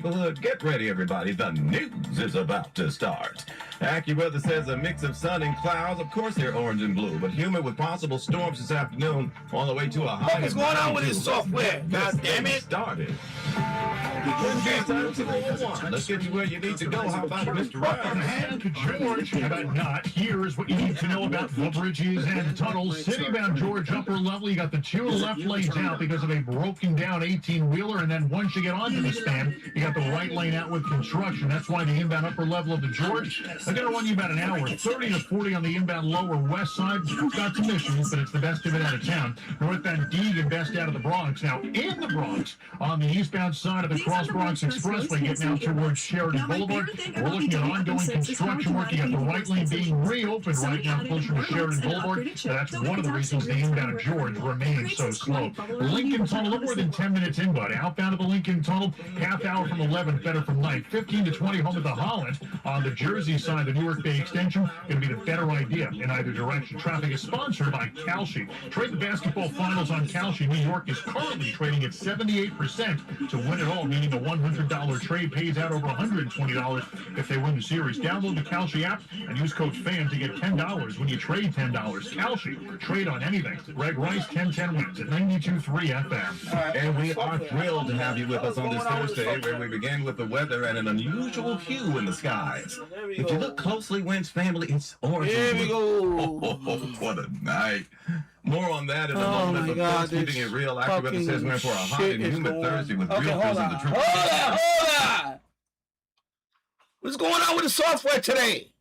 Get ready, everybody. The news is about to start. AccuWeather says a mix of sun and clouds. Of course, they're orange and blue, but humid with possible storms this afternoon on the way to a high. What's going on with this software? God damn it! Started. Let's get you where you need to go. How about Mr. Ryan? And George, how about not? Here's what you need to know about the bridges and tunnels. Citybound George, upper level, you got the two left lanes out because of a broken down 18-wheeler, and then once you get onto the span, you got the right lane out with construction. That's why the inbound upper level of the George, they're going to run you about an hour. 30 to 40 on the inbound lower west side. Got some issues, but it's the best of it out of town. Northbound Deegan, best out of the Bronx. Now, in the Bronx, on the eastbound side of the Cross Bronx Expressway, getting out towards Sheridan Boulevard, we're looking at ongoing construction work. You got the right lane being reopened right now closer to Sheridan Boulevard. That's one of the reasons the inbound George remains so slow. Lincoln Tunnel, a little more than 10 minutes in, but outbound of the Lincoln Tunnel, half hour from 11, better from night. 15 to 20 home at the Holland. On the Jersey side, the Newark Bay Extension, going to be the better idea in either direction. Traffic is sponsored by Kalshi. Trade the basketball finals on Kalshi. New York is currently trading at 78% to win it all, meaning a $100 trade pays out over $120 if they win the series. Download the Kalshi app and use code FAN to get $10 when you trade $10. Kalshi, trade on anything. Greg Rice, 1010 wins at 92.3 FM. And we are thrilled to have you with us on this Thursday, where we begin with the weather and an unusual hue in the skies. If you look closely, Wentz family, it's orange. Here we go. What a night. More on that in a moment. But first, keeping it real, AccuWeather says we're in for a hot and humid Thursday with real drizzle in the truth. Hold on. What's going on with the software today?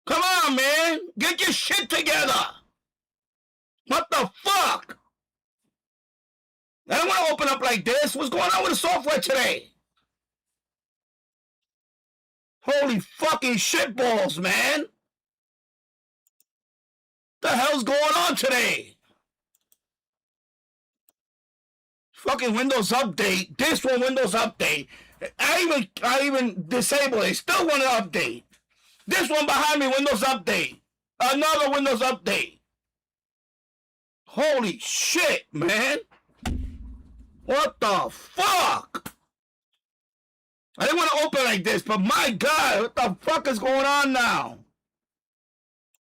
Come on, man. Get your shit together. What the fuck? I don't want to open up like this. What's going on with the software today? Holy fucking shitballs, man. The hell's going on today? Fucking Windows Update. This one Windows Update. I even disabled it. Still want to update. This one behind me, Windows Update. Another Windows Update. Holy shit, man. What the fuck? I didn't want to open like this, but my God, what the fuck is going on now?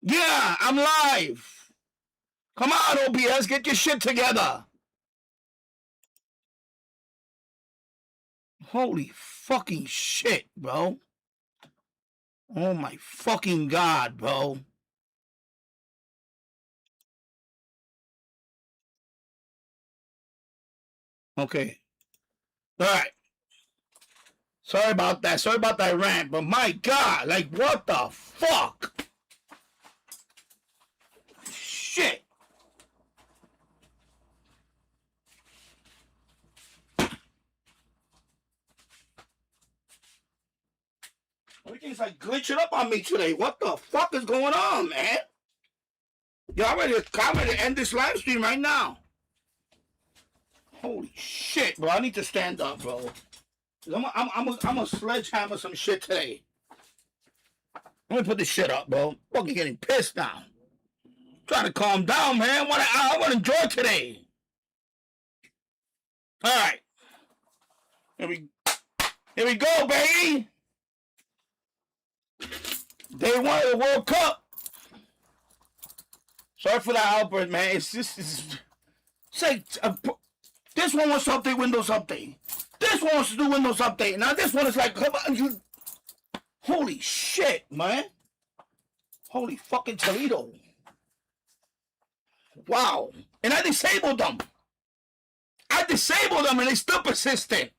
Yeah, I'm live. Come on, OBS, get your shit together. Holy fucking shit, bro. Oh my fucking God, bro. Okay. All right. Sorry about that. Sorry about that rant, but my God, like what the fuck? Shit. Everything's like glitching up on me today. What the fuck is going on, man? Yo, I'm ready to end this live stream right now. Holy shit, bro. I need to stand up, bro. I'm a sledgehammer some shit today. Let me put this shit up, bro. Fucking getting pissed now. Trying to calm down, man. I want to enjoy today. All right. Here we go, baby. Day one of the World Cup. Sorry for that outburst, man. It's like this one wants to update Windows Update. This one wants to do Windows Update. Now this one is like, come on, you. Holy shit, man. Holy fucking Toledo. Wow. And I disabled them. And they still persistent.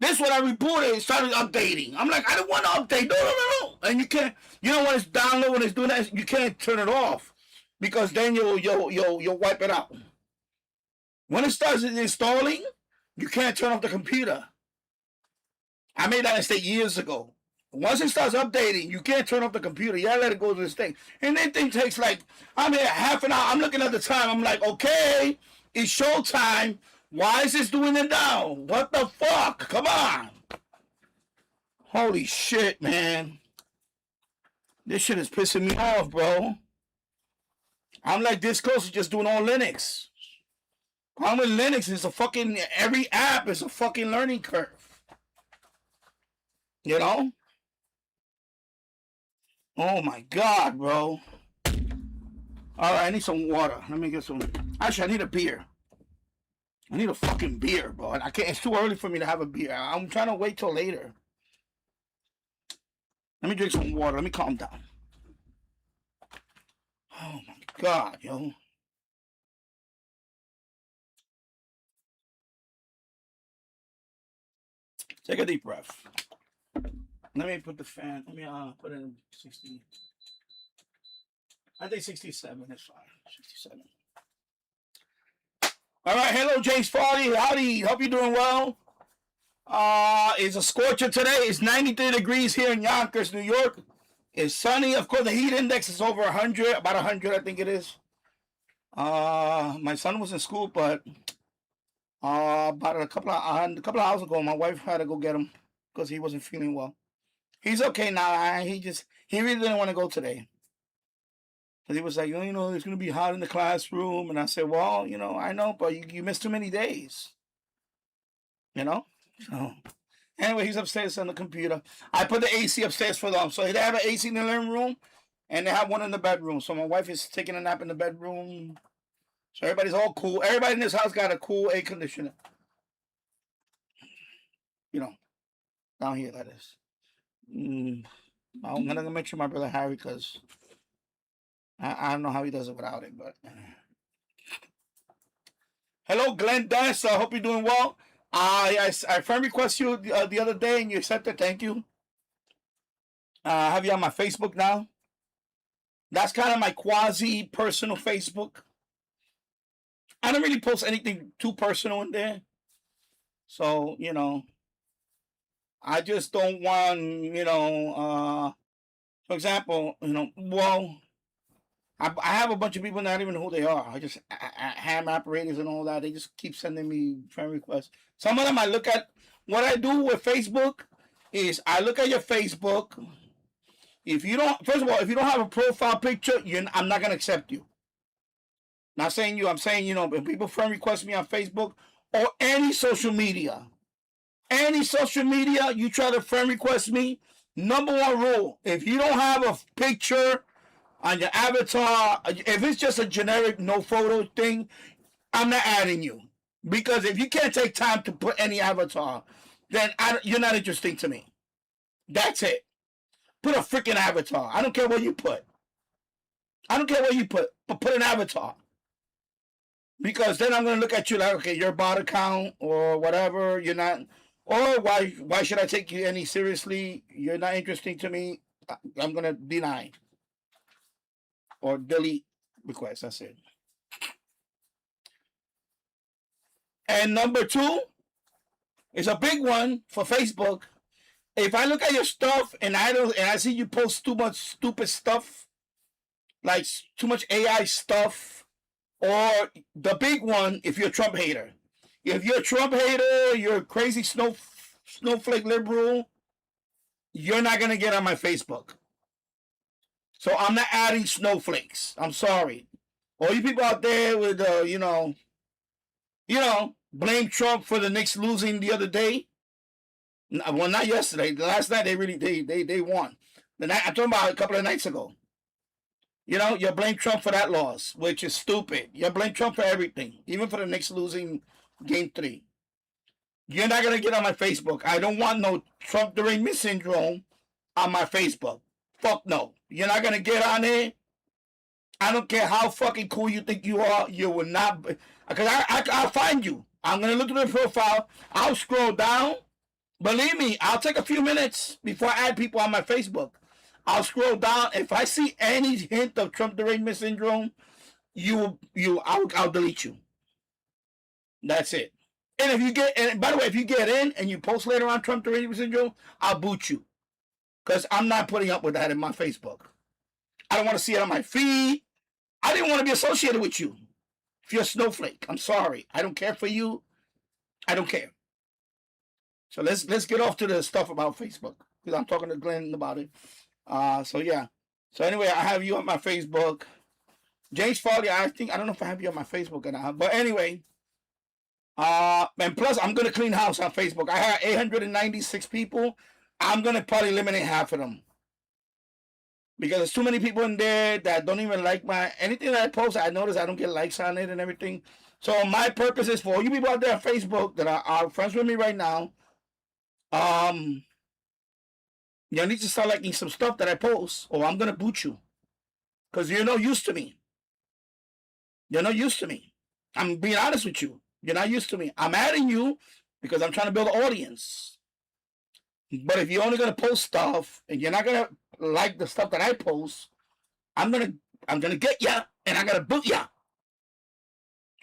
This one I rebooted and started updating. I'm like, I don't want to update. No. And you can't, you know when it's download, when it's doing that, you can't turn it off. Because then you'll wipe it out. When it starts installing, you can't turn off the computer. I made that mistake years ago. Once it starts updating, you can't turn off the computer. You gotta let it go to this thing. And that thing takes like, I'm here half an hour. I'm looking at the time. I'm like, okay, it's showtime. Why is this doing it now? What the fuck? Come on. Holy shit, man. This shit is pissing me off, bro. I'm like this close to just doing all Linux. Problem with Linux is every app is a fucking learning curve. You know? Oh my God, bro. All right, I need some water. Let me get some. Actually, I need a beer. I need a fucking beer, bro. I can't. It's too early for me to have a beer. I'm trying to wait till later. Let me drink some water. Let me calm down. Oh my God, yo. Take a deep breath. Let me put the fan. Let me put it in 60. I think 67 is fine. 67. All right. Hello, James Farley. Howdy. Hope you're doing well. It's a scorcher today. It's 93 degrees here in Yonkers, New York. It's sunny. Of course, the heat index is over 100, about 100, I think it is. My son was in school, but about a couple of hours ago, my wife had to go get him because he wasn't feeling well. He's okay now. He really didn't want to go today. Because he was like, oh, it's going to be hot in the classroom. And I said, well, I know, but you missed too many days. So, anyway, he's upstairs on the computer. I put the AC upstairs for them. So they have an AC in the living room, and they have one in the bedroom. So my wife is taking a nap in the bedroom. So everybody's all cool. Everybody in this house got a cool air conditioner. Down here, that is. I'm going to make sure my brother Harry, because I don't know how he does it without it, but. Hello, Glenn Dance. I hope you're doing well. I friend request you the other day, and you accepted. Thank you. I have you on my Facebook now. That's kind of my quasi-personal Facebook. I don't really post anything too personal in there. So, I just don't want, for example, I have a bunch of people not even know who they are. I just ham operators and all that. They just keep sending me friend requests. Some of them I look at. What I do with Facebook is I look at your Facebook. If you don't, first of all, if you don't have a profile picture, I'm not gonna accept you. Not saying you. I'm saying if people friend request me on Facebook or any social media, you try to friend request me. Number one rule: if you don't have a picture on your avatar, if it's just a generic no photo thing, I'm not adding you. Because if you can't take time to put any avatar, then you're not interesting to me. That's it. Put a freaking avatar. I don't care what you put. But put an avatar. Because then I'm going to look at you like, okay, you're a bot account or whatever. You're not. Or why should I take you any seriously? You're not interesting to me. I'm going to deny. Or delete request. That's it. And number two is a big one for Facebook. If I look at your stuff and I see you post too much stupid stuff, like too much AI stuff, or the big one, if you're a Trump hater. If you're a Trump hater, you're a crazy snowflake liberal, you're not gonna get on my Facebook. So I'm not adding snowflakes. I'm sorry. All you people out there with, blame Trump for the Knicks losing the other day. Well, not yesterday. The last night they won. I'm talking about a couple of nights ago. You blame Trump for that loss, which is stupid. You blame Trump for everything, even for the Knicks losing Game 3. You're not gonna get on my Facebook. I don't want no Trump derangement syndrome on my Facebook. Fuck no. You're not going to get on there. I don't care how fucking cool you think you are. You will not. Because I'll find you. I'm going to look at the profile. I'll scroll down. Believe me, I'll take a few minutes before I add people on my Facebook. I'll scroll down. If I see any hint of Trump derangement syndrome, I'll delete you. That's it. And by the way, if you get in and you post later on Trump derangement syndrome, I'll boot you. Because I'm not putting up with that in my Facebook. I don't want to see it on my feed. I didn't want to be associated with you. If you're a snowflake, I'm sorry. I don't care for you. I don't care. So let's get off to the stuff about Facebook. Because I'm talking to Glenn about it. So yeah. So anyway, I have you on my Facebook. James Farley, I don't know if I have you on my Facebook or not. But anyway, And plus, I'm gonna clean house on Facebook. I had 896 people. I'm gonna probably eliminate half of them because there's too many people in there that don't even like anything that I post. I notice I don't get likes on it and everything. So my purpose is for all you people out there on Facebook that are friends with me right now. You need to start liking some stuff that I post, or I'm gonna boot you because you're not used to me. You're not used to me. I'm being honest with you. You're not used to me. I'm adding you because I'm trying to build an audience. But if you're only gonna post stuff and you're not gonna like the stuff that I post, I'm gonna get ya and I'm gonna boot ya.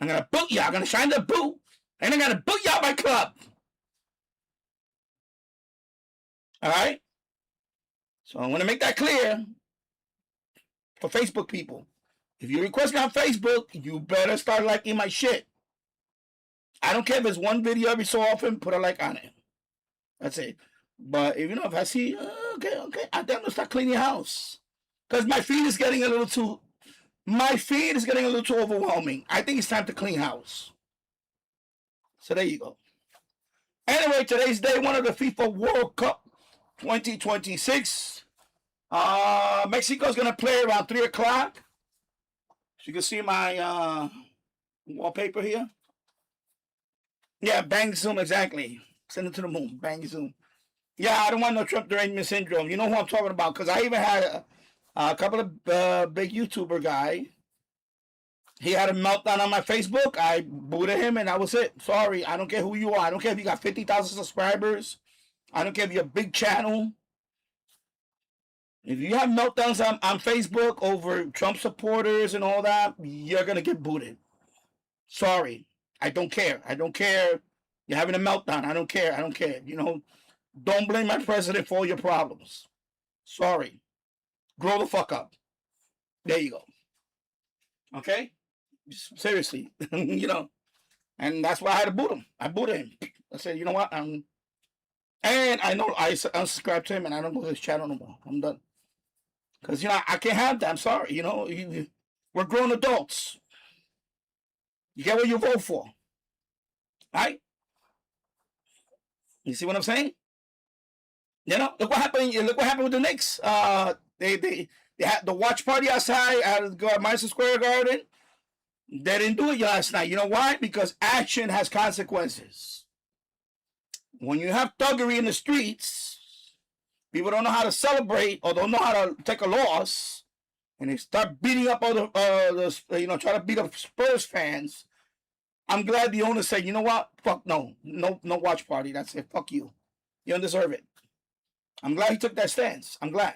I'm gonna boot ya. I'm gonna shine the boot and I'm gonna boot ya out my club. All right. So I want to make that clear for Facebook people. If you request me on Facebook, you better start liking my shit. I don't care if it's one video every so often, put a like on it. That's it. But if I see, okay, I think I'm gonna start cleaning your house. Because my feed is getting a little too overwhelming. I think it's time to clean house. So there you go. Anyway, today's day one of the FIFA World Cup 2026. Mexico's gonna play around 3 o'clock. So you can see my wallpaper here. Yeah, bang zoom, exactly. Send it to the moon. Bang zoom. Yeah, I don't want no Trump derangement syndrome. You know who I'm talking about, because I even had a couple of big YouTuber guy. He had a meltdown on my Facebook. I booted him, and that was it. Sorry, I don't care who you are. I don't care if you got 50,000 subscribers. I don't care if you're a big channel. If you have meltdowns on Facebook over Trump supporters and all that, you're going to get booted. Sorry. I don't care. I don't care. You're having a meltdown. I don't care. I don't care. Don't blame my president for all your problems. Sorry. Grow the fuck up. There you go. Okay? Seriously. And that's why I had to boot him. I booted him. I said, you know what? And I know I unsubscribed to him and I don't go to his channel no more. I'm done. Because, I can't have that. I'm sorry. We're grown adults. You get what you vote for. Right? You see what I'm saying? Look what happened. Look what happened with the Knicks. They had the watch party outside at Madison Square Garden. They didn't do it last night. You know why? Because action has consequences. When you have thuggery in the streets, people don't know how to celebrate or don't know how to take a loss, and they start beating up all the try to beat up Spurs fans. I'm glad the owner said, you know what? Fuck no watch party. That's it. Fuck you. You don't deserve it. I'm glad he took that stance. I'm glad.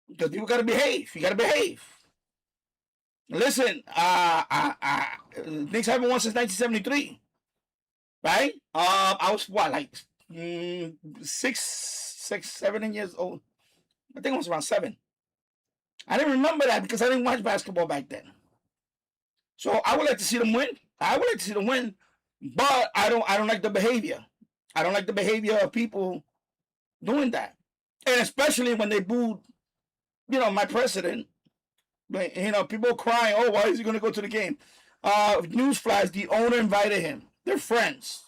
Because people gotta behave. You gotta behave. Listen, Knicks haven't won since 1973. Right? I was like 7 years old. I think I was around 7. I didn't remember that because I didn't watch basketball back then. So I would like to see them win. But I don't like the behavior. I don't like the behavior of people doing that. And especially when they booed, my president. People crying, oh, why is he going to go to the game? Newsflash, the owner invited him. They're friends.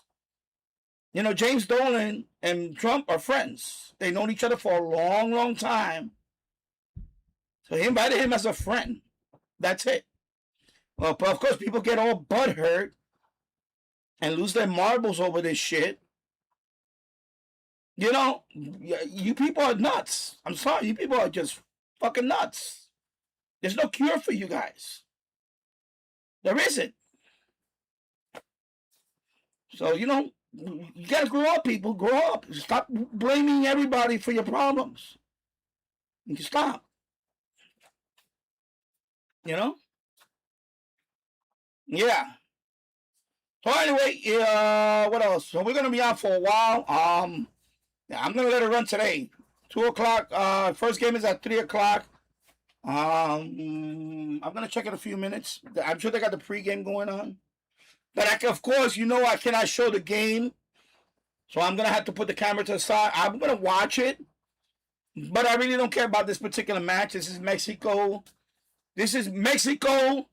James Dolan and Trump are friends. They've known each other for a long, long time. So he invited him as a friend. That's it. Well, but of course, people get all butthurt and lose their marbles over this shit. You people are nuts. I'm sorry. You people are just fucking nuts. There's no cure for you guys. There isn't. So, you got to grow up, people. Grow up. Stop blaming everybody for your problems. You can stop. Yeah. So anyway, what else? So we're going to be out for a while. I'm going to let it run today. 2 o'clock. First game is at 3 o'clock. I'm going to check in a few minutes. I'm sure they got the pregame going on. But of course, I cannot show the game. So I'm going to have to put the camera to the side. I'm going to watch it. But I really don't care about this particular match. This is Mexico. This is Mexico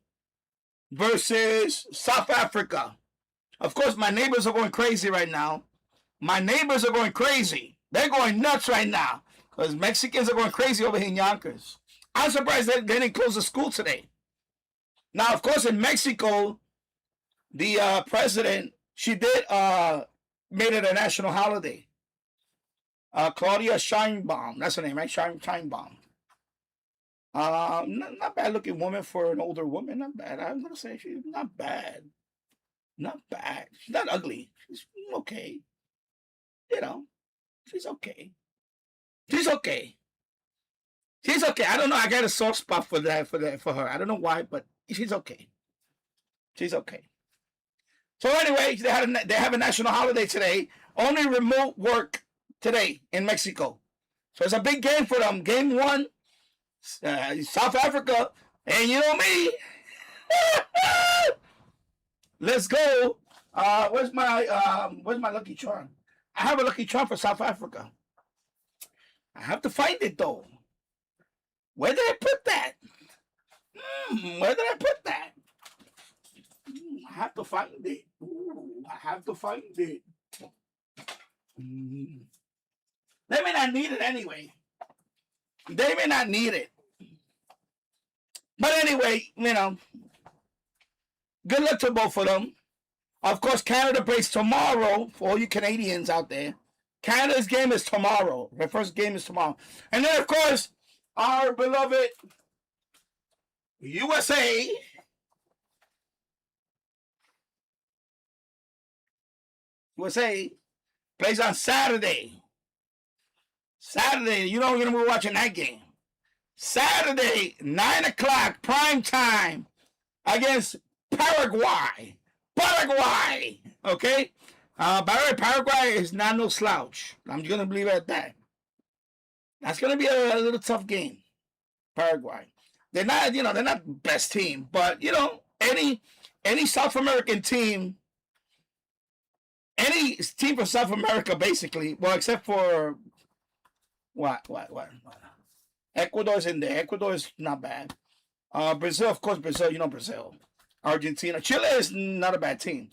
versus South Africa. Of course, my neighbors are going crazy right now. My neighbors are going crazy. They're going nuts right now because Mexicans are going crazy over here in Yonkers. I'm surprised they didn't close the school today. Now, of course, in Mexico, the president, she did made it a national holiday. Claudia Sheinbaum, that's her name, right? Sheinbaum. Not bad looking woman for an older woman. Not bad. I'm gonna say she's not bad. Not bad. She's not ugly. She's okay. You know, she's okay. She's okay. She's okay. I don't know. I got a soft spot for her. I don't know why, but she's okay. She's okay. So anyway, they have a national holiday today. Only remote work today in Mexico. So it's a big game for them. Game 1, South Africa, and you know me. Let's go. Where's my lucky charm? I have a lucky charm for South Africa. I have to find it though. Where did I put that? Where did I put that? I have to find it. Ooh, I have to find it. They may not need it anyway. They may not need it. But anyway, you know, good luck to both of them. Of course, Canada plays tomorrow for all you Canadians out there. Canada's game is tomorrow. Their first game is tomorrow. And then, of course, our beloved USA plays on Saturday. Saturday, you know we're going to be watching that game. Saturday, 9 o'clock, prime time, against Paraguay. Paraguay, okay? By the way, Paraguay is not no slouch. I'm going to leave it at that. That's going to be a little tough game. Paraguay. They're not, you know, they're not the best team, but, you know, any South American team, any team from South America, basically, well, except for what? Ecuador's in there. Ecuador is not bad. Brazil, of course, Brazil, you know Brazil. Argentina. Chile is not a bad team.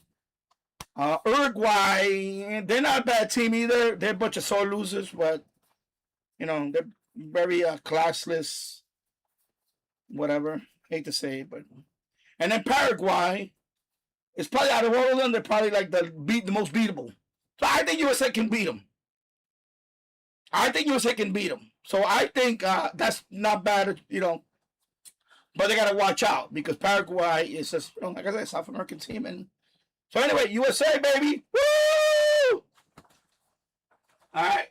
Uruguay, they're not a bad team either. They're a bunch of sore losers, but, you know, they're very classless, whatever. Hate to say it, but. And then Paraguay is probably, out of all of them, they're probably like the most beatable. So I think USA can beat them. So I think that's not bad, you know. But they got to watch out because Paraguay is just, you know, like I said, South American team. And so anyway, USA, baby. Woo! All right.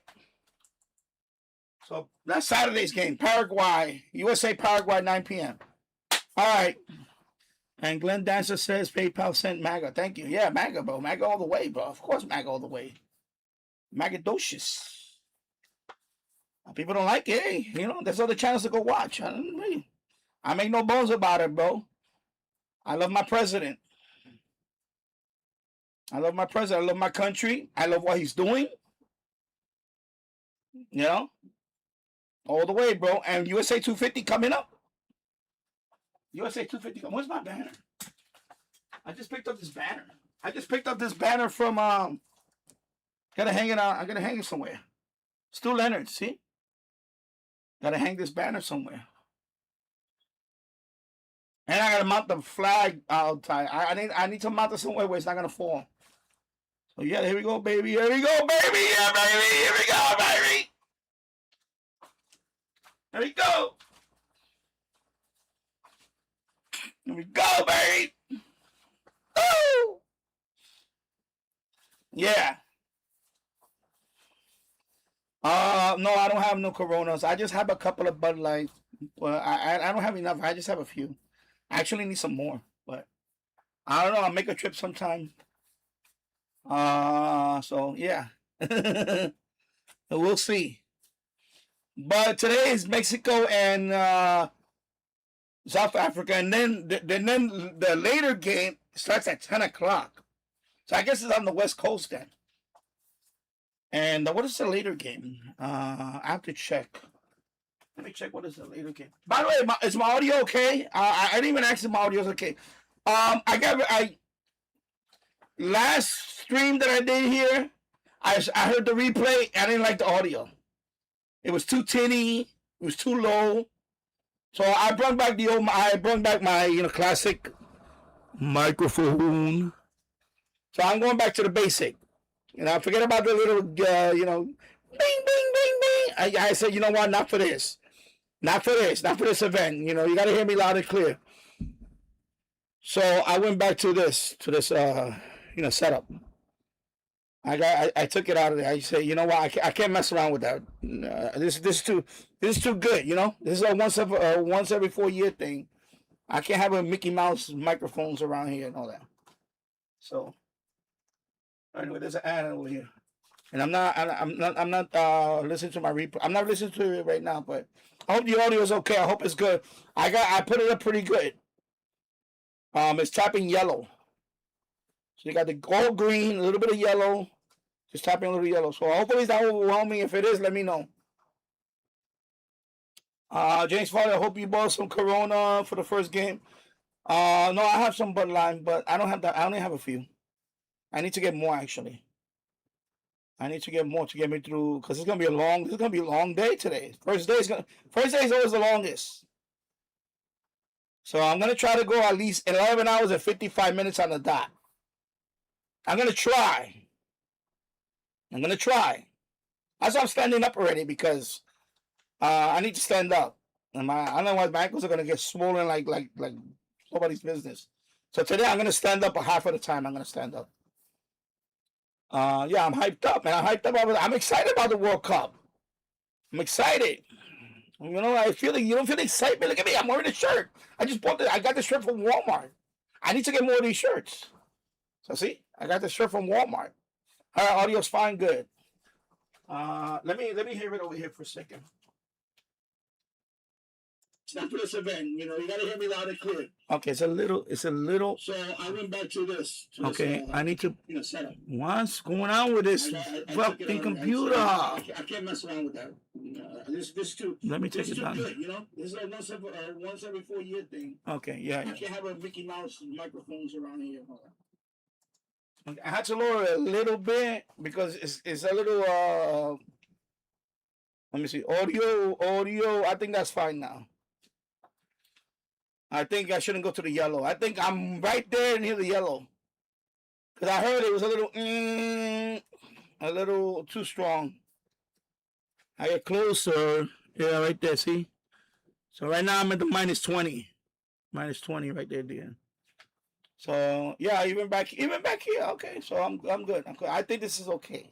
So that's Saturday's game. Paraguay. USA, Paraguay, 9 p.m. All right. And Glenn Dancer says PayPal sent MAGA. Thank you. Yeah, MAGA, bro. MAGA all the way, bro. Of course, MAGA all the way. Magadocious. People don't like it. Hey, you know, there's other channels to go watch. I make no bones about it, bro. I love my president. I love my president. I love my country. I love what he's doing. You know? All the way, bro. And USA 250 coming up. USA 250. Where's my banner? I just picked up this banner. From gotta hang it out. I gotta hang it somewhere. Stu Leonard, see? Gotta hang this banner somewhere. And I gotta mount the flag outside. I need to mount it somewhere where it's not gonna fall. So yeah, here we go, baby. Here we go, baby. Yeah, baby. Here we go, baby. There we go. Here we go, baby. Oh! Yeah. No, I don't have no Coronas. I just have a couple of Bud Lights. Well, I don't have enough. I just have a few. I actually need some more, but I don't know. I'll make a trip sometime. So yeah. We'll see. But today is Mexico and South Africa, and then the later game starts at 10 o'clock. So I guess it's on the West Coast then. And what is the later game? I have to check. Let me check what is the later game. By the way, is my audio okay? I didn't even ask if my audio is okay. last stream that I did here, I heard the replay. I didn't like the audio. It was too tinny. It was too low. So I brought back my classic microphone. So I'm going back to the basic. Forget about the little bing, bing, bing, bing. I said, you know what? Not for this. Not for this event. You got to hear me loud and clear. So I went back to this setup. I took it out of there. I said, you know what? I can't mess around with that. This is too good. This is a once every 4 year thing. I can't have a Mickey Mouse microphones around here and all that. So anyway, there's an ad over here, and I'm not listening to my replay. I'm not listening to it right now, but I hope the audio is okay. I hope it's good. I put it up pretty good. It's tapping yellow. So you got the gold green, a little bit of yellow. Just tapping a little yellow. So hopefully it's not overwhelming. If it is, let me know. James Farley, I hope you bought some Corona for the first game. No, I have some Bud Lime, but I don't have that. I only have a few. I need to get more actually. I need to get more to get me through because it's gonna be a long day today. First day is always the longest. So I'm gonna try to go at least 11 hours and 55 minutes on the dot. I'm gonna try. That's why I'm standing up already because I need to stand up. And I don't know why my ankles are gonna get swollen like nobody's business. So today I'm gonna stand up a half of the time. I'm gonna stand up. Yeah, I'm hyped up, man. I'm excited about the World Cup. I'm excited. You don't feel the excitement. Look at me. I'm wearing a shirt. I got the shirt from Walmart. I need to get more of these shirts. So see, I got the shirt from Walmart. All right, audio's fine, good. Let me hear it over here for a second. It's not for this event, you gotta hear me loud and clear. Okay, it's a little. So I went back to this. I need to. Setup. What's going on with this fucking computer? I can't mess around with that. This too. Let me take it down. Good, this is a once every 4 year thing. Okay, yeah. I can't have a Mickey Mouse microphones around here. I had to lower it a little bit because it's a little. Let me see. Audio. I think that's fine now. I think I shouldn't go to the yellow. I think I'm right there near the yellow. Because I heard it was a little too strong. I get closer. Yeah, right there, see? So right now I'm at the minus 20. Minus 20 right there, dear. So yeah, even back here. Okay, so I'm good. I think this is okay.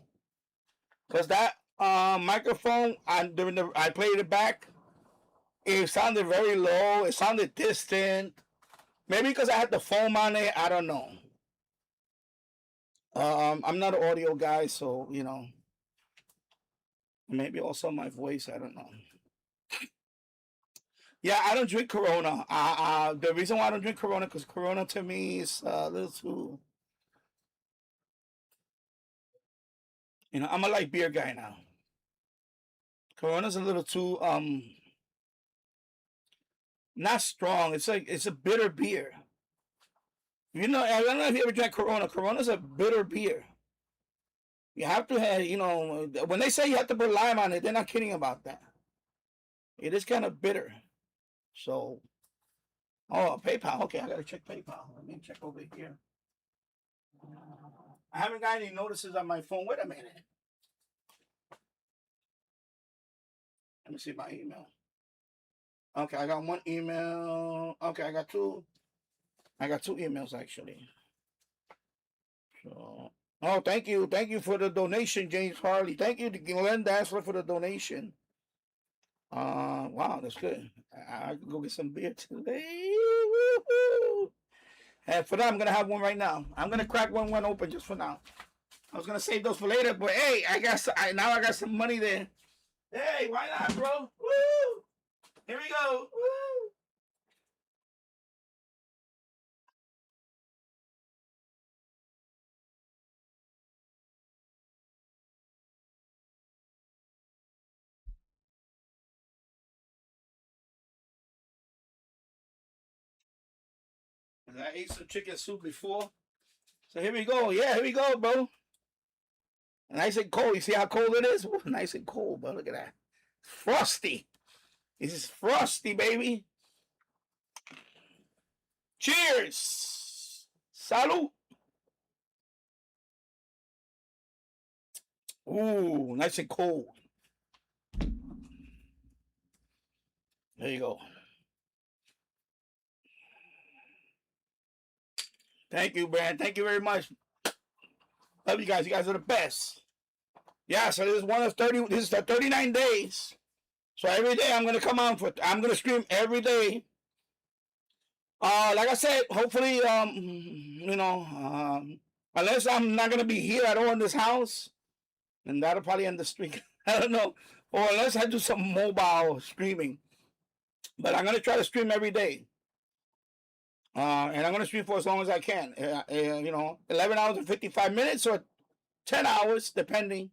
Because that microphone, I played it back. It sounded very low. It sounded distant. Maybe because I had the foam on it. I don't know. I'm not an audio guy, so maybe also my voice. I don't know. Yeah, I don't drink Corona. The reason why I don't drink Corona because Corona to me is a little too. I'm a light beer guy now. Corona's a little too not strong. It's a bitter beer. I don't know if you ever drank Corona. Corona's a bitter beer. You have to have, when they say you have to put lime on it, they're not kidding about that. It is kind of bitter. So, PayPal. Okay, I gotta check PayPal. Let me check over here. I haven't got any notices on my phone. Wait a minute. Let me see my email. Okay, I got one email. Okay, I got two emails actually. So, thank you for the donation, James Harley. Thank you to Glenn Dassler for the donation. Wow, that's good. I can go get some beer today. Woo-hoo. And for that, I'm gonna have one right now. I'm gonna crack one open just for now. I was gonna save those for later, but hey, I got some money there. Hey, why not, bro? Woo! Here we go. Woo! I ate some chicken soup before, So here we go. Yeah, here we go, bro. Nice and cold. You see how cold it is? Ooh, nice and cold, bro. Look at that. Frosty. This is frosty, baby. Cheers. Salud. Ooh, nice and cold. There you go. Thank you, man. Thank you very much. Love you guys. You guys are the best. Yeah, so this is one of 30. This is the 39 days. So every day I'm gonna come on I'm gonna stream every day. Like I said, hopefully, unless I'm not gonna be here at all in this house, and that'll probably end the streak. I don't know. Or unless I do some mobile streaming. But I'm gonna try to stream every day. And I'm gonna stream for as long as I can. 11 hours and 55 minutes or 10 hours, depending.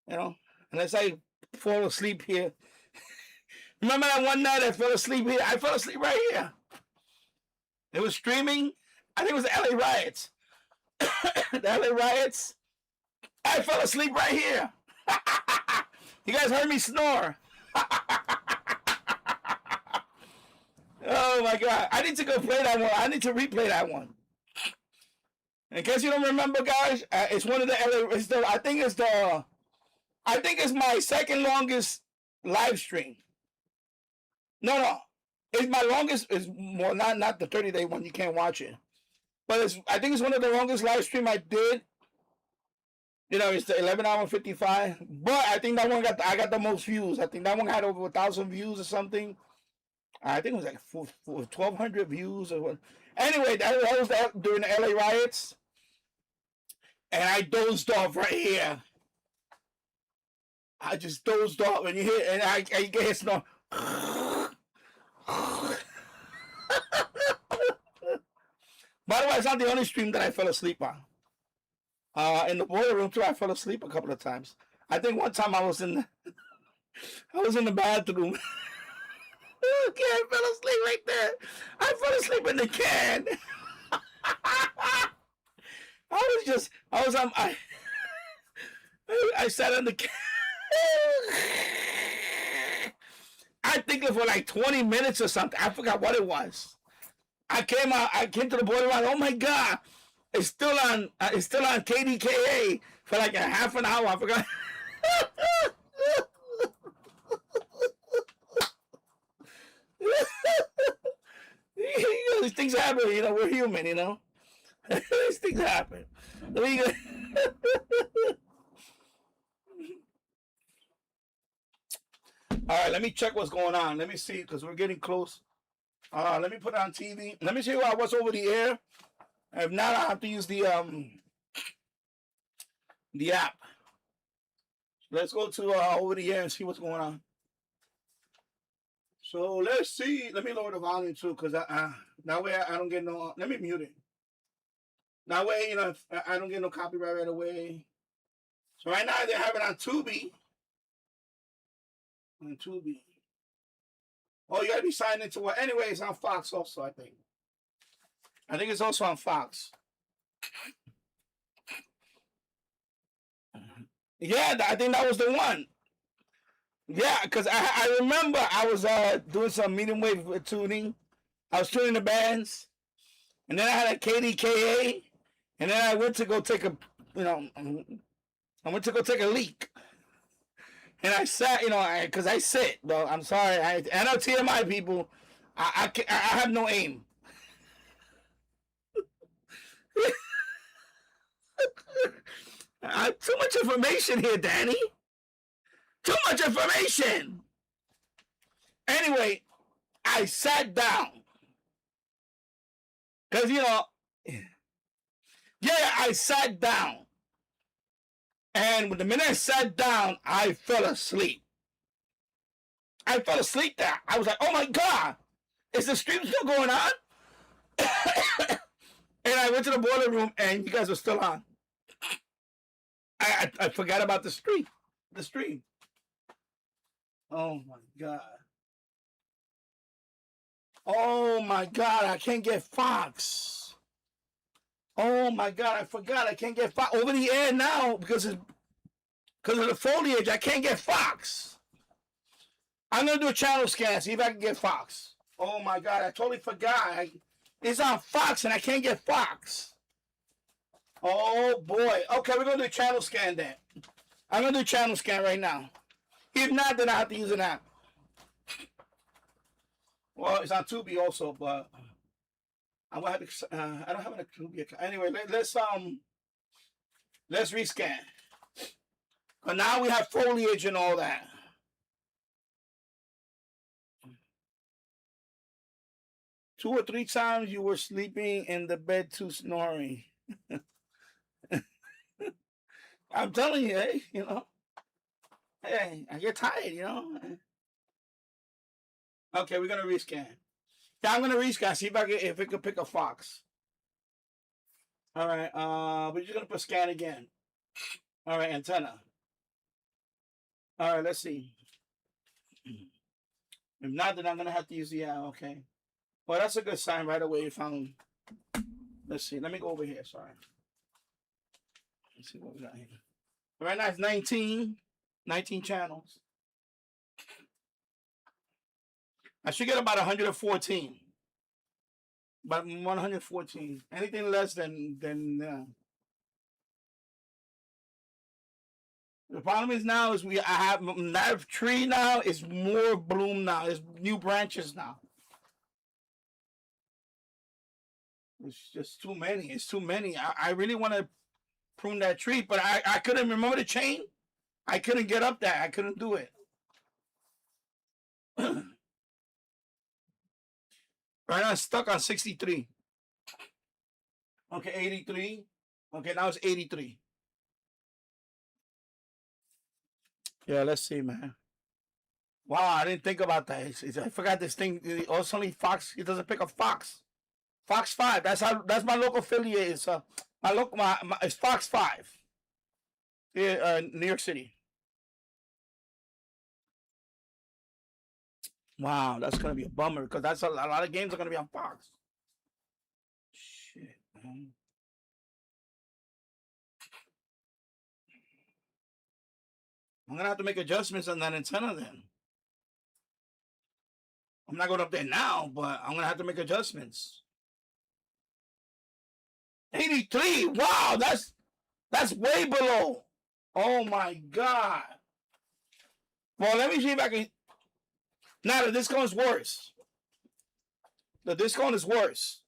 Unless I fall asleep here. Remember that one night I fell asleep here? I fell asleep right here. It was streaming. I think it was the LA riots. The LA riots. I fell asleep right here. You guys heard me snore. Oh my God. I need to go play that one. I need to replay that one. In case you don't remember, guys, it's one of the LA. I think it's my second longest live stream. No. It's my longest. It's more not the 30-day one. You can't watch it. But I think it's one of the longest live stream I did. It's the 11 hour 55. But I think that one I got the most views. I think that one had over 1,000 views or something. I think it was like 1,200 views or what. Anyway, that was during the LA riots. And I dozed off right here. I just dozed off, and you hear, and I get snore. By the way, it's not the only stream that I fell asleep on. In the boiler room too, I fell asleep a couple of times. I think one time I was in the bathroom. Okay, I fell asleep right there. I fell asleep in the can. I sat on the can. I think it for like 20 minutes or something. I forgot what it was. I came to the boiler room. Oh my God. It's still on KDKA for like a half an hour. I forgot. These things happen, we're human, These things happen. All right, let me check what's going on. Let me see, because we're getting close. Let me put it on TV. Let me see what's over the air. If not, I have to use the app. Let's go to over the air and see what's going on. So let's see. Let me lower the volume too, because that way I don't get no. Let me mute it. That way, if I don't get no copyright right away. So right now they have it on Tubi. On Tubi. Oh, you gotta be signed into what? Anyway, it's on Fox also, I think. I think it's also on Fox. Yeah, I think that was the one. Yeah, because I remember I was doing some medium wave tuning. I was tuning the bands. And then I had a KDKA. And then I went to go take a leak. And I sat, because I sit, though. I'm sorry. I know TMI people, I have no aim. Too much information here, Danny. Too much information. Anyway, I sat down. Because, I sat down. And the minute I sat down, I fell asleep. I fell asleep there. I was like, oh my God, is the stream still going on? And I went to the boiler room and you guys were still on. I forgot about the stream. Oh my God. Oh my God, I can't get Fox. Oh my God, I forgot. I can't get Fox over the air now because of the foliage. I can't get Fox. I'm gonna do a channel scan, see if I can get Fox. Oh my God, I totally forgot. It's on Fox and I can't get Fox. Oh boy. Okay, we're gonna do a channel scan then. I'm gonna do a channel scan right now. If not, then I have to use an app. Well, it's on Tubi also, but I'm gonna have to. I don't have a Tubi account. Anyway, let's rescan. But now we have foliage and all that. Two or three times you were sleeping in the bed too snoring. I'm telling you, hey, hey, I get tired, Okay, we're gonna rescan. Yeah, I'm gonna rescan. See if it could pick a Fox. All right, we're just gonna put scan again. All right, antenna. All right, let's see. If not, then I'm gonna have to use the okay. Well, that's a good sign right away. You found. Let's see. Let me go over here. Sorry. Let's see what we got here. Right now it's 19 channels. I should get about 114. About 114. Anything less than the problem is now is I have that tree now is more bloom now. There's new branches now. It's just too many. It's too many. I really want to prune that tree, but I couldn't remember the chain. I couldn't get up there. I couldn't do it. Right now, it's stuck on 63. Okay, 83. Okay, now it's 83. Yeah, let's see, man. Wow, I didn't think about that. I forgot this thing. Also, only Fox. It doesn't pick up Fox. Fox 5. That's my local affiliate. It's it's Fox 5. Yeah, New York City. Wow, that's gonna be a bummer because that's a lot of games are gonna be on Fox. Shit, man. I'm gonna have to make adjustments on that antenna then. I'm not going up there now, but I'm gonna have to make adjustments. 83. Wow, that's way below. Oh my God. Well, let me see if I can. Now the discount is worse. The discount is worse.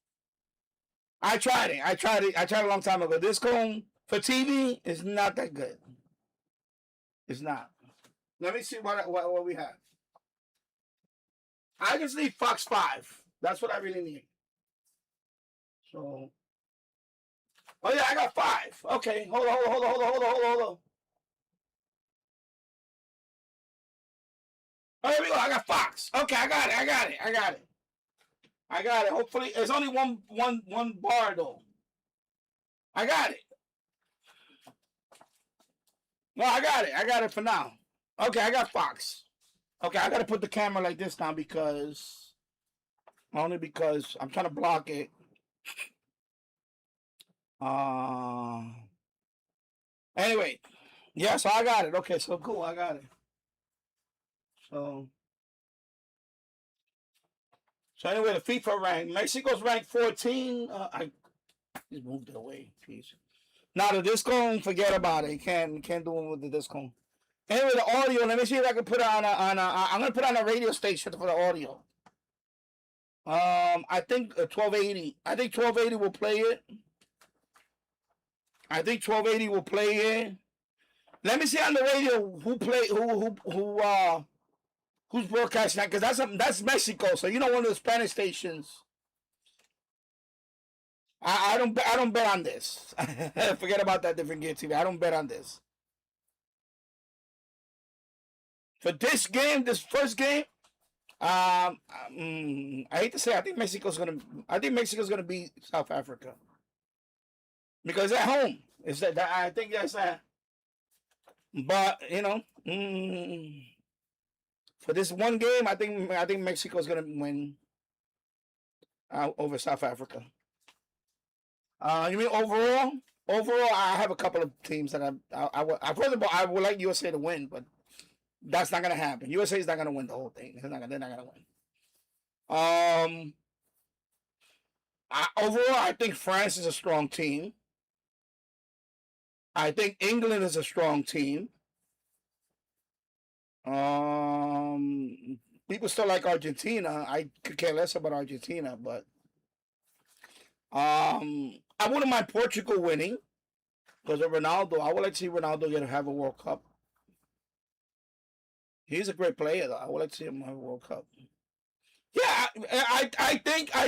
I tried it. I tried a long time ago. Discount for TV is not that good. It's not. Let me see what we have. I just need Fox 5. That's what I really need. So. Oh yeah, I got 5. Okay, hold on. Oh, here we go. I got Fox. Okay, I got it. Hopefully, it's only one bar though. I got it. No, I got it for now. Okay, I got Fox. Okay, I gotta put the camera like this now because I'm trying to block it. Anyway, yeah, so I got it. Okay, so cool, I got it. So anyway, the FIFA rank. Mexico's ranked 14. I just moved it away. Jeez. Now the discount, forget about it. You can't do it with the discount. Anyway, the audio. Let me see if I can put it on I'm gonna put on a radio station for the audio. I think 1280. I think 1280 will play it. Let me see on the radio who's broadcasting that, because that's Mexico, so one of the Spanish stations. I don't bet on this. Forget about that different gear TV. I don't bet on this. For this game, this first game, I hate to say, I think Mexico's gonna beat South Africa because they're at home. Is that I think that's that. But for this one game, I think Mexico's gonna win over South Africa. You mean overall? Overall, I have a couple of teams that first of all, I would like USA to win, but that's not gonna happen. USA is not gonna win the whole thing. They're not gonna win. Overall, I think France is a strong team. I think England is a strong team. People still like Argentina. I could care less about Argentina, but I wouldn't mind Portugal winning because of Ronaldo. I would like to see Ronaldo have a World Cup. He's a great player, though. I would like to see him have a World Cup. Yeah, I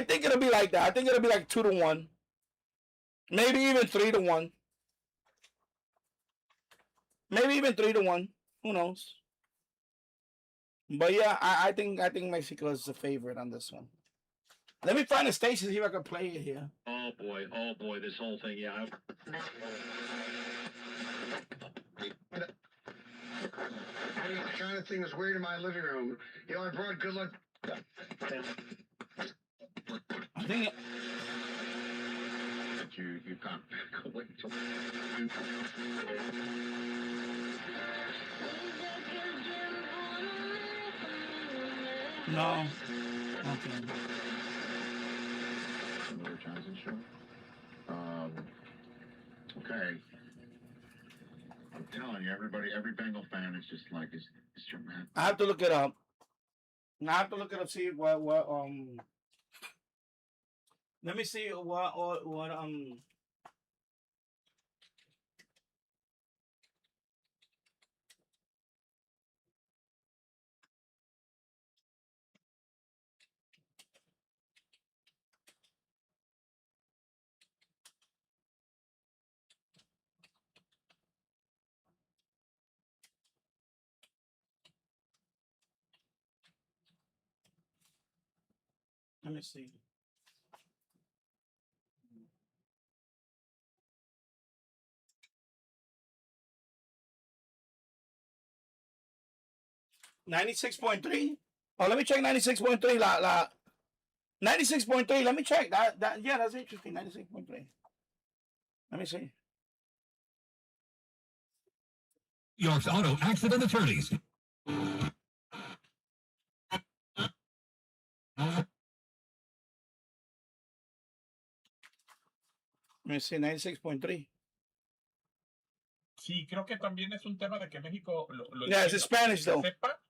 think it'll be like that. I think it'll be like 2-1, maybe even 3-1, maybe even 3-1. Who knows? But yeah, I think Mexico is the favorite on this one. Let me find a station to see if I can play it here. Oh boy, this whole thing, yeah. The kind of thing was weird in my living room. You know, I brought good luck. I think You can't wait till. no. Okay. Another Johnson show. Okay. I'm telling you, every Bengal fan is just like, is your man. I have to look it up. See what let me see what let me see. $96.3. Oh, let me check 96.3. 96.3. Let me check that. Yeah, that's interesting. 96.3. Let me see. York's Auto Accident Attorneys. Let me see. 96.3. Sí, creo que también es un tema de que México lo Yeah, it's Spanish though. sepa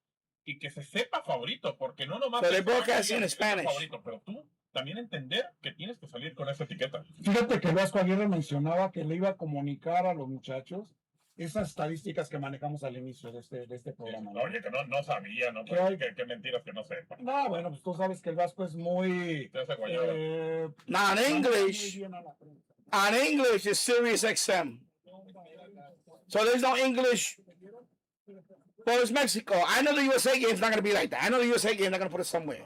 y que se sepa favorito, porque no nomás So they es broadcast in es Spanish. favorito, pero tú también entender que tienes que salir con esa etiqueta. Fíjate que Vasco Aguirre mencionaba que le iba a comunicar a los muchachos esas estadísticas que manejamos al inicio de este programa. ¿No? Oye, que no sabía, ¿no? Que mentiras que no sepa. No, bueno, pues tú sabes que el Vasco es muy... Te hace guayaba. Now in English, on English is Sirius XM. So there's no English. Well, it's Mexico. I know the USA game's not going to be like that. I know the USA game, they're going to put it somewhere.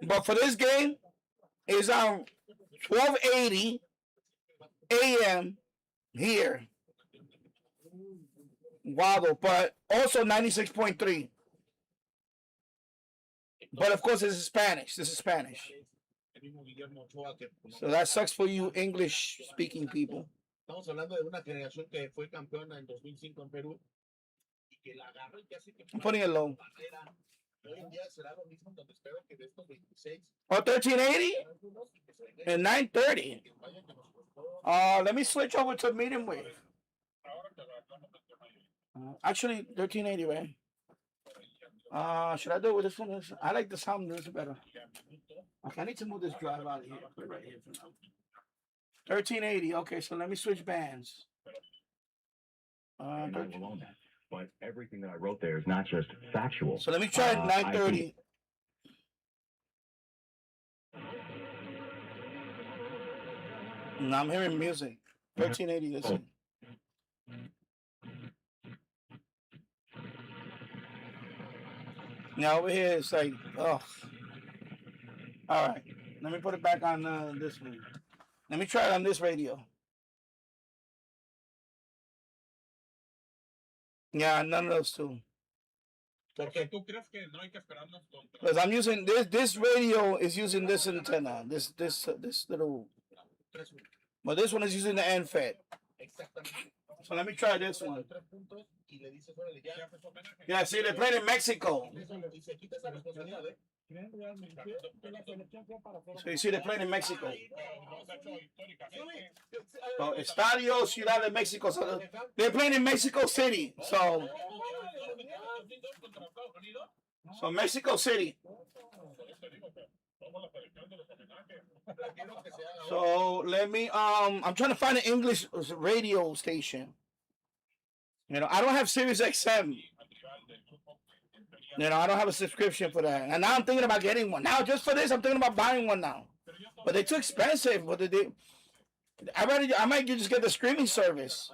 But for this game, it's on 12:80 a.m. here. Wow, but also 96.3. But of course, this is Spanish. So that sucks for you English-speaking people. Estamos hablando de una generación que fue campeona en 2005 en Perú y que la agarró y casi que I'm putting it low. hoy en día será lo mismo donde espero que de estos 26 Oh, 1380 and 930. Let me switch over to medium wave. Actually, 1380, right? Should I do it with this one? I like the sound of this better. Okay, I need to move this drive out of here. Put it right here for now. 1380. Okay, so let me switch bands. But everything that I wrote there is not just factual. So let me try 930. No, I'm hearing music. 1380. Listen. Now over here it's like, oh. All right, let me put it back on this one. Let me try it on this radio. Yeah, none of those two. Porque tú crees que no hay que esperarnos contra. Because I'm using this radio is using this antenna. This little. But this one is using the end fed. Exactamente. So let me try this one. 3 puntos y le dices, órale, ya. Yeah, see, they're playing in Mexico. Y se quita esa responsabilidad, ¿eh? So you see, they're playing in Mexico. Sí, So, Estadio Ciudad de Mexico. So they're playing in Mexico City. So Mexico City. So let me I'm trying to find an English radio station. You know, I don't have Sirius XM. You know, I don't have a subscription for that. And now I'm thinking about getting one. Now just for this, I'm thinking about buying one now. But they're too expensive. But I might just get the streaming service.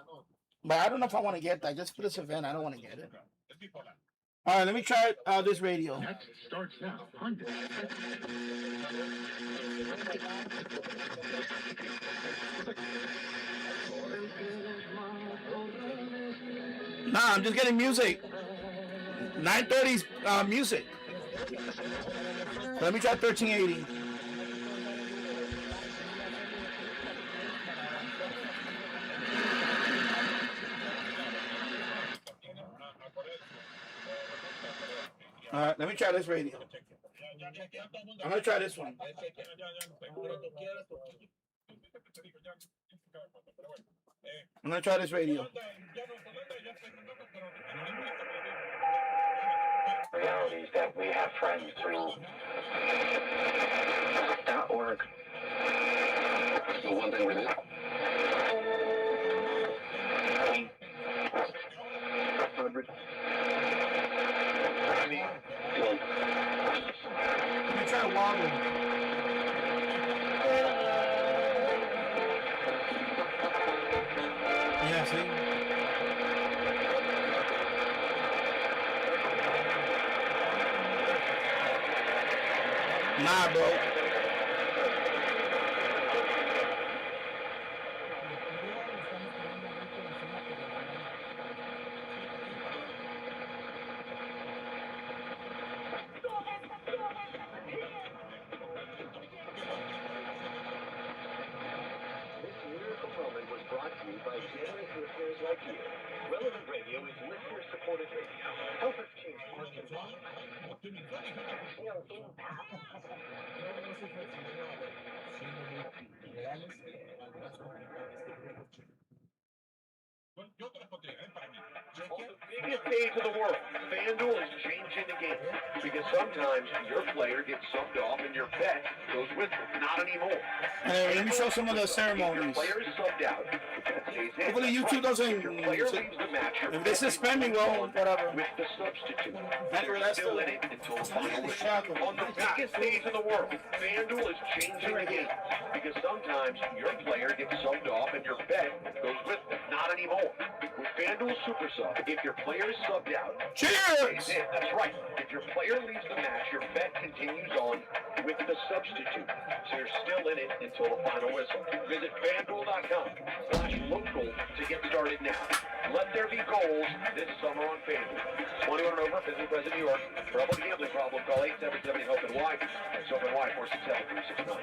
But I don't know if I want to get that. Just for this event, I don't want to get it. All right, let me try this radio. Next starts now. Hyundai. Nah, I'm just getting music. 930's music. Let me try 1380. All right, let me try this radio. I'm gonna try this one. I'm gonna try this radio. The reality is that we have friends through .org. The one thing we do. Let me try Wobble. Yeah, see? Nah, bro. Like you. Relevant Radio is listener-supported radio. Help us change market law. Biggest days of the world. FanDuel is changing the game because sometimes your player gets subbed off and your bet goes with them. Not anymore. Hey, let me show some of the ceremonies. Player is subbed out. Hopefully YouTube doesn't. If they suspend me, well, whatever. With the substitute. Anyway, that's Still in it until the final whistle. On the biggest days in the world, FanDuel is changing the game because sometimes your player gets subbed off and your bet goes with them. Not anymore. With FanDuel Super Sub, if your player is subbed out, cheers! That's right. If your player leaves the match, your bet continues on with the substitute. So you're still in it until the final whistle. Visit FanDuel.com/local to get started now. Let there be goals this summer on FanDuel. 21 and over, visit President New York. For a gambling problem, call 877-HOPE-NY. That's HOPE-NY 467-369.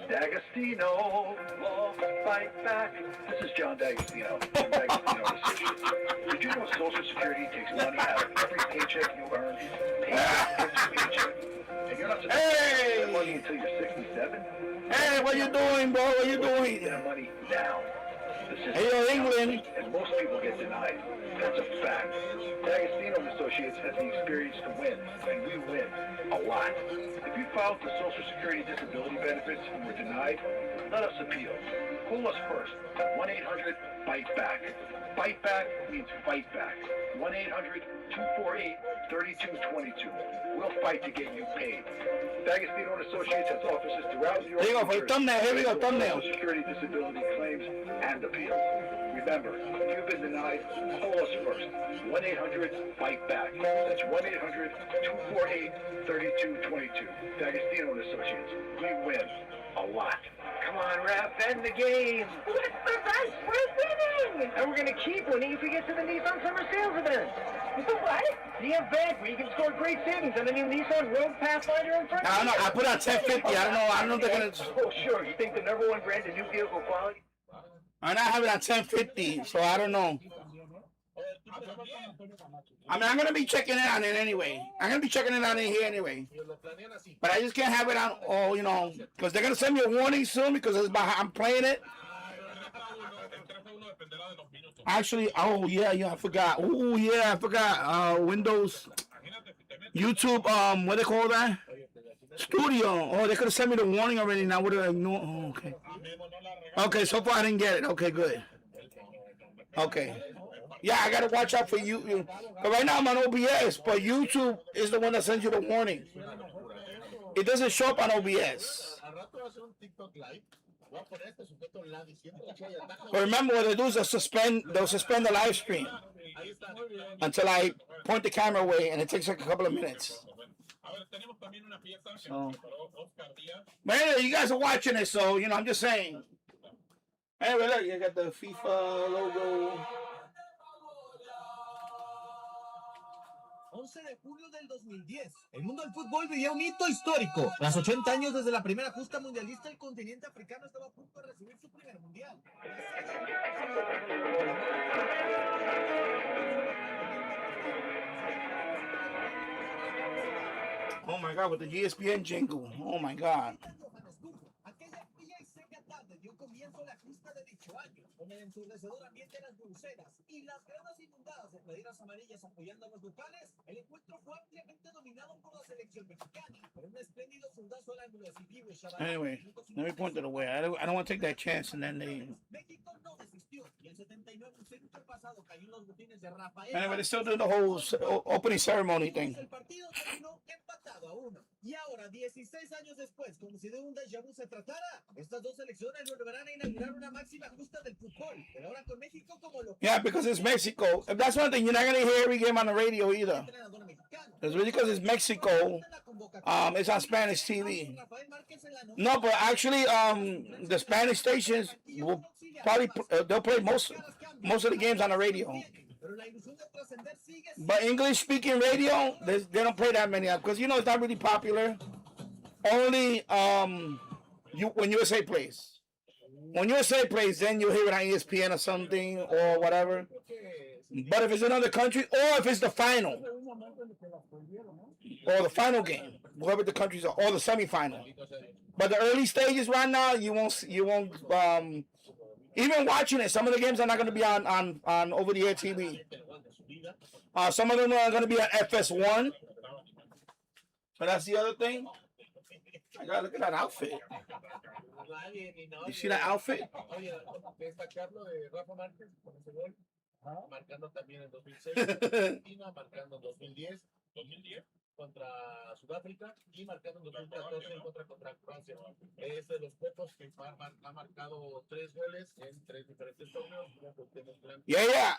D'Agostino, fight back. This is John D'Agostino. From D'Agostino Associates. Did you know Social Security takes money out of every paycheck you earn? Paycheck. And you're not supposed to get that money until you're 67. Hey, what you doing, bro? What you doing? Get money now. Hey, yo, England. And most people get denied. That's a fact. D'Agostino Associates has the experience to win, and we win a lot. If you filed for Social Security disability benefits and were denied, let us appeal. Call us first. 1-800-FIGHT-BACK. Fight back means fight back. 1-800-248-3222. We'll fight to get you paid. D'Agostino Associates has offices throughout New York. Here you go, for the thumbnail. Here we go, thumbnail. Social Security disability claims and appeals. Remember, if you've been denied, call us first. 1-800-FIGHT-BACK. That's 1-800-248-3222. D'Agostino Associates. We win a lot. Come on, ref, end the game. Yes, but we're winning. win, and we're going to keep winning if we get to the Nissan Summer Sales event. What? The event where you can score great savings on the new Nissan Rogue Pathfinder in front of I don't know. I put out 1050. I don't know if they're going to... Oh, sure. You think the #1 brand of new vehicle quality? I'm not having it on 1050, so I don't know. I mean, I'm going to be checking it on it anyway. I'm going to be checking it on it here anyway. But I just can't have it on, you know, because they're going to send me a warning soon because I'm playing it. Actually, oh, yeah, I forgot. Oh, yeah, I forgot. Windows, YouTube, what they call that? Studio. Oh, they could have sent me the warning already. Now, what did I ignore? Oh, okay. Okay, so far I didn't get it. Okay, good. Okay. Yeah, I gotta watch out for you. But right now I'm on OBS, but YouTube is the one that sends you the warning. It doesn't show up on OBS. But remember, what they do is they'll suspend the live stream until I point the camera away, and it takes like a couple of minutes. So, but anyway, you guys are watching it, so you know I'm just saying. Anyway, look, you got the FIFA logo. 11 de julio del 2010, el mundo del fútbol vivía un hito histórico. Tras 80 años desde la primera justa mundialista, el continente africano estaba a punto de recibir su primer mundial. Oh my God, with the ESPN jingle. Oh my God. Aquella fría y seca tarde dio comienzo a la justa de dicho año, con el ensordecedor ambiente de las bruceras y las gradas inundadas de playeras amarillas apoyando a los locales. El encuentro fue ampliamente dominado por la selección mexicana, pero un espléndido fundazo al ángulo decisivo y Chaval. Anyway, let me point it away. I don't want to take that chance, and then they. México no desistió y el 79 un centro pasado cayó en los botines de Rafael. Anyway, they're still doing the whole opening ceremony thing. El partido terminó empatado a 1. Y ahora, 16 años después, como si de un déjà vu se tratara, estas dos selecciones volverán a inaugurar una máxima justa del fútbol, pero ahora con México como local. Yeah, because it's Mexico. If that's one thing, you're not going to hear every game on the radio either. It's really because it's Mexico. It's on Spanish TV. No, but actually, the Spanish stations will probably they'll play most of the games on the radio. But English-speaking radio, they don't play that many because you know it's not really popular. Only when USA plays. When USA plays, then you'll hear it on ESPN or something or whatever. But if it's another country, or if it's the final, or the final game, whoever the countries are, or the semifinal. But the early stages right now, you won't. Even watching it, some of the games are not going to be on over-the-air TV. Some of them are going to be on FS1. So that's the other thing. I gotta look at that outfit. You see that outfit? Marcando también en 2006, marcando en 2010, contra Sudáfrica y marcando en 2014 en contra Croacia. Es de los pocos que ha marcado 3 goles en 3 diferentes torneos. Yeah.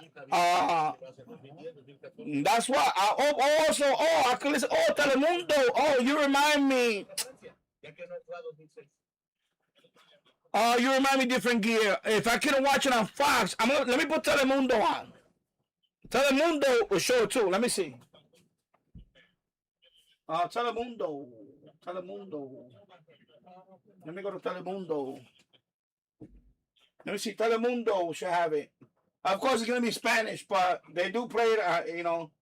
That's what. I could listen. Oh, Telemundo. Oh, you remind me. You remind me different gear. If I couldn't watch it on Fox, let me put Telemundo on. Telemundo will show it too. Let me see. Telemundo. Let me go to Telemundo. Let me see. Telemundo should have it. Of course, it's gonna be Spanish, but they do play it. You know,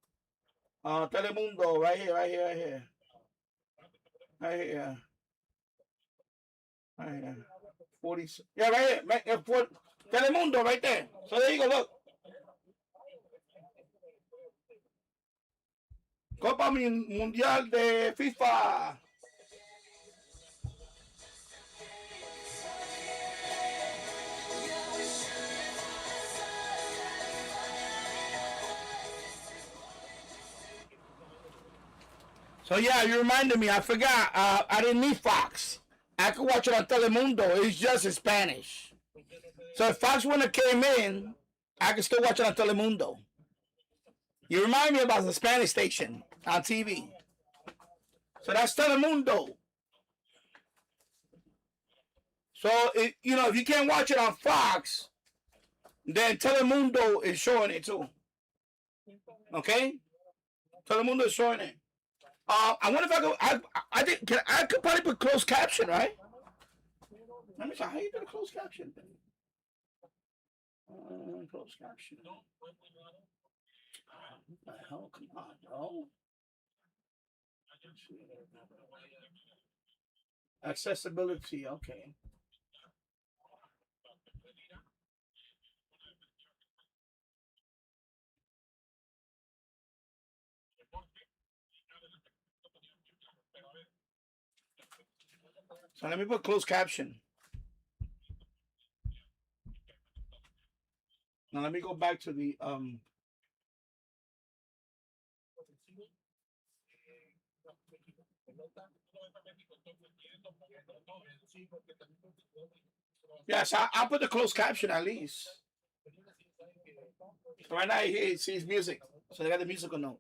Telemundo right here. Right here. 40. Yeah, right here. Telemundo right there. So there you go. Look. Copa Mundial de FIFA. So yeah, you reminded me. I forgot. I didn't need Fox. I could watch it on Telemundo. It's just in Spanish. So if Fox wouldn't have came in, I could still watch it on Telemundo. You remind me about the Spanish station on TV. So that's Telemundo. So, if you can't watch it on Fox, then Telemundo is showing it too. Okay, Telemundo is showing it. I wonder if I go. I could probably put closed caption, right? Let me see how you do the closed caption. Closed caption. What the hell? Come on, yo. Accessibility. Okay. So let me put closed caption. Now let me go back to the Yes, I'll put the closed caption at least. So right now he sees music. So they got the musical note.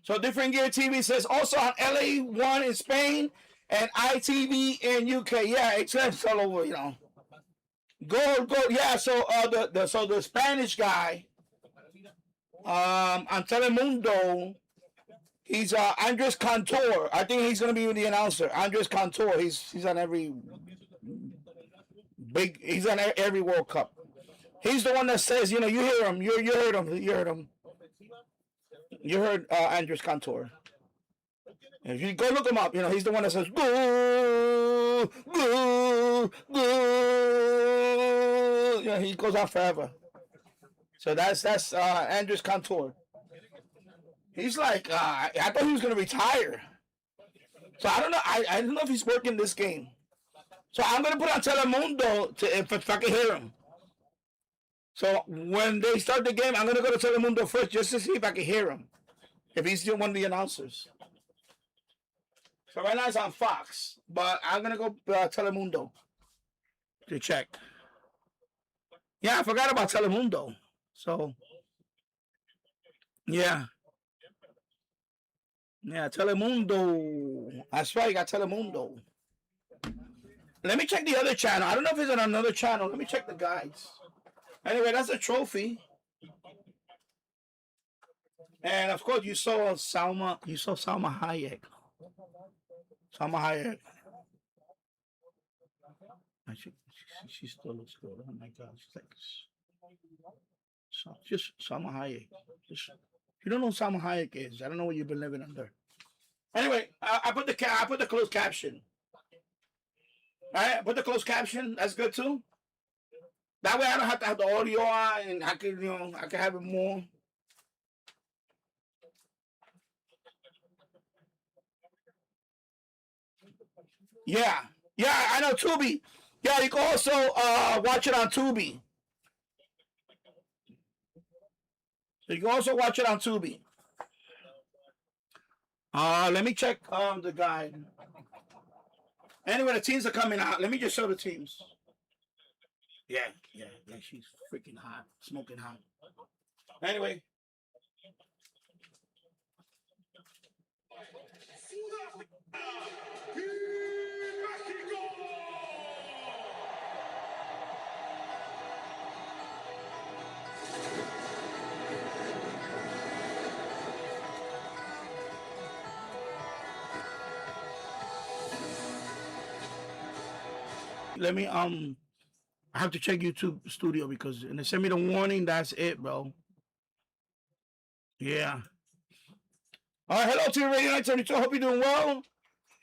So Different Gear TV says also on LA1 in Spain and ITV in UK. Yeah, it's all over, you know. Go. Yeah, so the Spanish guy on Telemundo, he's Andres Cantor. I think he's gonna be the announcer. Andres Cantor. He's on every he's on every World Cup. He's the one that says, you know, you hear him, you heard him. You heard Andres Cantor. If you go look him up, you know, he's the one that says, go, go, go. You know, he goes on forever. So that's Andres Cantor. He's like, I thought he was going to retire. So I don't know. I don't know if he's working this game. So I'm going to put on Telemundo if I can hear him. So when they start the game, I'm going to go to Telemundo first just to see if I can hear him. If he's still one of the announcers. So right now it's on Fox, but I'm going to go Telemundo to check. Yeah, I forgot about Telemundo. So, yeah. Yeah, Telemundo. That's right, you got Telemundo. Let me check the other channel. I don't know if it's on another channel. Let me check the guides. Anyway, that's a trophy. And of course, you saw Salma Hayek. Salma Hayek. She still looks good. Oh my God, she's like just Salma Hayek. If you don't know who Salma Hayek is, I don't know what you've been living under. Anyway, I put the closed caption. All right, I put the closed caption. That's good too. That way, I don't have to have the audio on, and I can have it more. Yeah, I know Tubi. Yeah, you can also watch it on Tubi. So you can also watch it on Tubi. Let me check the guide. Anyway, the teams are coming out. Let me just show the teams. Yeah, she's freaking hot, smoking hot. Anyway. Let me I have to check YouTube Studio because and they send me the warning. That's it, bro. Yeah. All right, hello to you, Radio 972. Hope you're doing well.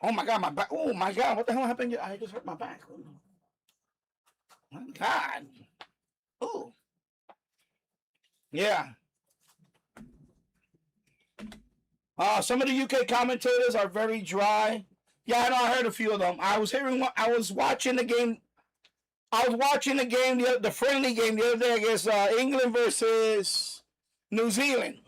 Oh my God, my back. Oh my God, what the hell happened? I just hurt my back. My God. Oh. Yeah. Some of the UK commentators are very dry. Yeah, I know. I heard a few of them. I was watching the game. The friendly game the other day against England versus New Zealand.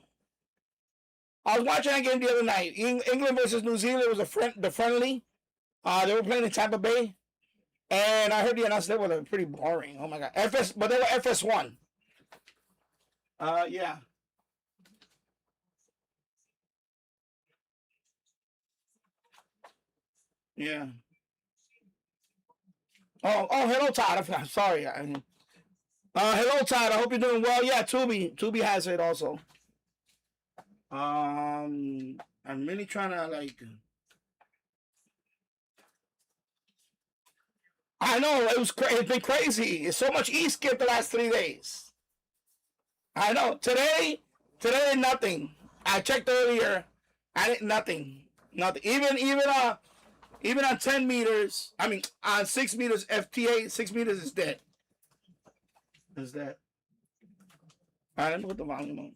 I was watching that game the other night. England versus New Zealand was the friendly. They were playing in Tampa Bay, and I heard the announcers. They were pretty boring. Oh my God, but they were FS1. Yeah. Yeah. Oh, hello, Todd. I'm sorry. Hello, Todd. I hope you're doing well. Yeah, Tubi has it also. I'm really trying to like. I know it's been crazy. It's so much e-skip the last 3 days. I know today nothing. I checked earlier. I didn't nothing. Even on 10 meters. I mean on 6 meters FTA 6 meters is dead. Is that? All right, let me put the volume on.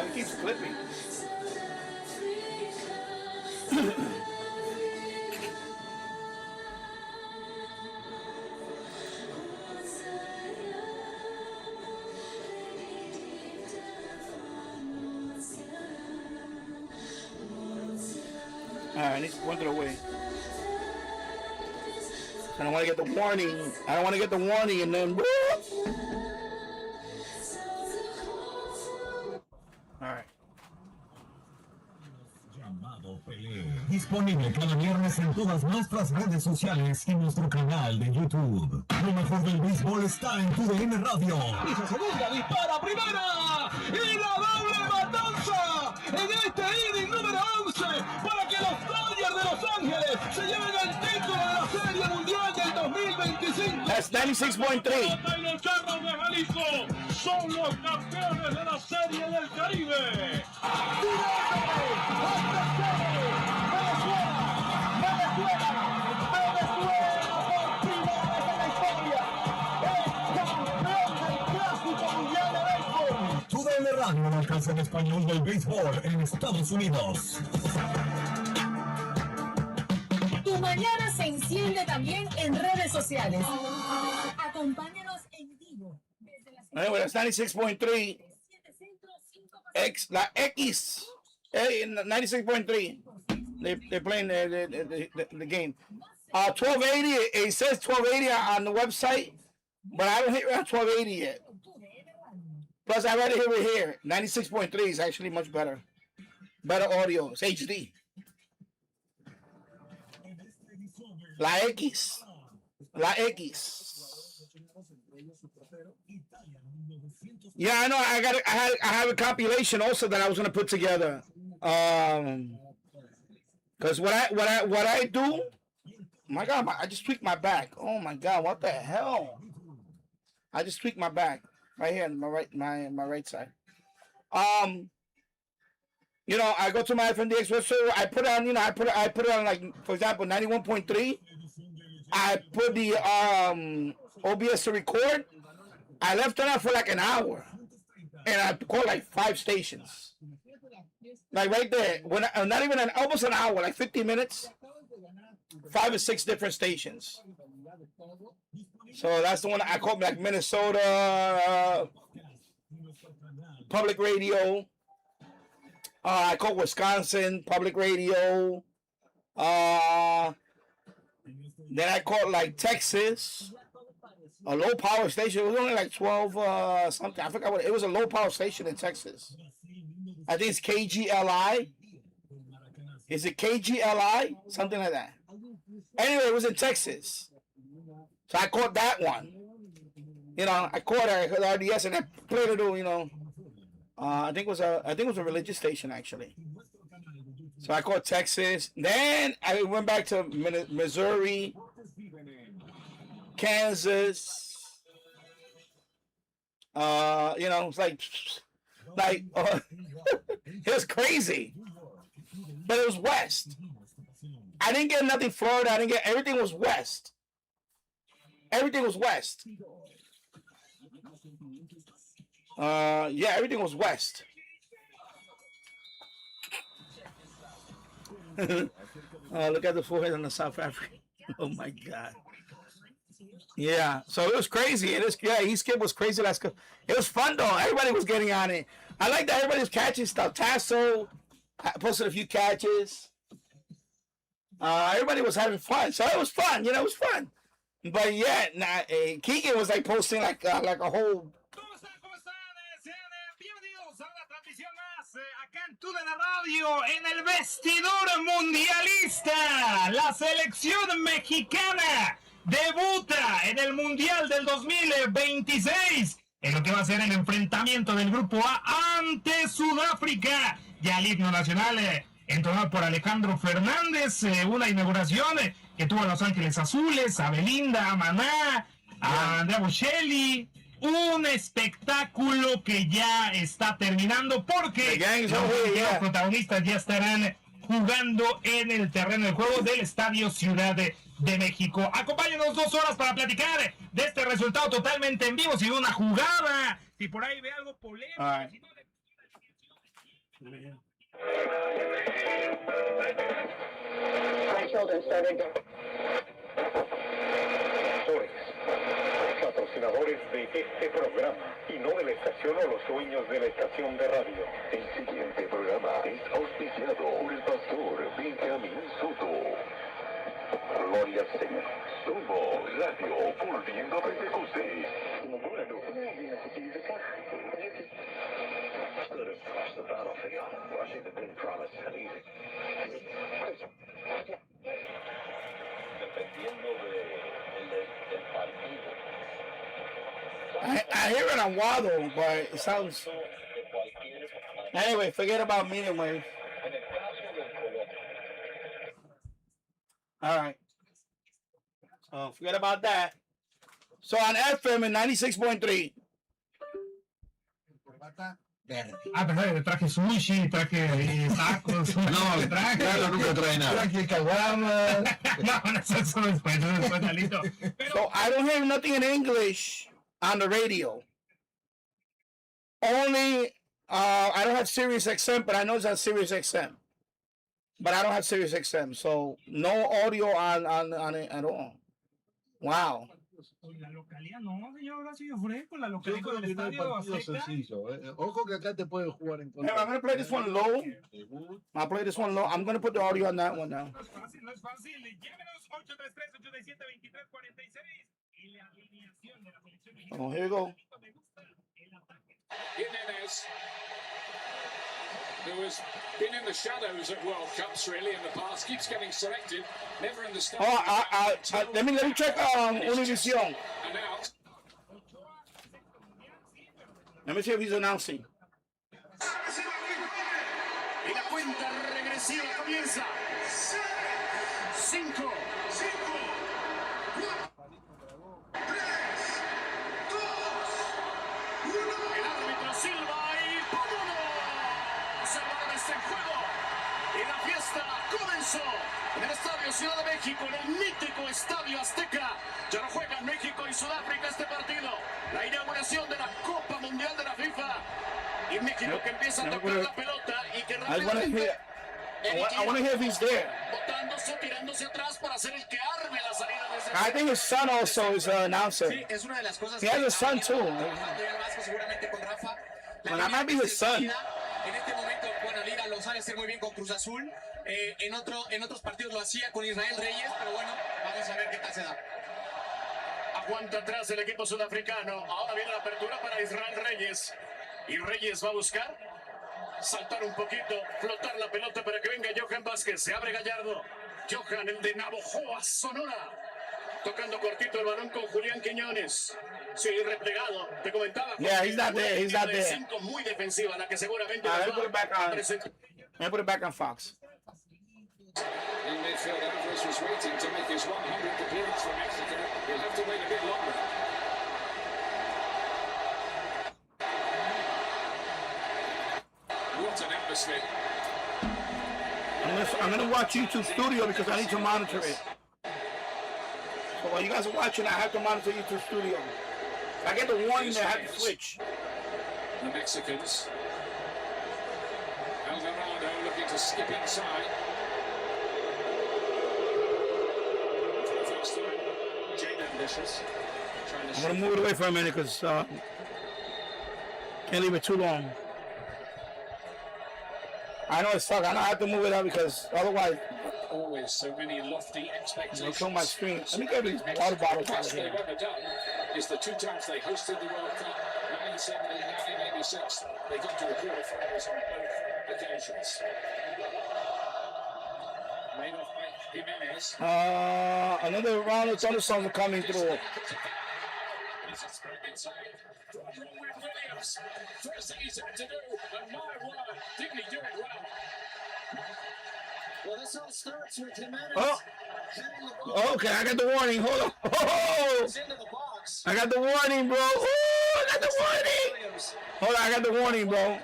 It keeps clipping. I need to point it away. I don't want to get the warning. I don't want to get the warning and then. Alright. Disponible cada viernes en todas nuestras redes sociales y nuestro canal de YouTube. Lo mejor del béisbol está en tu DN Radio. Y su segunda dispara primera. Y la doble matanza en este inning número 11 para que los Dodgers de Los Ángeles se lleven el título de la Serie Mundial del 2025. That's 96.3. Los Charros de Jalisco son los campeones de la Serie del Caribe. Tu DN Radio, el alcance en español del béisbol en Estados Unidos. Tu mañana se enciende también en redes sociales. Acompáñanos en vivo. Anyway, that's 96.3. La X. 96.3. They're playing the game. 1280. It says 1280 on the website, but I don't hear it on 1280 yet. Plus, I rather hear it here. 96.3 is actually much better. Better audio. It's HD. La X. La X. Yeah, I know. I have a compilation also that I was gonna put together. Because what I do, my God, I just tweaked my back. Oh my God, what the hell? I just tweaked my back right here, my right side. You know, I go to my FMDX website. I put on, I put it on, like, for example, 91.3. I put the OBS to record. I left it on for like an hour, and I called like 5 stations. Like right there, not even almost an hour, like 50 minutes. 5 or 6 different stations. So that's the one I called, like Minnesota Public Radio. I called Wisconsin Public Radio. Then I called like Texas, a low power station. It was only like 12 something. I forgot what it was. A low power station in Texas. I think it's KGLI. Is it KGLI? Something like that. Anyway, it was in Texas. So I called that one. You know, I called her RDS and I played it. You know, I think it was a religious station actually. So I called Texas. Then I went back to Missouri, Kansas. You know, it's like it was crazy, but it was West. I didn't get nothing Florida. Everything was West. Everything was West. Yeah, everything was West. Look at the forehead on the South African. Oh my God. Yeah, so it was crazy. His kid was crazy. It was fun though. Everybody was getting on it. I like that everybody was catching stuff. Tasso posted a few catches. Everybody was having fun, so it was fun. It was fun. But yeah, Keegan was like posting like a whole. ¿Cómo están? Sean bienvenidos a una transmisión más acá en TUDN Radio en el vestidor mundialista. La selección mexicana debuta en el Mundial del 2026 en lo que va a ser el enfrentamiento del Grupo A ante Sudáfrica. Ya el himno nacional entonado por Alejandro Fernández, una inauguración que tuvo a Los Ángeles Azules, a Belinda, a Maná, a Andrea Bocelli. Un espectáculo que ya está terminando porque los protagonistas ya estarán jugando en el terreno de juego del Estadio Ciudad de México. Acompáñenos 2 horas para platicar de este resultado totalmente en vivo, sin una jugada, si por ahí ve algo polémico. Si no patrocinadores de este programa y no de la estación o los dueños de la estación de radio. El siguiente programa es auspiciado por el pastor Benjamín Soto. Gloria al Señor. Sumo Radio, volviendo a Pentecostés. Stood across the battlefield, watching the big promise and easy. Dependiendo del partido. I hear it on Waddle, but it sounds. Anyway, forget about medium wave. All right. So forget about that. So on FM in 96.3. Pero traje sushi, traje tacos. No, Carlos nunca trae nada. Traje caguama. No, eso después, Lalito. So I don't hear nothing in English on the radio. Only, I don't have Sirius XM, but I know it's on Sirius XM. But I don't have Sirius XM, so no audio on it at all. Wow. La localidad no, señor Horacio Fresco, la localidad del estadio Azteca. Ojo que acá te pueden jugar en contra. Hey, I'm going to play this one low. I'll play this one low. I'm going to put the audio on that one now. No es fácil, no es fácil. Llámenos 833-87-2346 y la alineación de la selección mexicana. Oh, here we go. Jimenez, who has been in the shadows at World Cups really in the past, keeps getting selected, never in the start. Let me check Univision. Let me see if he's announcing. Y la cuenta regresiva comienza. 5, 4, 3, 2, 1. El árbitro silba y ¡vámonos! Se va este juego. Y la fiesta comenzó en el Estadio Ciudad de México, en el mítico Estadio Azteca. Ya no juegan México y Sudáfrica este partido. La inauguración de la Copa Mundial de la FIFA. Y México que empieza a tocar la pelota y que rápidamente... I want to hear if he's there. Botándose, tirándose atrás para hacer el que arme la salida desde I think his son also is an announcer. Sí, es una de las cosas He has a son too. seguramente con Rafa. Well, that might be his son. En este momento, bueno, Liga lo sabe hacer muy bien con Cruz Azul. En otros partidos lo hacía con Israel Reyes, pero bueno, vamos a ver qué tal se da. Aguanta atrás el equipo sudafricano. Ahora viene la apertura para Israel Reyes. Y Reyes va a buscar saltar un poquito, flotar la pelota para que venga Johan Vázquez. Se abre Gallardo. Johan, el de Navojoa, Sonora. Tocando cortito el balón con Julián Quiñones. Sí, replegado. Te comentaba. Yeah, he's not there. He's not there. 5 muy defensiva, la que seguramente Let me put it back on Fox. In midfield, Alvarez was waiting to make his 100th appearance for Mexico. He'll have to wait a bit longer. What an atmosphere. I'm gonna watch YouTube Studio because I need to monitor it. So while you guys are watching, I have to monitor YouTube Studio. If I get the warning that I have to switch. The Mexicans. Alvarado looking to skip inside. cautious. I'm gonna move it away for a minute because can't leave it too long. I know it's stuck. I know I have to move it up because otherwise. Always so many lofty expectations. I'll show my screen. Let me get these water bottles out of they've here. ever done is the 2 times they hosted the World Cup, 1970 and 1986. They got to the quarterfinals on both occasions. Made off by Jimenez. Another round of thunderstorms are coming through. Williams. First thing he's had to do, and my word, didn't he do it well? Well, this all starts with Jimenez. Oh, okay, I got the warning. Hold on. Oh, I got the warning, bro. Oh, I got the warning. Hold on, I got the warning, bro.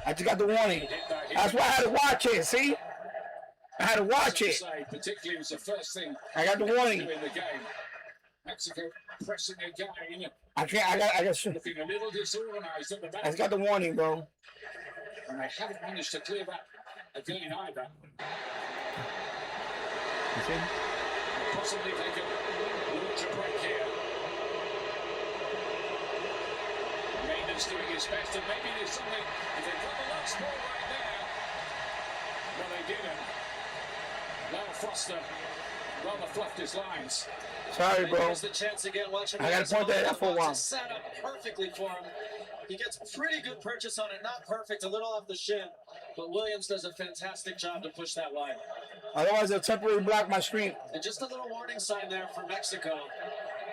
I just got the warning. That's why I had to watch it. See, I had to watch it. Particularly, it was the first thing. I got the warning. In the game. Mexico pressing again. I can't. I got. Looking a little disorganized at the back. I just got the warning, bro. And they haven't managed to clear that again either. You see? Possibly they can launch a break here. Maynard's doing his best, and maybe there's something. If they got the last ball right there, well, they didn't. Lyle Foster rather fluffed his lines. Sorry, bro. Here's the chance again. Watch him. I got to point that out for a while. Set up perfectly for him. He gets pretty good purchase on it. Not perfect, a little off the shin, but Williams does a fantastic job to push that line. Otherwise, they'll temporarily block my screen. And just a little warning sign there for Mexico.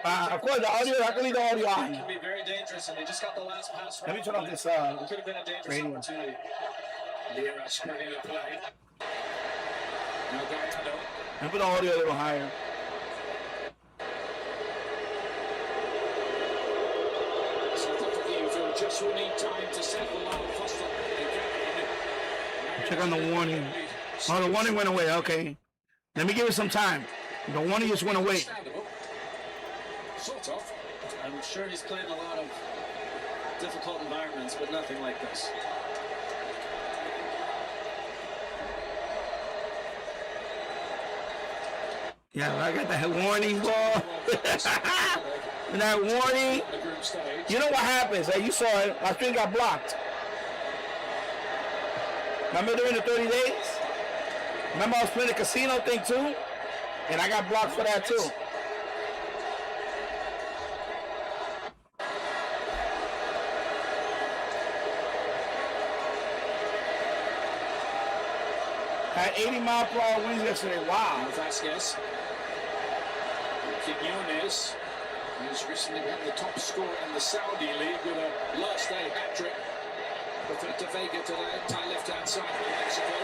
Of course, the audio. I can leave the audio on. It can be very dangerous, and they just got the last pass. Let me turn off this. It could have been a dangerous radio. opportunity. Lira spreading the play. Now Gallardo. And put the audio a little higher. Just will need time to settle Lyle Foster again. Check on the warning. Oh, the warning went away. Okay. Let me give it some time. The warning just went away. Sort of. I'm sure he's played in a lot of difficult environments, but nothing like this. Yeah, I got that warning, ball. That warning. You know what happens? You saw it. My screen got blocked. Remember during the 30 days? Remember I was playing the casino thing too? And I got blocked for that too. Had 80-mile-per-hour winds yesterday. Wow. Vasquez. Quiñones. He's recently got the top scorer in the Saudi League with a last day hat-trick. But to Vega to the left-hand side of Mexico.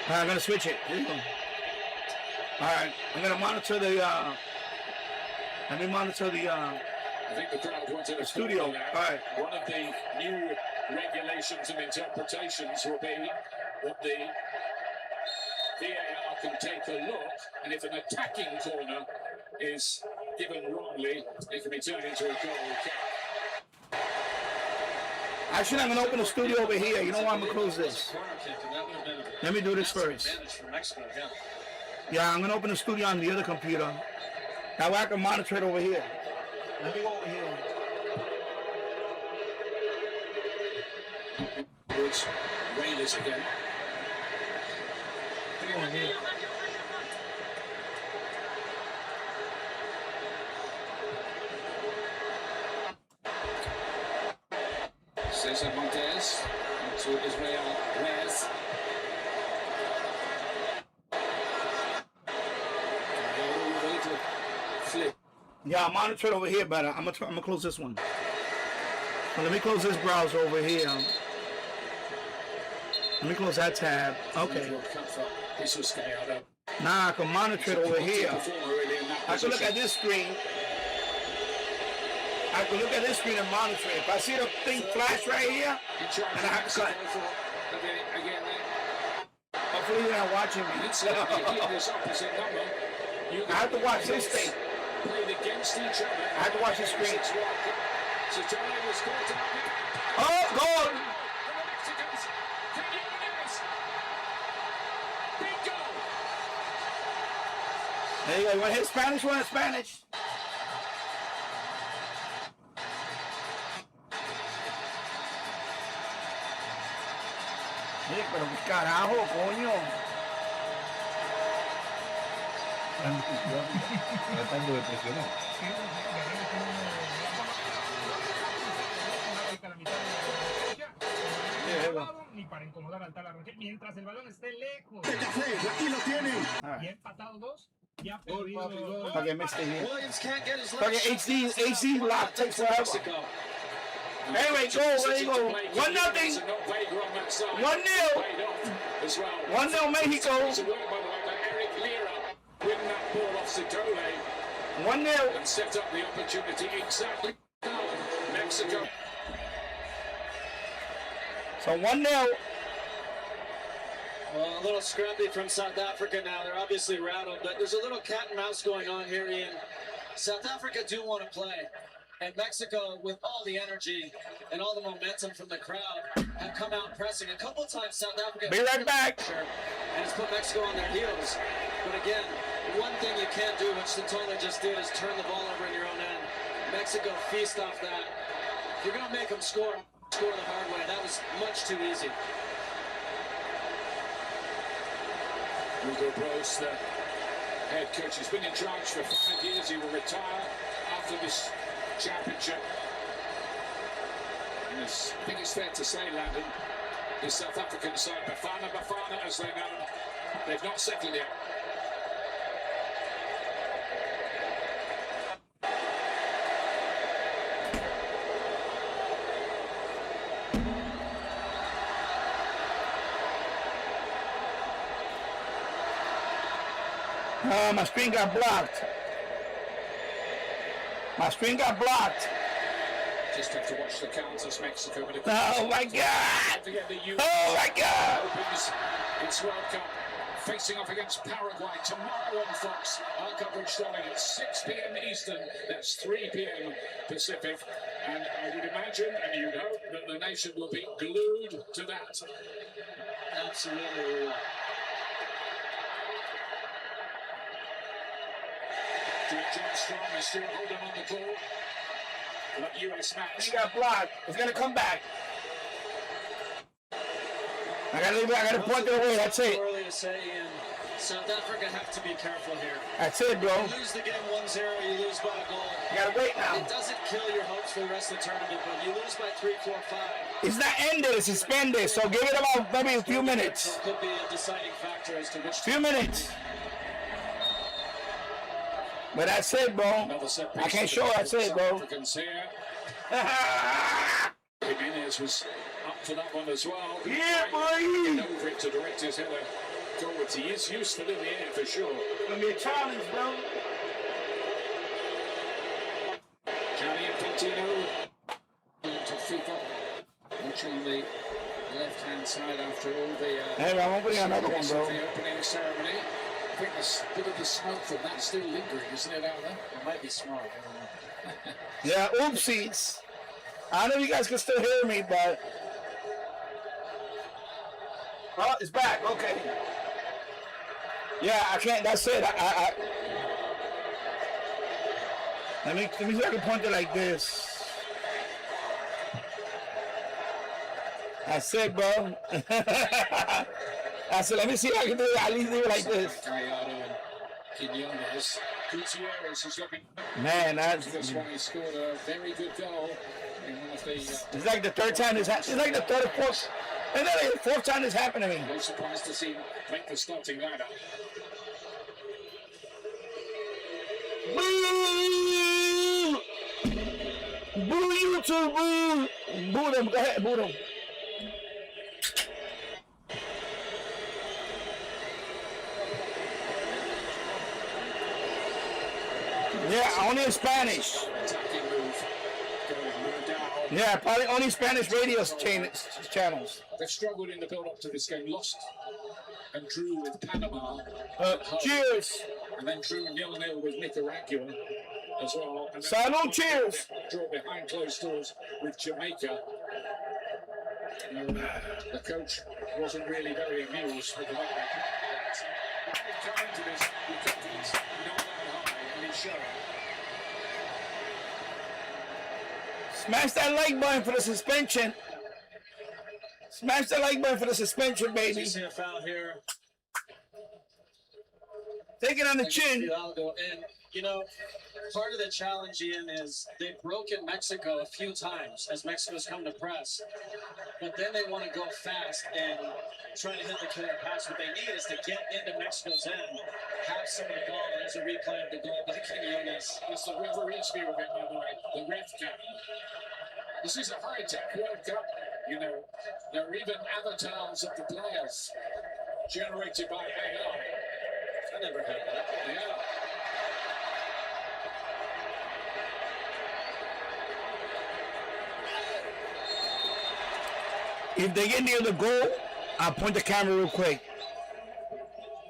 All right, I'm gonna switch it. Here you go. All right, I'm gonna monitor the. Let me monitor the. I think the crowd wanted a studio. All right. One of the new regulations and interpretations will be that the VAR can take a look, and if an attacking corner is given wrongly, it can be turned into a goal kick. Actually, I'm gonna open the studio over here. You know why I'm gonna close this? Let me do this first. Yeah, I'm gonna open the studio on the other computer. That way I can monitor it over here. Let me go over here. Woods, Raiders again. Cesar Montes to Israel Reyes. Flip. Yeah, I'll monitor it over here better. I'm gonna close this one. So let me close this browser over here. Let me close that tab. Okay. Now I can monitor it over here. I can look at this screen. I can look at this screen and monitor it. If I see the thing flash right here, and I have to cut. Hopefully you're not watching me. I have to watch this thing. I have to watch the screen. Oh, goal! There you go. You want to hit Spanish? You want to Spanish? Sí, pero qué carajo, coño. Tratando de presionar. Ni para incomodar al talarroque mientras el balón esté lejos. Aquí lo tienen. Y empatado 2. Ya perdido. Okay, mixed in here. Okay, HD lock takes forever. Anyway, go, there you go. 1-0. 1-0. 1-0 Mexico. 1-0. And set up the opportunity exactly. Mexico. So 1-0. Well, a little scrappy from South Africa now. They're obviously rattled, but there's a little cat and mouse going on here, Ian. South Africa do want to play. And Mexico, with all the energy and all the momentum from the crowd, have come out pressing. A couple times South Africa... Be right back. And it's put Mexico on their heels. But again, one thing you can't do, which Santoli just did, is turn the ball over in your own end. Mexico feast off that. If you're going to make them score the hard way. That was much too easy. Hugo Bros, the head coach, has been in charge for 5 years. He will retire after this championship. And I think it's fair to say, Landon, the South African side, Bafana, as they're known, they've not settled yet. My screen got blocked. My screen got blocked. Just have to watch the counters, Mexico. But Oh my God! Oh my God! It's World Cup. Facing off against Paraguay tomorrow on Fox. Our coverage starting at 6 p.m. Eastern. That's 3 p.m. Pacific. And I would imagine, and you'd hope, that the nation will be glued to that. Absolutely. John Strong is still holding on the ball. That US match. He got blocked. It's gonna come back. I gotta point it away. That's it. Early to say, Ian. South Africa have to be careful here. That's it, bro. You lose the game 1-0, you lose by a goal. You gotta wait now. It doesn't kill your hopes for the rest of the tournament, but you lose by 3, 4, 5. It's not ended. It's suspended. So give it about maybe a few minutes. So it could be a deciding factor as to which. Few minutes. But that's it, bro. I can't show that's it, bro. Jimenez was up for that one as well. Yeah, boy. Over it to direct his header forwards. He is useful in the air for sure. Gonna be a challenge, bro. Gianni Infantino to FIFA, which on the left-hand side after all the. Hey, I'm opening another one, bro. The opening ceremony. I think there's a bit of the smoke from that still lingering, isn't it, out there? It might be smart. I don't know. Yeah, oopsies. I don't know if you guys can still hear me, but. Oh, it's back. Okay. Yeah, I can't. That's it. Let me see if I can point it like this. That's it, bro. That's it. Let me see if I can do it. At least do it like this. Gutierrez is looking. Man, that's. This one, he scored a very good goal. It's like the third time this happened. It's like the third or fourth. And then like the fourth time this happened to me. No surprise to see him make the starting lineup. Boo! Boo YouTube! Boo! Boo them. Go ahead. Boo them. Yeah, only in Spanish. Yeah, probably only Spanish radio channels. They've struggled in the build-up to this game, lost and drew with Panama. Cheers. And then drew 0-0 with Nicaragua as well. And Salud, cheers. Draw behind closed doors with Jamaica. The coach wasn't really very amused with the way they come into this with confidence. show. Smash that like button for the suspension. Smash that like button for the suspension, baby. You see a foul here. Take it on the chin. Fidalgo. And, you know, part of the challenge, Ian, is they've broken Mexico a few times as Mexico's come to press. But then they want to go fast and try to hit the killer pass. What they need is to get into Mexico's end, have some of the ball. There's a replay of the goal by Quinones. It's the referee's view of it, by the way. The ref cap. This is a high-tech World Cup. You know, there are even avatars of the players generated by AI. I never heard that. Yeah. If they get near the goal, I'll point the camera real quick.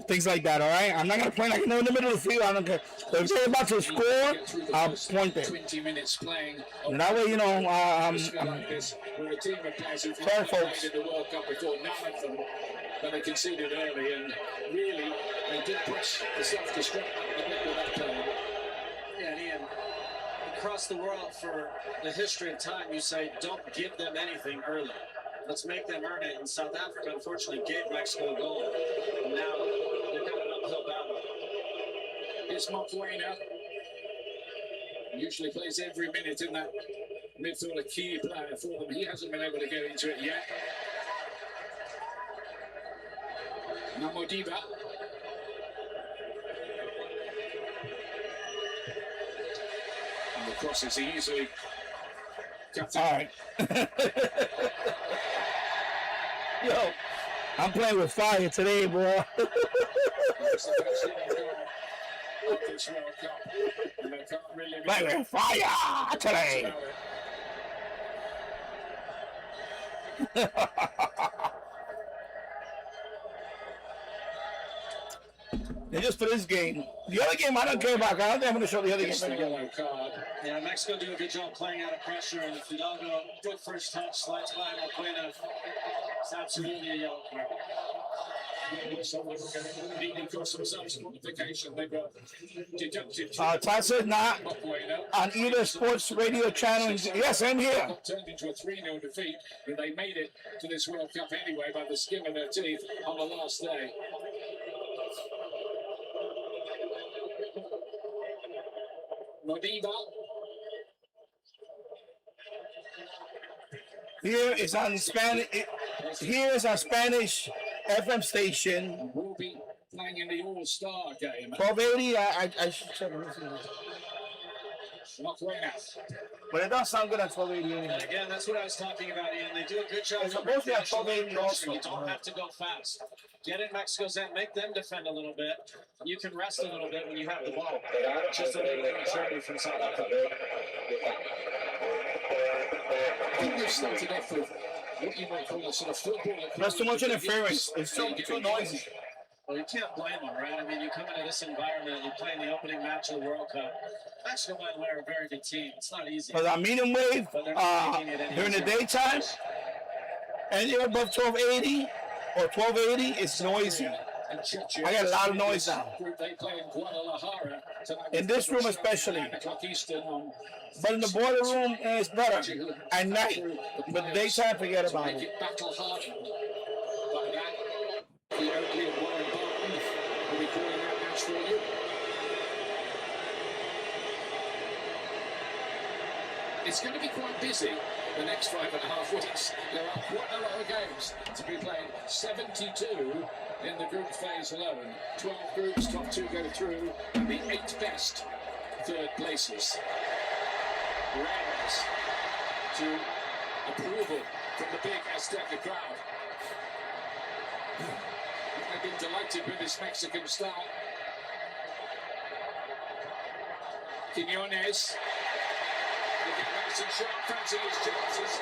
Things like that, all right? I'm not going to point like in the middle of the field. I don't care. But if they're about to score, I'll point it. 20 minutes playing. And that way, you know, like this, we're a team of players who've sorry, never folks. played in the World Cup before. None of them, but they conceded early, and really, they did push the self-destruct a bit with that play. Yeah, and Ian, across the world for the history of time, you say, don't give them anything early. Let's make them earn it. And South Africa, unfortunately, gave Mexico a goal. And now they've got an uphill battle. It's Mokwena. Usually plays every minute in that midfield, a key player for them. He hasn't been able to get into it yet. Now Modiba. And the crosses easily. All right. Yo, I'm playing with fire today, bro. Playing with fire today. They're just for this game. The other game I don't care about. I don't think I'm going to show the other game. Yeah, Mexico do a good job playing out of pressure, and Fidalgo, good first touch, slides by Mokwena. It's absolutely a yellow card. Todd said not on either sports radio channel. Yes, I'm here. Turned into a 3-0 defeat, but they made it to this World Cup anyway by the skin of their teeth on the last day. Modiba. Here is on Spanish. Here is our Spanish FM station. We'll be playing in the All-Star game. 1280. I should check. But it does sound good at 1280 anyway. And again, that's what I was talking about, Ian. They do a good job. It's supposed to be at 1280 also. You don't have to go fast. Get in Mexico's end, make them defend a little bit. You can rest a little bit when you have the ball. Just a little concern from South Africa. I think they've started off with what you might call a sort of football. That's too much interference. It's too noisy. Well, you can't blame them, right? I mean, you come into this environment, you're playing the opening match of the World Cup. Mexico, by the way, are a very good team. It's not easy. Because our medium wave during the daytime, anything above 1280 or 1280 is noisy. I got a lot of noise now. In this room especially. But in the boiler room, it's better. At night. But daytime, forget about it. It's going to be quite busy the next 5.5 weeks. There are quite a lot of games to be played. 72 in the group phase alone. 12 groups, top 2 go through, and the 8 best third places. Rounds to approval from the big Azteca crowd. They've been delighted with this Mexican start. Quinones. Nice and sharp, fancy his chances.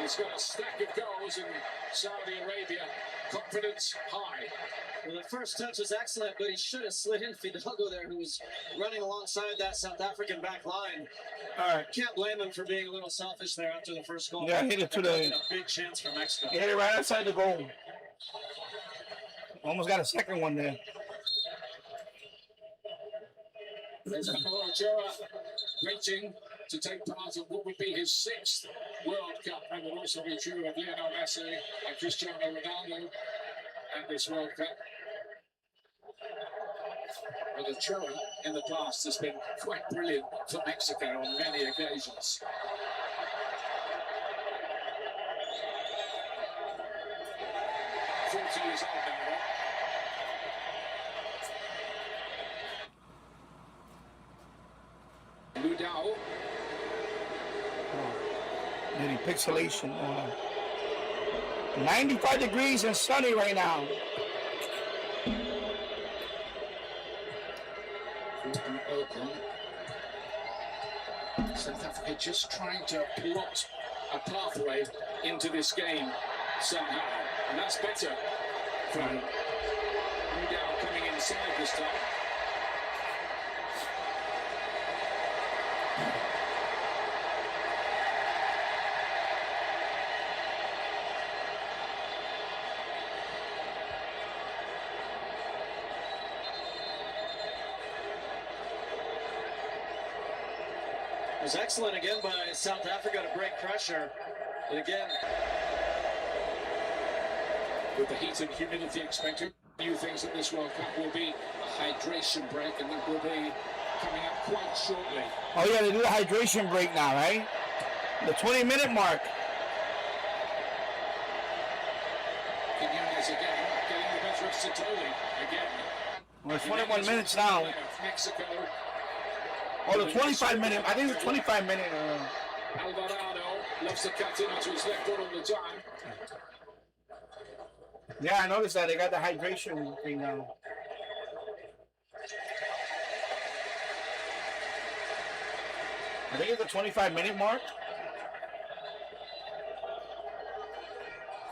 He's got a stack of goals in Saudi Arabia. Confidence high. Well, the first touch was excellent, but he should have slid in Fidalgo there, who was running alongside that South African back line. All right. Can't blame him for being a little selfish there after the first goal. Yeah, hit it to the... A big chance for Mexico. He hit it right outside the goal. Almost got a second one there. There's Manuel Ochoa waiting to take part in what would be his 6th World Cup, and would also be true of Lionel Messi and Cristiano Ronaldo at this World Cup. But Ochoa in the past has been quite brilliant for Mexico on many occasions. Years old now. Ludao. Getting pixelation. 95 degrees and sunny right now. South Africa just trying to plot a pathway into this game somehow, and that's better. From Ludao coming inside this time. It was excellent again by South Africa to break pressure. And again, with the heat and humidity expected, new things at this World Cup will be a hydration break, and that will be coming up quite shortly. Oh yeah, they do the hydration break now, right? The 20-minute mark. Quinones again, getting the better of Sitoli again. Well, 21 minutes now. Mexico. Oh, the 25-minute. I think it's 25-minute. Alvarado loves to cut in onto his left foot all the time. Yeah, I noticed that they got the hydration thing now. I think it's the 25-minute mark.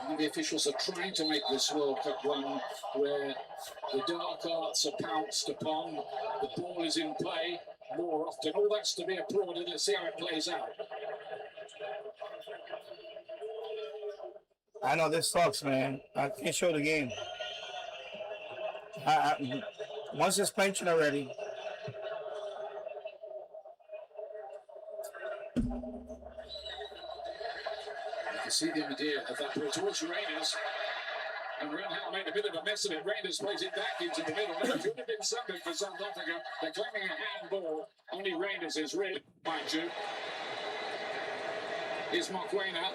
And the officials are trying to make this World Cup one where the dark arts are pounced upon, the ball is in play more often. All that's to be applauded. Let's see how it plays out. I know this sucks, man. I can't show the game. One suspension already. You can see the idea of that ball towards Raiders. And Renhal made a bit of a mess of it. Raiders plays it back into the middle. It could have been something for South Africa. They're claiming a handball. Only Raiders is red, mind you. Here's Mokwena.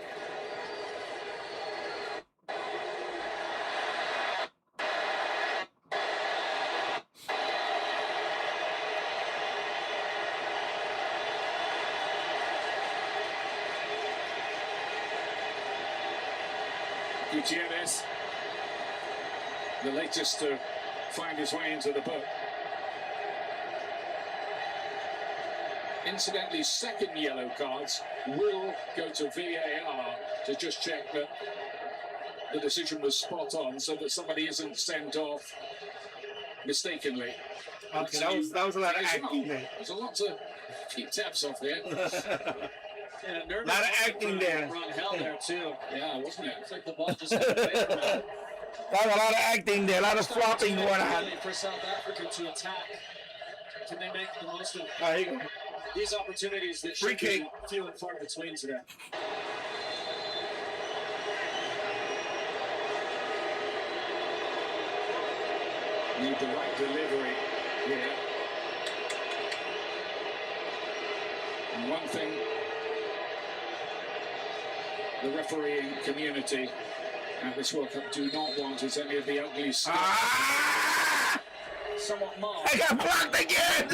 Gutierrez, the latest to find his way into the boat. Incidentally, second yellow cards will go to VAR to just check that the decision was spot on, so that somebody isn't sent off mistakenly. Okay, that was a lot of acting there. There's a lot to keep tabs off there. yeah, a lot of acting there. Run hell there too. Yeah, wasn't it? It's like the ball just got away from him. That was a lot of acting there, a lot of flopping going on. For South Africa to attack, can they make the most of There you go. these opportunities that Free should kick. be few and far between today? Need the right delivery here. And one thing the refereeing community at this World Cup do not want is any of the ugly stuff. Somewhat marked. I got blocked again!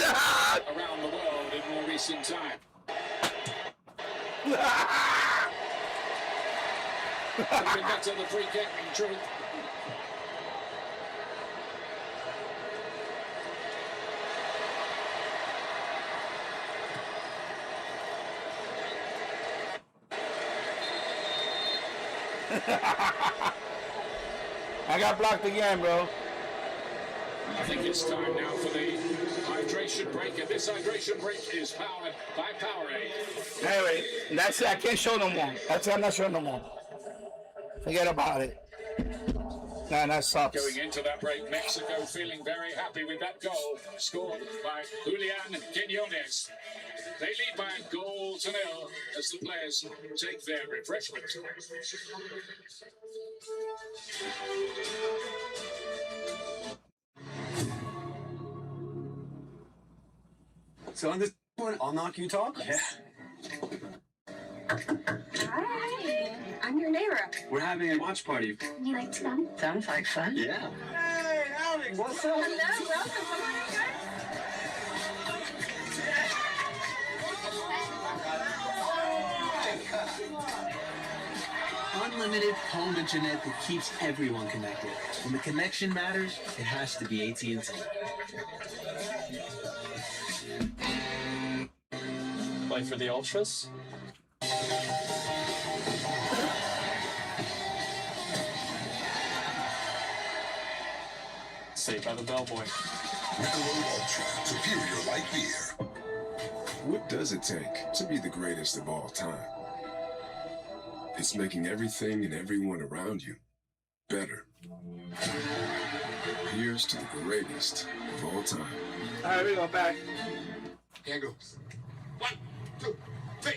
Around the world in more recent time. Coming back to the free kick, in truth. I got blocked again, bro. I think it's time now for the hydration break, and this hydration break is powered by Powerade. Anyway, that's it. I can't show no more. That's it. I'm not showing no more. Forget about it. Nah, that sucks. Going into that break, Mexico feeling very happy with that goal scored by Julian Quiñones. They lead by a goal to nil as the players take their refreshment. So on this point, I'll knock you talk. Yeah. Hi, I'm your neighbor. We're having a watch party. You like to come? Sounds like fun. Yeah. Hey, Alex, what's up? Hello, welcome. Come on in, guys. Unlimited home internet that keeps everyone connected. When the connection matters, it has to be AT&T. Play for the Ultras. Saved by the bellboy. Michelob Ultra, superior light beer. What does it take to be the greatest of all time? It's making everything and everyone around you better. Here's to the greatest of all time. All right, we go back. Here goes. 1, 2, 3.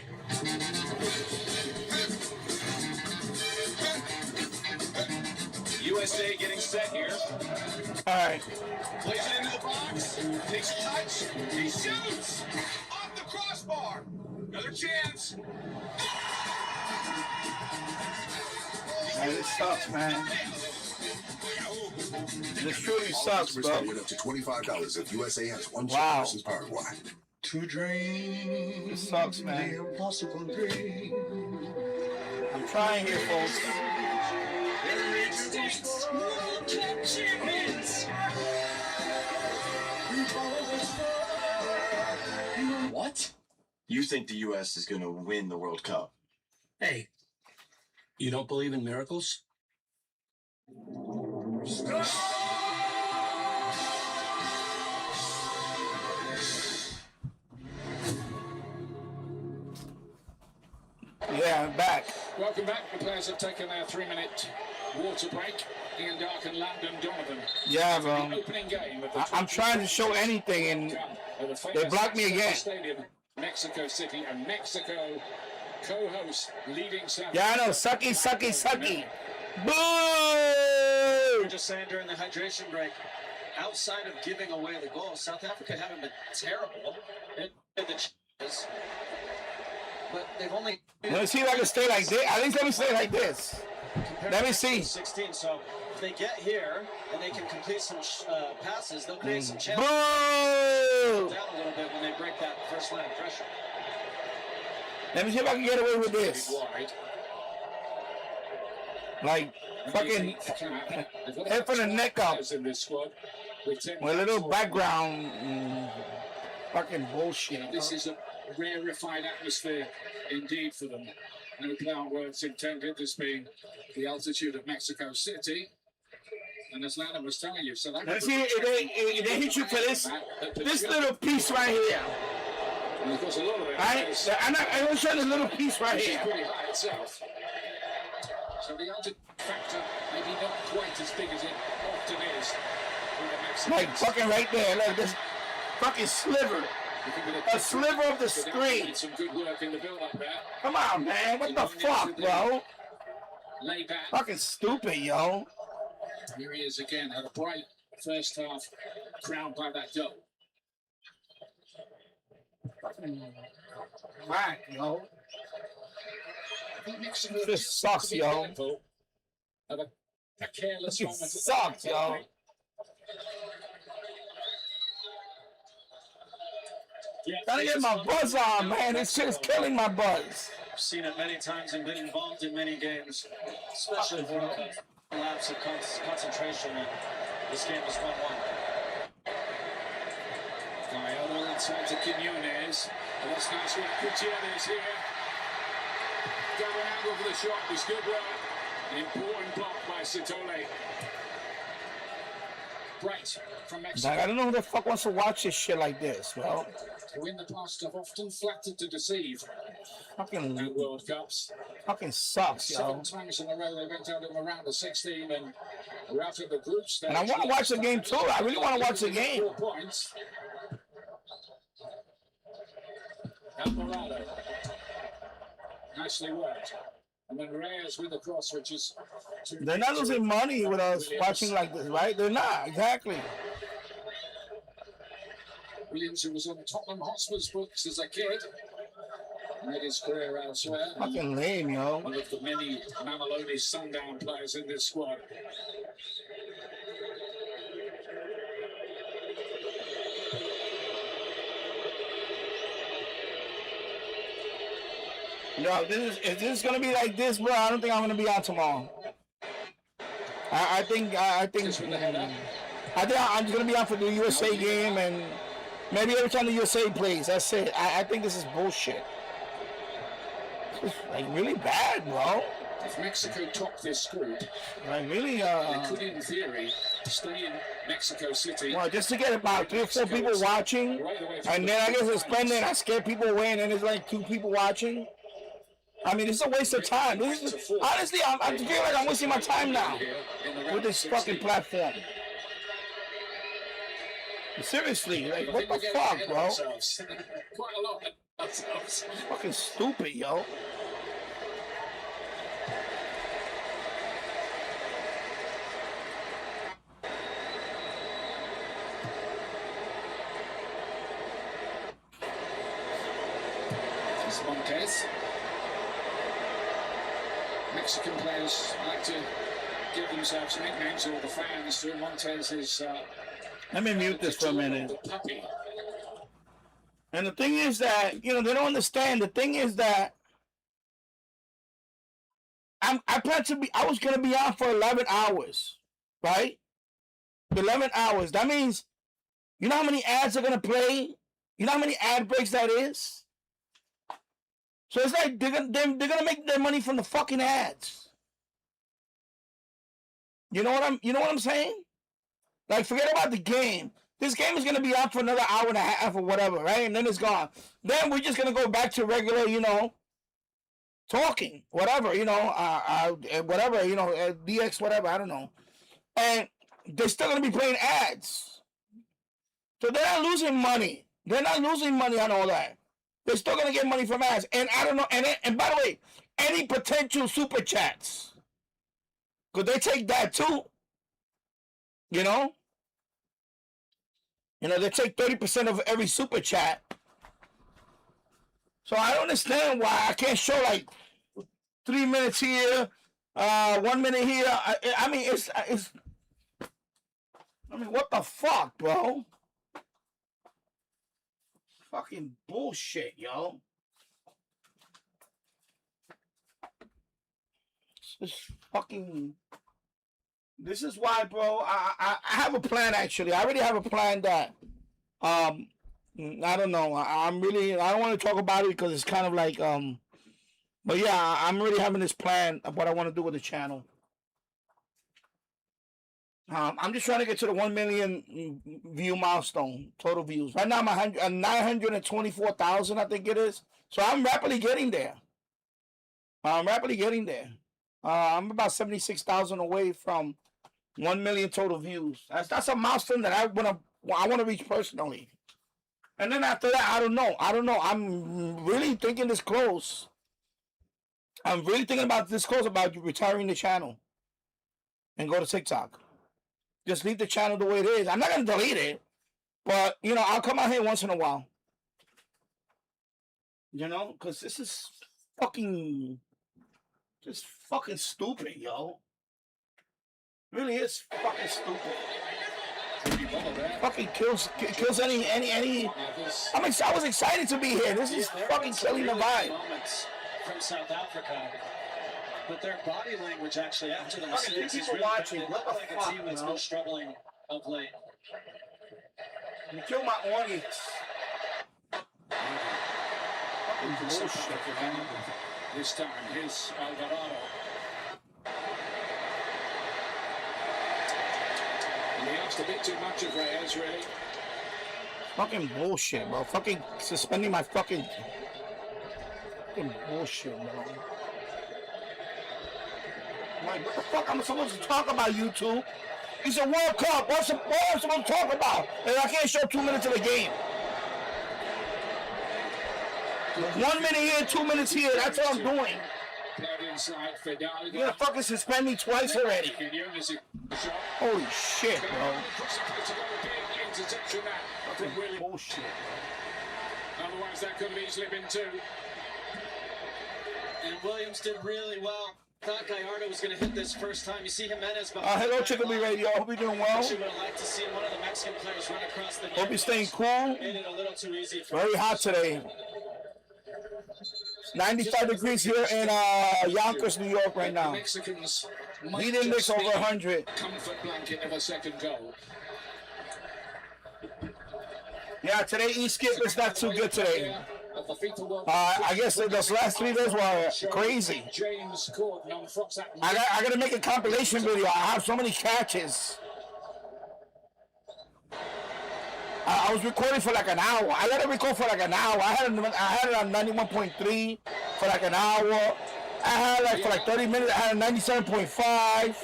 USA getting set here. All right. Plays it into the box. Takes a touch. He shoots off the crossbar. Another chance. Man, it sucks, man. This truly sucks, bro. With up to $25 if USA has one shot Wow. versus Paraguay. To dream. It sucks, man. The impossible dream. I'm trying here, folks. What? You think the U.S. is going to win the World Cup? Hey, you don't believe in miracles? Yeah, I'm back. Welcome back. The players have taken their 3-minute water break. Ian Dark and Landon Donovan. Yeah, bro. The opening game of the I'm trying to show anything, and they blocked me again. Stadium, Mexico City, and Mexico co-host leading South. Yeah, I know. Sucky, sucky, sucky. Boo! We were just saying during the hydration break, outside of giving away the goal, South Africa haven't been terrible in the chances, but they've only. Let me see if I can stay like this. At least let me stay like this. Let me see. 16. So if they get here and they can complete some passes, they'll create some chances. Boo! Down a little bit when they break that first line of pressure. Let me see if I can get away with this. Like fucking head from the neck up. With a little background fucking bullshit. This is a rarefied atmosphere indeed for them. No plant words intended, this being the altitude of Mexico City. And as Landon was telling you, so that Let's see if they hit you for this little piece right here. And of course, a lot of it I want to show this little piece right here. pretty high itself. So the altitude factor maybe not quite as big as it often is. Like fucking right there. Look, this fucking sliver. A sliver of the screen. Some good work in the build-up there. Come on, man. What the fuck, bro? Lay back. Fucking stupid, yo. Here he is again. Had a bright first half, crowned by that goal. Whack, yo. I think Mexico This sucks, yo. Of a careless It moment. sucks, yo. Gotta get my buzz on, man. This shit is killing my buzz. I've seen it many times and been involved in many games, especially World Cup. Lapse of concentration. This game is 1-1. Gallardo inside to Quiñones. And that's nice with Gutierrez here. Going out over the shot was good work. An important block by Sitole. great from Mexico. Like, I don't know who the fuck wants to watch this shit like this, bro. Who in the past have often flattered to deceive Fucking at World Cups. Fucking sucks, yo. 7 times in a row they went out in the round of 16 and were out of the group stage. And I want to watch the game too. I really want to watch the game. 4 points. Alvarado. Nicely worked. And then Reyes with the cross, which is... They're not losing money with us watching like this, right? They're not, exactly. Williams, who was on Tottenham Hotspur's books as a kid, made his career elsewhere. Fucking lame, yo. One of the many Mamelodi Sundown players in this squad. Yo, if this is gonna be like this, bro, I don't think I'm gonna be on tomorrow. I think I'm just gonna be on for the USA game and maybe every time the USA plays. That's it. I think this is bullshit. This is like really bad, bro. If Mexico top this group, like really, they could, in theory, stay in Mexico City. Well, just to get about 3 or 4 people watching, and then I guess it's spending. I scare people away, and then there's like 2 people watching. I mean, it's a waste of time. This is, honestly, I feel like I'm wasting my time now with this fucking platform. Seriously, like, what the fuck, bro? Quite a lot of ourselves. Fucking stupid, yo. It's Montez. Mexican players like to give themselves nicknames, or the fans do. Montez is... Let me mute this for a minute. And the thing is that, you know, they don't understand. The thing is that I was going to be on for 11 hours, right? 11 hours. That means, you know how many ads are going to play? You know how many ad breaks that is? So it's like they're gonna make their money from the fucking ads. You know what I'm saying? Like, forget about the game. This game is gonna be out for another hour and a half or whatever, right? And then it's gone. Then we're just gonna go back to regular, you know, talking, whatever, you know, whatever, you know, DX, whatever, I don't know. And they're still gonna be playing ads. So they're not losing money. They're not losing money on all that. They're still gonna get money from ads. And I don't know. And by the way, any potential super chats, could they take that too? You know, they take 30% of every super chat. So I don't understand why I can't show like 3 minutes here, 1 minute here. I mean, what the fuck, bro? Fucking bullshit, yo. This is why, bro. I have a plan, actually. I already have a plan that I don't know. I don't want to talk about it because it's kind of like but yeah, I'm really having this plan of what I want to do with the channel. I'm just trying to get to the 1 million view milestone, total views. Right now I'm 924,000, I think it is. So I'm rapidly getting there. I'm about 76,000 away from 1 million total views. That's a milestone that I want to reach personally. And then after that, I don't know. I'm really thinking this close. I'm really thinking about this close about retiring the channel and go to TikTok. Just leave the channel the way it is. I'm not going to delete it, but, you know, I'll come out here once in a while. You know, because this is fucking stupid, yo. Really is fucking stupid. Fucking kills any. I was excited to be here. This is fucking killing the vibe. From South Africa. But their body language actually after the mistakes is really watching. They look like a team that's been struggling of late. You kill my audience. Fucking bullshit, man. This time, here's Alvarado. relaxed a bit too much of Reyes, really. Fucking bullshit, bro. Fucking suspending my fucking bullshit, bro. Like, what the fuck I'm supposed to talk about, YouTube? It's a World Cup. What am I supposed to talk about? And I can't show 2 minutes of the game. 1 minute here, 2 minutes here. That's what I'm doing. You're gonna fucking suspend me twice already. Holy shit, bro. Bullshit. Otherwise, that could have easily been 2. And Williams did really well. Thought Gallardo was going to hit this first time. You see Jimenez behind. Hello, Chickabee Radio. Hope you're doing well. Actually would have liked to see one of the Mexican players run across the net. Hope you're staying cool. Made it a little too easy for Very hot today. 95 degrees here in Yonkers, New York right now. Mexicans Heat index over 100. Comfort blanket of a second goal. Yeah, today E-Skip is not too good today. I guess those last 3 days were crazy. I gotta make a compilation video. I have so many catches. I was recording for like an hour. I let it record for like an hour. I had it on 91.3 for like an hour. I had like for like 30 minutes. I had a 97.5. I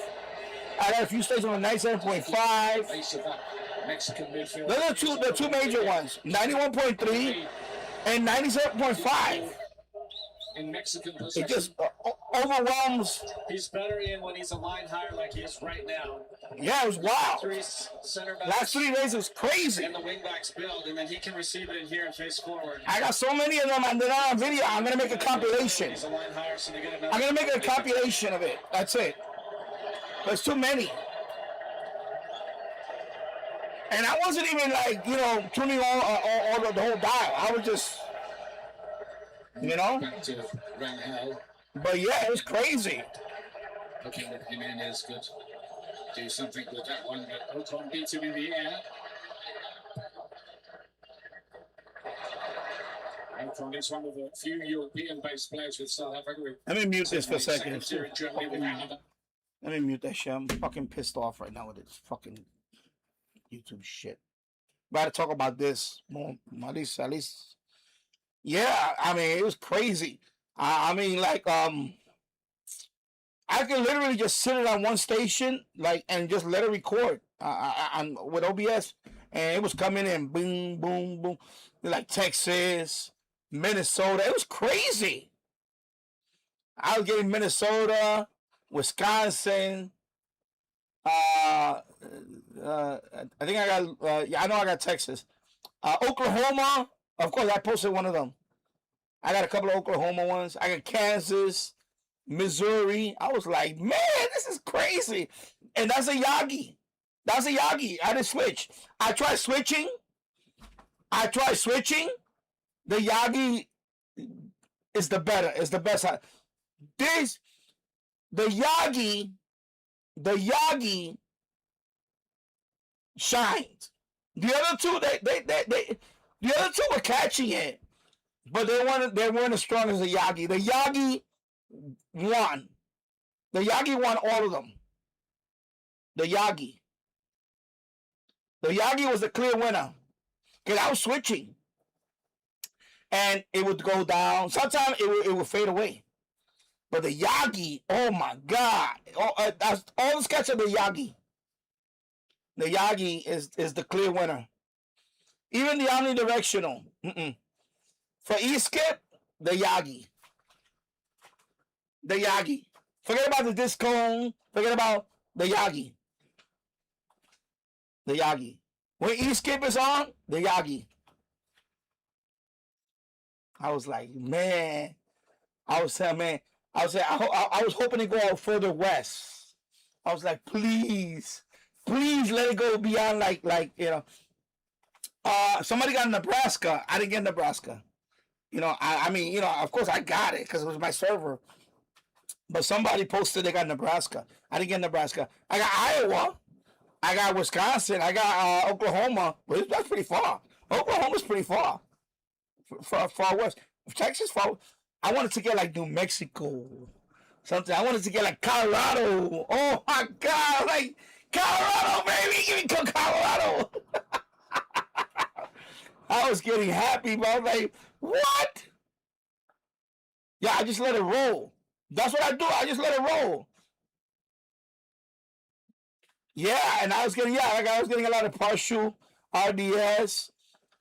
had a few stations on 97.5. Those are the two major ones. 91.3 and 97.5. In Mexican position. It just overwhelms. He's better in when he's a line higher like he is right now. Yeah, it was wild. Center backs, last 3 days was crazy. And the wing backs build, and then he can receive it in here and face forward. I got so many of them, and they're on video. I'm gonna make a compilation. He's a line higher, so they get another. I'm gonna make a compilation of it. That's it. There's too many. And I wasn't even like, tuning on the whole dial. I was just, Back to Rangel. But yeah, it was crazy. Looking at Jimenez could do something with that one, but Ocon beats him in the air. Ocon is one of the few European-based players with South Africa. Let me mute this for a second. Here in Germany with Canada. Let me mute that shit. I'm fucking pissed off right now with this fucking YouTube shit. Gotta talk about this more. At least. Yeah, I mean, it was crazy. I mean, like, I could literally just sit it on one station, like, and just let it record with OBS, and it was coming in, boom, boom, boom, like Texas, Minnesota. It was crazy. I was getting Minnesota, Wisconsin. I think I got. I know I got Texas, Oklahoma. Of course, I posted one of them. I got a couple of Oklahoma ones. I got Kansas, Missouri. I was like, man, this is crazy. And that's a Yagi. That's a Yagi. I didn't switch. I tried switching. The Yagi is the better. It's the best. The Yagi shined. The other two, the other two were catching it, but they weren't as strong as the Yagi. The Yagi won. The Yagi won all of them. The Yagi was the clear winner. Because I was switching. And it would go down. Sometimes it would fade away. But the Yagi, oh my God. That's all the sketch of the Yagi. The Yagi is the clear winner. Even the omnidirectional. For E-Skip, the Yagi. The Yagi. Forget about the Discone. Forget about the Yagi. The Yagi. When E-Skip is on, the Yagi. I was like, man. I was hoping to go out further west. I was like, please let it go beyond like somebody got Nebraska. I didn't get Nebraska. I mean, of course I got it because it was my server. But somebody posted they got Nebraska. I didn't get Nebraska. I got Iowa. I got Wisconsin. I got Oklahoma. But that's pretty far. Oklahoma's pretty far. Far west. Texas far. I wanted to get like New Mexico. Something. I wanted to get like Colorado. Oh my God. Like, Colorado, baby, give me Colorado. I was getting happy, bro. I was like, what? Yeah, I just let it roll. That's what I do. I just let it roll. Yeah, and I was getting a lot of partial RDS.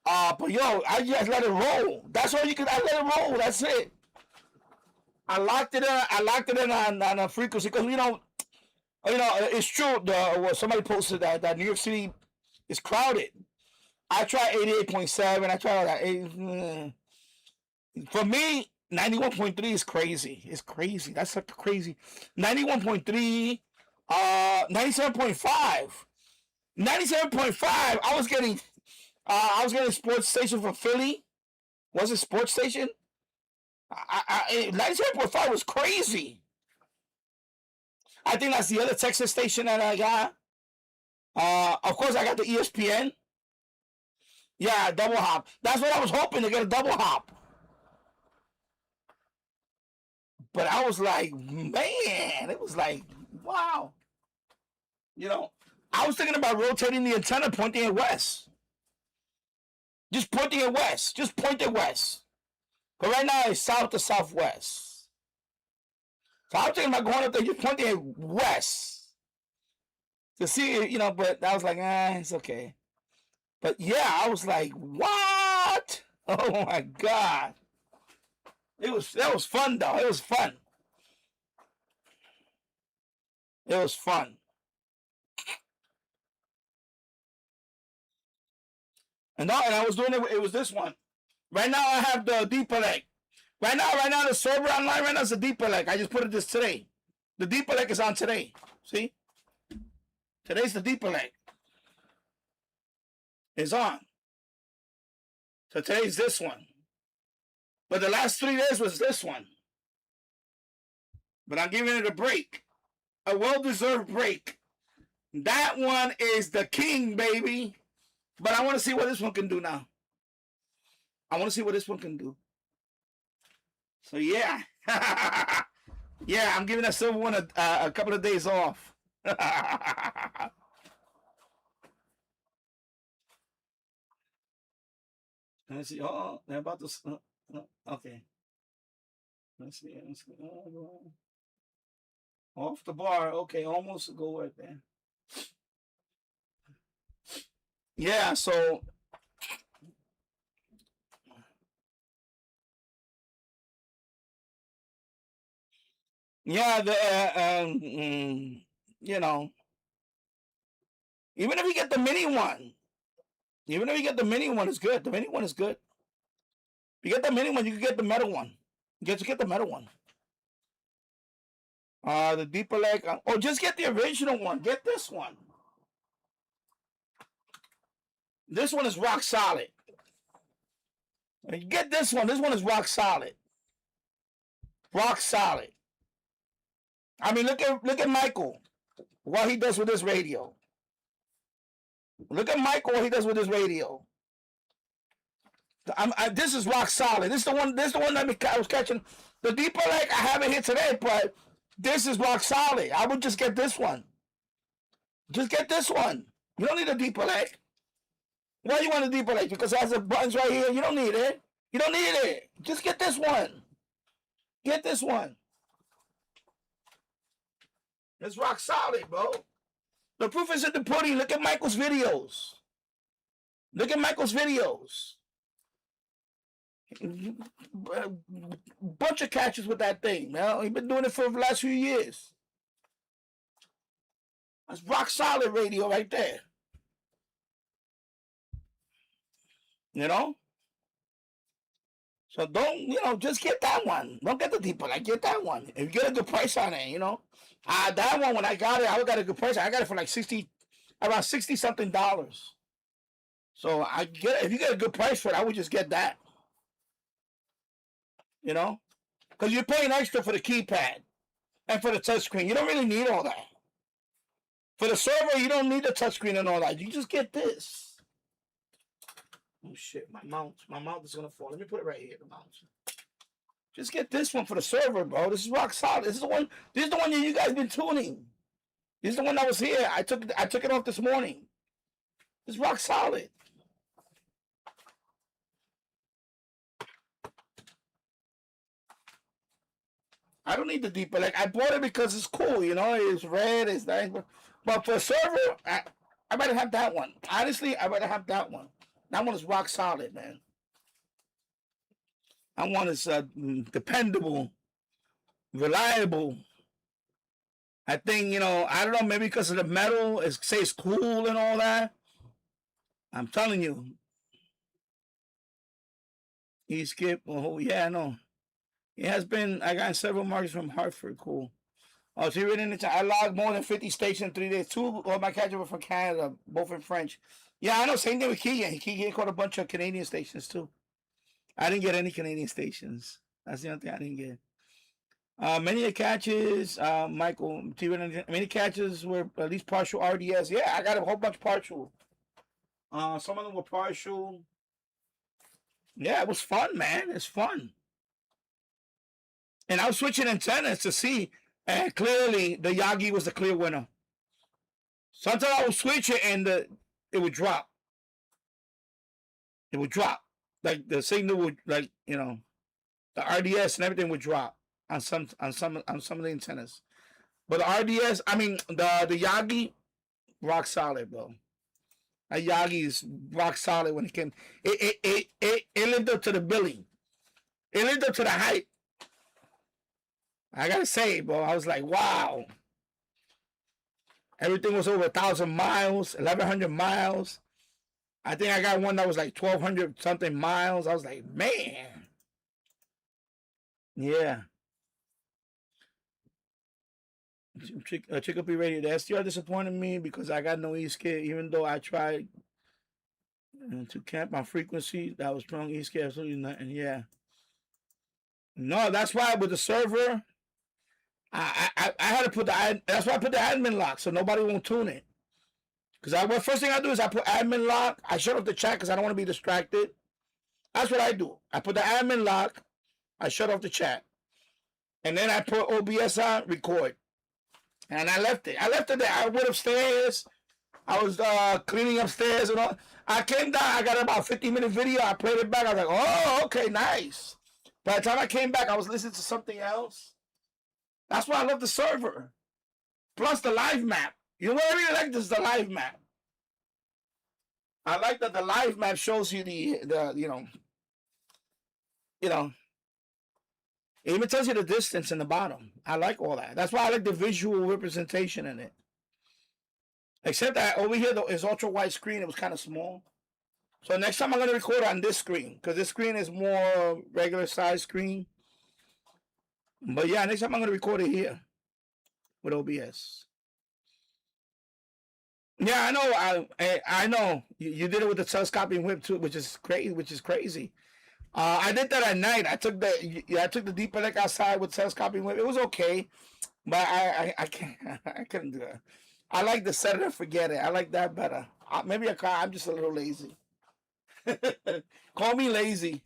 But yo, I just let it roll. That's all you can. I let it roll. That's it. I locked it in on a frequency because it's true. Somebody posted that New York City is crowded. I tried 88.7. I tried all that. For me, 91.3 is crazy. It's crazy. That's like crazy. 91.3, 97.5. 97.5. I was getting a sports station from Philly. Was it sports station? 97.5 was crazy. I think that's the other Texas station that I got. Of course, I got the ESPN. Yeah, double hop. That's what I was hoping to get, a double hop. But I was like, man, it was like, wow. I was thinking about rotating the antenna, pointing it west. Just pointing it west. Just point it west. But right now it's south to southwest. So I was thinking about going up there, just pointing it west. To see it, but I was like, it's okay. But yeah, I was like, what? Oh my God. That was fun though. It was fun. It was fun. And I was doing it was this one. Right now I have the deeper leg. Right now the server online right now is the deeper leg. I just put it this today. The deeper leg is on today. See? Today's the deeper leg. It's on. So today's this one. But the last 3 days was this one. But I'm giving it a break. A well-deserved break. That one is the king, baby. But I want to see what this one can do now. I want to see what this one can do. So, yeah. Yeah, I'm giving that silver one a couple of days off. Let's see. Oh, they're about to... okay. Let's see. Off the bar. Okay, almost a goal right there. Yeah, so... Yeah, even if you get the mini one, it's good. The mini one is good. If you get the mini one, you can get the metal one. Just get the metal one. The deeper leg, or just get the original one. Get this one. This one is rock solid. Get this one. This one is rock solid. Rock solid. I mean, look at Michael, what he does with this radio. Look at Michael, what he does with this radio. This is rock solid. This is the one. This is the one that I was catching. The deeper leg I have it here today, but this is rock solid. I would just get this one. Just get this one. You don't need a deeper leg. Why do you want a deeper leg? Because it has the buttons right here. You don't need it. You don't need it. Just get this one. Get this one. It's rock solid, bro. The proof is in the pudding. Look at Michael's videos. Look at Michael's videos. Bunch of catches with that thing, man. He's been doing it for the last few years. That's rock solid radio right there. So don't, just get that one. Don't get the deeper, like get that one. If you get a good price on it, that one, when I got it, I got a good price. I got it for like around $60 something. So if you get a good price for it, I would just get that. Because you're paying extra for the keypad and for the touchscreen. You don't really need all that. For the server, you don't need the touchscreen and all that. You just get this. Oh shit, my mount is gonna fall. Let me put it right here, the mount. Just get this one for the server, bro. This is rock solid. This is the one that you guys been tuning. This is the one that was here. I took it off this morning. It's rock solid. I don't need the deeper. Like I bought it because it's cool, you know. It's red, it's nice. But for a server, I better have that one. Honestly, I better have that one. That one is rock solid, man. That one is dependable, reliable. I think, you know, I don't know, maybe because of the metal, it stays cool and all that. I'm telling you. He skipped. Oh, yeah, I know. It has been, I got several marks from Hartford. Cool. Oh, so you're in the I logged more than 50 stations in 3 days. 2 of my catchers were from Canada, both in French. Yeah, I know. Same thing with Keegan. Keegan caught a bunch of Canadian stations, too. I didn't get any Canadian stations. That's the only thing I didn't get. Many catches, Michael, many catches were at least partial RDS. Yeah, I got a whole bunch partial. Some of them were partial. Yeah, it was fun, man. It's fun. And I was switching antennas to see, and clearly the Yagi was the clear winner. Sometimes I would switch it and it would drop. It would drop. Like the signal would, like, you know, the RDS and everything would drop on some of the antennas. But the RDS, I mean the Yagi, rock solid, bro. A Yagi is rock solid when it came. It lived up to the billing. It lived up to the hype. I gotta say, bro, I was like, wow. Everything was over 1,000 miles, 1,100 miles. I think I got one that was like 1,200 something miles. I was like, man. Yeah. Chicopee Radio. The SDR disappointed me because I got no E-skit, even though I tried to cap my frequency. That was strong E-skit, absolutely nothing. Yeah. No, that's why with the server, I had to put that's why I put the admin lock so nobody won't tune it. Because first thing I do is I put admin lock. I shut off the chat because I don't want to be distracted. That's what I do. I put the admin lock. I shut off the chat. And then I put OBS on, record. And I left it. I left it there. I went upstairs. I was cleaning upstairs and all. I came down. I got about a 50-minute video. I played it back. I was like, oh, okay, nice. By the time I came back, I was listening to something else. That's why I love the server. Plus the live map. You know what I really like? This is the live map. I like that the live map shows you the you know, it even tells you the distance in the bottom. I like all that. That's why I like the visual representation in it. Except that over here though is ultra wide screen. It was kind of small. So next time I'm gonna record on this screen because this screen is more regular size screen. But yeah, next time I'm gonna record it here with OBS. Yeah, I know. I know you did it with the telescoping whip too, which is crazy. I did that at night. I took the deep elect outside with telescoping whip. It was okay, but I couldn't do it. I like the set it and forget it. I like that better. Maybe I'm just a little lazy. Call me lazy.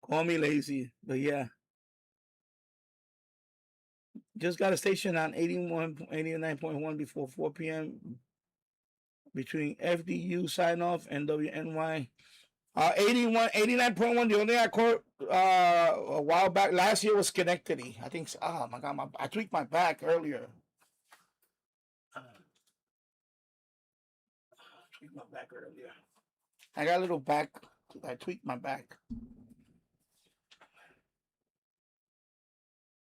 Call me lazy, but yeah. Just got a station on 89.1 before 4 p.m. between FDU sign off and WNY. 89.1. The only thing I caught a while back last year was Schenectady. I think. Oh my God, I tweaked my back earlier. I got a little back. I tweaked my back.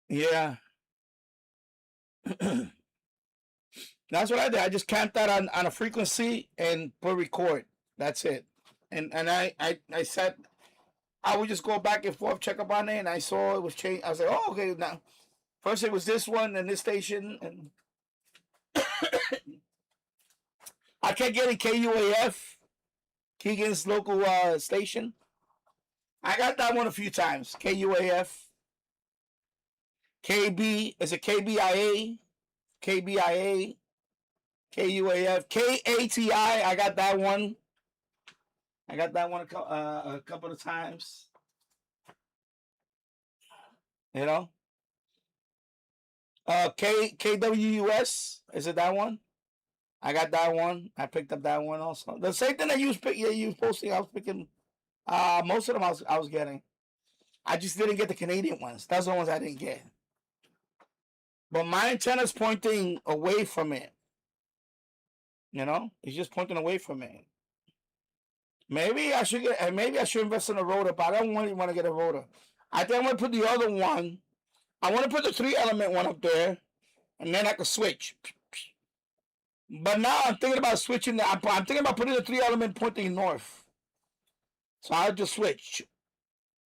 Yeah. That's what I did. I just camped out on a frequency and put record. That's it. And I said I would just go back and forth, check up on it, and I saw it was changed. I was like, oh, okay. Now, first it was this one and this station, and I kept getting KUAF, Keegan's local station. I got that one a few times. KUAF. KB, is it KBIA? KBIA, KUAF, KATI, I got that one. I got that one a couple of times. You know? KWUS, is it that one? I got that one. I picked up that one also. The same thing that you was posting. I was picking. Most of them I was getting. I just didn't get the Canadian ones. That's the ones I didn't get. But my antenna's pointing away from it. You know, it's just pointing away from it. Maybe I should get. Maybe I should invest in a rotor, but I don't really want to get a rotor. I think I'm gonna put the other one. I want to put the 3-element one up there, and then I can switch. But now I'm thinking about switching. I'm thinking about putting the 3-element pointing north. So I'll just switch.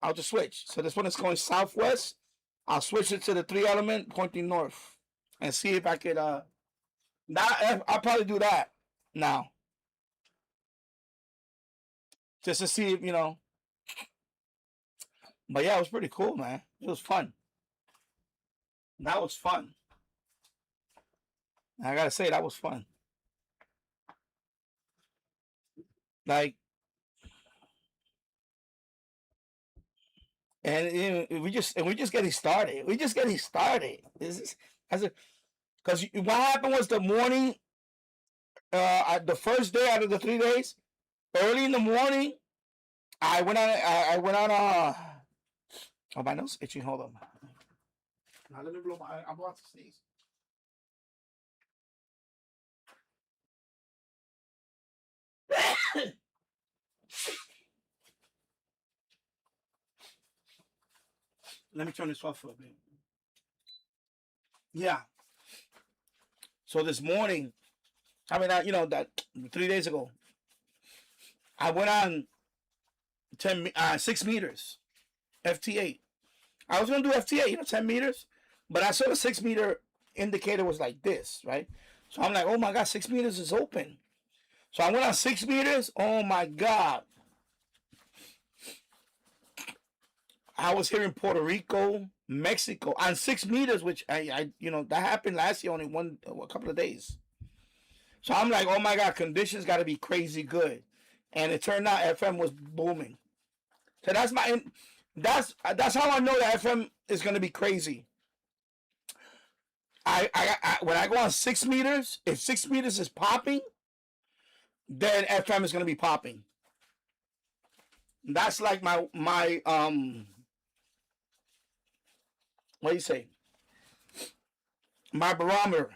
So this one is going southwest. I'll switch it to the 3-element pointing north, and see if I could. I'll probably do that now, just to see if you know. But yeah, it was pretty cool, man. It was fun. That was fun. I gotta say that was fun. Like, and we just getting started. We just getting started. This is because what happened was the morning, the first day out of the 3 days, early in the morning, I went on. Oh, my nose itching. Hold on. Now let me blow my. I'm about to sneeze. Let me turn this off for a bit. Yeah. So this morning, I mean, that 3 days ago, I went on 6 meters, FT8. I was gonna do FT8, 10 meters, but I saw the 6 meter indicator was like this, right? So I'm like, oh my God, 6 meters is open. So I went on 6 meters. Oh my God. I was here in Puerto Rico, Mexico on 6 meters, which I that happened last year only a couple of days. So I'm like, oh my God, conditions got to be crazy good, and it turned out FM was booming. So that's how I know that FM is going to be crazy. I when I go on 6 meters, if 6 meters is popping, then FM is going to be popping. That's like my what do you say? My barometer.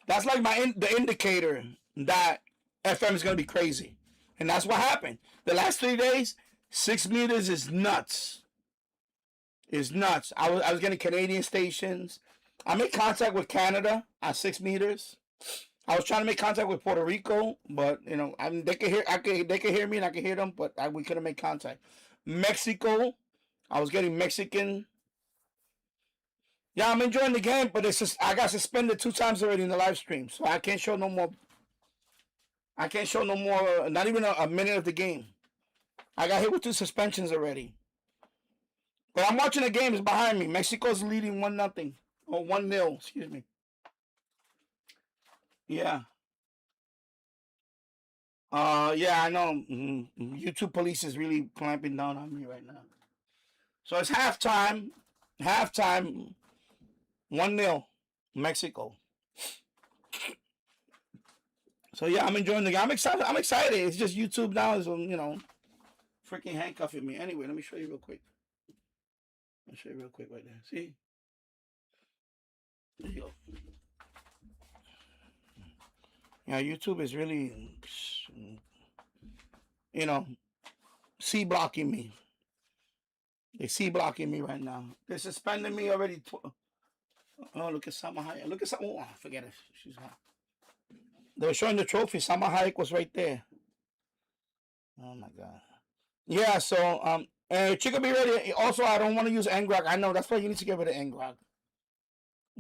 That's like the indicator that FM is going to be crazy. And that's what happened. The last 3 days, 6 meters is nuts. It's nuts. I was getting Canadian stations. I made contact with Canada at 6 meters. I was trying to make contact with Puerto Rico, but they could hear me and I could hear them, but we couldn't make contact. Mexico, I was getting Mexican. Yeah, I'm enjoying the game, but it's just I got suspended 2 times already in the live stream, so I can't show no more. I can't show no more. Not even a minute of the game. I got hit with 2 suspensions already. But I'm watching the game. It's behind me. Mexico's leading 1-0 or 1-0. Excuse me. Yeah. Yeah, I know. YouTube police is really clamping down on me right now. So it's halftime. 1-0, Mexico. So yeah, I'm enjoying the game. I'm excited. It's just YouTube now is freaking handcuffing me. Anyway, let me show you real quick. I'll show you real quick right there. See? There you go. Yeah, YouTube is really, C blocking me. They C blocking me right now. They're suspending me already. Oh, look at Salma Hayek. Look at Salma. Oh, forget it. She's gone. They were showing the trophy. Salma Hayek was right there. Oh my God. Yeah. So Chica, be ready. Also, I don't want to use Ngrok. I know that's why you need to get rid of Ngrok.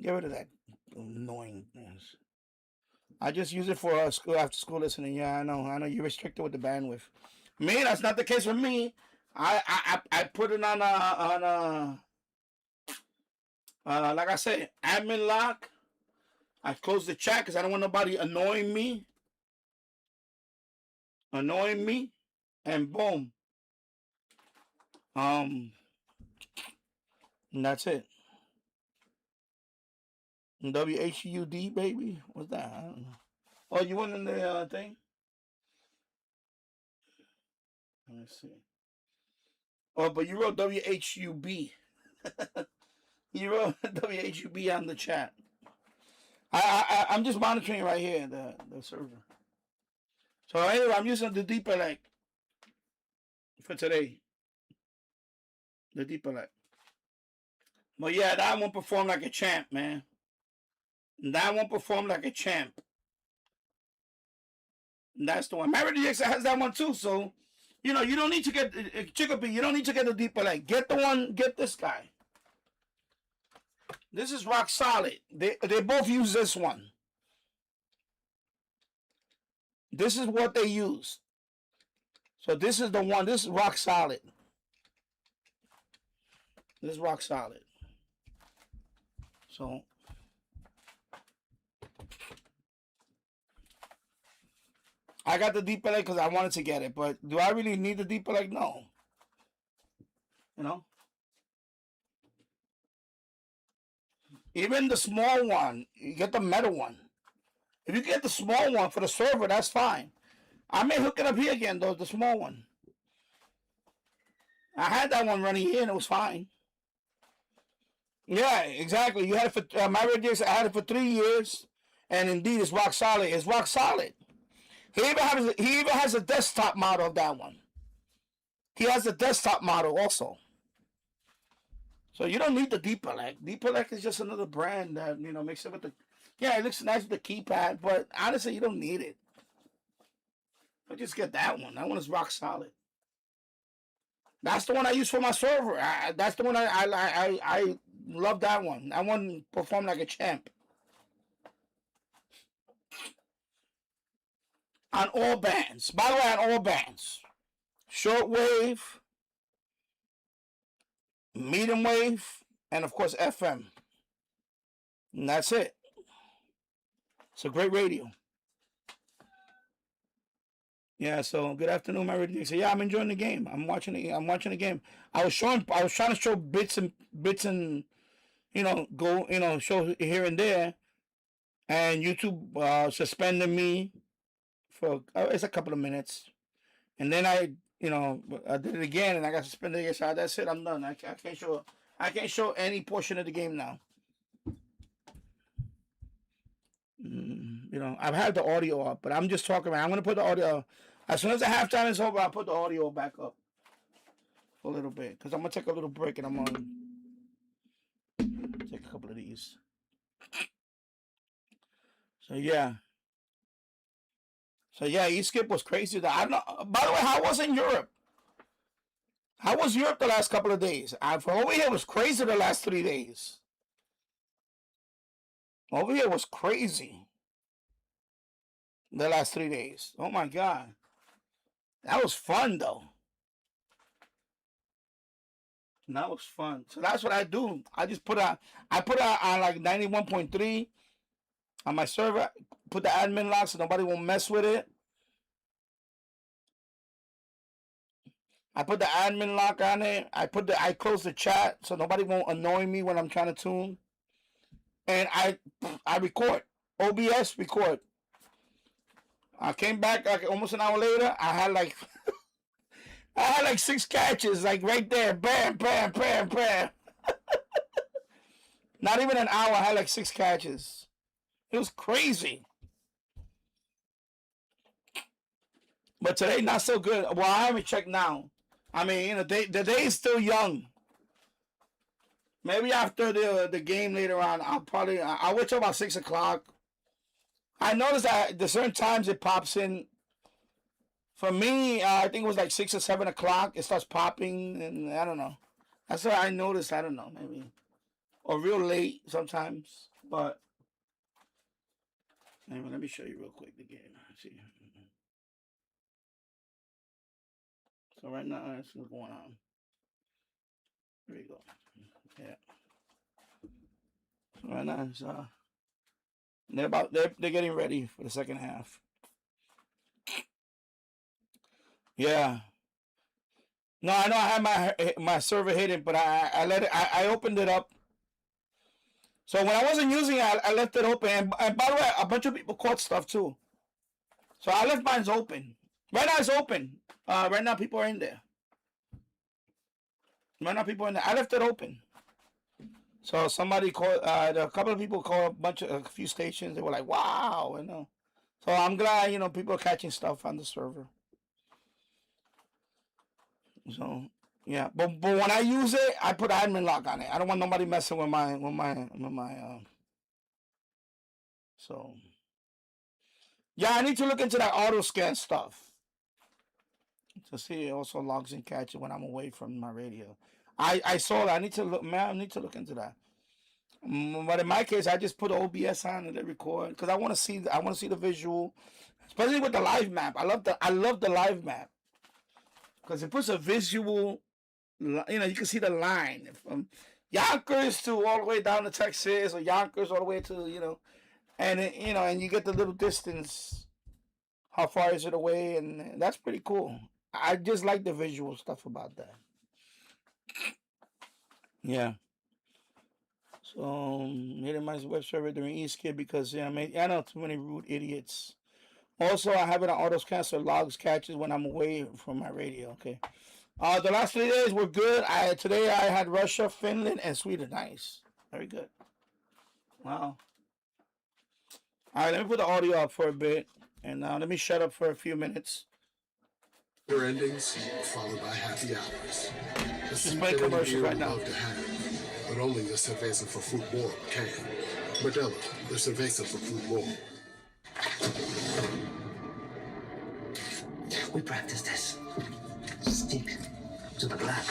Get rid of that annoyingness. I just use it for after school listening. Yeah, I know. You're restricted with the bandwidth. Me, that's not the case with me. I put it on like I said, admin lock. I close the chat because I don't want nobody annoying me. And boom. And that's it. WHUD, baby. What's that? I don't know. Oh, you went in the thing? Let me see. Oh, but you wrote WHUB. You wrote WHUB on the chat. I'm just monitoring right here the server. So anyway, I'm using the deep elect for today. The deep elect. But yeah, that one performed like a champ, man. That one performed like a champ. And that's the one. Mary DX has that one too. So, you know, you don't need to get Chicopee. You don't need to get the deep elect. Get the one. Get this guy. This is rock solid. They both use this one. This is what they use. So this is the one. This is rock solid. This is rock solid. So I got the deep elect because I wanted to get it. But do I really need the deep elect? No. You know? Even the small one, you get the metal one. If you get the small one for the server, that's fine. I may hook it up here again, though, the small one. I had that one running here, and it was fine. Yeah, exactly. You had it for, my radius, I had it for 3 years, and indeed, it's rock solid. It's rock solid. He even has a desktop model of that one. He has a desktop model also. So you don't need the Deep Elect. Deep Elect is just another brand that, you know, makes it with the... Yeah, it looks nice with the keypad, but honestly, you don't need it. I just get that one. That one is rock solid. That's the one I use for my server. That's the one I love that one. That one performed like a champ. On all bands. By the way, on all bands. Shortwave, medium wave, and of course FM. And that's it. It's a great radio. Yeah, so good afternoon, my radio. So yeah, I'm enjoying the game. I'm watching the game. I was trying to show bits and you know, show here and there. And YouTube suspended me for it's a couple of minutes. And then I did it again and I got suspended again. So that's it, I'm done. I can't show any portion of the game now. You know, I've had the audio up, but I'm just talking about. I'm gonna put the audio as soon as the halftime is over. I'll put the audio back up for a little bit because I'm gonna take a little break and I'm gonna take a couple of these. So yeah, E-Skip was crazy. I don't know. By the way, how was it in Europe? How was Europe the last couple of days? For over here, it was crazy the last 3 days. Over here was crazy. The last 3 days. Oh my God. That was fun though. That was fun. So that's what I do. I just put on like 91.3 on my server. Put the admin lock so nobody will mess with it. I put the admin lock on it. I close the chat so nobody won't annoy me when I'm trying to tune. And I record. OBS record. I came back like almost an hour later. I had like 6 catches, like right there. Bam, bam, bam, bam. Not even an hour, I had like 6 catches. It was crazy. But today, not so good. Well, I haven't checked now. I mean, you know, the day is still young. Maybe after the game later on, I'll wait till about 6 o'clock. I noticed that the certain times it pops in. For me, I think it was like 6 or 7 o'clock. It starts popping, and I don't know. That's what I noticed. I don't know, maybe. Or real late sometimes. But anyway, let me show you real quick the game. Let's see. So right now, that's what's going on. Here we go. Yeah. So right now, it's, they're getting ready for the second half. Yeah. No, I know I had my server hidden, but I let it. I opened it up So when I wasn't using it, I left it open. And by the way, a bunch of people caught stuff too. So I left mine open. Right now it's open. Right now people are in there. Right now people are in there. I left it open. So somebody called. A couple of people called a few stations. They were like, "Wow," you know. So I'm glad, you know, people are catching stuff on the server. So yeah, but when I use it, I put admin lock on it. I don't want nobody messing with my So yeah, I need to look into that auto scan stuff to see it also logs and catches when I'm away from my radio. I saw that. I need to look, man. I need to look into that. But in my case, I just put OBS on and they record because I want to see. I want to see the visual, especially with the live map. I love the live map because it puts a visual. You know, you can see the line from Yonkers to all the way down to Texas, or Yonkers all the way to, you know, and it, you know, and you get the little distance. How far is it away? And that's pretty cool. I just like the visual stuff about that. Yeah. So hitting my web server during East because I know too many rude idiots. Also, I have it on auto scan so logs catches when I'm away from my radio. Okay. The last 3 days were good. Today I had Russia, Finland, and Sweden. Nice. Very good. Wow. All right, let me put the audio up for a bit, and let me shut up for a few minutes. Your endings followed by happy hours. Just play commercials right now. But only the cerveza for football can. Modelo, the cerveza for football. We practice this. Stick to the black.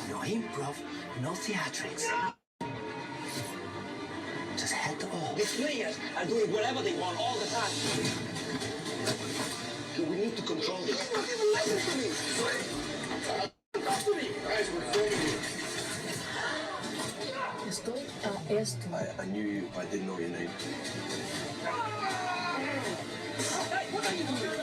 No improv, no theatrics. Just head to all. These players are doing whatever they want all the time. So we need to control this. You're not even listening to me. Talk to me. Guys, we're filming you. Estoy a esto. I knew you, I didn't know your name. Hey, what are you doing?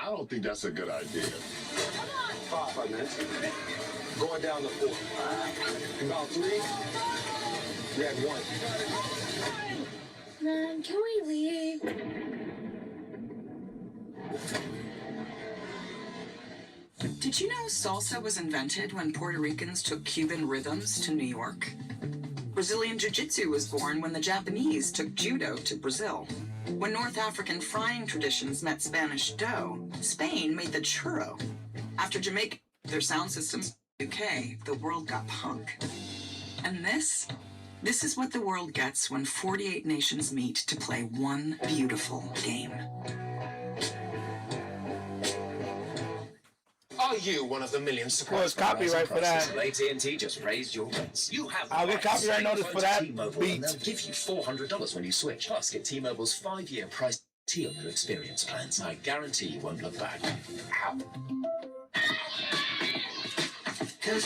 I don't think that's a good idea. Come on. 5 minutes. Going down to 4. About 3. We had 1. Man, can we leave? Did you know salsa was invented when Puerto Ricans took Cuban rhythms to New York? Brazilian Jiu-Jitsu was born when the Japanese took judo to Brazil. When North African frying traditions met Spanish dough, Spain made the churro. After Jamaica, their sound systems, UK, the world got punk. And this is what the world gets when 48 nations meet to play one beautiful game. Are you one of the million surprise copyright for that? AT&T just raised your rates. You have I'll get copyright notice for that T-Mobile, and they'll give you $400 when you switch. Plus, get T-Mobile's 5-year price T on your experience plans. I guarantee you won't look back. Ow. Here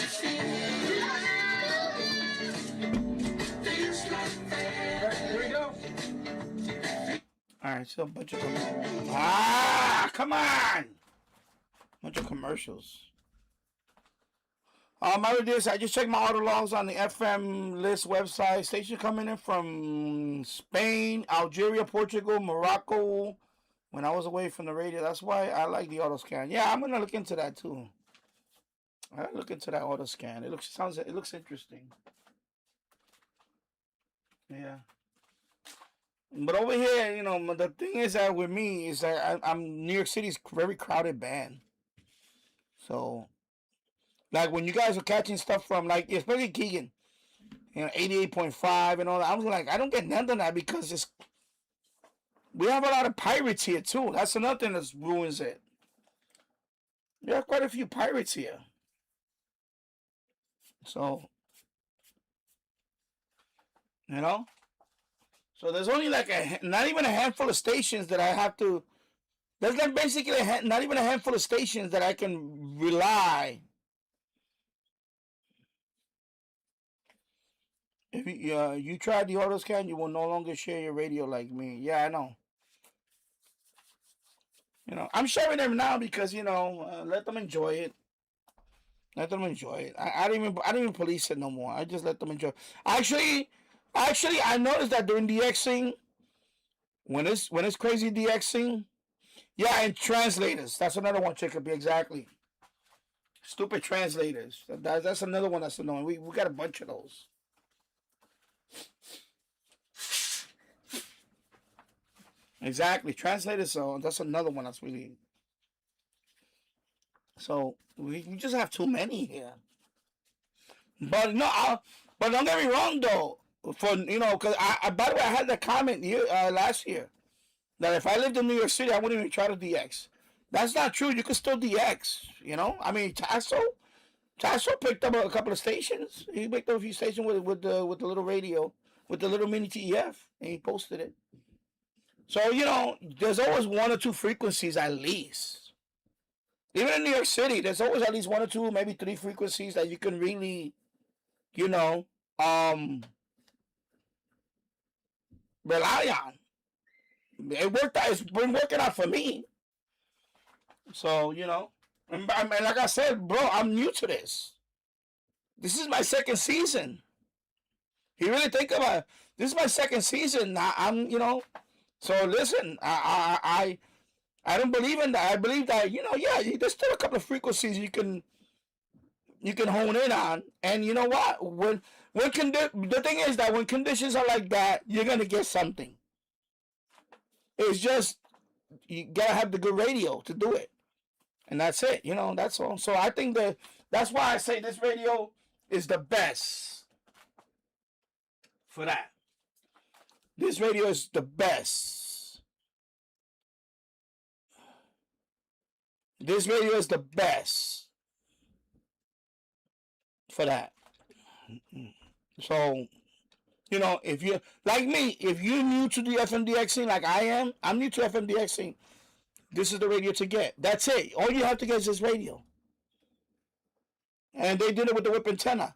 we go. All right, so a bunch of come on. Bunch of commercials. My reviews, I just checked my auto logs on the FM list website. Station coming in from Spain, Algeria, Portugal, Morocco. When I was away from the radio, that's why I like the auto scan. Yeah, I'm gonna look into that too. I gotta look into that auto scan. It looks interesting. Yeah. But over here, you know, the thing is that with me is that I'm New York City's very crowded band. So, like when you guys are catching stuff from, like, especially Keegan, you know, 88.5 and all that, I was like, I don't get none of that because we have a lot of pirates here too. That's another thing that ruins it. There are quite a few pirates here. So, you know, so there's only like not even a handful of stations that I have to. There's like basically not even a handful of stations that I can rely. If you tried the auto scan, you will no longer share your radio like me. Yeah, I know. You know, I'm sharing them now because, you know, let them enjoy it. Let them enjoy it. I don't even police it no more. I just let them enjoy. Actually, I noticed that during DXing, when it's crazy DXing, yeah, and translators. That's another one, Jacob. Exactly. Stupid translators. That's another one that's annoying. We got a bunch of those. Exactly, translators. So that's another one that's really. So we just have too many here. But no, but don't get me wrong though. For because I by the way, I had that comment last year that if I lived in New York City, I wouldn't even try to DX. That's not true. You could still DX. I mean, Tasso picked up a couple of stations. He picked up a few stations with the little radio, with the little mini TEF, and he posted it. So there's always one or two frequencies at least. Even in New York City, there's always at least one or two, maybe three frequencies that you can really, rely on. It worked out. It's been working out for me. So, and like I said, bro, I'm new to this. This is my second season. You really think about it. This is my second season. I'm, so listen, I don't believe in that. I believe that, yeah, there's still a couple of frequencies you can hone in on. And you know what? The thing is that when conditions are like that, you're going to get something. It's just, you got to have the good radio to do it. And that's it. That's all. So I think that's why I say this radio is the best for that. This radio is the best. This radio is the best for that. So, if you're like me, if you're new to the FMDXing like I am, I'm new to FMDXing. This is the radio to get. That's it. All you have to get is this radio. And they did it with the whip antenna.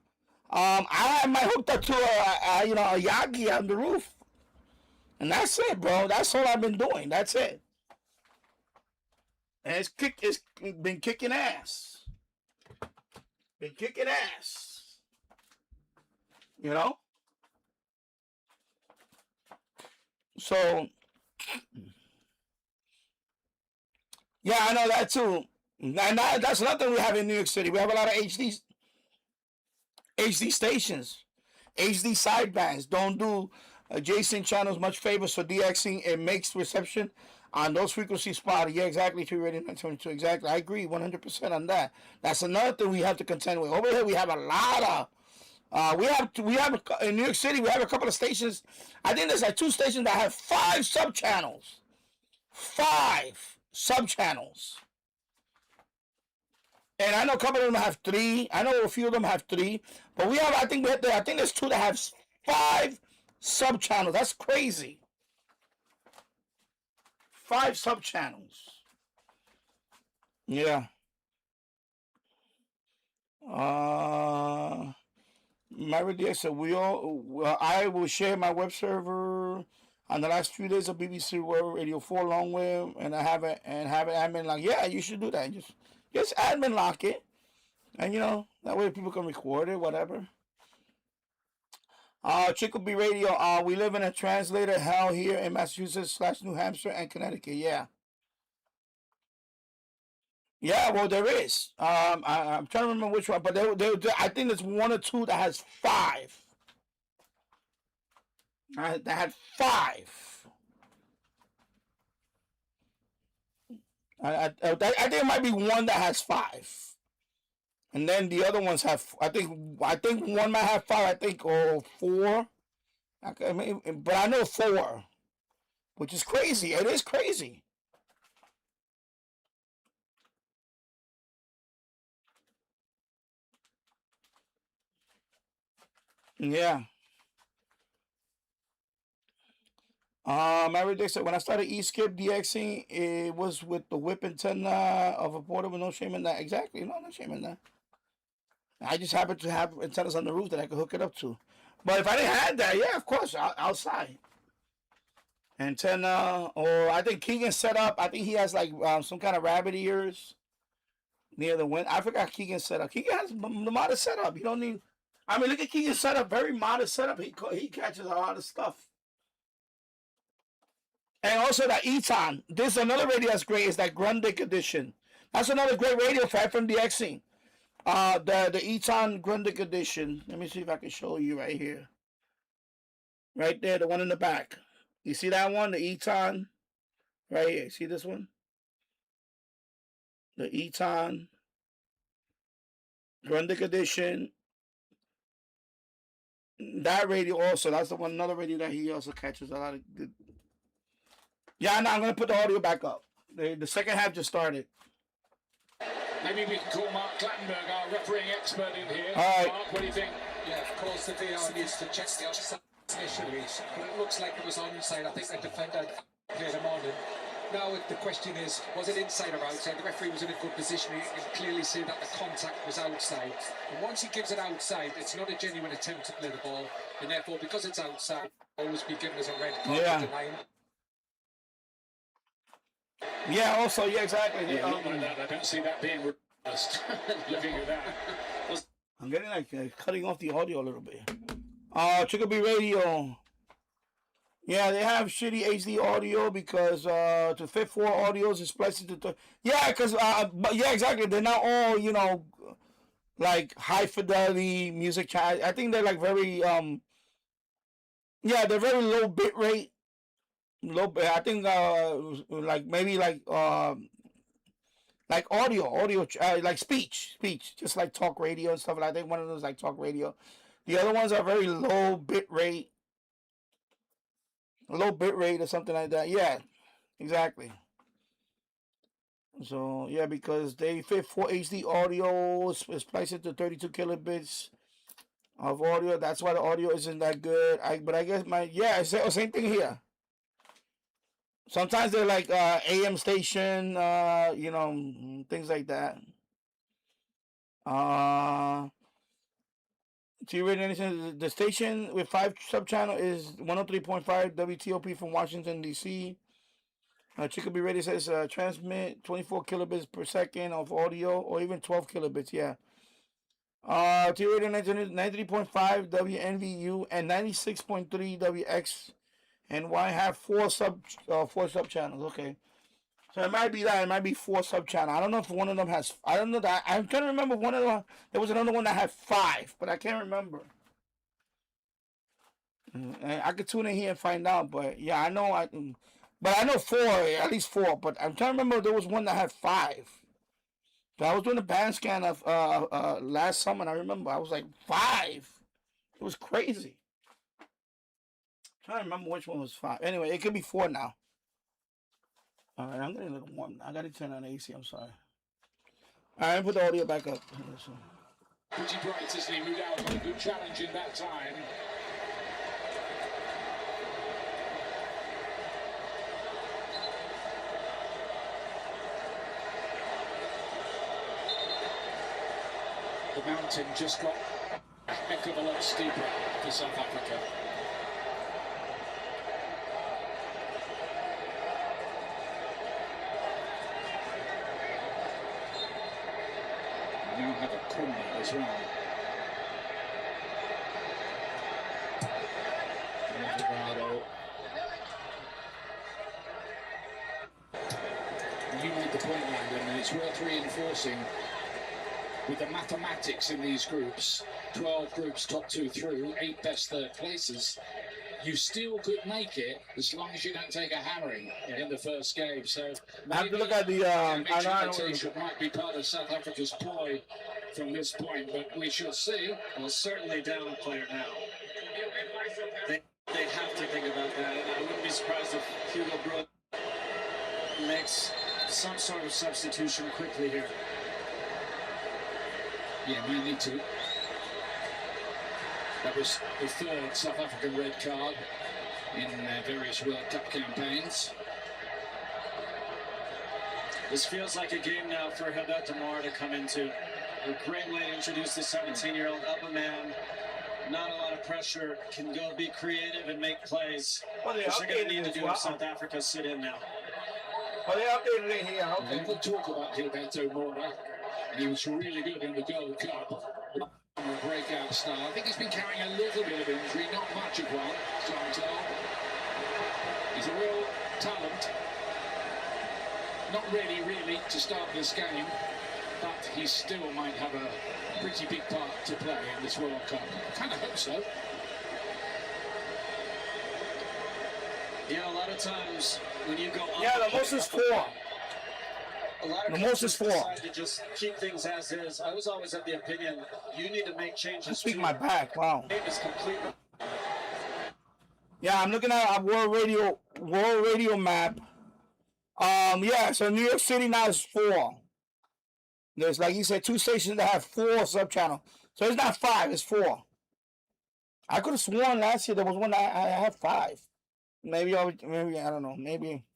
I had my hooked up to a Yagi on the roof. And that's it, bro. That's all I've been doing. That's it. And it's been kicking ass. Been kicking ass. So, yeah, I know that too. And that's nothing we have in New York City. We have a lot of HD stations. HD sidebands don't do adjacent channels much favors for DXing. It makes reception on those frequencies spotty. Yeah, exactly. 3 radio 922. Exactly. I agree 100% on that. That's another thing we have to contend with. Over here, we have a lot of. We have in New York City. We have a couple of stations. I think there's like 2 stations that have 5 subchannels. 5 subchannels. And I know a couple of them have 3. I know a few of them have 3. But we have. I think there's 2 that have 5 subchannels. That's crazy. 5 subchannels. Yeah. Mary DX said I will share my web server on the last few days of BBC World Radio 4 longwave, and have it admin lock. Yeah, you should do that. Just admin lock it, and that way people can record it, whatever. Chico B Radio. We live in a translator hell here in Massachusetts / New Hampshire and Connecticut. Yeah. Yeah, well, there is. I'm trying to remember which one, but I think there's 1 or 2 that has 5. That had 5. I think it might be 1 that has 5, and then the other ones have. I think 1 might have 5. I think or 4. But I know 4, which is crazy. It is crazy. Yeah. Mary Dick said, when I started E-Skip DXing, it was with the whip antenna of a portable. No shame in that. Exactly. No shame in that. I just happened to have antennas on the roof that I could hook it up to. But if I didn't have that, yeah, of course, outside. Antenna, or I think Keegan's set up. I think he has like some kind of rabbit ears near the wind. I forgot Keegan's setup. Keegan has the modest setup. You don't need. I mean, look at Keegan's setup. Very modest setup. He catches a lot of stuff. And also that Eton. This is another radio that's great. Is that Grundig edition. That's another great radio for FMDXing. The Eton Grundig edition. Let me see if I can show you right here. Right there, the one in the back. You see that one? The Eton. Right here. See this one? The Eton Grundig edition. That radio also. That's the one. Another radio that he also catches a lot of good. Yeah, no, I'm gonna put the audio back up. The second half just started. Maybe we can call Mark Clattenburg, our refereeing expert, in here. All right. Mark, what do you think? Yeah, of course the VR needs to check the offside initially, but it looks like it was onside. I think the defender cleared him on. And now the question is, was it inside or outside? The referee was in a good position. He can clearly see that the contact was outside. And once he gives it outside, it's not a genuine attempt to play the ball. And therefore, because it's outside, always be given as a red card. Yeah. Yeah, also, yeah, exactly. Yeah, I don't see that being reversed. Looking at that. I'm getting like cutting off the audio a little bit. Chicopee Radio. Yeah, they have shitty HD audio because to fit 4 audios is spliced into. Yeah, because but yeah, exactly. They're not all, you know, like high fidelity music channels. I think they're like very yeah, they're very low bit rate. Low, I think like maybe like audio, like speech, just like talk radio and stuff like that. I think one of those like talk radio. The other ones are very low bit rate or something like that. Yeah, exactly. So yeah, because they fit 4 HD audio, splice it to 32 kilobits of audio. That's why the audio isn't that good. But I guess same thing here. Sometimes they're like AM station, you know, things like that. The station with 5 sub-channel is 103.5 WTOP from Washington, D.C. Chicopee Radio says transmit 24 kilobits per second of audio, or even 12 kilobits, yeah. T-Radio 93.5 WNVU and 96.3 WX. And why have 4 sub channels? Okay, so it might be that. It might be 4 sub channels. I don't know if one of them has. I don't know that. I'm trying to remember one of them. There was another one that had 5, but I can't remember. And I could tune in here and find out. But yeah, I know. But I know 4, at least 4. But I'm trying to remember there was one that had 5. So I was doing a band scan of last summer, and I remember I was like 5. It was crazy. I don't remember which one was 5. Anyway, it could be 4 now. All right, I'm getting a little warm. I got to turn on the AC. I'm sorry. All right, put the audio back up. Pretty bright as he moved out on a good challenge in that time. The mountain just got a heck of a lot steeper for South Africa. Now have a corner as well. You made the point, Landon, and it's worth reinforcing with the mathematics in these groups. 12 groups, top 2 through, 8 best third places. You still could make it as long as you don't take a hammering in the first game. So I have to look at the might be part of South Africa's ploy from this point, but we shall see. Well, certainly down a player now. They have to think about that. I wouldn't be surprised if Hugo Brook makes some sort of substitution quickly here. Yeah, we need to. That was the 3rd South African red card in various World Cup campaigns. This feels like a game now for Herbert Tamar to come into. A great way to introduce the 17-year-old up a man not a lot of pressure, can go be creative and make plays. Well, they Which they're going to updated need to as do well. if South Africa sit in now. Oh, they updated it here. Okay. People talk about Gilberto Mora, and he was really good in the Gold Cup. A breakout star. I think he's been carrying a little bit of injury, not much of one, Santel. He's a real talent. Not ready, really, to start this game, but he still might have a pretty big part to play in this World Cup. I kind of hope so. Yeah, a lot of times when you go up, Yeah, the most is 4. a lot of The most is coaches 4. decide to just keep things as is. I was always of the opinion you need to make changes. Speak to my it. back. Wow. Game is completely. Yeah, I'm looking at a world radio map. Yeah, so New York City now is 4. There's, like you said, 2 stations that have 4 sub-channels. So it's not 5, it's 4. I could have sworn last year there was one that I had 5. Maybe I don't know, maybe.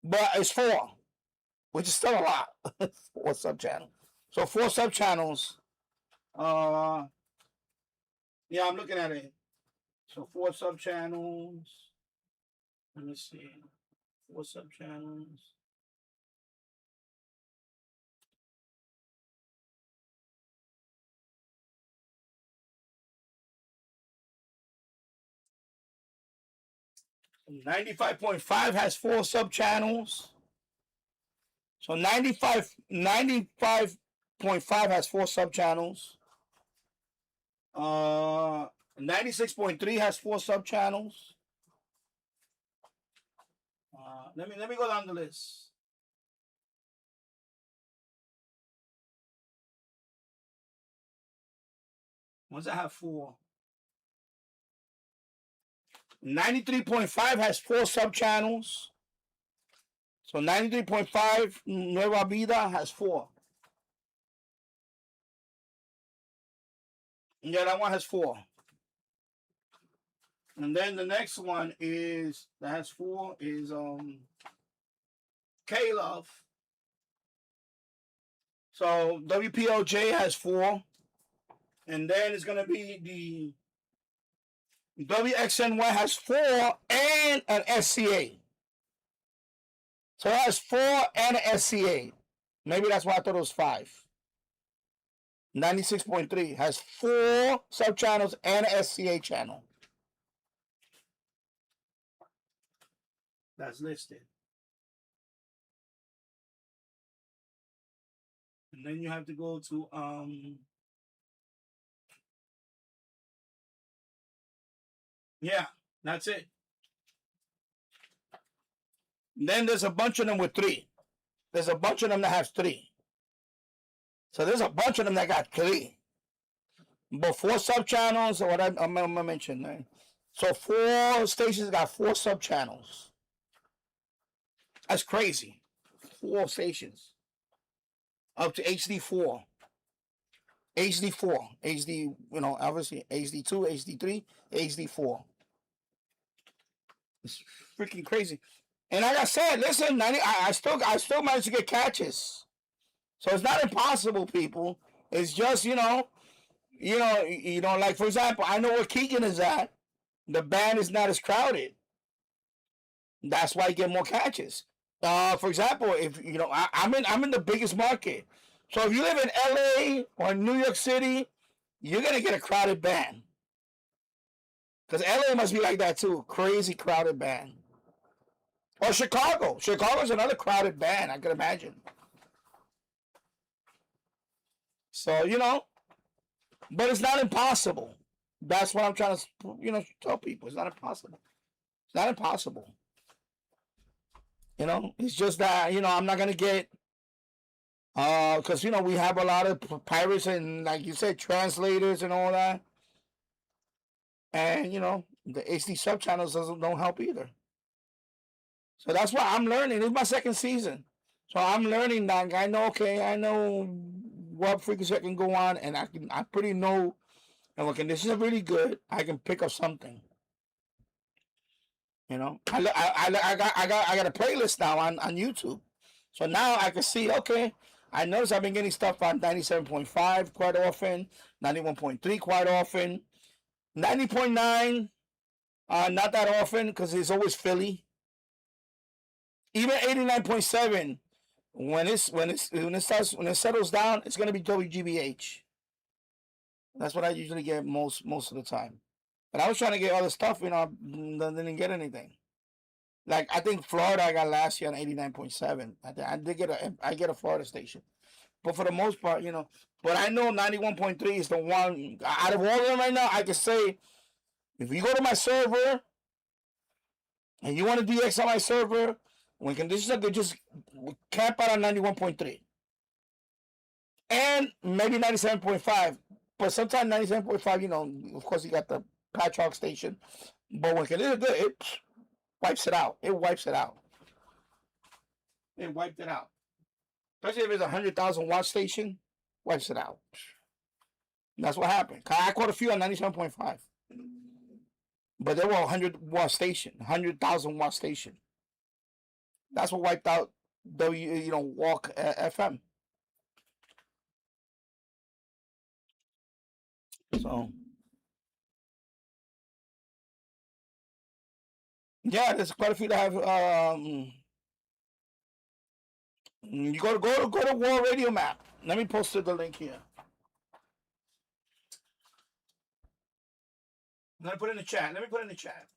But it's 4, which is still a lot. 4 sub-channels. So 4 sub-channels. Yeah, I'm looking at it. So 4 sub-channels. Let me see. 4 sub-channels. .5 has 4 sub-channels. So 95.5 has 4 sub-channels. 96.3 has 4 sub-channels. Let me go down the list. Ones that have 4. 93.5 has 4 sub-channels. So 93.5 Nueva Vida has 4. Yeah, that one has 4. And then the next one is that has 4 is K-Love. So WPOJ has 4. And then it's gonna be the WXNY has 4 and an SCA. So it has 4 and an SCA. Maybe that's why I thought it was 5. 96.3 has 4 sub-channels and an SCA channel. That's listed. And then you have to go to yeah, that's it. Then there's a bunch of them with 3. There's a bunch of them that have 3. So there's a bunch of them that got 3. But 4 sub-channels, or what I'm gonna mention. Right? So 4 stations got 4 sub-channels. That's crazy. 4 stations. Up to HD4. HD, obviously HD2, HD3, HD4. It's freaking crazy. And like I said, listen, I still managed to get catches. So it's not impossible, people. It's just, like for example, I know where Keegan is at. The band is not as crowded. That's why you get more catches. For example, if I'm in the biggest market. So if you live in LA or New York City, you're gonna get a crowded band. Because LA must be like that too. Crazy crowded band. Or Chicago. Chicago's another crowded band, I could imagine. So, but it's not impossible. That's what I'm trying to, tell people. It's not impossible. It's not impossible. It's just that, I'm not going to get, because, we have a lot of pirates and, like you said, translators and all that. And, the HD sub-channels don't help either. So that's why I'm learning. It's my 2nd season. So I'm learning that. I know what frequency I can go on, and I pretty know, and when conditions are really good, I can pick up something. I got a playlist now on YouTube. So now I can see, okay, I notice I've been getting stuff on 97.5 quite often, 91.3 quite often. 90.9, not that often because it's always Philly. Even 89.7, when it settles down, it's gonna be WGBH. That's what I usually get most of the time. But I was trying to get other stuff, you know, didn't get anything. Like I think Florida I got last year on 89.7. I did get a Florida station, but for the most part, you know. But I know 91.3 is the one out of all of them right now. I can say if you go to my server and you want to DX on my server, when conditions are good, just camp out on 91.3 and maybe 97.5. But sometimes 97.5, you know, of course you got the Patchhawk station, but when conditions are good, it wipes it out. It wipes it out. It wiped it out. Especially if it's a 100,000 watt station, wipes it out. That's what happened. I caught a few on 97.5. But they were a 100-watt station, 100,000 watt station. That's what wiped out Walk FM. So yeah, there's quite a few that have you go to World Radio Map. Let me post the link here. Let me put it in the chat.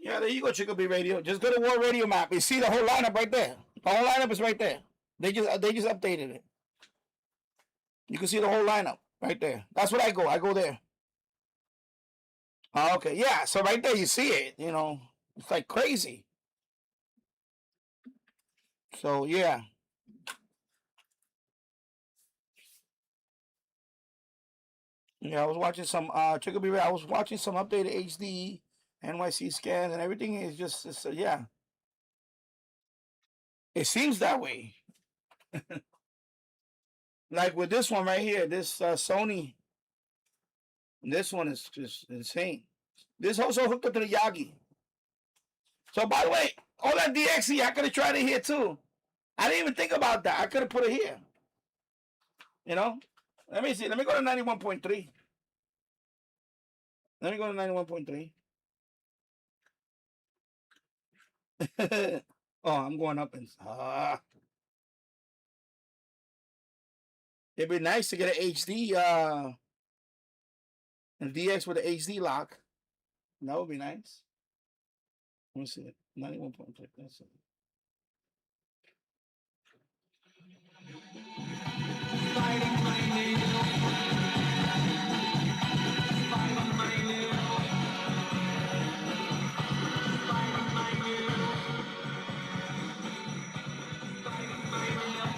Yeah, there you go, Chico B Radio. Just go to World Radio Map. You see the whole lineup right there. The whole lineup is right there. They just updated it. You can see the whole lineup right there. That's what I go. I go there. Okay, yeah. So right there, you see it. You know, it's like crazy. So yeah. Yeah, I was watching some Chico B Radio. I was watching some updated HD. NYC scans and everything is just yeah. It seems that way. Like with this one right here, this Sony. This one is just insane. This also hooked up to the Yagi. So by the way, all that DXE, I could have tried it here too. I didn't even think about that. I could have put it here. You know? Let me see. Let me go to 91.3. Let me go to 91.3. Oh, I'm going up and it'd be nice to get an HD and DX with an HD lock. That would be nice. Let me see it. 91.3. That's it.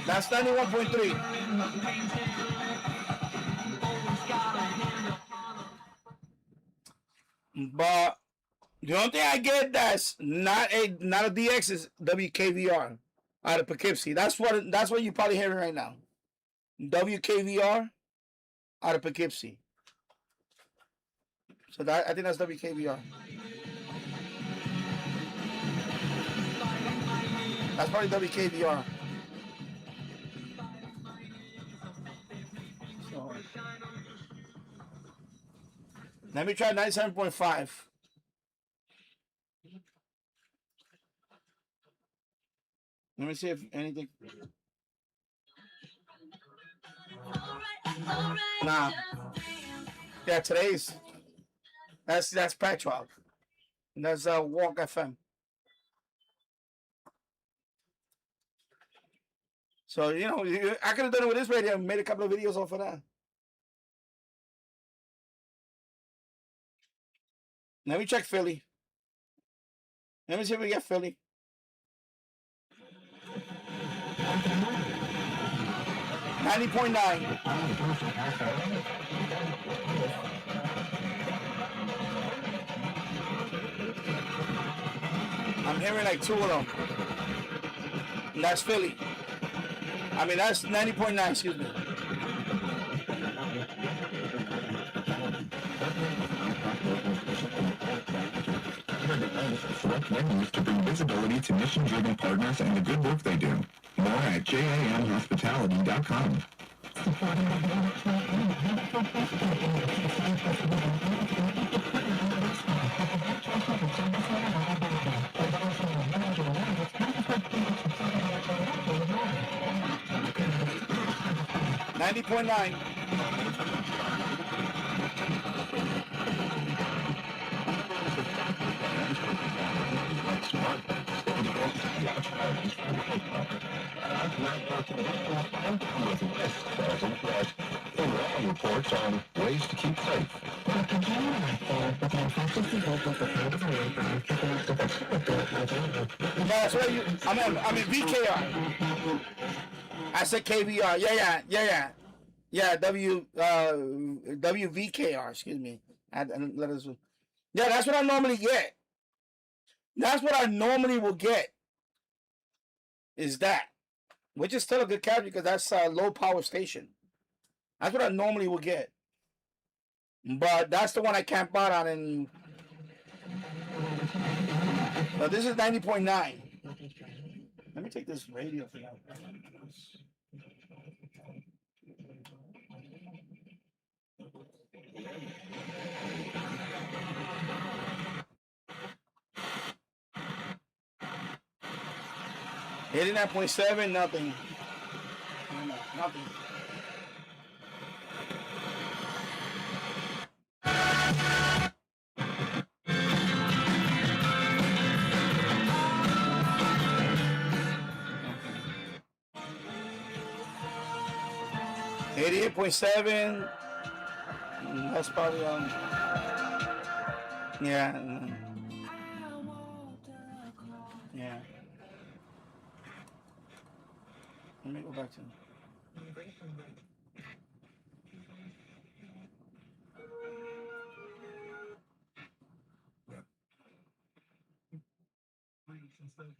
That's 91.3. But the only thing I get that's not a DX is WKVR out of Poughkeepsie. That's what you're probably hearing right now. WKVR out of Poughkeepsie. So I think that's WKVR. That's probably WKVR. So, let me try 97.5. Let me see if anything. Nah. Yeah, today's. That's Patchhawk. And that's Walk FM. So, you know, I could have done it with this radio and made a couple of videos off of that. Let me check Philly. Let me see if we get Philly. $90.9. I'm hearing like two of them. And that's Philly. I mean, that's 90.9, excuse me. select venues to bring visibility to mission-driven partners and the good work they do. More at jamhospitality.com. 90.9. Reports on ways to keep safe. That's what you. I mean VKR. I said KVR. Yeah. WVKR. Excuse me. Let us. Yeah, that's what I normally get. That's what I normally will get. Is that, which is still a good carriage because that's a low power station. That's what I normally will get. But that's the one I camp out on. And this is 90.9. Let me take this radio thing out. 89.7, nothing. Nothing. .7. That's probably yeah. Yeah. Let me go back to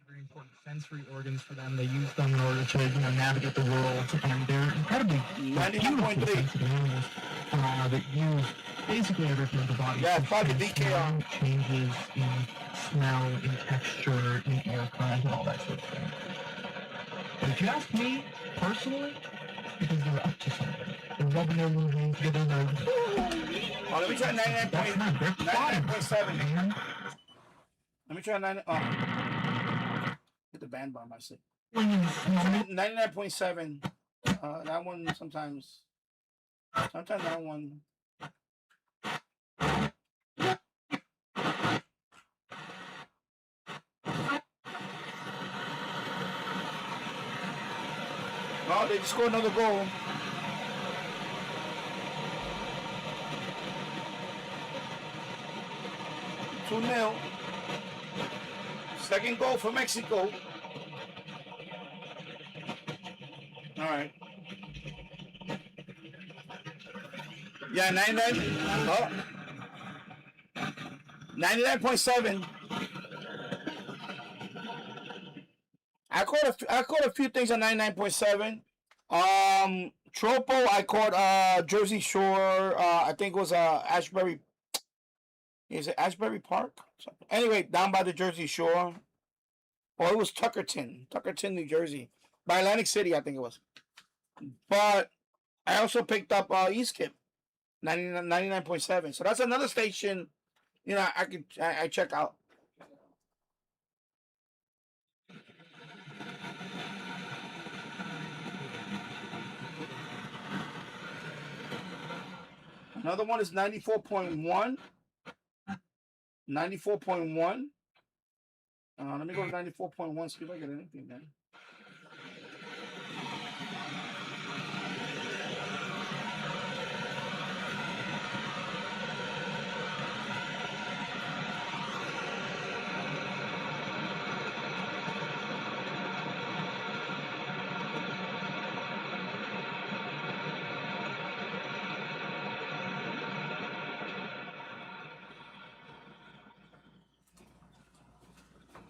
very important sensory organs for them. They use them in order to, navigate the world, and they're incredibly beautiful sensitive animals that use basically everything in the body. Yeah, probably VKR. Changes in smell, in texture, in air current, and all that sort of thing. But if you ask me personally, because they're up to something, they're rubbing their little hands together. Oh, let me try 99.7. Let me try 9. Oh, hit the band bomb. I see. 99.7. That one sometimes that one. Oh, they just scored another goal. Two 2-0. Second goal for Mexico. All right. Yeah, 99. Oh. 99.7. I caught a few things on 99.7. Tropo, I caught Jersey Shore. I think it was Ashbury. Is it Ashbury Park? Anyway, down by the Jersey Shore. Or it was Tuckerton, New Jersey. By Atlantic City, I think it was. But I also picked up East Kip, 99.7. So that's another station, I check out. Another one is 94.1. 94.1. Let me go to 94.1, see if I get anything there.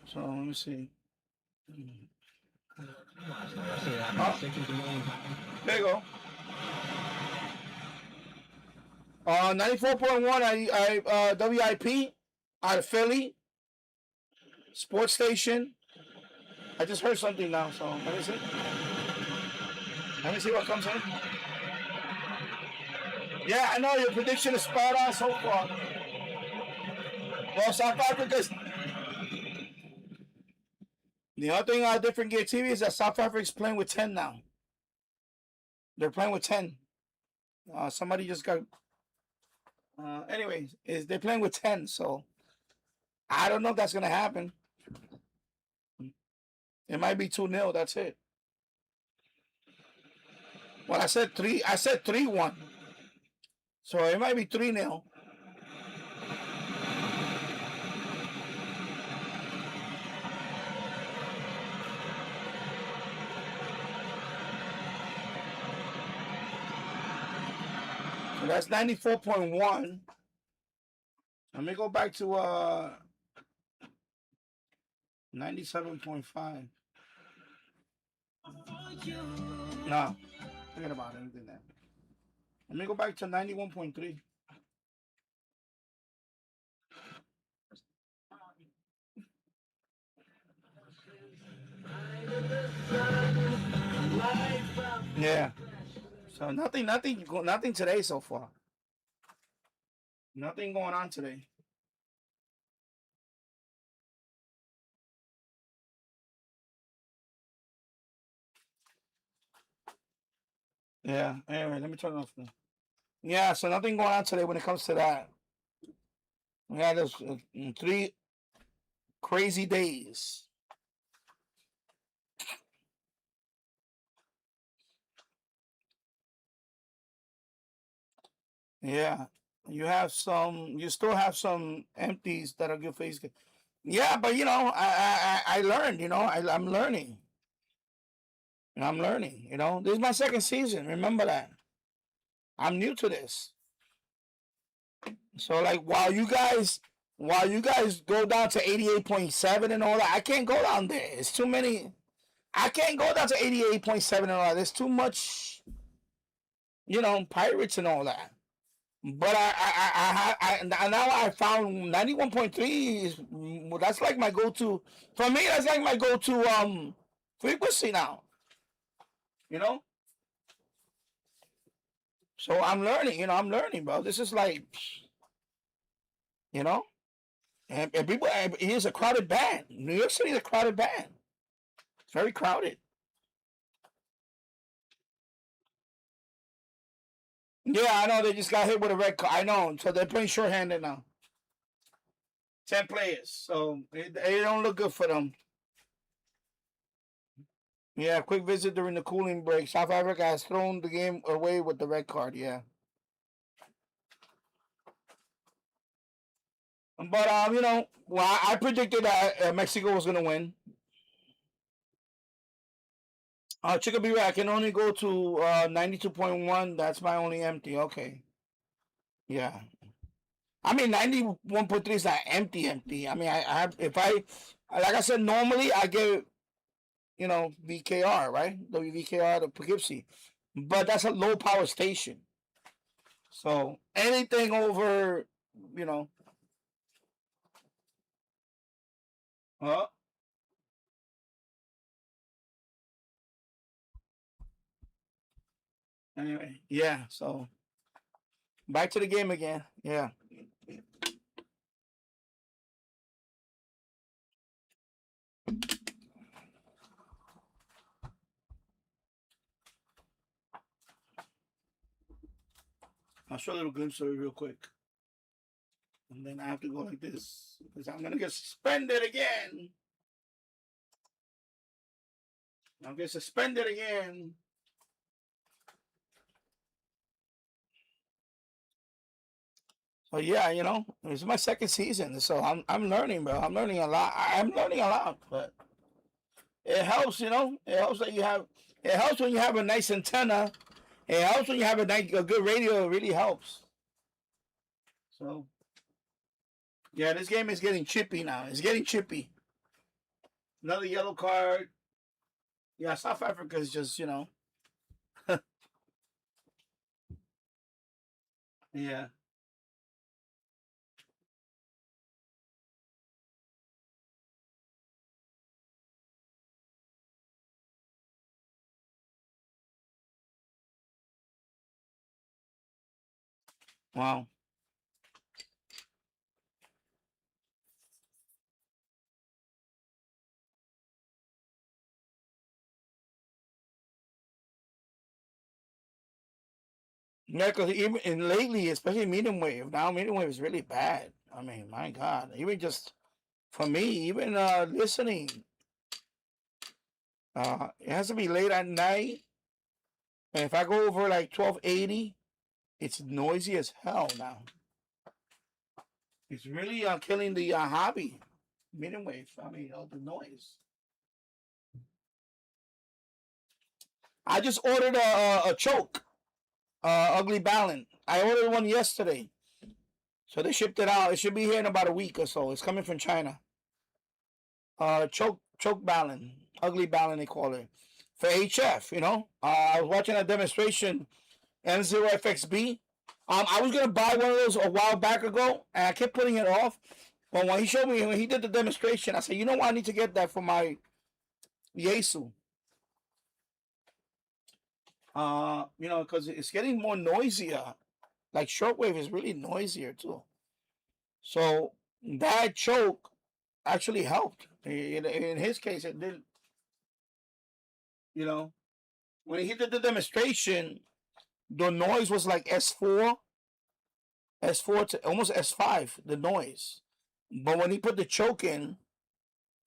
So let me see. There you go. 94.1 I WIP out of Philly. Sports station. I just heard something now, so let me see. Let me see what comes in. Yeah, I know your prediction is spot on so far. Well, South Africa's. The other thing on Different Gear TV is that South Africa's playing with 10 now. They're playing with 10. Somebody just got. Anyways, they're playing with 10, so I don't know if that's gonna happen. It might be 2-0. That's it. Well, I said 3-1. So it might be 3-0. So that's 94.1. Let me go back to 97.5. No, forget about anything there. Let me go back to 91.3. Yeah. So nothing today so far. Nothing going on today. Yeah. Anyway, let me turn it off now. Yeah. So nothing going on today when it comes to that. We had those 3 crazy days. Yeah. You still have some empties that are good for you. Yeah, but I learned, I'm learning. I'm learning, This is my second season. Remember that. I'm new to this. So like while you guys go down to 88.7 and all that, I can't go down there. It's too many. I can't go down to 88.7 and all that. There's too much, pirates and all that. But I now I found 91.3 is that's like my go-to. For me, that's like my go-to frequency now. So I'm learning, bro. This is like, and people. Here's a crowded band. New York City is a crowded band. It's very crowded. Yeah, I know. They just got hit with a red card. I know. So they're playing shorthanded now. 10 players. So it don't look good for them. Yeah, quick visit during the cooling break. South Africa has thrown the game away with the red card. Yeah. But well, I predicted that Mexico was gonna win. Chickaby, I can only go to 92.1. That's my only empty. Okay. Yeah. I mean, 91.3 is not empty. I mean, I have, like I said, normally I get, VKR, right? WVKR to Poughkeepsie. But that's a low power station. So anything over, anyway, yeah. So back to the game again. Yeah. I'll show a little glimpse of it real quick. And then I have to go like this because I'm going to get suspended again. I'll get suspended again. So yeah, it's my second season. So I'm learning, bro. I'm learning a lot. But it helps, It helps that it helps when you have a nice antenna. It helps when you have a good radio. It really helps. So yeah, this game is getting chippy now. It's getting chippy. Another yellow card. Yeah, South Africa is just, yeah. Wow. Yeah, because even and lately, especially medium wave, now medium wave is really bad. I mean, my God, even just for me, even listening, it has to be late at night, and if I go over like 1280, it's noisy as hell now. It's really killing the hobby, medium wave. I mean, all the noise. I just ordered a choke, ugly balance. I ordered one yesterday. So they shipped it out. It should be here in about a week or so. It's coming from China. Choke balance, ugly balance they call it, for HF. You know, I was watching a demonstration, N0FXB. I was gonna buy one of those a while back ago, and I kept putting it off. But when he showed me, when he did the demonstration, I said, you know what, I need to get that for my Yaesu. You know, because it's getting more noisier. Like shortwave is really noisier too. So that choke actually helped. In his case, it did. You know, when he did the demonstration, the noise was like S4 to almost S5. The noise, but when he put the choke in,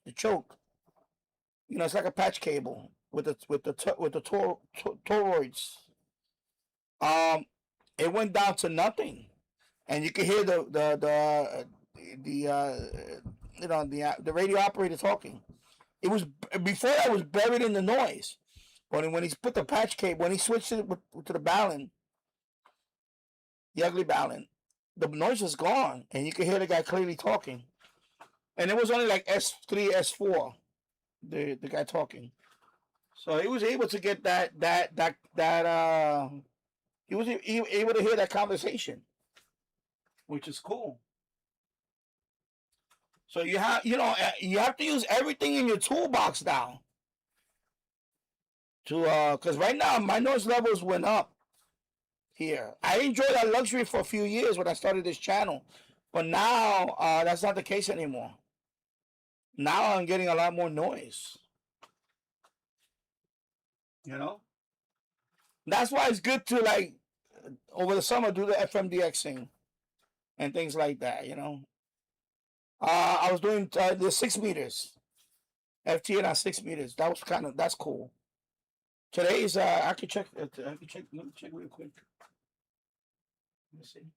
the choke, you know, it's like a patch cable with the toroids. It went down to nothing, and you can hear the you know, the radio operator talking. It was before that was buried in the noise, but when he put the patch cable, when he switched it to the balance, the ugly balance, the noise was gone, and you could hear the guy clearly talking. And it was only like S3, S4, the guy talking. So he was able to get that he was able to hear that conversation, which is cool. So you have to use everything in your toolbox now. To because right now my noise levels went up here. I enjoyed that luxury for a few years when I started this channel, but now that's not the case anymore. Now I'm getting a lot more noise. You know, that's why it's good to, like, over the summer do the FMDXing and things like that. You know, I was doing the 6 meters, FTN on 6 meters. That's cool. Today's I can check. Let me check real quick. Let me see.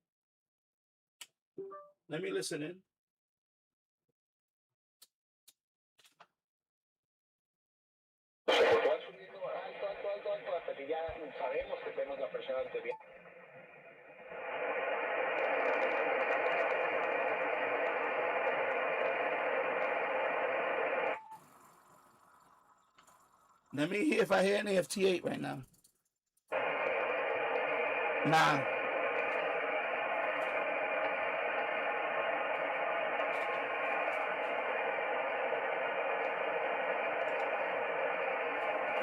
Let me listen in. Hasta que ya sabemos que tenemos la presión arterial. Let me hear if I hear any FT8 right now. Nah.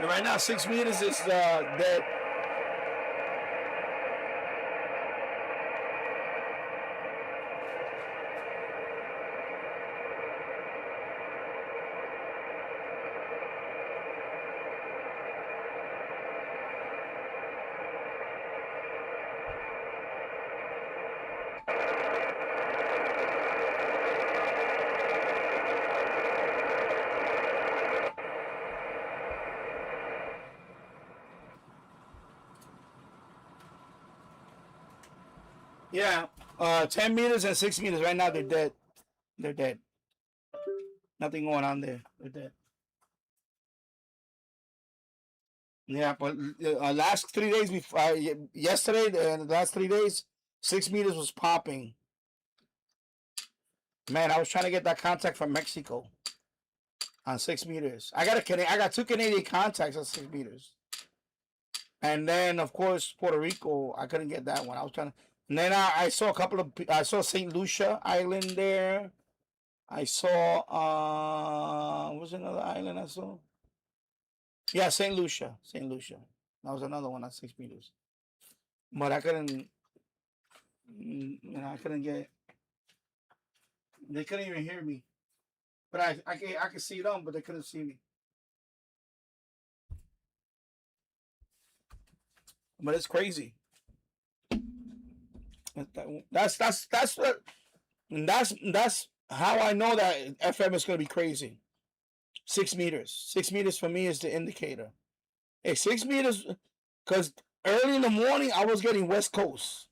Right now, 6 meters is dead. Yeah, 10 meters and 6 meters. Right now, they're dead. They're dead. Nothing going on there. They're dead. Yeah, but last 3 days before yesterday, the last 3 days, 6 meters was popping. Man, I was trying to get that contact from Mexico on 6 meters. I got 2 Canadian contacts on 6 meters, and then of course Puerto Rico. I couldn't get that one. I was trying to. And then I saw a couple of. I saw St. Lucia Island there. I saw what was another island I saw? Yeah, St. Lucia. St. Lucia. That was another one at 6 meters. But I couldn't. I couldn't get. They couldn't even hear me, but I could see them, but they couldn't see me. But it's crazy. That's what, and that's how I know that FM is going to be crazy. 6 meters. 6 meters for me is the indicator. Hey, 6 meters, because early in the morning I was getting West Coast.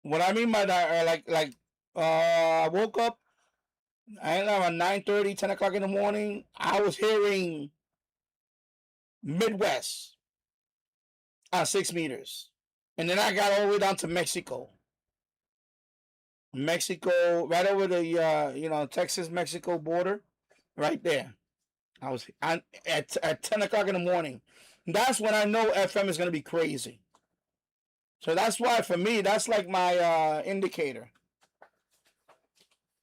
What I mean by that, I woke up, I don't know, at 9:30, 10 o'clock in the morning, I was hearing Midwest on 6 meters. And then I got all the way down to Mexico. Mexico, right over the, Texas-Mexico border, right there. I was at 10 o'clock in the morning. That's when I know FM is going to be crazy. So that's why, for me, that's like my indicator.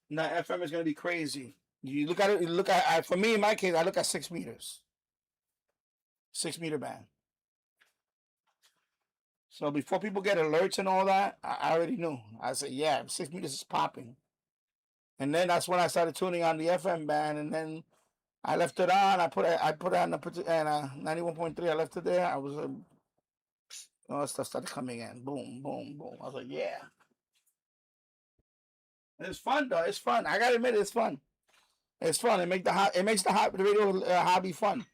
Now, FM is going to be crazy. You look at it, for me, in my case, I look at 6 meters. 6 meter band. So before people get alerts and all that, I already knew. I said, yeah, 6 meters is popping. And then that's when I started tuning on the FM band, and then I left it on. I put it on the 91.3. I left it there. I was all that stuff started coming in. Boom, boom, boom. I was like, yeah. It's fun though. It's fun. I gotta admit, it's fun. It's fun. It makes the radio hobby fun.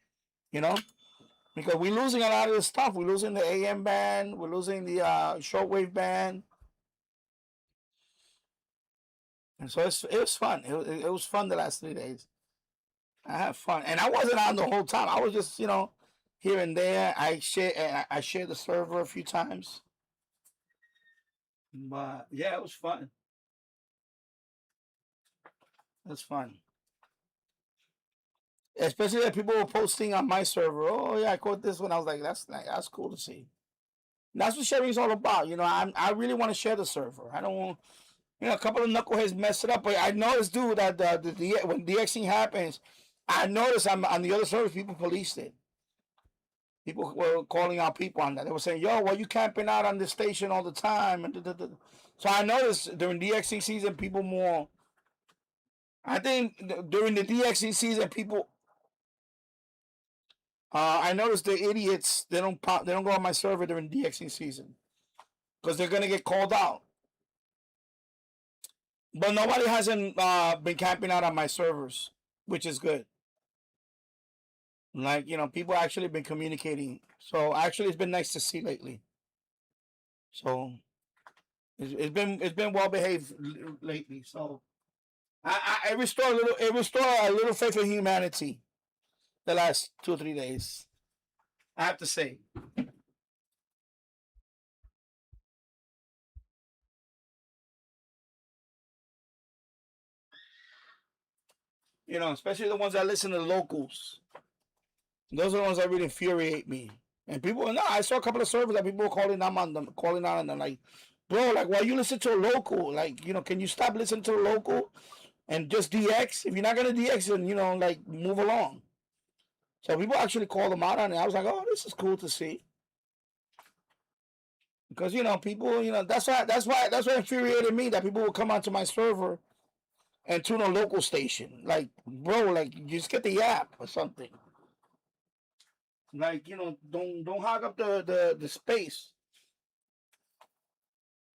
Because we're losing a lot of the stuff. We're losing the AM band. We're losing the shortwave band. And so it was fun. It was fun the last 3 days. I had fun. And I wasn't on the whole time. I was just, here and there. I shared the server a few times. But, yeah, it was fun. It was fun. Especially that people were posting on my server. Oh, yeah, I caught this one. I was like, that's cool to see. And that's what sharing is all about. I really want to share the server. I don't want, a couple of knuckleheads mess it up. But I noticed, dude, that when DXing happens, I noticed on the other servers, people policed it. People were calling out people on that. They were saying, yo, why you camping out on this station all the time? And so I noticed during DXing season, people more. I think during the DXing season, people. I noticed the idiots, they don't go on my server during DXing season because they're gonna get called out. But nobody hasn't been camping out on my servers, which is good. Like, people actually been communicating. So actually, it's been nice to see lately. So it's been well behaved lately. So I restore a little faith in humanity. The last 2 or 3 days, I have to say. Especially the ones that listen to the locals. Those are the ones that really infuriate me. And people, I saw a couple of servers that people were calling out on them, like, bro, like, why you listen to a local? Like, can you stop listening to a local and just DX? If you're not gonna DX, then like, move along. So people actually called them out on it. I was like, oh, this is cool to see. Because, people, that's what infuriated me, that people would come onto my server and tune a local station. Like, bro, like, just get the app or something. Like, don't hog up the space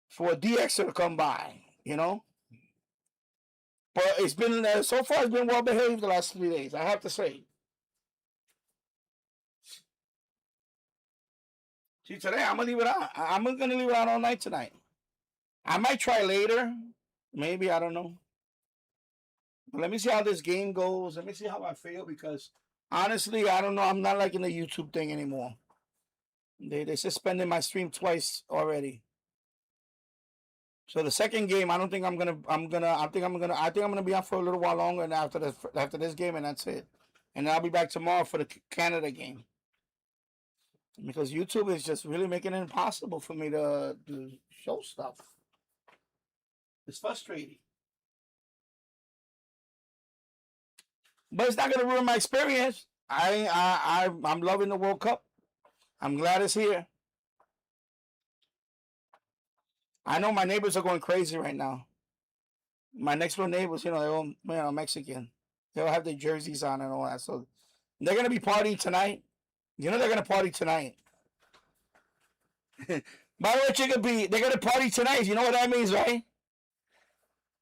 for a DXer to come by, But it's been, so far, it's been well behaved the last 3 days, I have to say. See, today I'm gonna leave it on. I'm gonna leave it on all night tonight. I might try later, maybe, I don't know. But let me see how this game goes. Let me see how I feel, because honestly, I don't know. I'm not liking the YouTube thing anymore. They suspended my stream twice already. So the second game, I don't think I'm gonna be on for a little while longer, and after this game, and that's it. And I'll be back tomorrow for the Canada game. Because YouTube is just really making it impossible for me to show stuff. It's frustrating. But it's not going to ruin my experience. I'm loving the World Cup. I'm glad it's here. I know my neighbors are going crazy right now. My next door neighbors, you know, they're all, you know, Mexican. They all have their jerseys on and all that. So they're gonna be partying tonight. You know they're gonna party tonight. By the way, Chicken B, they're gonna party tonight. You know what that means, right?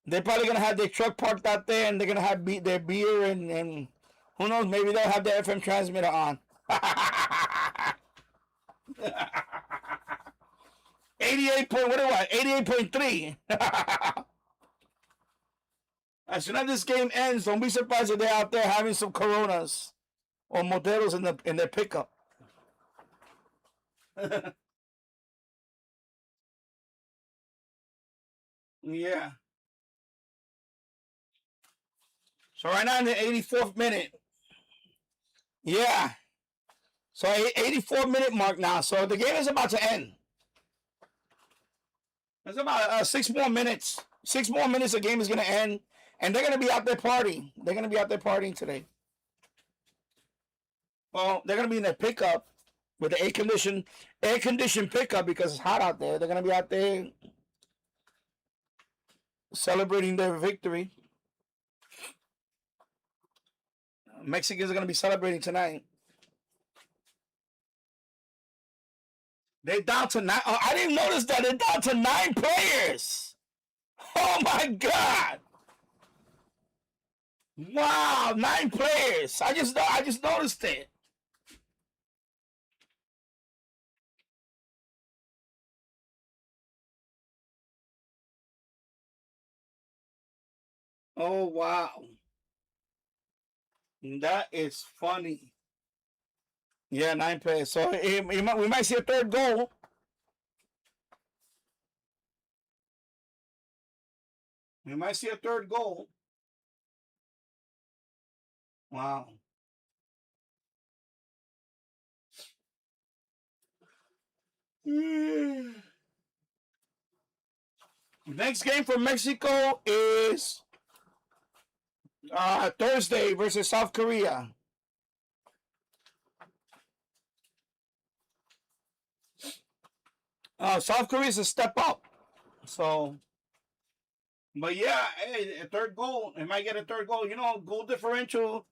They're probably gonna have their truck parked out there, and they're gonna have their beer, and who knows? Maybe they'll have the FM transmitter on. 88.3. As soon as this game ends, don't be surprised if they're out there having some Coronas or Modelos in their pickup. Yeah. So right now in the 84th minute. Yeah. So 84-minute mark now. So the game is about to end. There's about 6 more minutes. 6 more minutes, the game is going to end. And they're going to be out there partying. They're going to be out there partying today. Well, they're going to be in their pickup with the air-conditioned pickup because it's hot out there. They're going to be out there celebrating their victory. Mexicans are going to be celebrating tonight. They're down to 9. Oh, I didn't notice that. They're down to 9 players. Oh, my God. Wow, 9 players. I just noticed it. Oh, wow. That is funny. Yeah, 9 players. So we might see a third goal. We might see a third goal. Wow. Next game for Mexico is Thursday versus South Korea. South Korea is a step up. So, but yeah, hey, a third goal. It might get a third goal. You know, goal differential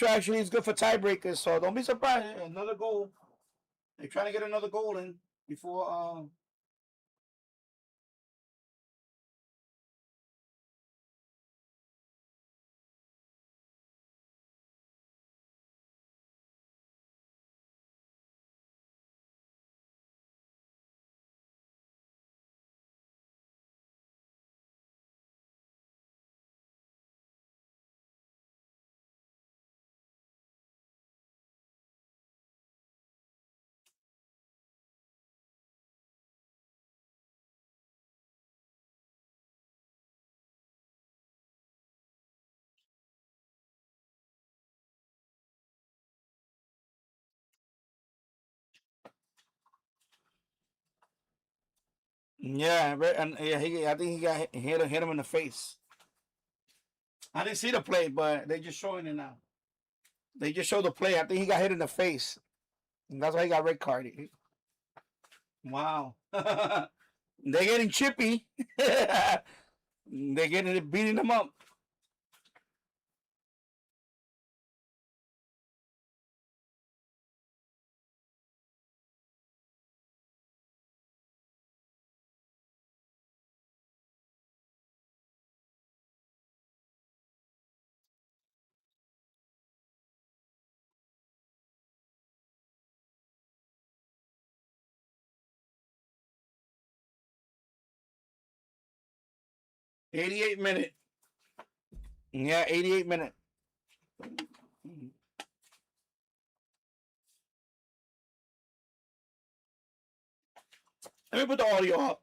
actually is good for tiebreakers. So don't be surprised. Another goal. They're trying to get another goal in before. 'Em I think he got hit him in the face. I didn't see the play, but they just showing it now. They just showed the play. I think he got hit in the face. And that's why he got red carded. Wow. They're getting chippy. They're beating them up. '88 minute. Yeah, 88 minute. Let me put the audio up.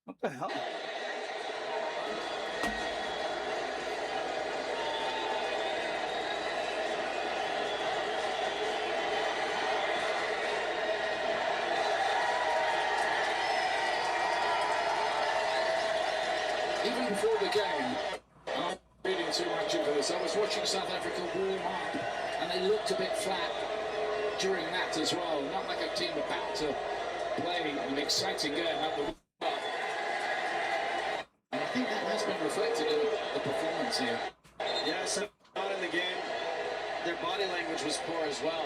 What the hell? Even before the game, I'm not reading too much into this. I was watching South Africa warm up, and they looked a bit flat. during that as well. Not like a team about to play an exciting game at the World Cup. And I think that has been reflected in the performance here. Yeah, so not in the game. Their body language was poor as well.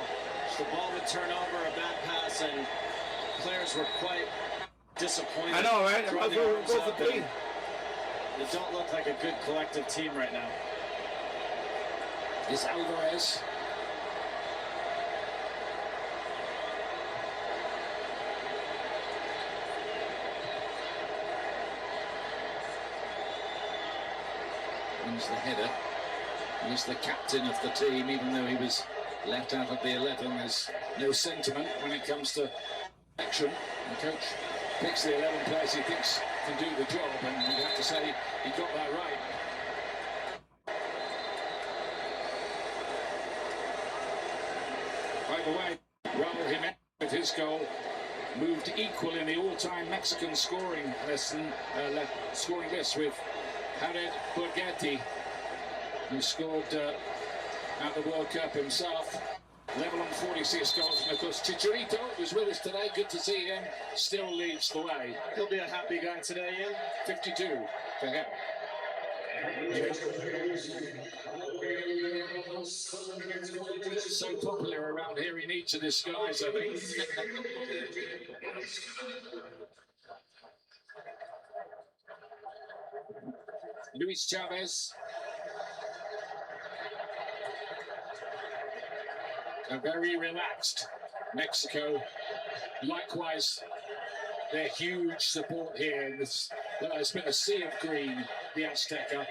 The ball would turn over, a bad pass, and players were quite disappointed. I know, right? Throwing Go their arms for up, three. and They don't look like a good collective team right now. Is Alvarez. Wins the header. He's the captain of the team, even though he was left out of the 11. There's no sentiment when it comes to action. The coach picks the 11 players he thinks can do the job, and you'd have to say he got that right. By the way, Raul Jimenez with his goal moved equal in the all-time Mexican scoring list with Jared Borghetti, who scored at the World Cup himself. Level on 46 goals, and of course Chicharito, who's with us today, good to see him, still leads the way. He'll be a happy guy today, Ian. 52 for him. So popular around here, he needs a disguise, I think. Luis Chavez. A very relaxed Mexico. Likewise, their huge support here. It's been a sea of green, the Azteca.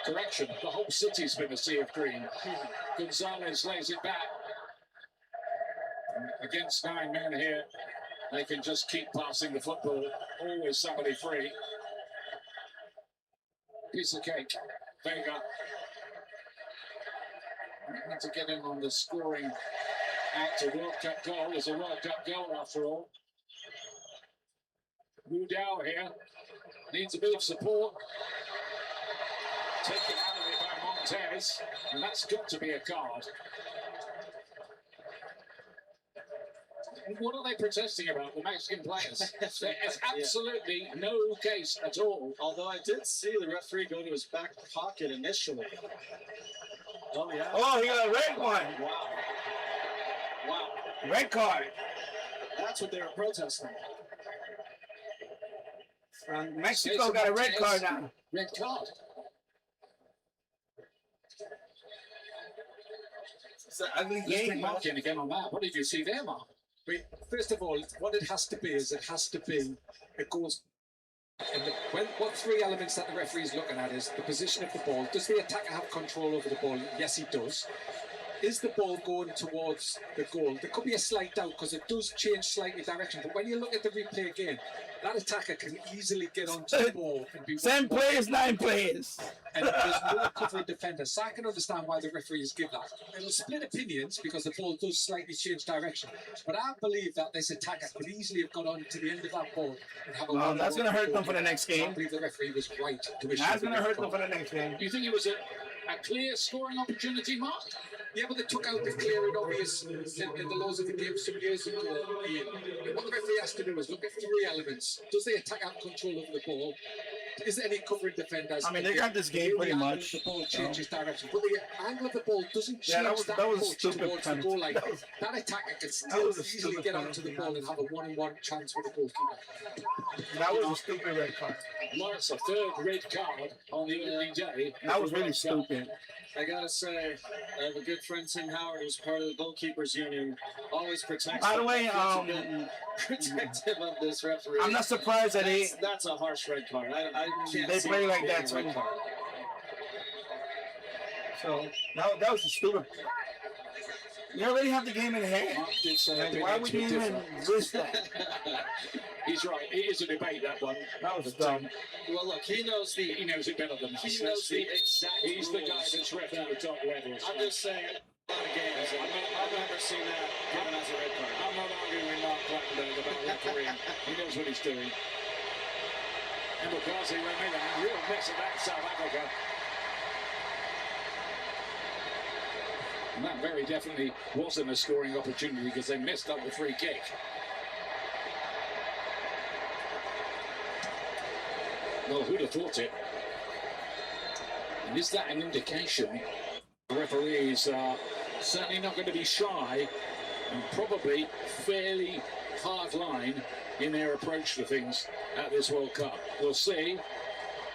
Correction, the whole city's been a sea of green. Gonzalez lays it back. Against 9 men here, they can just keep passing the football. Always somebody free. Piece of cake. Vega. Need to get in on the scoring act. A World Cup goal is a World Cup goal after all. Rudel here needs a bit of support. Taken out of it by Montez, and that's got to be a card. What are they protesting about, the Mexican players? There's absolutely no case at all. Although I did see the referee go to his back pocket initially. Oh, yeah. Oh, he got a red one. Wow. Wow. Red card. That's what they were protesting. Mexico got a red card now. Red card. It's an ugly game. Marking again on that. What did you see there, Mark? First of all, what it has to be is it goes. And what three elements that the referee is looking at is the position of the ball. Does the attacker have control over the ball? Yes, he does. Is the ball going towards the goal? There could be a slight doubt because it does change slightly direction. But when you look at the replay again, that attacker can easily get onto the ball and be 10 players, 9 players. And there's no covering defender. So I can understand why the referees give that. It'll split opinions because the ball does slightly change direction. But I believe that this attacker could easily have got on to the end of that ball and have a Well, that's going to hurt them for the next game. I believe the referee was right to issue. That's going to hurt them for the next game. Do you think it was a clear scoring opportunity, Mark? Yeah, but they took out the clear and obvious in the laws of the game some years ago. What the referee has to do is look at three elements. Does the attacker have control over the ball? Is there any covering defenders? I mean, they got this game pretty much. The ball changes direction, but the angle of the ball doesn't change that was stupid towards the goal line. penalty. That attacker can still easily get onto the ball and have a one-on-one chance with the goalkeeper. That was a stupid red card. Mark's a third red card on the opening day. That was really stupid. I gotta say, I have a good friend, Tim Howard, who's part of the goalkeepers union. Always protects. By the way, protective of this referee. I'm not surprised that that's a harsh red card. I can't. They see play it like being that a red too. card. So that was a stupid. You already have the game in hand. Like, why would you even risk that? He's right. It is a debate, that one. That was dumb. Well, look, he knows it better than us. He knows the exact He's the guy rules. that's repping at the top levels. I'm just saying, a lot of games. I've never seen that given as a red card. I'm not arguing with Mark Plattenberg about refereeing. He knows what he's doing. And because he made a real mess of that South Africa. And that very definitely wasn't a scoring opportunity because they missed up the free kick. Well, who'd have thought it? And is that an indication the referees are certainly not going to be shy and probably fairly hard line in their approach to things at this World Cup? We'll see.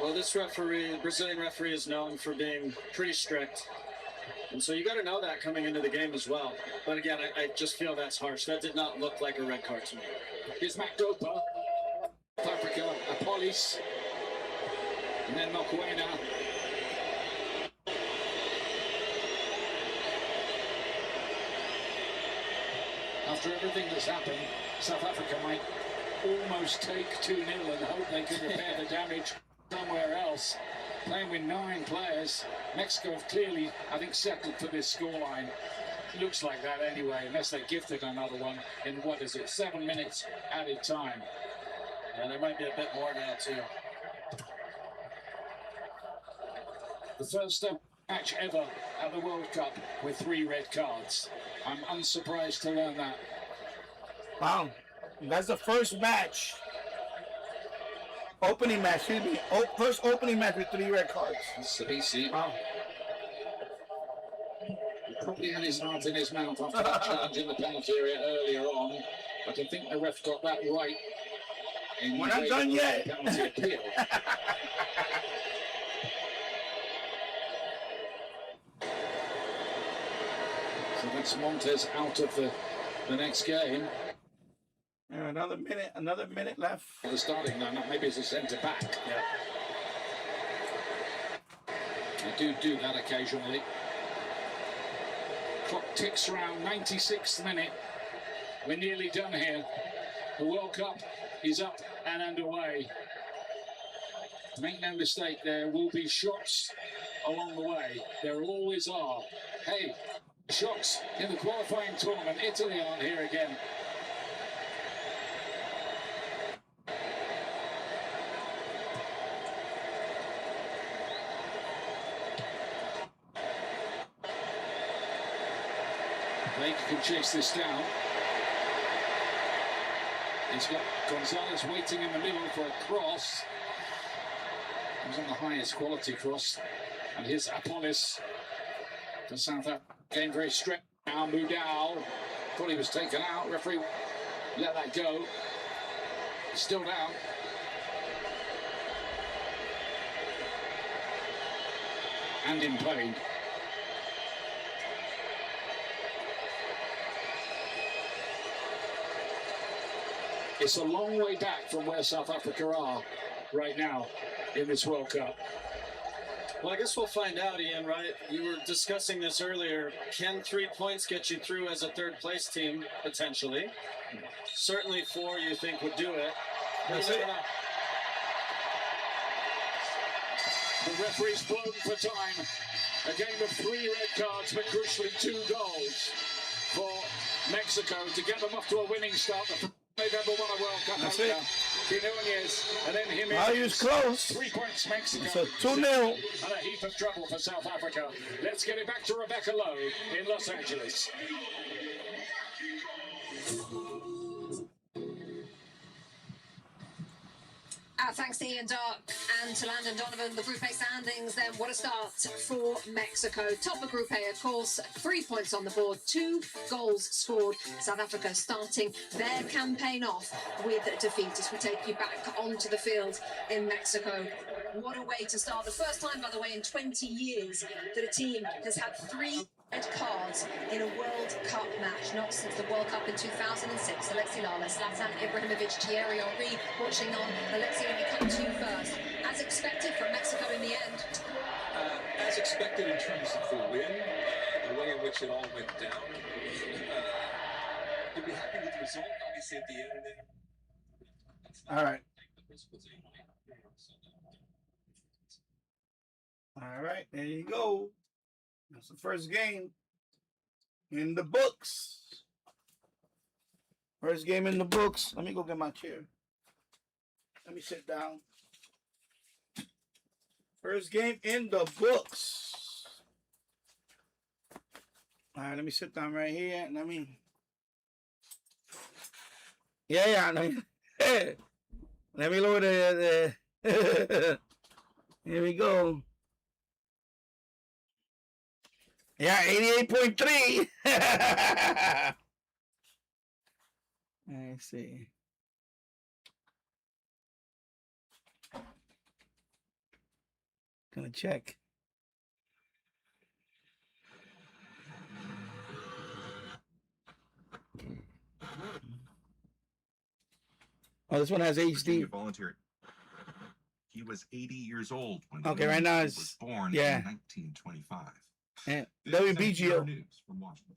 Well, this referee, Brazilian referee, is known for being pretty strict. And so you got to know that coming into the game as well. But again, I just feel that's harsh. That did not look like a red card to me. Here's Makopa, South Africa, Apolis, and then Mokoena. After everything that's happened, South Africa might almost take 2-0 and hope they can repair the damage somewhere else. Playing with 9 players, Mexico have clearly, I think, settled for this scoreline. Looks like that anyway, unless they gifted another one in, what is it, 7 minutes added time. And there might be a bit more now, too. The first match ever at the World Cup with 3 red cards. I'm unsurprised to learn that. Wow, that's the first match. Opening match, excuse me. First opening match with 3 red cards. Sabisi. Wow. He probably had his heart in his mouth after that challenge in the penalty area earlier on, but I think the ref got that right. We're not done yet. Penalty appeal. So that's Montes out of the next game. Yeah, another minute left. The starting lineup, maybe it's a centre back. Yeah. I do that occasionally. Clock ticks around 96th minute. We're nearly done here. The World Cup is up and underway. Make no mistake, there will be shocks along the way. There always are. Hey, shocks in the qualifying tournament. Italy aren't here again. They can chase this down. He's got Gonzalez waiting in the middle for a cross. It was on the highest quality cross. And here's Apolis. The South Africa game very stretched now. Mudau thought he was taken out. Referee let that go. Still down. And in pain. It's a long way back from where South Africa are right now in this World Cup. Well, I guess we'll find out, Ian, right? You were discussing this earlier. Can 3 points get you through as a third-place team, potentially? Certainly 4 you think would do it. That's it. The referee's blown for time. A game of 3 red cards, but crucially 2 goals for Mexico to get them off to a winning start. They've ever won a World Cup. That's it. Quinones, and then him. Now he was close. 3 points Mexico. So 2-0. And a heap of trouble for South Africa. Let's get it back to Rebecca Lowe in Los Angeles. Thanks to Ian Dark and to Landon Donovan. The Group A standings then, what a start for Mexico. Top of Group A, of course, 3 points on the board, 2 goals scored. South Africa starting their campaign off with defeat as we take you back onto the field in Mexico. What a way to start. The first time, by the way, in 20 years that a team has had 3 red cards in a World Cup match, not since the World Cup in 2006. Alexi Lala, Zlatan Ibrahimovic, Thierry Henry watching on. Alexi, let me come to you first. As expected from Mexico in the end? As expected in terms of the win, the way in which it all went down. You'd be happy with the result, obviously, at the end. All right. All right, there you go. That's the first game in the books. First game in the books. Let me go get my chair. Let me sit down. First game in the books. All right, let me sit down right here. Let me. Yeah. Let me lower the. Here we go. Yeah, 88.3. Let's see. Gonna check. Oh, this one has HD. Volunteer. He was 80 years old when Okay, right now it's was born in 1925. And WBGO. News from Washington.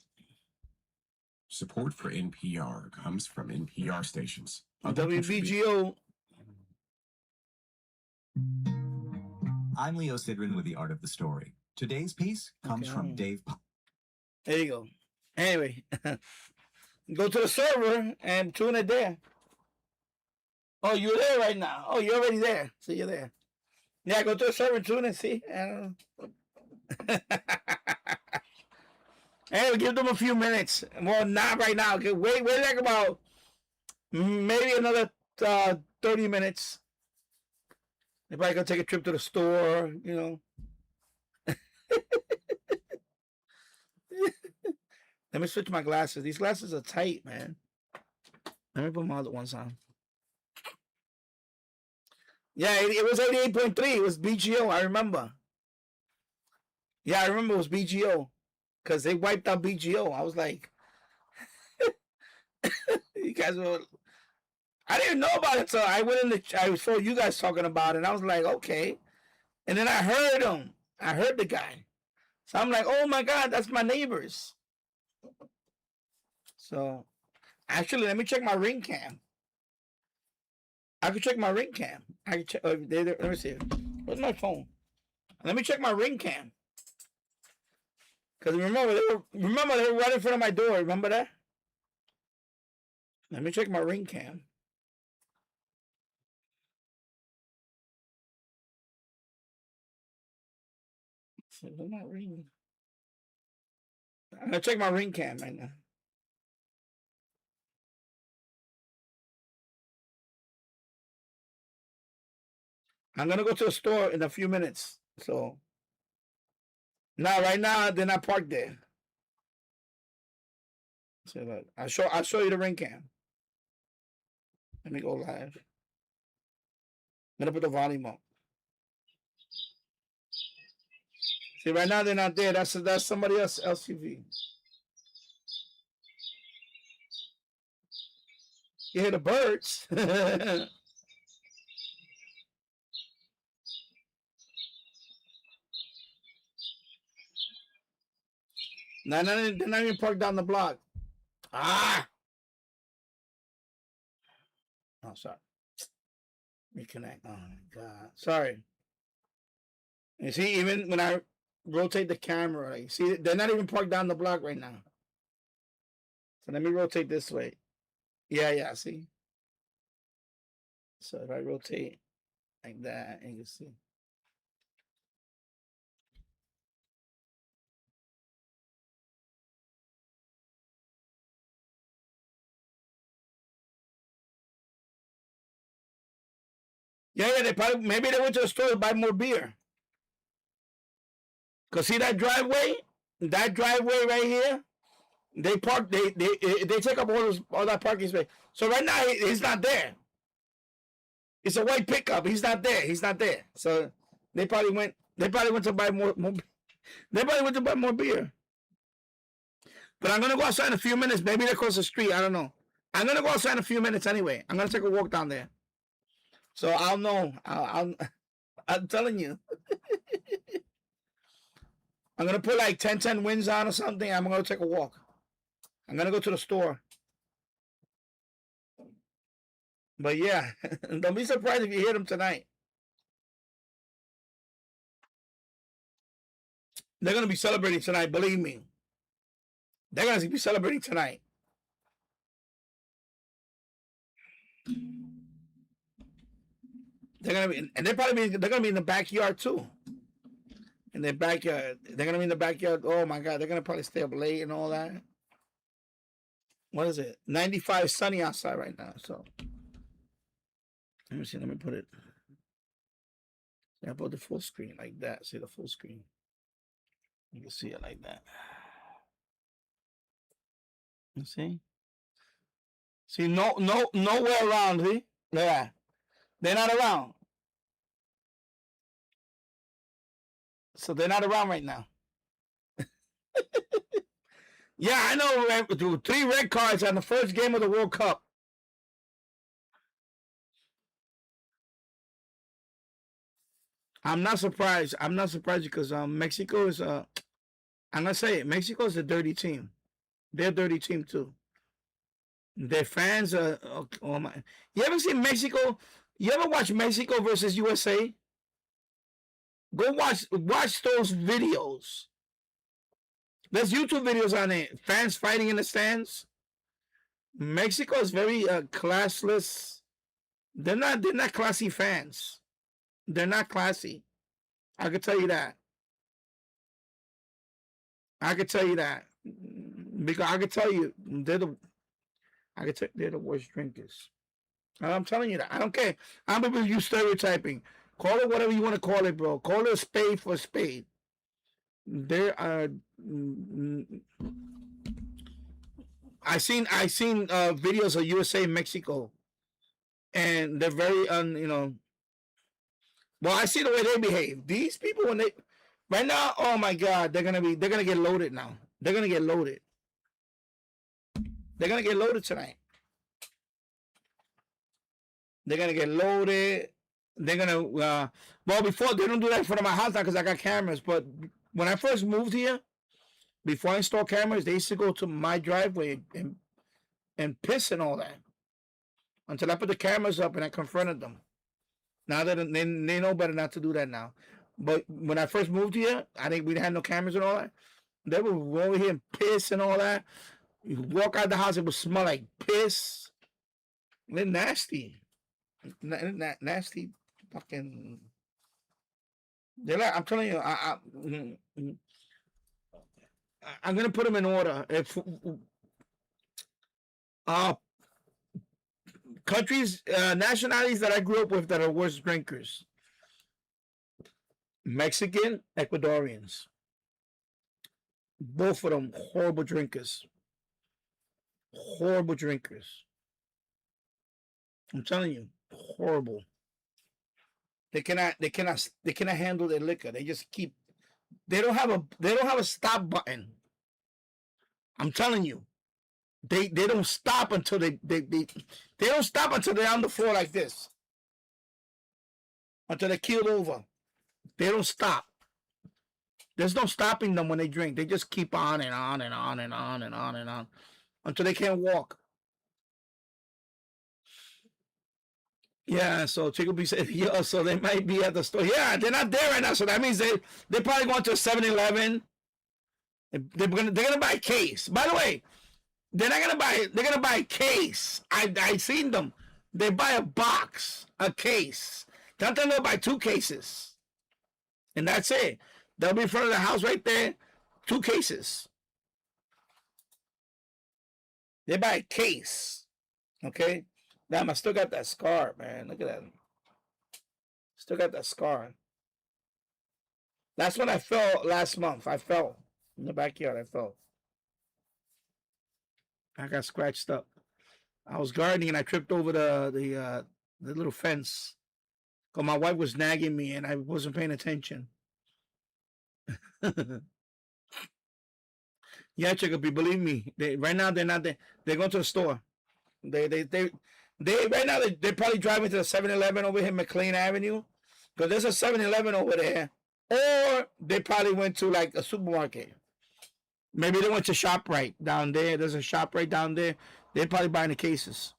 Support for NPR comes from NPR stations. WBGO. I'm Leo Sidran with The Art of the Story. Today's piece comes from Dave. There you go. Anyway, go to the server and tune it there. Oh, you're there right now. Oh, you're already there. So you're there. Yeah, go to the server and tune it. See? I don't know. Hey, give them a few minutes. Well, not right now. Okay, wait like about maybe another 30 minutes. They probably gonna take a trip to the store, you know. Let me switch my glasses. These glasses are tight, man. Let me put my other ones on. Yeah, it was 88.3. It was BGO. I remember. Yeah, I remember it was BGO. Because they wiped out BGO. I was like, you guys were... I didn't know about it, so I went in I saw you guys talking about it, and I was like, okay. And then I heard him. I heard the guy. So I'm like, oh my God, that's my neighbors. So, actually, let me check my ring cam. I can check my ring cam. I can check. Let me see. Where's my phone? Let me check my ring cam. Because remember, they were right in front of my door. Remember that? Let me check my ring cam. So where's my ring? I'm gonna check my ring cam right now. I'm gonna go to the store in a few minutes. So now, right now, they're not parked there. So look, I'll show you the ring cam. Let me go live. I'm gonna put the volume up. See, right now they're not there. That's somebody else SUV. You hear the birds? No, they're not even parked down the block. Ah! Oh, sorry. Reconnect. Oh, my God. Sorry. You see, even when I rotate the camera, like, see, they're not even parked down the block right now. So let me rotate this way. Yeah, see? So if I rotate like that, you can see. Yeah, maybe they went to the store to buy more beer. Cause see that driveway right here, they park. They take up all that parking space. So right now he's not there. It's a white pickup. He's not there. So they probably went to buy more. They probably went to buy more beer. But I'm gonna go outside in a few minutes. Maybe they're across the street. I don't know. I'm gonna go outside in a few minutes anyway. I'm gonna take a walk down there. So I'll know. I'm telling you. I'm going to put like 10 wins on or something. I'm going to take a walk. I'm going to go to the store. But yeah, don't be surprised if you hear them tonight. They're going to be celebrating tonight, believe me. They're going to be celebrating tonight. They're going to be in the backyard too. in their backyard. They're gonna be in the backyard. Oh my God, they're gonna probably stay up late and all that. What is it? 95 sunny outside right now. So let me see. Let me put it. I put the full screen like that. See the full screen. You can see it like that. You see? See, nowhere around. See? Yeah, they're not around. So they're not around right now. Yeah, I know. 3 red cards on the first game of the World Cup. I'm not surprised. I'm not surprised because Mexico is I'm gonna say it. Mexico is a dirty team. They're a dirty team too. Their fans are. Oh my! You ever seen Mexico? You ever watch Mexico versus USA? Go watch those videos. There's YouTube videos on it. Fans fighting in the stands. Mexico is very classless. They're not classy fans. They're not classy. I can tell you that. I can tell you that. Because I can tell you they're the worst drinkers. I'm telling you that. I don't care. I'm gonna be you stereotyping. Call it whatever you want to call it, bro. Call it a spade for a spade. There are. I seen videos of USA and Mexico, and they're very Well, I see the way they behave. These people when they right now, oh my God, they're gonna get loaded now. They're gonna get loaded. They're gonna get loaded tonight. They're gonna get loaded. They're gonna well before they don't do that in front of my house now because I got cameras. But when I first moved here, before I installed cameras, they used to go to my driveway and piss and all that until I put the cameras up and I confronted them. Now that they know better not to do that now. But when I first moved here, I think we had no cameras and all that. They would over here and piss and all that. You walk out the house, it would smell like piss. They're nasty. Nasty fucking. They're like, I'm telling you, I'm gonna put them in order. If countries, nationalities that I grew up with that are worst drinkers: Mexican, Ecuadorians. Both of them horrible drinkers. Horrible drinkers. I'm telling you, horrible. They cannot handle their liquor. They just keep. They don't have a stop button. I'm telling you, they don't stop until they don't stop until they're on the floor like this. Until they're keeled over. They don't stop. There's no stopping them when they drink. They just keep on and on and on and on and on and on until they can't walk. Yeah, so Chico B said, yeah, so they might be at the store. Yeah, they're not there right now, so that means they're probably going to a 7-Eleven. They're gonna buy a case. By the way, they're gonna buy a case. I seen them. They buy a box, a case. Sometimes they'll buy 2 cases. And that's it. They'll be in front of the house right there, 2 cases. They buy a case. Okay? Damn, I still got that scar, man. Look at that. Still got that scar. That's when I fell last month. I fell in the backyard. I fell. I got scratched up. I was gardening and I tripped over the little fence. Because my wife was nagging me and I wasn't paying attention. Yeah, Chicopee, believe me. Right now they're not there. They're going to the store. They right now they're probably driving to the 7-Eleven over here, McLean Avenue, because there's a 7-Eleven over there, or they probably went to like a supermarket. Maybe they went to ShopRite down there. There's a ShopRite down there. They're probably buying the cases.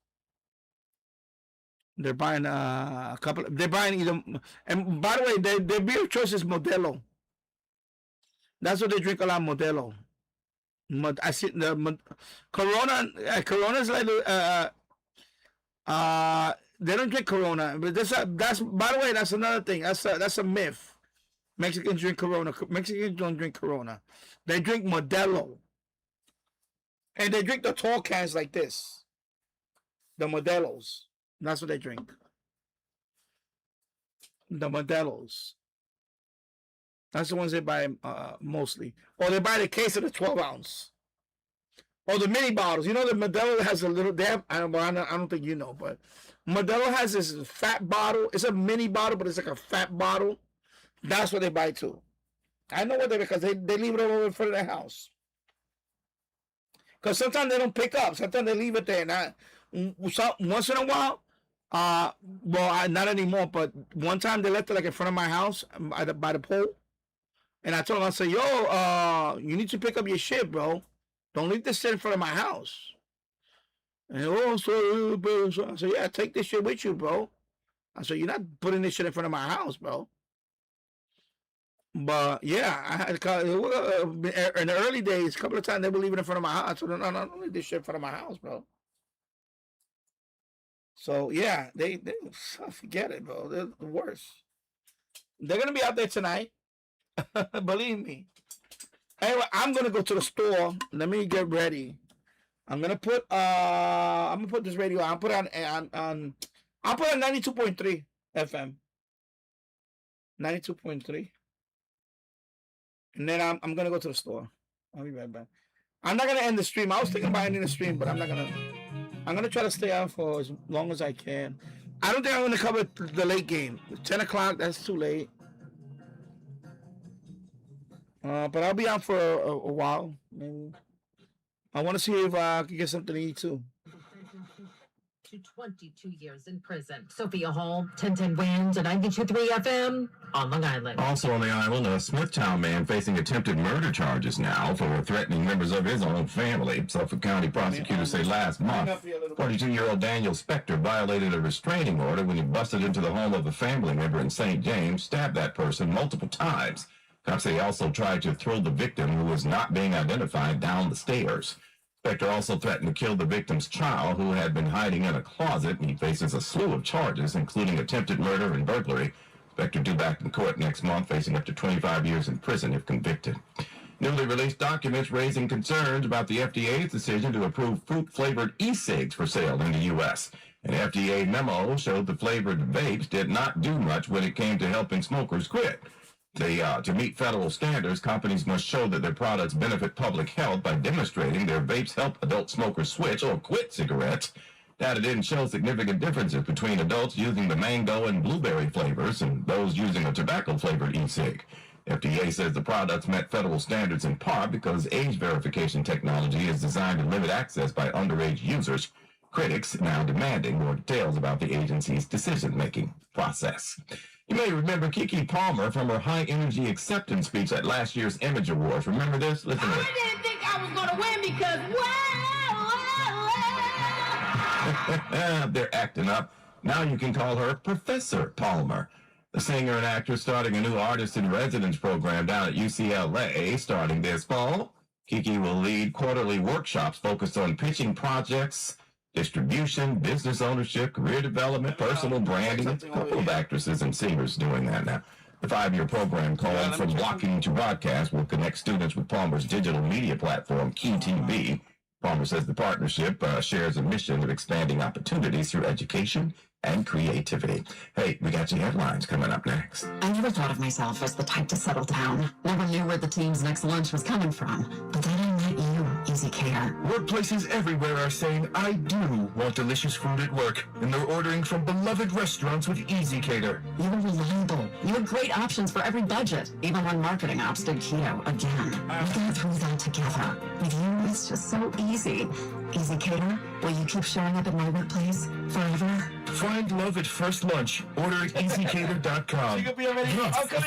They're buying a couple. They're buying either. And by the way, their beer choice is Modelo. That's what they drink a lot, Modelo. I see the Corona. Corona's like they don't drink Corona, but that's by the way, that's another thing. That's a myth. Mexicans drink Corona. Mexicans don't drink Corona. They drink Modelo. And they drink the tall cans like this. The Modelos. That's what they drink. The Modelos. That's the ones they buy mostly. Or they buy the case of the 12 ounce. Or the mini bottles. You know the Modelo has a little... They have, I don't think you know, but Modelo has this fat bottle. It's a mini bottle, but it's like a fat bottle. That's what they buy too. I know what they... Because they leave it all over in front of their house. Because sometimes they don't pick up. Sometimes they leave it there. Once in a while, well, not anymore, but one time they left it like in front of my house by the pole. And I told them, I said, yo, you need to pick up your shit, bro. Don't leave this shit in front of my house. And I said, yeah, take this shit with you, bro. I said, you're not putting this shit in front of my house, bro. But yeah, I had in the early days, a couple of times they would leave it in front of my house. I said, no, don't leave this shit in front of my house, bro. So yeah, they forget it, bro. They're the worst. They're gonna be out there tonight. Believe me. Anyway, I'm gonna go to the store. Let me get ready. I'm gonna put this radio on. I'll put on 92.3 FM. 92.3. And then I'm gonna go to the store. I'll be right back. I'm not gonna end the stream. I was thinking about ending the stream, but I'm not gonna. I'm gonna try to stay on for as long as I can. I don't think I'm gonna cover the late game. 10 o'clock. That's too late. But I'll be on for a while. Maybe. I want to see if I can get something to eat too. To 22 years in prison. Sophia Hall, 1010 Winds and 92.3 FM on Long Island. Also on the island, a Smithtown man facing attempted murder charges now for threatening members of his own family. Suffolk County prosecutors say last month, 42-year-old Daniel Spector violated a restraining order when he busted into the home of a family member in St. James, stabbed that person multiple times. Cops say he also tried to throw the victim, who was not being identified, down the stairs. Spector also threatened to kill the victim's child, who had been hiding in a closet. He faces a slew of charges, including attempted murder and burglary. Spector due back in court next month, facing up to 25 years in prison if convicted. Newly released documents raising concerns about the FDA's decision to approve fruit-flavored e-cigs for sale in the U.S. An FDA memo showed the flavored vapes did not do much when it came to helping smokers quit. To meet federal standards, companies must show that their products benefit public health by demonstrating their vapes help adult smokers switch or quit cigarettes. Data didn't show significant differences between adults using the mango and blueberry flavors and those using a tobacco-flavored e-cig. FDA says the products met federal standards in part because age verification technology is designed to limit access by underage users. Critics now demanding more details about the agency's decision-making process. You may remember Keke Palmer from her high-energy acceptance speech at last year's Image Awards. Remember this? Listen to it. I didn't think I was going to win because, They're acting up. Now you can call her Professor Palmer. The singer and actress starting a new artist-in-residence program down at UCLA starting this fall. Keke will lead quarterly workshops focused on pitching projects, distribution, business ownership, career development, personal branding. A couple of actresses and singers doing that now. The 5-year program called From Blocking to Broadcast will connect students with Palmer's digital media platform, Key TV. Palmer says the partnership shares a mission of expanding opportunities through education and creativity. Hey, we got your headlines coming up next. I never thought of myself as the type to settle down. Never knew where the team's next lunch was coming from. But then I met you, Easy Care. Workplaces everywhere are saying, I do want delicious food at work. And they're ordering from beloved restaurants with Easy Cater. You're reliable. You have great options for every budget. Even when marketing ops did keto again. We got through that together. With you, it's just so easy. Easy Cater, will you keep showing up at my workplace forever? Find love at first lunch. Order at easycater.com. This is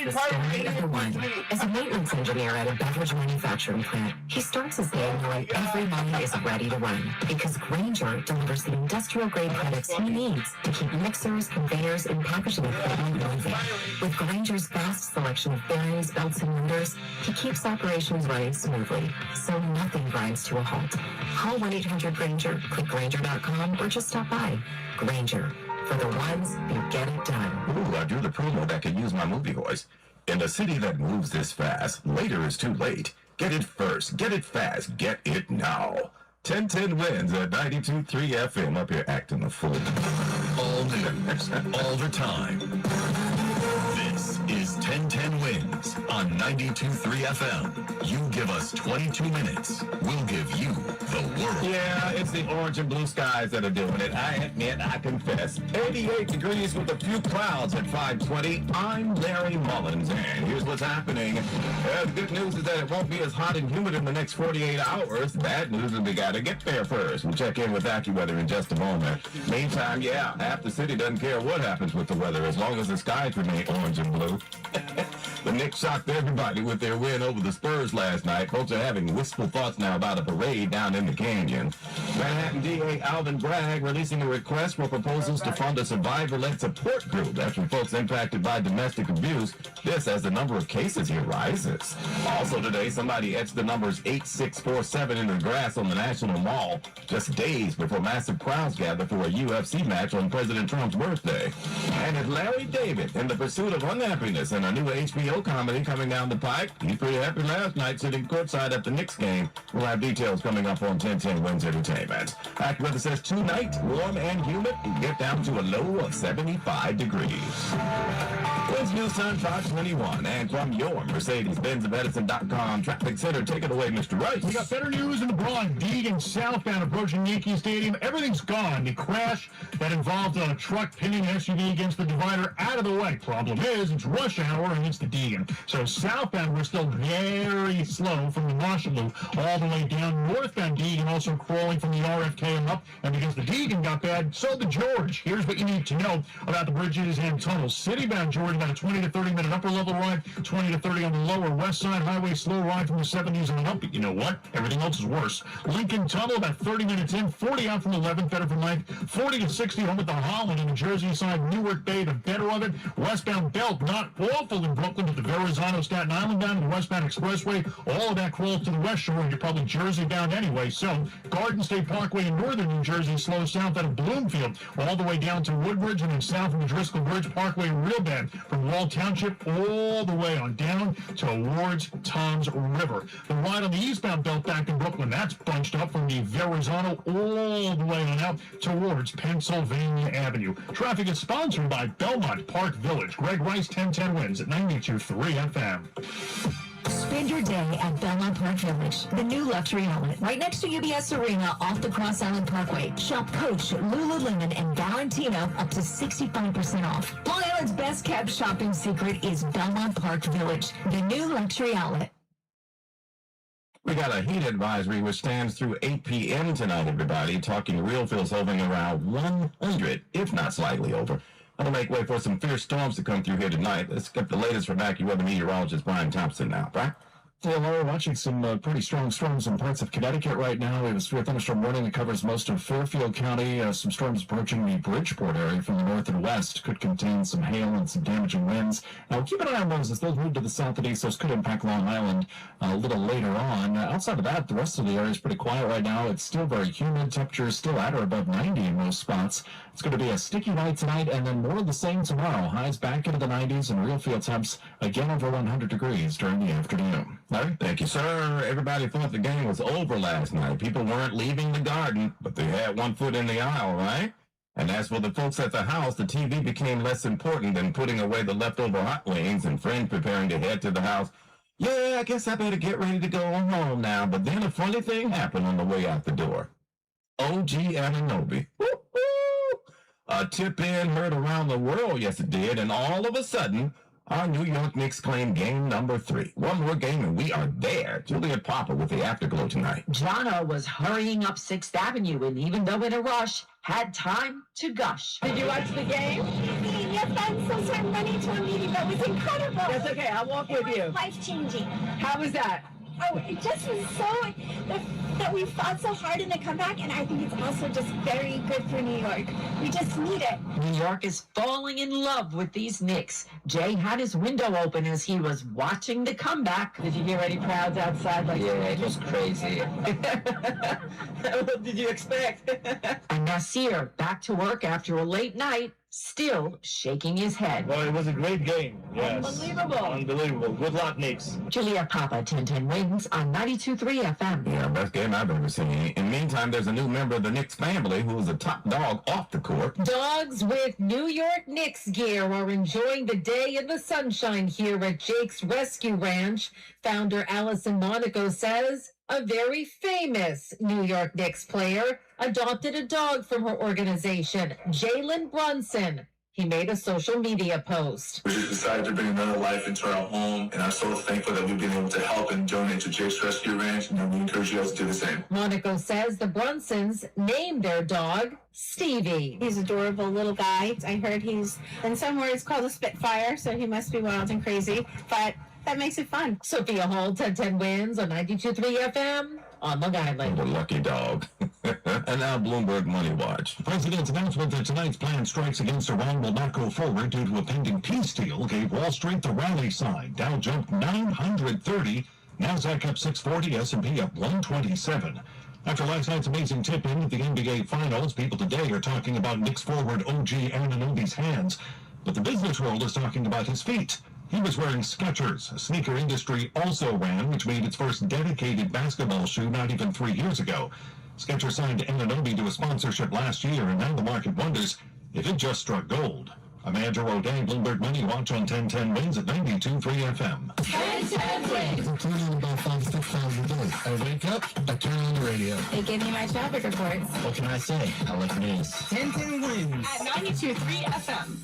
the story of the one. As a maintenance engineer at a beverage manufacturing plant, he starts his day knowing every money is ready to run. Because Grainger delivers the industrial-grade products he needs to keep mixers, conveyors, and packaging equipment moving. With Grainger's vast selection of bearings, belts, and motors, he keeps operations running smoothly, so nothing grinds to a halt. Call 1-800-GRAINGER, click Grainger.com, or just stop by. Grainger, for the ones who get it done. Ooh, I drew the promo that could use my movie voice. In a city that moves this fast, later is too late. Get it first, get it fast, get it now. 1010 wins at 92.3 FM up here acting a fool. All news, all the time. This is 1010 Wins on 92.3 FM. You give us 22 minutes, we'll give you the world. Yeah, it's the orange and blue skies that are doing it. I admit, I confess. 88 degrees with a few clouds at 5:20. I'm Larry Mullins, and here's what's happening. The good news is that it won't be as hot and humid in the next 48 hours. The bad news is we got to get there first. We'll check in with AccuWeather in just a moment. Meantime, yeah, half the city doesn't care what happens with the weather as long as the skies remain orange and blue. The Knicks shocked everybody with their win over the Spurs last night. Folks are having wistful thoughts now about a parade down in the canyon. Manhattan DA Alvin Bragg releasing a request for proposals to fund a survivor-led support group. That's for folks impacted by domestic abuse. This as the number of cases here rises. Also today, somebody etched the numbers 8647 into the grass on the National Mall just days before massive crowds gather for a UFC match on President Trump's birthday. And it's Larry David in the pursuit of unhappiness in a new HBO comedy coming down the pike. He's pretty happy last night sitting courtside at the Knicks game. We'll have details coming up on 1010 Wins Entertainment. AccuWeather says tonight, warm and humid, we get down to a low of 75 degrees. Winds News Time 521, and from your Mercedes-Benz of Edison.com traffic center, take it away, Mr. Rice. We got better news in the Bronx. Deegan southbound approaching Yankee Stadium. Everything's gone. The crash that involved a truck pinning an SUV against the divider out of the way. Problem is, it's rush hour and it's the Deegan. So southbound, we're still very slow from the Marshall Loop all the way down. Northbound Deegan also crawling from the RFK and up. And because the Deegan got bad, so the George. Here's what you need to know about the bridges and tunnels. Citywbound George, about a 20 to 30 minute upper level ride, 20 to 30 on the lower west side highway, slow ride from the 70s and up. But you know what? Everything else is worse. Lincoln Tunnel, about 30 minutes in, 40 out from 11th, better from 9th, 40 to 60 home at the Holland in the Jersey side, Newark Bay, the better of it. Westbound Belt, not awful in Brooklyn, but the Verrazano, Staten Island down to the westbound expressway, all of that crawls to the west shore, and you're probably Jersey bound anyway. So Garden State Parkway in northern New Jersey, slow south out of Bloomfield, all the way down to Woodbridge, and then south from the Driscoll Bridge Parkway, real bad, from Wall Township all the way on down towards Tom's River. The ride on the eastbound belt back in Brooklyn, that's bunched up from the Verrazano all the way on out towards Pennsylvania Avenue. Traffic is sponsored by Belmont Park Village. Greg Rice, 1010 Wins at 92.3 FM. Spend your day at Belmont Park Village, the new luxury outlet, right next to UBS Arena off the Cross Island Parkway. Shop Coach, Lululemon, and Valentino up to 65% off. Long Island's best kept shopping secret is Belmont Park Village, the new luxury outlet. We got a heat advisory which stands through 8 p.m. tonight, everybody. Talking real feels hovering around 100, if not slightly over. That'll make way for some fierce storms to come through here tonight. Let's get the latest from AccuWeather meteorologist Brian Thompson now. Brian? Yeah, we're watching some pretty strong storms in parts of Connecticut right now. We have a severe thunderstorm warning that covers most of Fairfield County. Some storms approaching the Bridgeport area from the north and west could contain some hail and some damaging winds. Now, keep an eye on those as those move to the south and east. Those could impact Long Island a little later on. Outside of that, the rest of the area is pretty quiet right now. It's still very humid. Temperatures still at or above 90 in most spots. It's going to be a sticky night tonight and then more of the same tomorrow. Highs back into the 90s and real field temps again over 100 degrees during the afternoon. Larry? Thank you, sir. Everybody thought the game was over last night. People weren't leaving the garden, but they had one foot in the aisle, right? And as for the folks at the house, the TV became less important than putting away the leftover hot wings and friends preparing to head to the house. Yeah, I guess I better get ready to go home now. But then a funny thing happened on the way out the door. OG Ananobi. A tip-in heard around the world, yes it did, and all of a sudden, our New York Knicks claim game number 3. One more game and we are there. Juliet Popper with the Afterglow tonight. Jono was hurrying up 6th Avenue and even though in a rush, had time to gush. Did you watch the game? Yes, I'm so sorry. I'm running to a meeting. That was incredible. That's okay. I'll walk with you. Life-changing. How was that? Oh, it just was so that we fought so hard in the comeback, and I think it's also just very good for New York. We just need it. New York is falling in love with these Knicks. Jay had his window open as he was watching the comeback. Did you hear any crowds outside? Yeah, it was crazy. What did you expect? And Nasir back to work after a late night still shaking his head. Well, it was a great game. Yes. Unbelievable. Unbelievable. Good luck, Knicks. Julia Papa, 1010 wins on 92.3 FM. Yeah, best game I've ever seen. In the meantime, there's a new member of the Knicks family who's a top dog off the court. Dogs with New York Knicks gear are enjoying the day in the sunshine here at Jake's Rescue Ranch. Founder Allison Monaco says a very famous New York Knicks player adopted a dog from her organization, Jalen Brunson. He made a social media post. We just decided to bring another life into our home, and I'm so thankful that we've been able to help and donate to Jake's Rescue Ranch, and we encourage you guys to do the same. Monaco says the Brunsons named their dog Stevie. He's an adorable little guy. I heard he's, in some words, called a Spitfire, so he must be wild and crazy, but that makes it fun. Sophia Hall, 1010 wins on 92.3 FM on Long Island. The lucky dog. And now Bloomberg Money Watch. The president's announcement that tonight's planned strikes against Iran will not go forward due to a pending peace deal gave Wall Street the rally sign. Dow jumped 930, Nasdaq up 640, S&P up 127. After last night's amazing tip-in at the NBA Finals, people today are talking about Knicks forward OG Anunoby's hands, but the business world is talking about his feet. He was wearing Skechers. A sneaker industry also ran, which made its first dedicated basketball shoe not even 3 years ago. Skechers signed Anunoby to a sponsorship last year, and now the market wonders if it just struck gold. I'm Andrew O'Day, Bloomberg Money Watch on 1010 wins at 92.3 FM. 1010 wins. I'm turning on about 5 to 6 times a day. I wake up, I turn on the radio. They give me my traffic reports. What can I say? I like the news. 1010 wins. At 92.3 FM.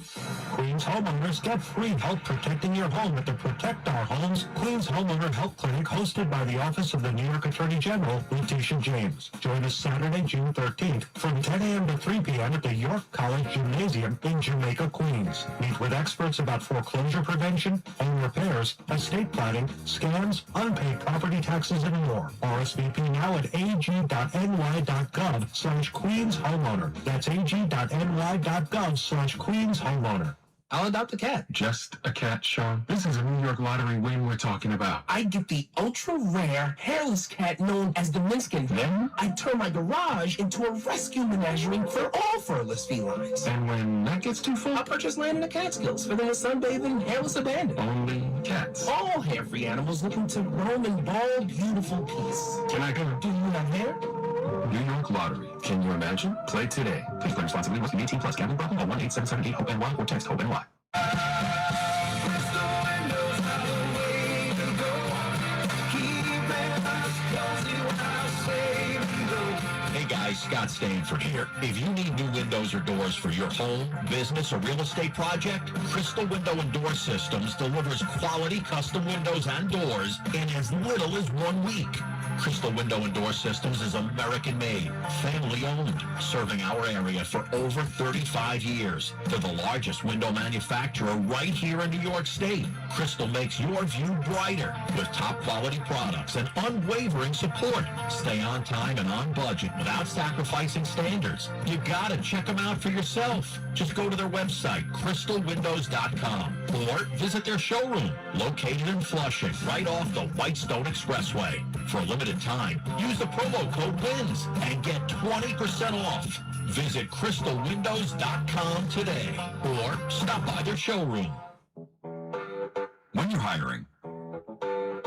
Queens homeowners get free help protecting your home at the Protect Our Homes Queens Homeowner Health Clinic hosted by the Office of the New York Attorney General, Letitia James. Join us Saturday, June 13th from 10 a.m. to 3 p.m. at the York College Gymnasium in Jamaica, Queens. Meet with experts about foreclosure prevention, home repairs, estate planning, scams, unpaid property taxes, and more. RSVP now at ag.ny.gov/Queens Homeowner. That's ag.ny.gov/Queens Homeowner. I'll adopt a cat. Just a cat, Sean. This is a New York lottery win we're talking about. I get the ultra-rare, hairless cat known as the Minskin. Then? I turn my garage into a rescue menagerie for all furless felines. And when that gets too full, I'll purchase land in the Catskills for the sunbathing, hairless abandon. only cats. All hair-free animals looking to roam in bald, beautiful peace. Can I go? Do you have hair? New York Lottery. Can you imagine? Play today. Please play responsibly. Must be 18 plus. Gambling problem? Call 1-877-8-HOPE-NY or text HOPE-NY. Hey guys, Scott Stainford here. If you need new windows or doors for your home, business, or real estate project, Crystal Window and Door Systems delivers quality custom windows and doors in as little as 1 week. Crystal Window and Door Systems is American-made, family-owned, serving our area for over 35 years. They're the largest window manufacturer right here in New York State. Crystal makes your view brighter with top-quality products and unwavering support. Stay on time and on budget without sacrificing standards. You gotta check them out for yourself. Just go to their website, crystalwindows.com, or visit their showroom, located in Flushing, right off the Whitestone Expressway. For a limited time, use the promo code WINS and get 20% off. Visit crystalwindows.com today, or stop by their showroom. When you're hiring,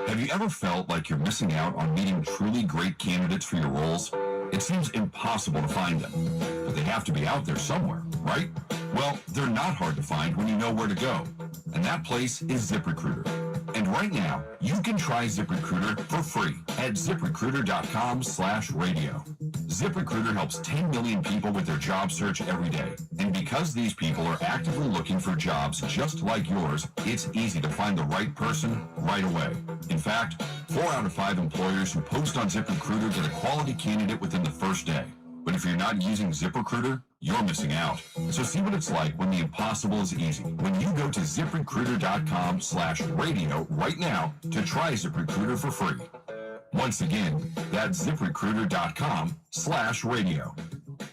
have you ever felt like you're missing out on meeting truly great candidates for your roles? It seems impossible to find them, but they have to be out there somewhere, right? Well, they're not hard to find when you know where to go, and that place is ZipRecruiter. And right now, you can try ZipRecruiter for free at ZipRecruiter.com/radio. ZipRecruiter helps 10 million people with their job search every day. And because these people are actively looking for jobs just like yours, it's easy to find the right person right away. In fact, 4 out of 5 employers who post on ZipRecruiter get a quality candidate within the first day. But if you're not using ZipRecruiter, you're missing out. So see what it's like when the impossible is easy. When you go to ZipRecruiter.com/radio right now to try ZipRecruiter for free. Once again, that's ZipRecruiter.com/radio.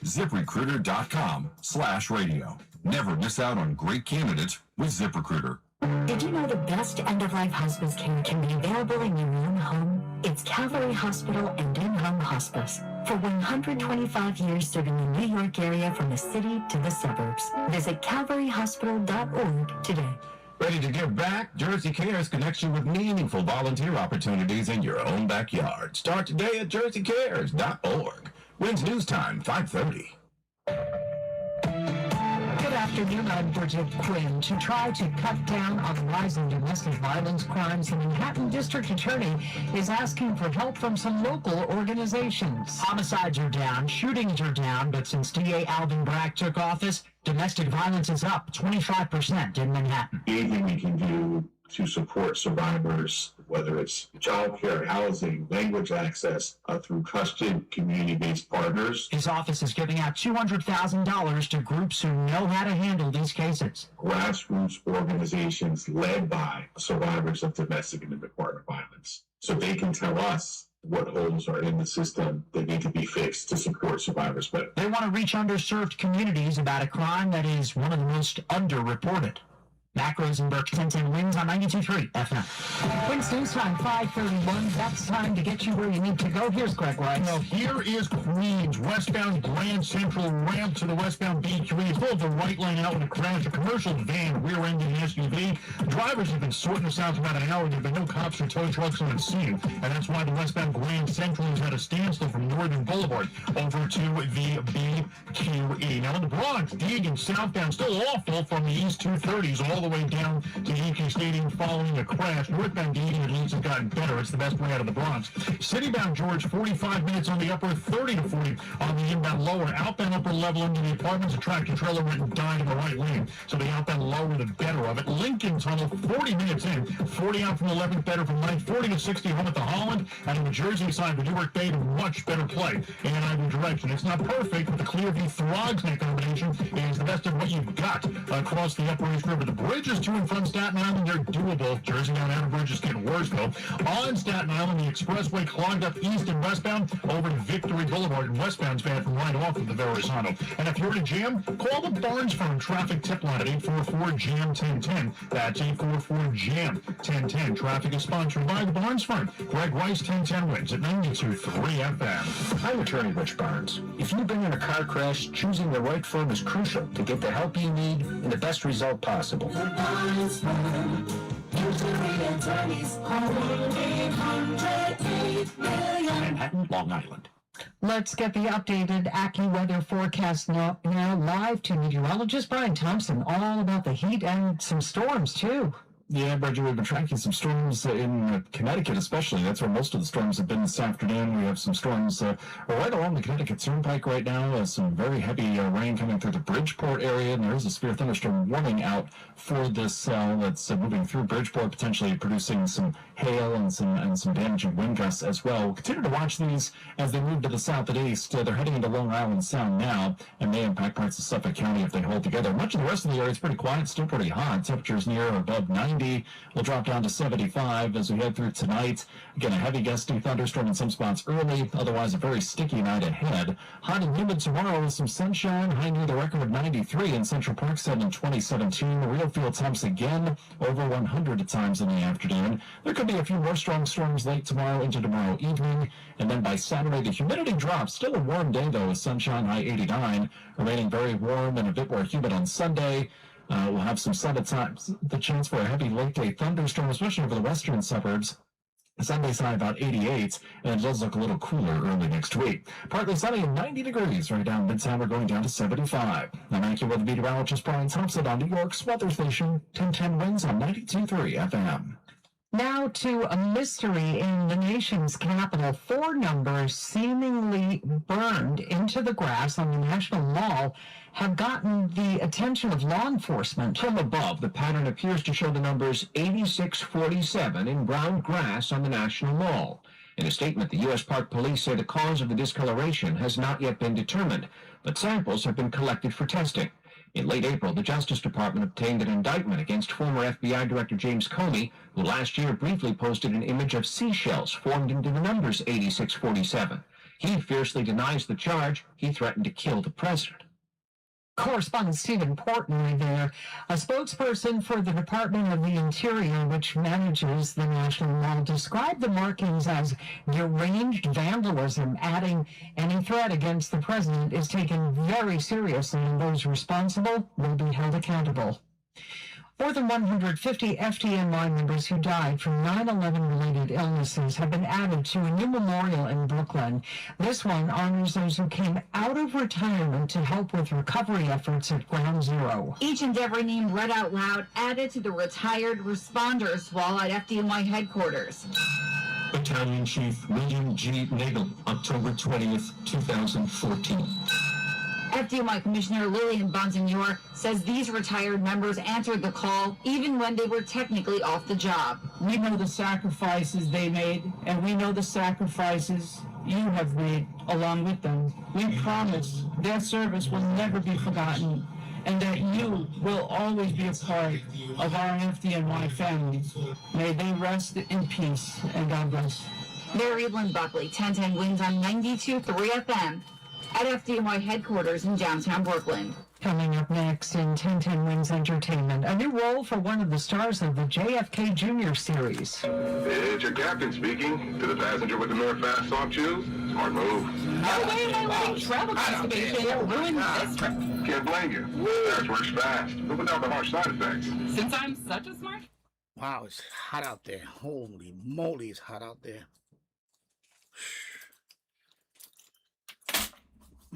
ZipRecruiter.com/radio. Never miss out on great candidates with ZipRecruiter. Did you know the best end-of-life hospice care can be available in your own home? It's Calvary Hospital and in-home hospice. For 125 years serving the New York area from the city to the suburbs. Visit calvaryhospital.org today. Ready to give back? Jersey Cares connects you with meaningful volunteer opportunities in your own backyard. Start today at jerseycares.org. Wins News Time, 5:30. Good afternoon, I'm Bridget Quinn. To try to cut down on rising domestic violence crimes, the Manhattan District Attorney is asking for help from some local organizations. Homicides are down, shootings are down, but since DA Alvin Bragg took office, domestic violence is up 25% in Manhattan. Anything we can do to support survivors, whether it's child care, housing, language access, through trusted community-based partners. His office is giving out $200,000 to groups who know how to handle these cases. Grassroots organizations led by survivors of domestic and partner violence. So they can tell us what holes are in the system that need to be fixed to support survivors better. They want to reach underserved communities about a crime that is one of the most underreported. Mac Rosenberg, 1010 wins on 92.3 FM. Wins News Time, 5:31. That's time to get you where you need to go. Here's Greg Rice. Now, here is Queens. Westbound Grand Central ramp to the westbound B3. It's pulled the right lane out when it crashed. A commercial van rear-ended an SUV. Drivers have been sorting this out for about an hour. There have been no cops or tow trucks on the scene. And that's why the westbound Grand Central is at a standstill from Northern Boulevard over to the BQE. Now, in the Bronx, Deegan southbound still awful from the East 230s all the way down to Yankee Stadium following a crash. Northbound Deegan at least has gotten better. It's the best way out of the Bronx. Citybound George, 45 minutes on the upper, 30 to 40 on the inbound lower. Outbound upper level into the apartments. A tractor trailer went and died in the right lane. So the outbound lower, the better of it. Lincoln Tunnel, 40 minutes in. 40 out from 11th, better from 9th. 40 to 60 home at the Holland. And on the Jersey side, the Newark Bay, much better play in either direction. It's not perfect, but the Clearview Throgsneck combination is the best of what you've got across the Upper East River. The bridges to and from Staten Island, they're doable. Jersey down Outer Bridge is getting worse, though. On Staten Island, the expressway clogged up east and westbound over to Victory Boulevard, and westbound's bad from right off of the Verrazano. And if you're in a jam, call the Barnes Firm traffic tip line at 844-JAM-1010. That's 844-JAM-1010. Traffic is sponsored by the Barnes Firm. Greg Rice, 1010 wins at 92.3 FM. I'm attorney Rich Barnes. If you've been in a car crash, choosing the right firm is crucial to get the help you need and the best result possible. Manhattan, Long Island. Let's get the updated AccuWeather forecast now live to meteorologist Brian Thompson. All about the heat and some storms, too. Yeah, Bridget, we've been tracking some storms in Connecticut especially. That's where most of the storms have been this afternoon. We have some storms right along the Connecticut Turnpike right now. Some very heavy rain coming through the Bridgeport area, and there is a severe thunderstorm warning out for this cell that's moving through Bridgeport, potentially producing some hail and some damaging wind gusts as well. We'll continue to watch these as they move to the south and east. They're heading into Long Island Sound now and may impact parts of Suffolk County if they hold together. Much of the rest of the area is pretty quiet, still pretty hot. Temperatures near or above 90. We'll drop down to 75 as we head through tonight. Again, a heavy gusty thunderstorm in some spots early, otherwise a very sticky night ahead. Hot and humid tomorrow with some sunshine. High near the record of 93 in Central Park 7 in 2017. The real field temps again over 100 at times in the afternoon. There could be a few more strong storms late tomorrow into tomorrow evening. And then by Saturday, the humidity drops. Still a warm day, though, with sunshine, high 89. Remaining very warm and a bit more humid on Sunday. We'll have some sun at times. The chance for a heavy late-day thunderstorm, especially over the western suburbs. Sunday's high about 88, and it does look a little cooler early next week. Partly sunny and 90 degrees right down Midtown. We're going down to 75. I'm AccuWeather meteorologist Brian Thompson on New York's weather station, 1010 wins on 92.3 FM. Now to a mystery in the nation's capital. 4 numbers seemingly burned into the grass on the National Mall have gotten the attention of law enforcement. From above, the pattern appears to show the numbers 8647 in brown grass on the National Mall. In a statement, the U.S. Park Police say the cause of the discoloration has not yet been determined, but samples have been collected for testing. In late April, the Justice Department obtained an indictment against former FBI Director James Comey, who last year briefly posted an image of seashells formed into the numbers 8647. He fiercely denies the charge. He threatened to kill the president. Correspondent Stephen Portnoy there. A spokesperson for the Department of the Interior, which manages the National Mall, described the markings as deranged vandalism, adding any threat against the president is taken very seriously and those responsible will be held accountable. More than 150 FDNY members who died from 9/11-related illnesses have been added to a new memorial in Brooklyn. This one honors those who came out of retirement to help with recovery efforts at Ground Zero. Each and every name read out loud added to the retired responders wall at FDNY headquarters. Battalion Chief William G. Nagel, October 20th, 2014. FDNY Commissioner Lillian Bonsignor says these retired members answered the call even when they were technically off the job. We know the sacrifices they made, and we know the sacrifices you have made along with them. We promise their service will never be forgotten, and that you will always be a part of our FDNY family. May they rest in peace, and God bless. Mary Lynn Buckley, 1010 Wins on 92.3 FM. At FDNY headquarters in downtown Brooklyn. Coming up next in 1010 Wins Entertainment, a new role for one of the stars of the JFK Jr. series. It's your captain speaking. To the passenger with the mirror fast soft shoes, smart move. No way am I letting travel constipation ruin this trip. Can't blame you. Fast works fast, but without the harsh side effects. Since I'm such a smart... Wow, it's hot out there. Holy moly, it's hot out there.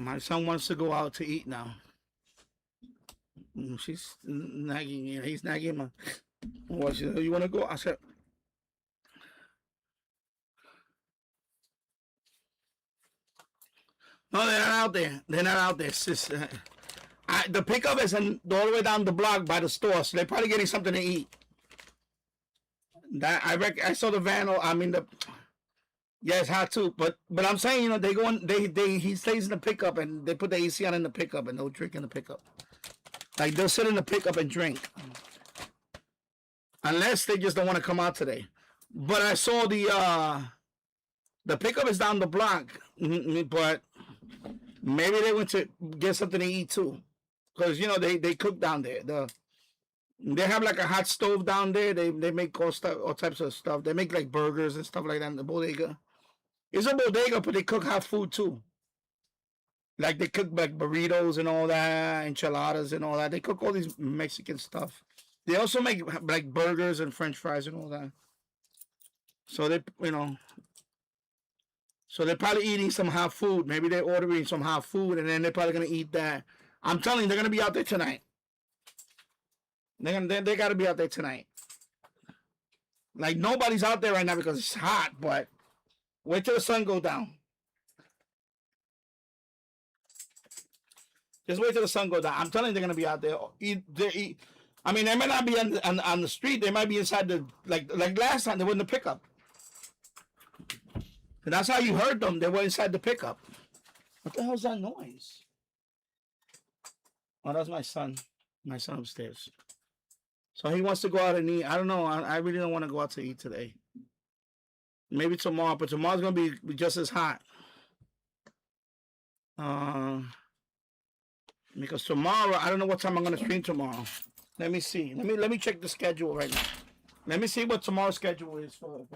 My son wants to go out to eat now. She's nagging me. He's nagging me. What, she said, you want to go? I said, no, they're not out there. They're not out there. It's just, the pickup is all the way down the block by the store, so they're probably getting something to eat. That I saw the van. I mean the. Yeah, it's hot too, but I'm saying, you know, he stays in the pickup and they put the AC on in the pickup and they'll drink in the pickup. Like they'll sit in the pickup and drink, unless they just don't want to come out today. But I saw the pickup is down the block, but maybe they went to get something to eat too, because you know they cook down there. They have like a hot stove down there. They make all types of stuff. They make like burgers and stuff like that in the bodega. It's a bodega, but they cook hot food too. Like they cook like burritos and all that, enchiladas and all that. They cook all these Mexican stuff. They also make like burgers and French fries and all that. So they, you know, so they're probably eating some hot food. Maybe they're ordering some hot food and then they're probably gonna eat that. I'm telling you, they're gonna be out there tonight. They gotta be out there tonight. Like nobody's out there right now because it's hot, but wait till the sun go down. Just wait till the sun goes down. I'm telling you, they're gonna be out there. I mean, they might not be on the street. They might be inside the like last time they were in the pickup. And that's how you heard them. They were inside the pickup. What the hell's that noise? Oh, that's my son. My son upstairs. So he wants to go out and eat. I don't know. I really don't want to go out to eat today. Maybe tomorrow, but tomorrow's gonna be just as hot. Because tomorrow, I don't know what time I'm gonna stream tomorrow. Let me see. Let me check the schedule right now. Let me see what tomorrow's schedule is for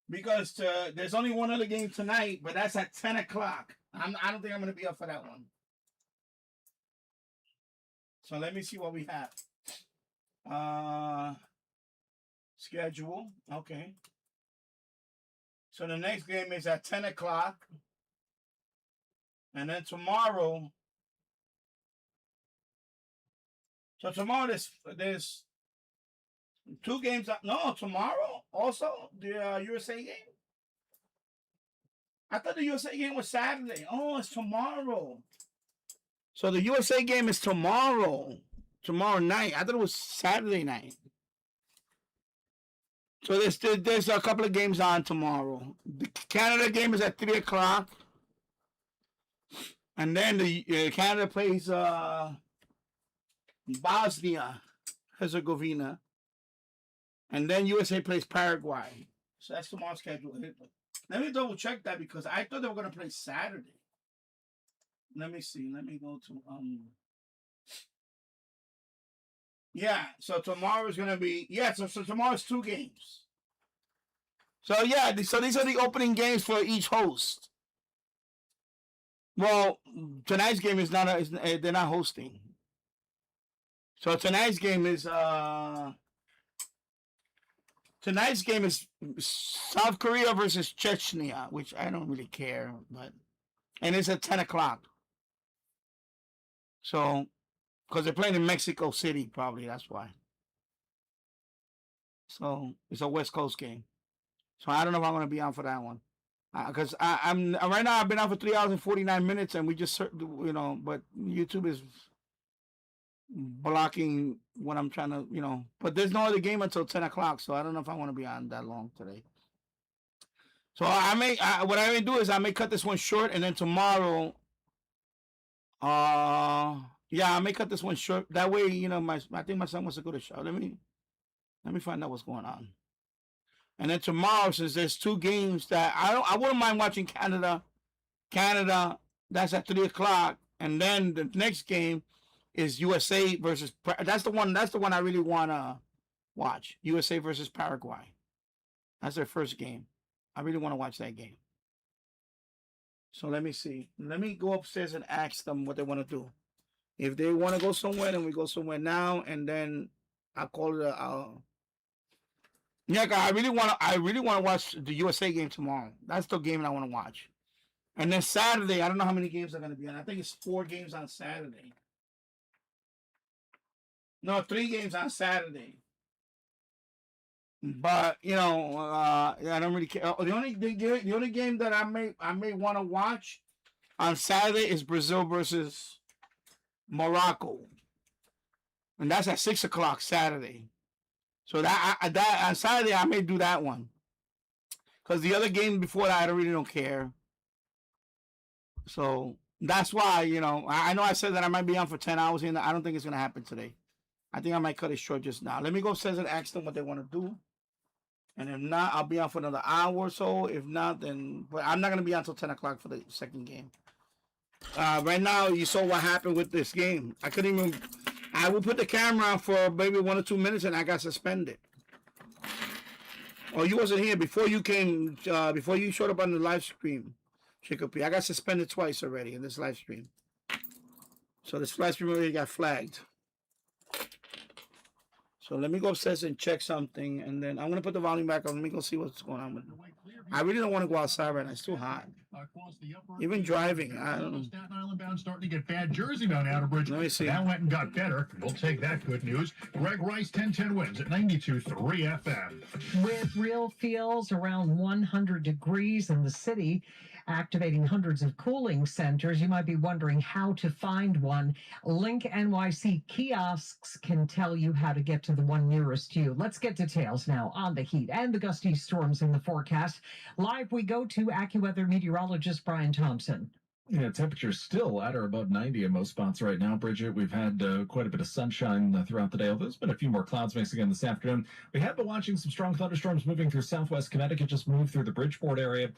because there's only one other game tonight, but that's at 10 o'clock. I don't think I'm gonna be up for that one. So let me see what we have. Schedule. Okay. So the next game is at 10 o'clock. And then tomorrow. So tomorrow there's two games. No, tomorrow also the USA game. I thought the USA game was Saturday. Oh, it's tomorrow. So the USA game is tomorrow night. I thought it was Saturday night. So there's a couple of games on tomorrow. The Canada game is at 3 o'clock. And then the Canada plays Bosnia Herzegovina. And then USA plays Paraguay. So that's tomorrow's schedule. Let me double check that because I thought they were going to play Saturday. let me see. Let me go to Yeah, so tomorrow is gonna be so tomorrow's 2 games. So yeah, so these are the opening games for each host. Well, tonight's game is not they're not hosting. So tonight's game is South Korea versus Chechnya, which I don't really care, and it's at 10 o'clock. So, because they're playing in Mexico City, probably that's why. So it's a West Coast game. So I don't know if I'm gonna be on for that one, because I'm right now. I've been on for 3 hours and 49 minutes, and we just but YouTube is blocking what I'm trying to But there's no other game until 10 o'clock, so I don't know if I want to be on that long today. So what I may do is I may cut this one short, and then tomorrow, I may cut this one short. That way, I think my son wants to go to show. Let me find out what's going on. And then tomorrow, since there's 2 games that I wouldn't mind watching Canada. That's at 3 o'clock, and then the next game is USA versus. That's the one I really want to watch. USA versus Paraguay. That's their first game. I really want to watch that game. So let me see. Let me go upstairs and ask them what they want to do. If they want to go somewhere, then we go somewhere now, and then I'll call it. I really want to watch the USA game tomorrow. That's the game I want to watch. And then Saturday, I don't know how many games are going to be on. I think it's 4 games on Saturday. No, 3 games on Saturday. But I don't really care. The only game that I may want to watch on Saturday is Brazil versus Morocco, and that's at 6 o'clock Saturday. So that on Saturday I may do that one, because the other game before that I really don't care. So that's why I know I said that I might be on for 10 hours, and I don't think it's gonna happen today. I think I might cut it short just now. Let me go upstairs and ask them what they want to do. And if not, I'll be on for another hour or so. If not, then I'm not going to be on until 10 o'clock for the second game. Right now, you saw what happened with this game. I will put the camera on for maybe 1 or 2 minutes, and I got suspended. Oh, you wasn't here before you came, before you showed up on the live stream, Chico P. I got suspended twice already in this live stream. So this live stream already got flagged. So let me go upstairs and check something, and then I'm going to put the volume back on. Let me go see what's going on with it. I really don't want to go outside right now. It's too hot. Even driving, I don't know. Staten Island bound starting to get bad. Jersey bound Outerbridge. Let me see. That went and got better. We'll take that good news. Greg Rice, 1010 wins at 92.3 FM. With real feels around 100 degrees in the city, activating hundreds of cooling centers, you might be wondering how to find one. Link NYC kiosks can tell you how to get to the one nearest you. Let's get details now on the heat and the gusty storms in the forecast. Live we go to AccuWeather meteorologist Brian Thompson. Yeah, temperature's still at or above 90 in most spots right now, Bridget. We've had quite a bit of sunshine throughout the day, although there's been a few more clouds mixing in this afternoon. We have been watching some strong thunderstorms moving through southwest Connecticut, just moved through the Bridgeport area.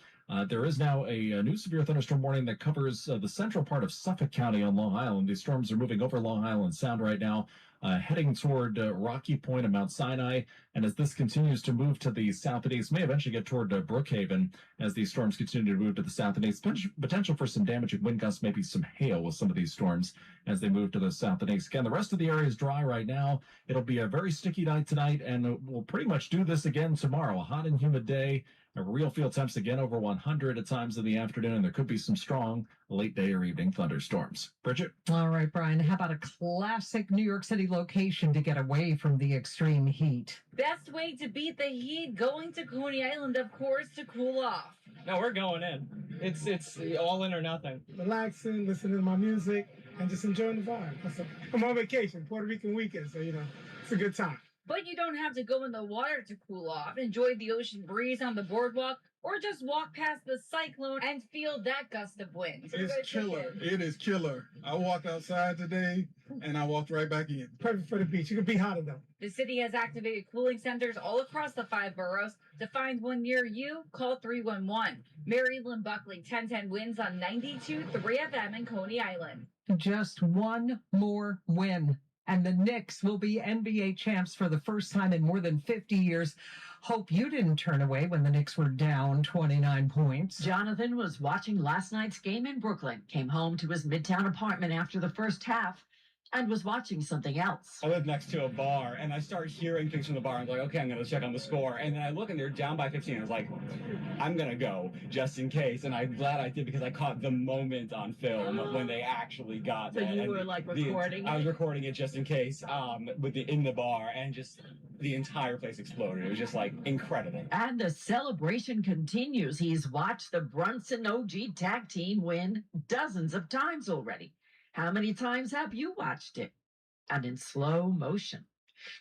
There is now a new severe thunderstorm warning that covers the central part of Suffolk County on Long Island. These storms are moving over Long Island Sound right now, heading toward Rocky Point and Mount Sinai. And as this continues to move to the south and east, may eventually get toward Brookhaven as these storms continue to move to the south and east. Potential for some damaging wind gusts, maybe some hail with some of these storms as they move to the south and east. Again, the rest of the area is dry right now. It'll be a very sticky night tonight, and we'll pretty much do this again tomorrow. A hot and humid day. Real feel temps again over 100 at times in the afternoon, and there could be some strong late day or evening thunderstorms. Bridget? All right, Brian, how about a classic New York City location to get away from the extreme heat? Best way to beat the heat, going to Coney Island, of course, to cool off. No, we're going in. It's all in or nothing. Relaxing, listening to my music, and just enjoying the vibe. I'm on vacation, Puerto Rican weekend, so, it's a good time. But you don't have to go in the water to cool off. Enjoy the ocean breeze on the boardwalk, or just walk past the cyclone and feel that gust of wind. It's killer. It is killer. I walked outside today. And I walked right back in. Perfect for the beach. You could be hotter though. The city has activated cooling centers all across the 5 boroughs. To find one near you, call 311. Mary Lynn Buckley, 1010 wins on 92.3 FM in Coney Island. Just one more win, and the Knicks will be NBA champs for the first time in more than 50 years. Hope you didn't turn away when the Knicks were down 29 points. Jonathan was watching last night's game in Brooklyn, came home to his Midtown apartment after the first half, and was watching something else. I live next to a bar, and I start hearing things from the bar. I'm like, okay, I'm going to check on the score. And then I look, and they're down by 15. I was like, I'm going to go just in case. And I'm glad I did because I caught the moment on film when they actually got So that. you And were, like, recording I was it? recording it just in case in the bar, and just the entire place exploded. It was just, like, incredible. And the celebration continues. He's watched the Brunson OG tag team win dozens of times already. How many times have you watched it? And in slow motion.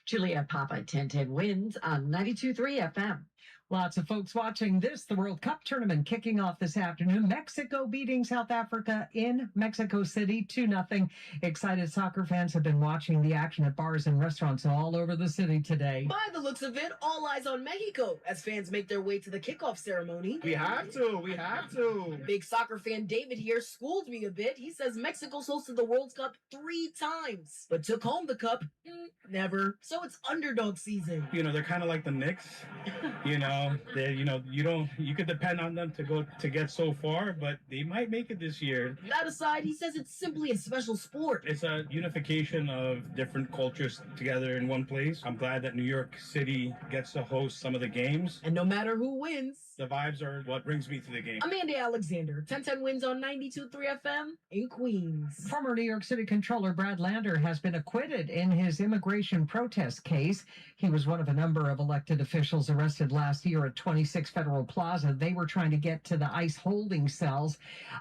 Julia Papa, 1010 wins on 92.3 FM. Lots of folks watching this, the World Cup tournament kicking off this afternoon. Mexico beating South Africa in Mexico City 2-0. Excited soccer fans have been watching the action at bars and restaurants all over the city today. By the looks of it, all eyes on Mexico as fans make their way to the kickoff ceremony. We have to. Big soccer fan David here schooled me a bit. He says Mexico's hosted the World Cup 3 times, but took home the cup, never. So it's underdog season. You know, they're kind of like the Knicks. You could depend on them to get so far, but they might make it this year. That aside, he says it's simply a special sport. It's a unification of different cultures together in one place. I'm glad that New York City gets to host some of the games. And no matter who wins, the vibes are what brings me to the game. Amanda Alexander, 1010 wins on 92.3 FM in Queens. Former New York City Controller Brad Lander has been acquitted in his immigration protest case. He was one of a number of elected officials arrested last year at 26 Federal Plaza. They were trying to get to the ICE holding cells.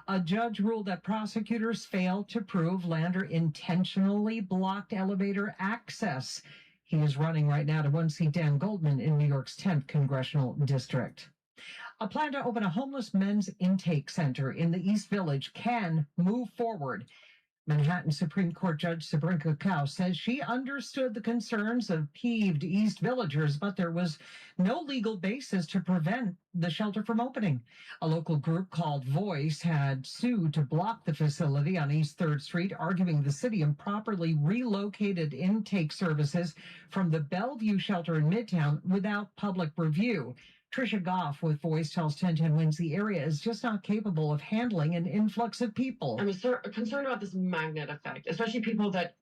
A judge ruled that prosecutors failed to prove Lander intentionally blocked elevator access. He is running right now to unseat Dan Goldman in New York's 10th congressional district. A plan to open a homeless men's intake center in the East Village can move forward. Manhattan Supreme Court Judge Sabrinka Kao says she understood the concerns of peeved East Villagers, but there was no legal basis to prevent the shelter from opening. A local group called Voice had sued to block the facility on East 3rd Street, arguing the city improperly relocated intake services from the Bellevue shelter in Midtown without public review. Trisha Goff with Voice tells 1010 Wins the area is just not capable of handling an influx of people. I'm concerned about this magnet effect, especially people that,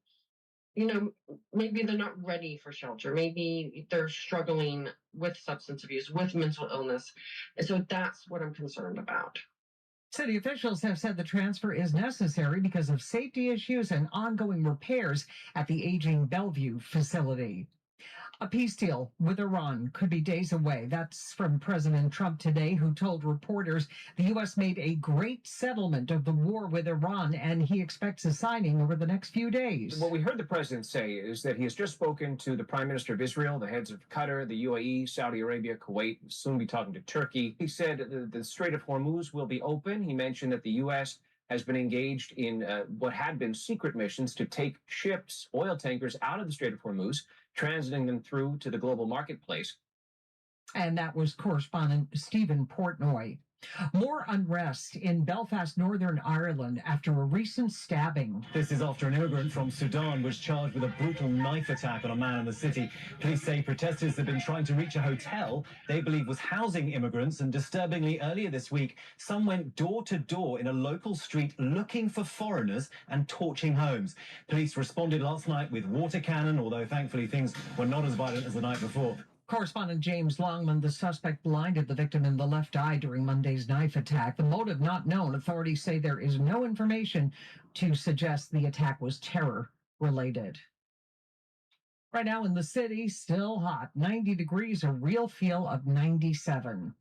maybe they're not ready for shelter. Maybe they're struggling with substance abuse, with mental illness. And so that's what I'm concerned about. City officials have said the transfer is necessary because of safety issues and ongoing repairs at the aging Bellevue facility. A peace deal with Iran could be days away. That's from President Trump today, who told reporters the U.S. made a great settlement of the war with Iran, and he expects a signing over the next few days. What we heard the president say is that he has just spoken to the Prime Minister of Israel, the heads of Qatar, the UAE, Saudi Arabia, Kuwait, soon be talking to Turkey. He said the Strait of Hormuz will be open. He mentioned that the U.S. has been engaged in what had been secret missions to take ships, oil tankers, out of the Strait of Hormuz, transiting them through to the global marketplace. And that was correspondent Stephen Portnoy. More unrest in Belfast, Northern Ireland after a recent stabbing. This is after an immigrant from Sudan was charged with a brutal knife attack on a man in the city. Police say protesters have been trying to reach a hotel they believe was housing immigrants, and disturbingly earlier this week, some went door to door in a local street looking for foreigners and torching homes. Police responded last night with water cannon, although thankfully things were not as violent as the night before. Correspondent James Longman, the suspect blinded the victim in the left eye during Monday's knife attack. The motive not known. Authorities say there is no information to suggest the attack was terror-related. Right now in the city, still hot. 90 degrees, a real feel of 97.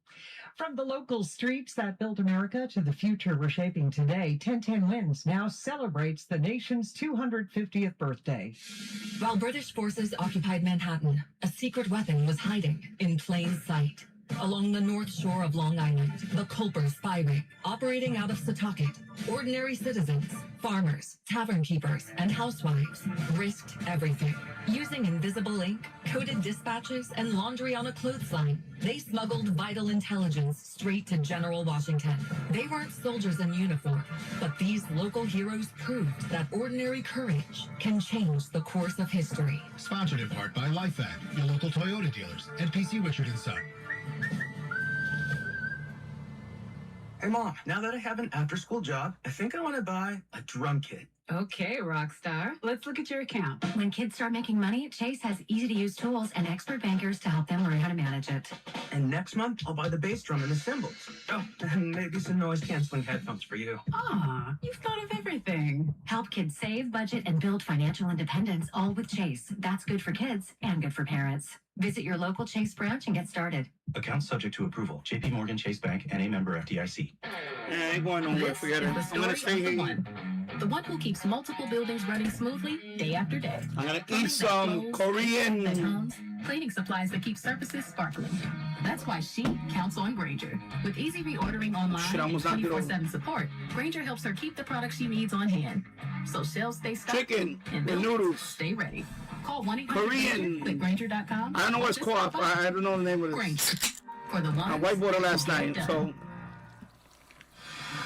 From the local streets that built America to the future we're shaping today, 1010 Wins now celebrates the nation's 250th birthday. While British forces occupied Manhattan, a secret weapon was hiding in plain sight. Along the north shore of Long Island, the Culper's Byway, operating out of Setauket, ordinary citizens, farmers, tavern keepers, and housewives risked everything. Using invisible ink, coded dispatches, and laundry on a clothesline, they smuggled vital intelligence straight to General Washington. They weren't soldiers in uniform, but these local heroes proved that ordinary courage can change the course of history. Sponsored in part by LifeVac, your local Toyota dealers, and PC Richard & Son. Hey, Mom, now that I have an after-school job, I think I want to buy a drum kit. Okay, Rockstar. Let's look at your account. When kids start making money, Chase has easy-to-use tools and expert bankers to help them learn how to manage it. And next month, I'll buy the bass drum and the cymbals. Oh, and maybe some noise-canceling headphones for you. Ah, you've thought of everything. Help kids save, budget, and build financial independence, all with Chase. That's good for kids and good for parents. Visit your local Chase branch and get started. Account subject to approval. J.P. Morgan Chase Bank, N.A. member FDIC. I ain't going nowhere. Forget it. I'm going to stay here. The one who keeps multiple buildings running smoothly day after day. I'm going to eat some Korean. Cleaning supplies that keep surfaces sparkling. That's why she counts on Grainger. With easy reordering online and 24/7 support, Grainger helps her keep the products she needs on hand. So shelves stay stocked. Chicken and and noodles. Stay ready. Call 1-800 Korean. With Grainger.com. I don't know what it's called. I don't know the name of it. Grainger. For the one. I whiteboarded last night, so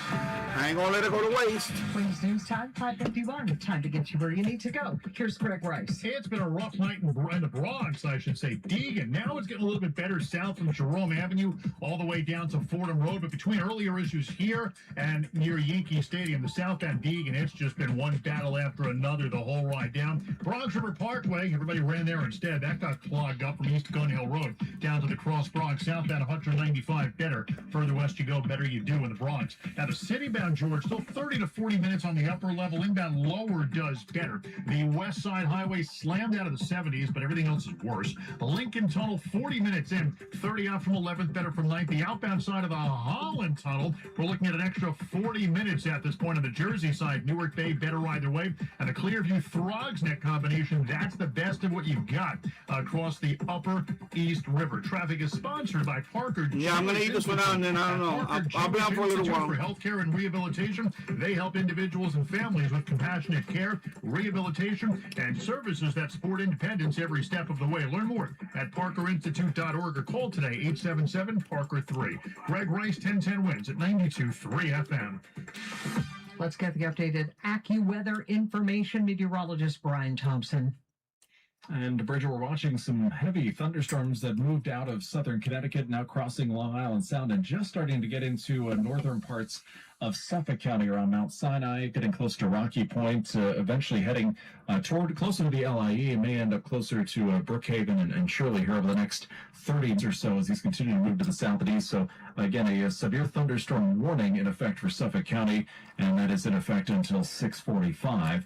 I ain't gonna let it go to waste. Queens News Time, 5:51. Time to get you where you need to go. Here's Greg Rice. It's been a rough night in the Bronx, I should say. Deegan. Now it's getting a little bit better south from Jerome Avenue all the way down to Fordham Road. But between earlier issues here and near Yankee Stadium, the southbound Deegan, it's just been one battle after another the whole ride down. Bronx River Parkway, everybody ran there instead. That got clogged up from East Gun Hill Road down to the Cross Bronx. Southbound 195 better. Further west you go, better you do in the Bronx. Now the citybound George, still 30 to 40 minutes on the upper level. Inbound lower does better. The West Side Highway slammed out of the 70s, but everything else is worse. The Lincoln Tunnel, 40 minutes in, 30 out from 11th, better from 9th. The outbound side of the Holland Tunnel, we're looking at an extra 40 minutes at this point on the Jersey side. Newark Bay, better either way. And the Clearview-Throgs Neck combination, that's the best of what you've got across the upper East River. Traffic is sponsored by Parker. Yeah, I'm going to eat this one out, and then I don't know. I'll be out for a little while. For healthcare and rehabilitation, they help individuals and families with compassionate care, rehabilitation, and services that support independence every step of the way. Learn more at parkerinstitute.org or call today, 877-PARKER3. Greg Rice, 1010 wins at 92.3 FM. Let's get the updated AccuWeather information. Meteorologist Brian Thompson. And Bridget, we're watching some heavy thunderstorms that moved out of southern Connecticut, now crossing Long Island Sound and just starting to get into northern parts of Suffolk County around Mount Sinai, getting close to Rocky Point, eventually heading toward closer to the LIE. It may end up closer to Brookhaven and Shirley here over the next 30 or so as these continue to move to the south and east. So again, a severe thunderstorm warning in effect for Suffolk County, and that is in effect until 6:45.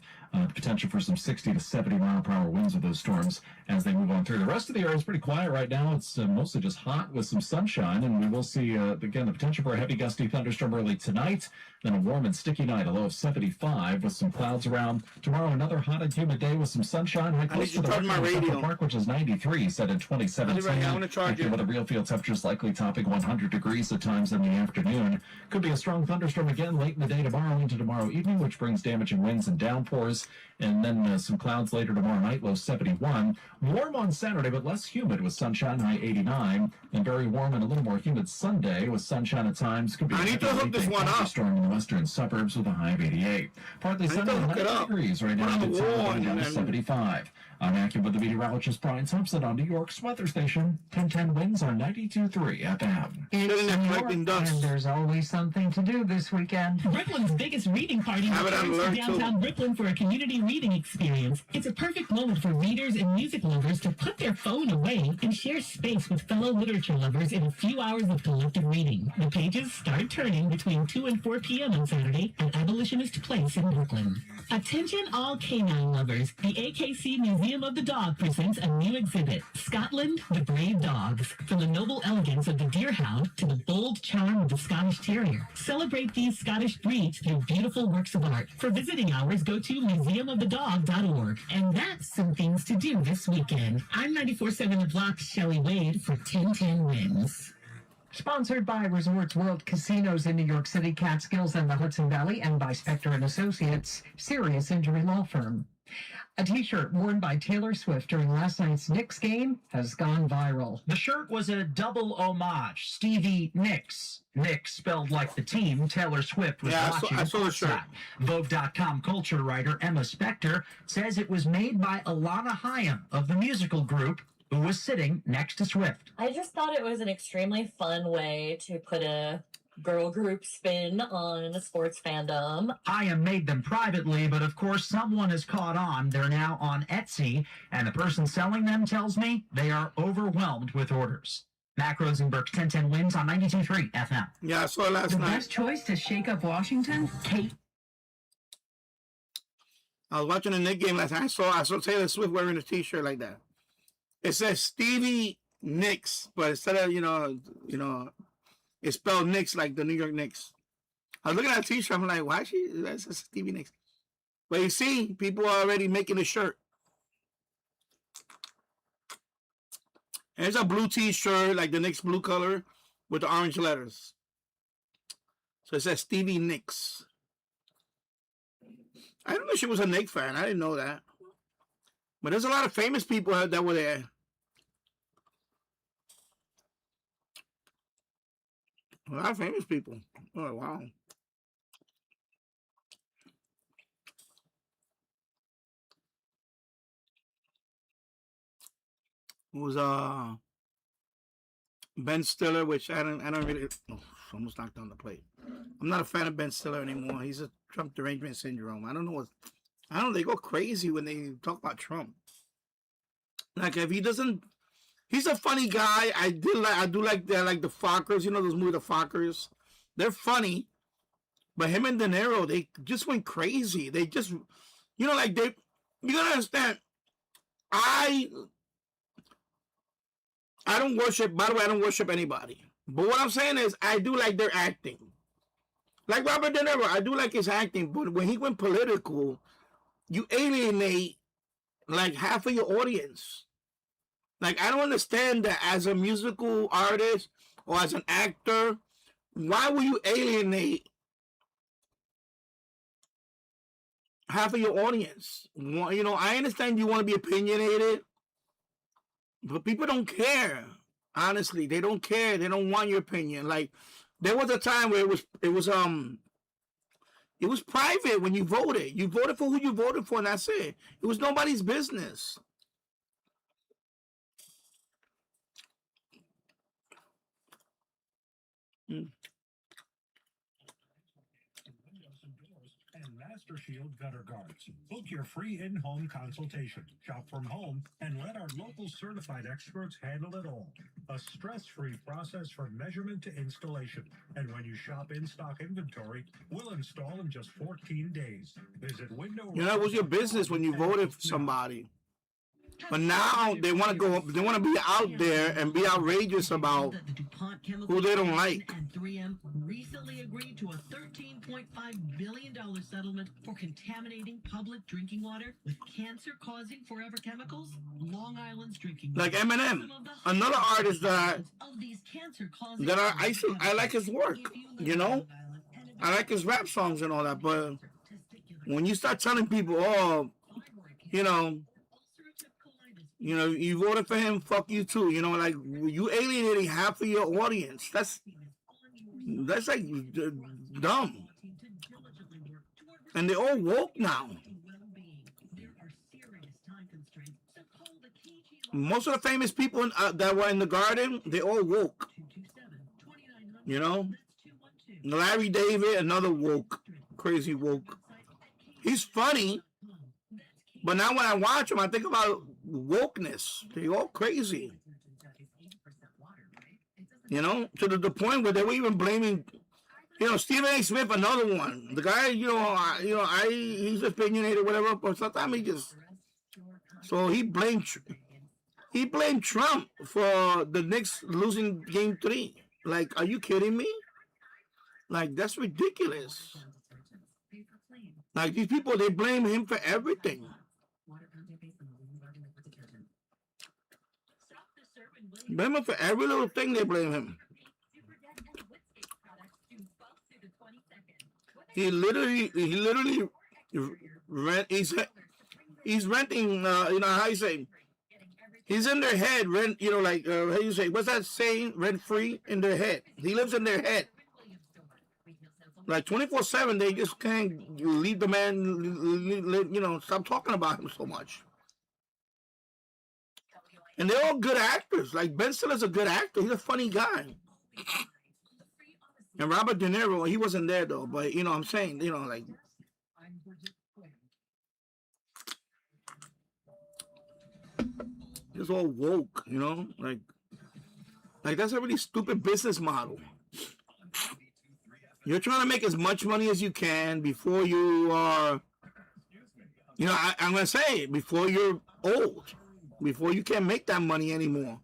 Potential for some 60 to 70 mile per hour winds with those storms as they move on through. The rest of the area is pretty quiet right now. It's mostly just hot with some sunshine, and we will see, again, the potential for a heavy gusty thunderstorm early tonight, then a warm and sticky night, a low of 75 with some clouds around. Tomorrow, another hot and humid day with some sunshine. High close to the Central Park, which is 93, set in 2017. I want to charge you. With the real field temperatures likely topping 100 degrees at times in the afternoon. Could be a strong thunderstorm again late in the day tomorrow into tomorrow evening, which brings damaging winds and downpours. And then some clouds later tomorrow night, low 71. Warm on Saturday, but less humid with sunshine, high 89. And very warm and a little more humid Sunday with sunshine at times. Could be I need to hook this one up. Storm in the western suburbs with a high of 88. Partly sunny, 90 degrees right now. Down to 75. I'm AccuWeather meteorologist Brian Thompson on New York's weather station. 1010 winds on 92.3 FM. It's New York, and there's always something to do this weekend. Brooklyn's biggest reading party returns to downtown Brooklyn for a community reading experience. It's a perfect moment for readers and music lovers to put their phone away and share space with fellow literature lovers in a few hours of collective reading. The pages start turning between 2 and 4 p.m. on Saturday at Abolitionist Place in Brooklyn. Attention all canine lovers. The AKC Museum of the Dog presents a new exhibit, Scotland, the Brave Dogs. From the noble elegance of the Deerhound to the bold charm of the Scottish Terrier. Celebrate these Scottish breeds through beautiful works of art. For visiting hours, go to museumofthedog.org. And that's some things to do this weekend. I'm 94.7 The Block's Shelley Wade for 1010 Wins. Sponsored by Resorts World Casinos in New York City, Catskills, and the Hudson Valley, and by Spector and Associates, serious injury law firm. A t-shirt worn by Taylor Swift during last night's Knicks game has gone viral. The shirt was a double homage. Stevie Nicks. Nicks spelled like the team. Taylor Swift was watching. I saw the shirt. Vogue.com culture writer Emma Spector says it was made by Alana Hayim of the musical group, who was sitting next to Swift. I just thought it was an extremely fun way to put a girl group spin on sports fandom. Hayim made them privately, but of course someone has caught on. They're now on Etsy, and the person selling them tells me they are overwhelmed with orders. Mac Rosenberg's 10-10 wins on 92.3 FM. Yeah, I saw it last night. The best choice to shake up Washington? Kate. I was watching the Knicks game last night. I saw Taylor Swift wearing a t-shirt like that. It says Stevie Nicks, but instead of, it's spelled Knicks like the New York Knicks. I was looking at the t-shirt. I'm like, why that's Stevie Nicks? But you see, people are already making a shirt. And it's a blue t-shirt, like the Knicks blue color, with the orange letters. So it says Stevie Nicks. I didn't know she was a Knicks fan. I didn't know that. But there's a lot of famous people that were there. A lot of famous people. Oh, wow. It was Ben Stiller, which I don't really. Oh, almost knocked down the plate. I'm not a fan of Ben Stiller anymore. He's a Trump derangement syndrome. I don't know. They go crazy when they talk about Trump. Like if he doesn't, he's a funny guy. I do like the Fockers. You know those movies, the Fockers. They're funny, but him and De Niro, they just went crazy. They just, you gotta understand. I don't worship. By the way, I don't worship anybody. But what I'm saying is, I do like their acting. Like Robert De Niro, I do like his acting. But when he went political, you alienate like half of your audience. Like, I don't understand that as a musical artist or as an actor, why will you alienate half of your audience? I understand you want to be opinionated, but people don't care. Honestly, they don't care. They don't want your opinion. Like, there was a time where it was private when you voted. You voted for who you voted for, and that's it. It was nobody's business. And Master Shield Gutter Guards. Book your free in-home consultation. Shop from home and let our local certified experts handle it all. A stress-free process from measurement to installation. And when you shop in-stock inventory, we'll install in just 14 days. Visit window. It was your business when you voted for somebody. But now they want to go. They want to be out there and be outrageous about who they don't like. And 3M recently agreed to a $13.5 billion settlement for contaminating public drinking water with cancer-causing forever chemicals. Long Island's drinking like Eminem, another artist that I like his work. I like his rap songs and all that. But when you start telling people, you voted for him, fuck you too. Like you alienating half of your audience. That's like dumb. And they all woke now. Most of the famous people that were in the garden, they all woke. Larry David, another woke, crazy woke. He's funny, but now when I watch him, I think about wokeness. They all crazy. To the point where they were even blaming, Stephen A. Smith, another one. The guy, he's opinionated, whatever, but sometimes he just. So he blamed Trump for the Knicks losing Game 3. Like, are you kidding me? Like, that's ridiculous. Like, these people, they blame him for everything. Blame him for every little thing, they blame him. He literally rent. He's renting. You know how you say? He's in their head. Rent. You know, like how you say? What's that saying? Rent free in their head. He lives in their head. Like 24/7, they just can't leave the man. You know, stop talking about him so much. And they're all good actors. Like Ben Stiller's a good actor. He's a funny guy. And Robert De Niro, he wasn't there though. But you know what I'm saying? You know, like it's all woke, you know? Like that's a really stupid business model. You're trying to make as much money as you can before you are, you know, I'm going to say it, before you're old, before you can't make that money anymore.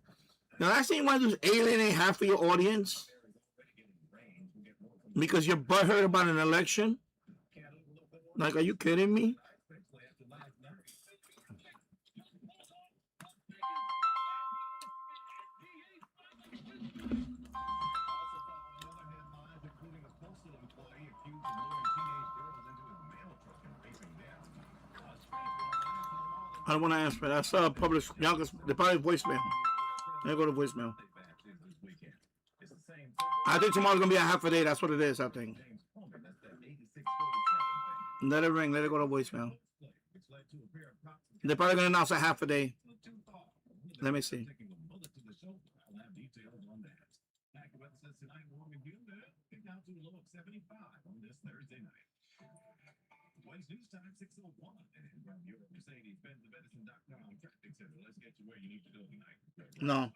The last thing you want to do is alienate half of your audience because you're butthurt about an election. Like, are you kidding me? I don't want to answer. I saw published Youngest. They probably voicemail. Let me go to voicemail. I think tomorrow's gonna be a half a day. That's what it is. I think. Let it ring. Let it go to voicemail. They're probably gonna announce a half a day. Let me see. News time 6:01, and your Mercedes-Benz Medicine.com traffic center. Let's get you where you need to go tonight. No.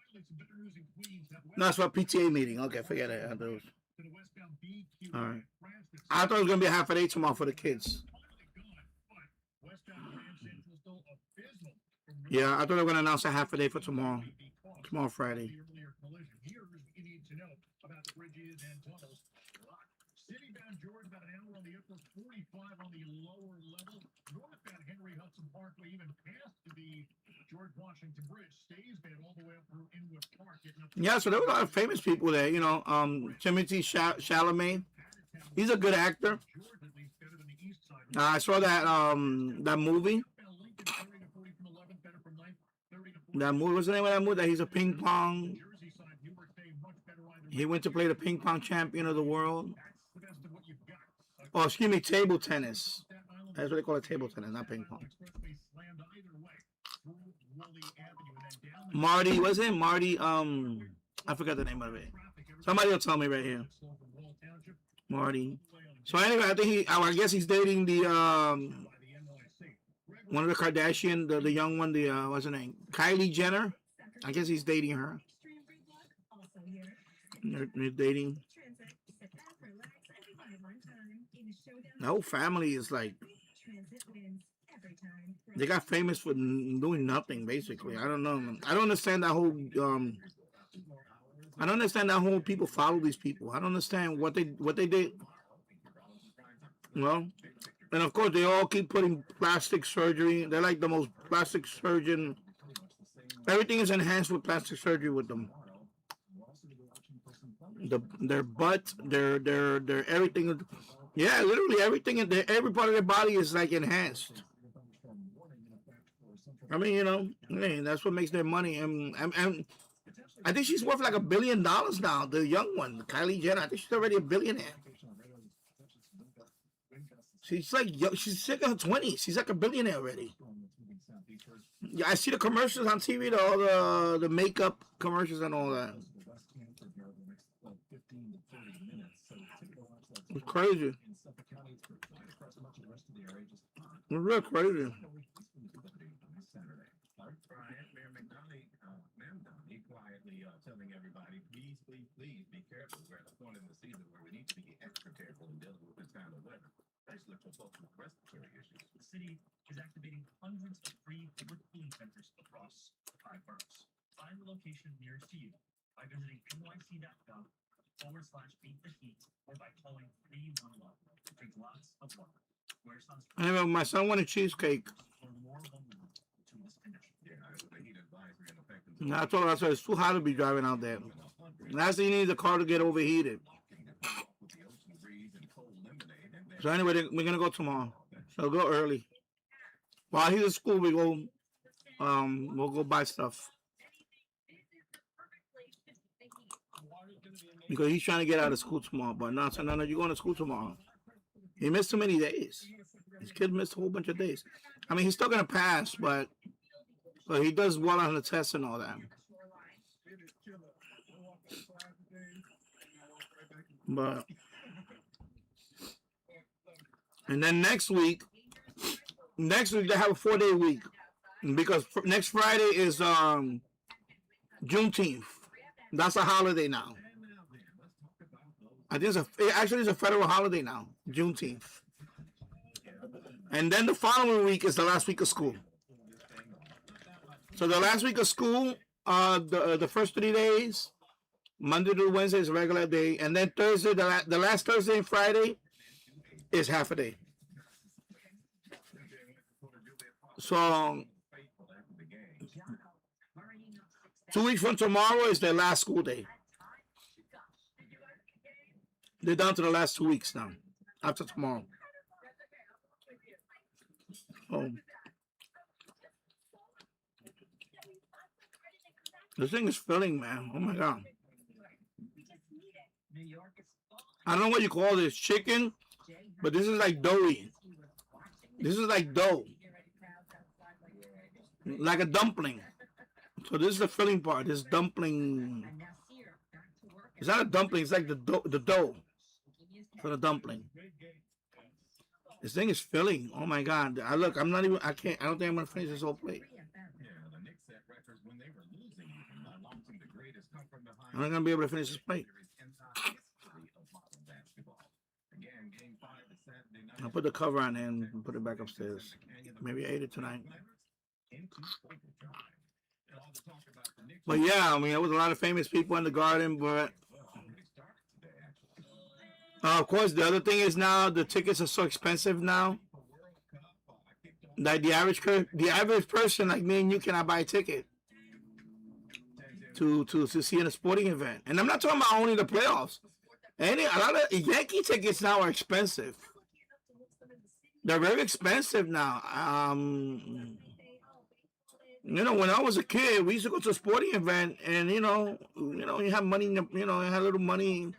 No, that's for a PTA meeting. Okay, forget it. All right. I thought it was gonna be a half a day tomorrow for the kids. Yeah, I thought they were gonna announce a half a day for tomorrow. Tomorrow, Friday. Citybound George about an hour on the upper 45 on the lower level. Northbound Henry Hudson Parkway, even past the George Washington Bridge, stays bad all the way up through Inwood Park. Yeah, so there were a lot of famous people there. You know, Timothée Chalamet. He's a good actor. I saw that that movie. That movie. What's the name of that movie? That he's a ping pong. He went to play the ping pong champion of the world. Oh, excuse me, table tennis. That's what they call it, table tennis, not ping pong. Marty, what's it? Marty, I forgot the name of it. Somebody will tell me right here. Marty. So anyway, I guess he's dating the, one of the Kardashian, the young one, the, what's her name? Kylie Jenner. I guess he's dating her. They're dating. The whole family is like, they got famous for doing nothing, basically. I don't know. I don't understand that whole, I don't understand that whole people follow these people. I don't understand what they did. Well, and of course they all keep putting plastic surgery. They're like the most plastic surgeon. Everything is enhanced with plastic surgery with them. Their butt, their everything. Yeah, literally everything in every part of their body is like enhanced. I mean, you know, that's what makes their money. And I think she's worth like $1 billion now. The young one, Kylie Jenner. I think she's already a billionaire. She's like, she's like in her 20s. She's like a billionaire already. Yeah, I see the commercials on TV, all the makeup commercials and all that. It's crazy. It's real crazy. Telling everybody, please be careful. We're at a point in the season where we need to be extra careful in dealing with this kind of weather, especially for folks with respiratory issues. The city is activating hundreds of free public cooling centers across the 5 boroughs. Find the location nearest to you by visiting nyc.gov/beat the heat or by calling 311. Drink lots of water. Wear sunscreen. Anyway, my son wanted cheesecake. And I told her, I said, it's too hot to be driving out there. Last thing you need is a car to get overheated. So anyway, we're gonna go tomorrow. So we'll go early. While he's at school, we go. We'll go buy stuff because he's trying to get out of school tomorrow. But no, so no, you're going to school tomorrow. He missed too many days. This kid missed a whole bunch of days. I mean, he's still gonna pass, but he does well on the tests and all that. But and then next week they have a 4-day week because next Friday is Juneteenth. That's a holiday now. I think it's a federal holiday now, Juneteenth. And then the following week is the last week of school. So the last week of school, the first 3 days, Monday to Wednesday is a regular day, and then Thursday, the last Thursday and Friday is half a day. So 2 weeks from tomorrow is their last school day. They're down to the last 2 weeks now, after tomorrow. Oh. This thing is filling, man. Oh my God. I don't know what you call this, chicken, but this is like doughy. This is like dough. Like a dumpling. So this is the filling part. This dumpling. It's not a dumpling, it's like the dough for the dumpling. This thing is filling. Oh my God. I don't think I'm gonna finish this whole plate. I'm not gonna be able to finish this plate. I'll put the cover on and put it back upstairs. Maybe I ate it tonight. But yeah, I mean, there was a lot of famous people in the garden, but of course, the other thing is now the tickets are so expensive now that the average person like me and you cannot buy a ticket to see in a sporting event. And I'm not talking about only the playoffs. A lot of Yankee tickets now are expensive. They're very expensive now. You know, when I was a kid, we used to go to a sporting event, and you have money. You had a little money.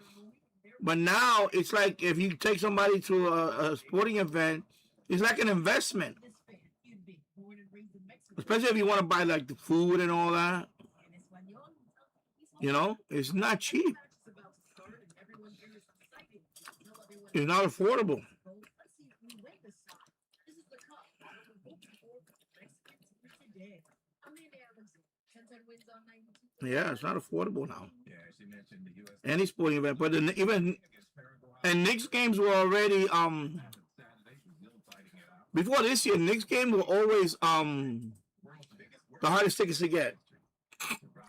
But now it's like if you take somebody to a sporting event, it's like an investment. Especially if you want to buy like the food and all that. You know, it's not cheap. It's not affordable. Yeah, it's not affordable now. Any sporting event, but even Knicks games were already before this year. Knicks games were always the hardest tickets to get.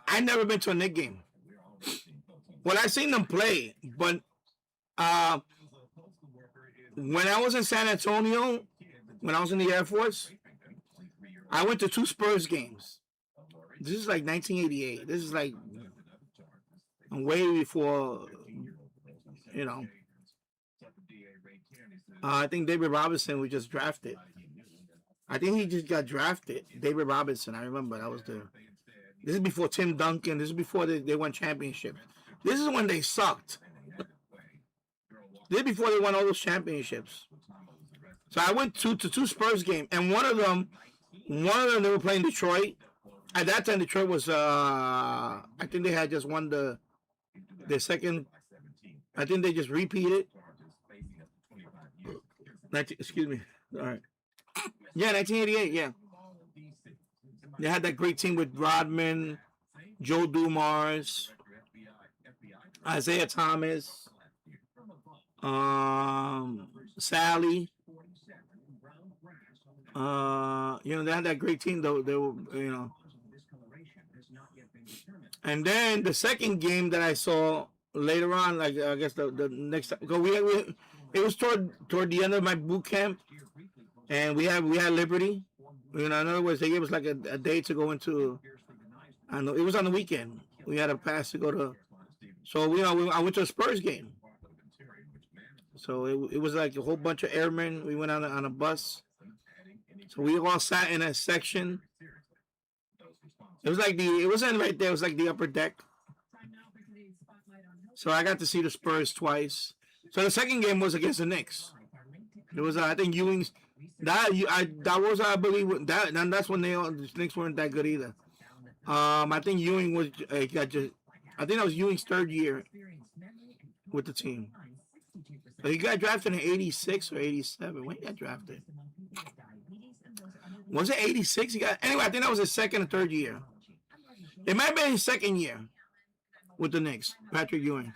I never been to a Knicks game. Well, I seen them play, but when I was in San Antonio, when I was in the Air Force, I went to 2 Spurs games. This is like 1988. This is like way before, you know. I think David Robinson was just drafted. I think he just got drafted. David Robinson, I remember. This is before Tim Duncan. This is before they won championships. This is when they sucked. This is before they won all those championships. So I went to 2 Spurs games, and one of them they were playing Detroit. At that time, Detroit was, I think they had just won their second, I think they just repeated. Excuse me. All right. Yeah, 1988, yeah. They had that great team with Rodman, Joe Dumars, Isaiah Thomas, Sally. They had that great team, though. They were, And then the second game that I saw later on, like I guess the next time, because it was toward the end of my boot camp, and we had Liberty. In other words, they gave us like a day to go into. And it was on the weekend. We had a pass to go to. So I went to a Spurs game. So it was like a whole bunch of airmen. We went on a bus. So we all sat in a section. It was like it wasn't right there. It was like the upper deck. So I got to see the Spurs twice. So the second game was against the Knicks. It was I think Ewing's that was I believe that's when the Knicks weren't that good either. I think Ewing was I think that was Ewing's third year with the team. But he got drafted in 86 or 87. When he got drafted? Was it 86? Anyway, I think that was his second or third year. It might have been his second year with the Knicks, Patrick Ewing.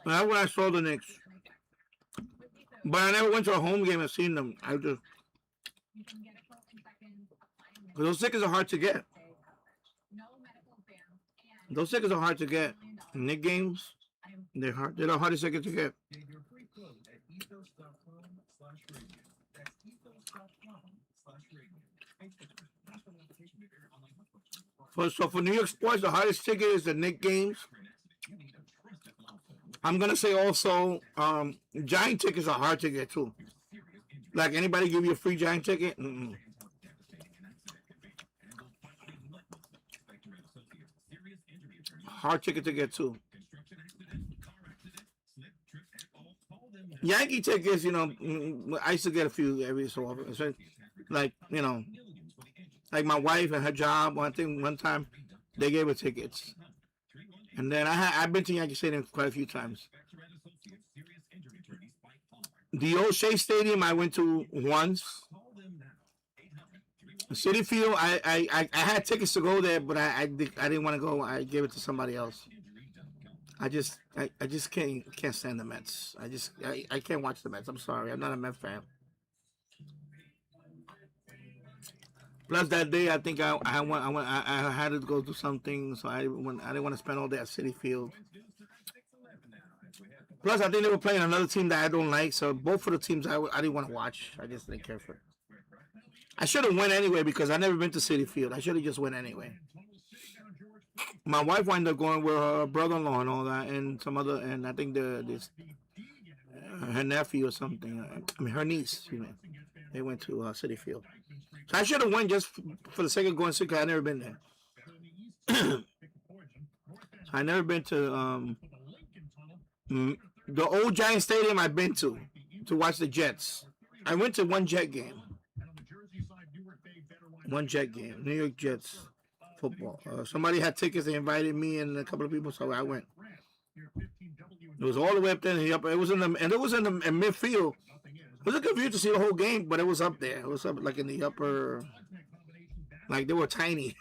That's when I saw the Knicks. But I never went to a home game and seen them. Because those tickets are hard to get. Those tickets are hard to get. Knicks games, they're hard. They're the hardest ticket to get. So for New York sports, the hardest ticket is the Knicks games. I'm gonna say also, Giant tickets are hard to get too. Like anybody give you a free Giant ticket? Mm-mm. Hard ticket to get too. Yankee tickets, I used to get a few every so often. So, like, like my wife and her job. One time they gave her tickets, and then I've been to Yankee Stadium quite a few times. The old Shea Stadium I went to once. Citi Field, I had tickets to go there, but I didn't want to go. I gave it to somebody else. I just can't stand the Mets. I can't watch the Mets. I'm sorry, I'm not a Mets fan. Plus that day, I think I had to go do something, so I didn't want to spend all day at Citi Field. Plus, I think they were playing another team that I don't like, so both of the teams I didn't want to watch. I just didn't care for it. I should have went anyway because I never been to Citi Field. I should have just went anyway. My wife wound up going with her brother-in-law and all that, and some other, and I think her nephew or something. I mean, her niece. Excuse me. They went to Citi Field. So I should have went just for the sake of going because I never been there. I never been to the old Giant Stadium. I've been to watch the Jets. I went to one Jet game. One Jet game, New York Jets football. Somebody had tickets. They invited me and a couple of people, so I went. It was all the way up there in the upper. It was in midfield. It was confused to see the whole game, but it was up there. It was up like in the upper, like they were tiny.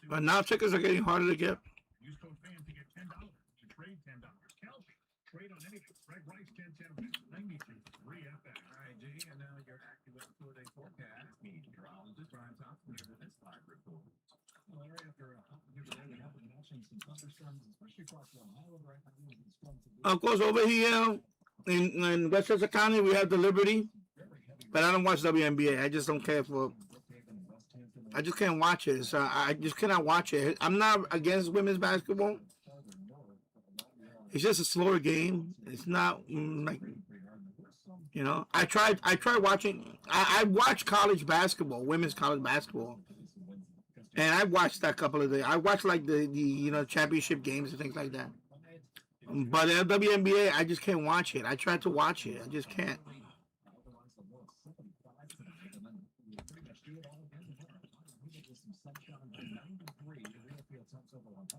But now tickets are getting harder to get. Use code FAN to get $10 to trade $10. Trade on anything. Red Rice 1010 92 3FM. All right, G, and now your AccuWeather 4-day forecast. Meteorologist Brian Thompson here with this live report. Well, Larry, after a hot day today, we have been watching some thunderstorms, especially across Long Island right now. Of course, over here in Westchester County, we have the Liberty, but I don't watch WNBA. I just don't care for. I just can't watch it. So I just cannot watch it. I'm not against women's basketball. It's just a slower game. It's not like, I tried watching. I watched college basketball, women's college basketball, and I watched that couple of days. I watched like the championship games and things like that. But the WNBA, I just can't watch it. I tried to watch it. I just can't.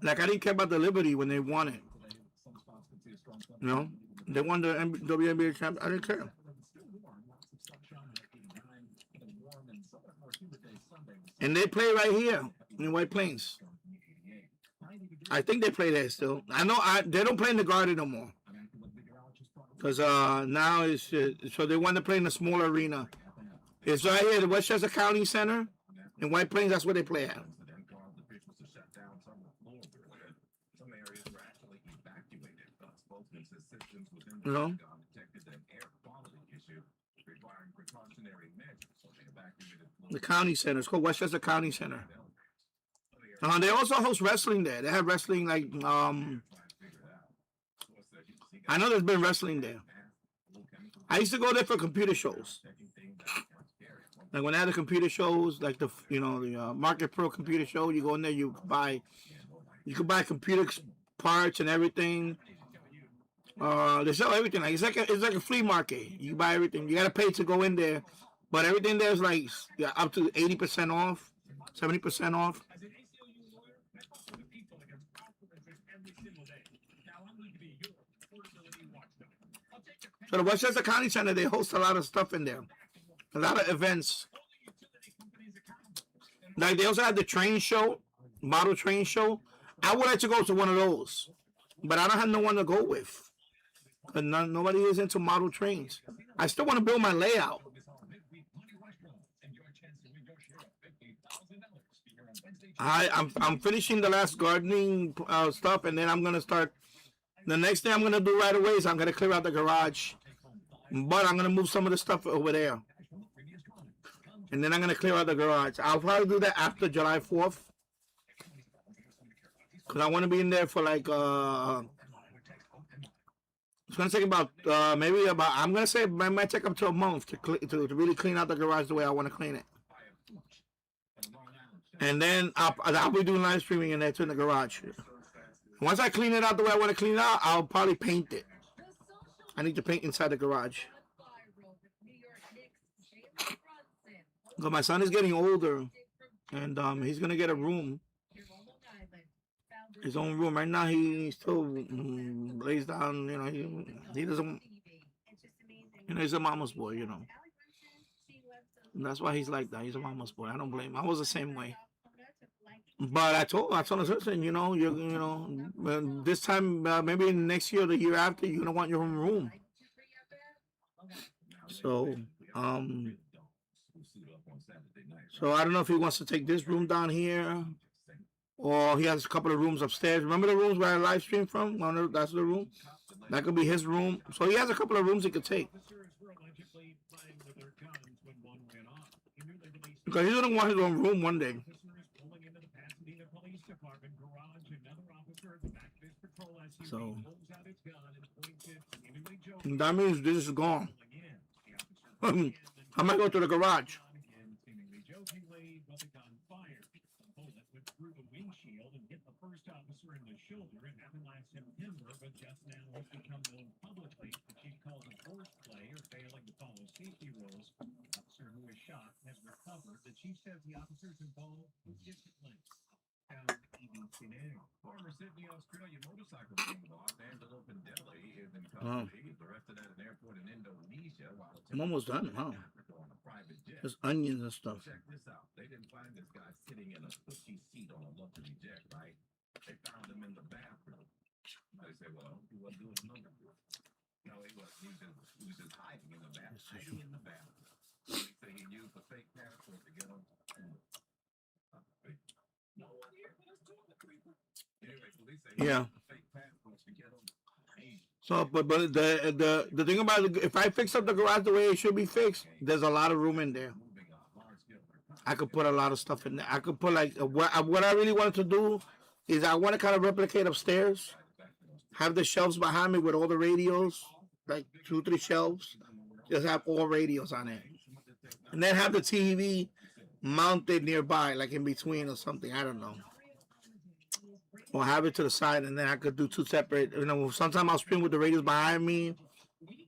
Like I didn't care about the Liberty when they won it. They won the WNBA champion. I didn't care. And they play right here in White Plains. I think they play there still. I know they don't play in the Garden no more. Because now it's so they want to play in a smaller arena. It's right here, the Westchester County Center in White Plains. That's where they play at. You know? The county center. It's called Westchester County Center. They also host wrestling there. They have wrestling like I know there's been wrestling there. I used to go there for computer shows. Like when they had the computer shows, like the Market Pro computer show, you go in there, you could buy computer parts and everything. They sell everything. Like it's like a flea market. You buy everything. You gotta pay to go in there, but everything there is like up to 80% off, 70% off. So the Westchester County Center, they host a lot of stuff in there, a lot of events. Like they also have the train show, model train show. I would like to go to one of those, but I don't have no one to go with. But nobody is into model trains. I still want to build my layout. I'm finishing the last gardening stuff, and then I'm gonna start. The next thing I'm gonna do right away is I'm gonna clear out the garage, but I'm gonna move some of the stuff over there, and then I'm gonna clear out the garage. I'll probably do that after July 4th, cause I want to be in there for like it's gonna take about I'm gonna say it might take up to a month to really clean out the garage the way I want to clean it. And then I'll be doing live streaming in there too in the garage. Once I clean it out the way I want to clean it out, I'll probably paint it. I need to paint inside the garage. But my son is getting older, and he's gonna get a room, his own room. Right now, he still lays down. He doesn't. He's a mama's boy. And that's why he's like that. He's a mama's boy. I don't blame him. I was the same way. But I told him, listen, this time, maybe next year or the year after, you're gonna want your own room. So I don't know if he wants to take this room down here, or he has a couple of rooms upstairs. Remember the rooms where I live stream from? That's the room. That could be his room. So he has a couple of rooms he could take. Because he's gonna want his own room one day. So that means this is gone. I might go to the garage. Former Sydney, Australia motorcycle king Los Angeles and Delhi is in custody. The rest of that an airport in Indonesia. I'm almost done, huh? There's onions and stuff. Check this out. They didn't find this guy sitting in a cushy seat on a luxury jet, right? They found him in the bathroom. They say, well, he wasn't doing nothing. No, he was. He was just hiding in the bathroom. Hiding in the bathroom. They say he used a fake passport to get him. No one here but us two in the creeper. Anyway, police say Yeah. fake passports to get him. So, but the thing about it, if I fix up the garage the way it should be fixed, there's a lot of room in there. I could put a lot of stuff in there. I could put like what I really wanted to do is I want to kind of replicate upstairs. Have the shelves behind me with all the radios, like 2-3 shelves. Just have all radios on it, and then have the TV mounted nearby, like in between or something. I don't know. Or have it to the side, and then I could do 2 separate. Sometimes I'll stream with the radios behind me.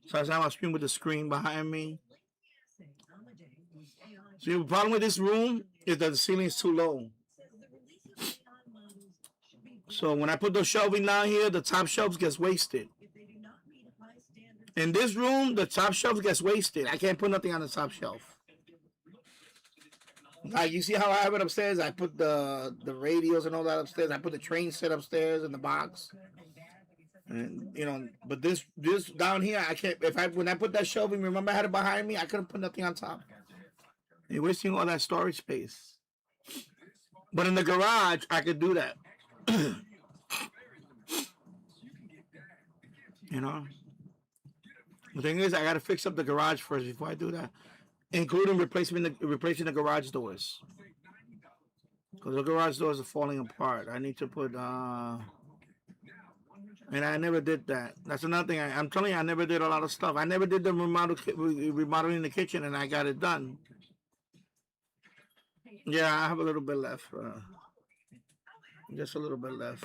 Sometimes I'll stream with the screen behind me. See, the problem with this room is that the ceiling is too low. So when I put the shelving down here, the top shelves gets wasted. In this room, the top shelf gets wasted. I can't put nothing on the top shelf. Like, you see how I have it upstairs? I put the radios and all that upstairs. I put the train set upstairs in the box. And, but this down here, I can't. When I put that shelving, remember I had it behind me? I couldn't put nothing on top. You're wasting all that storage space. But in the garage, I could do that. The thing is, I gotta fix up the garage first before I do that, including replacing the garage doors. Because the garage doors are falling apart. I need to put and I never did that. That's another thing. I'm telling you, I never did a lot of stuff. I never did the remodeling the kitchen, and I got it done. Yeah, I have a little bit left. Just a little bit left.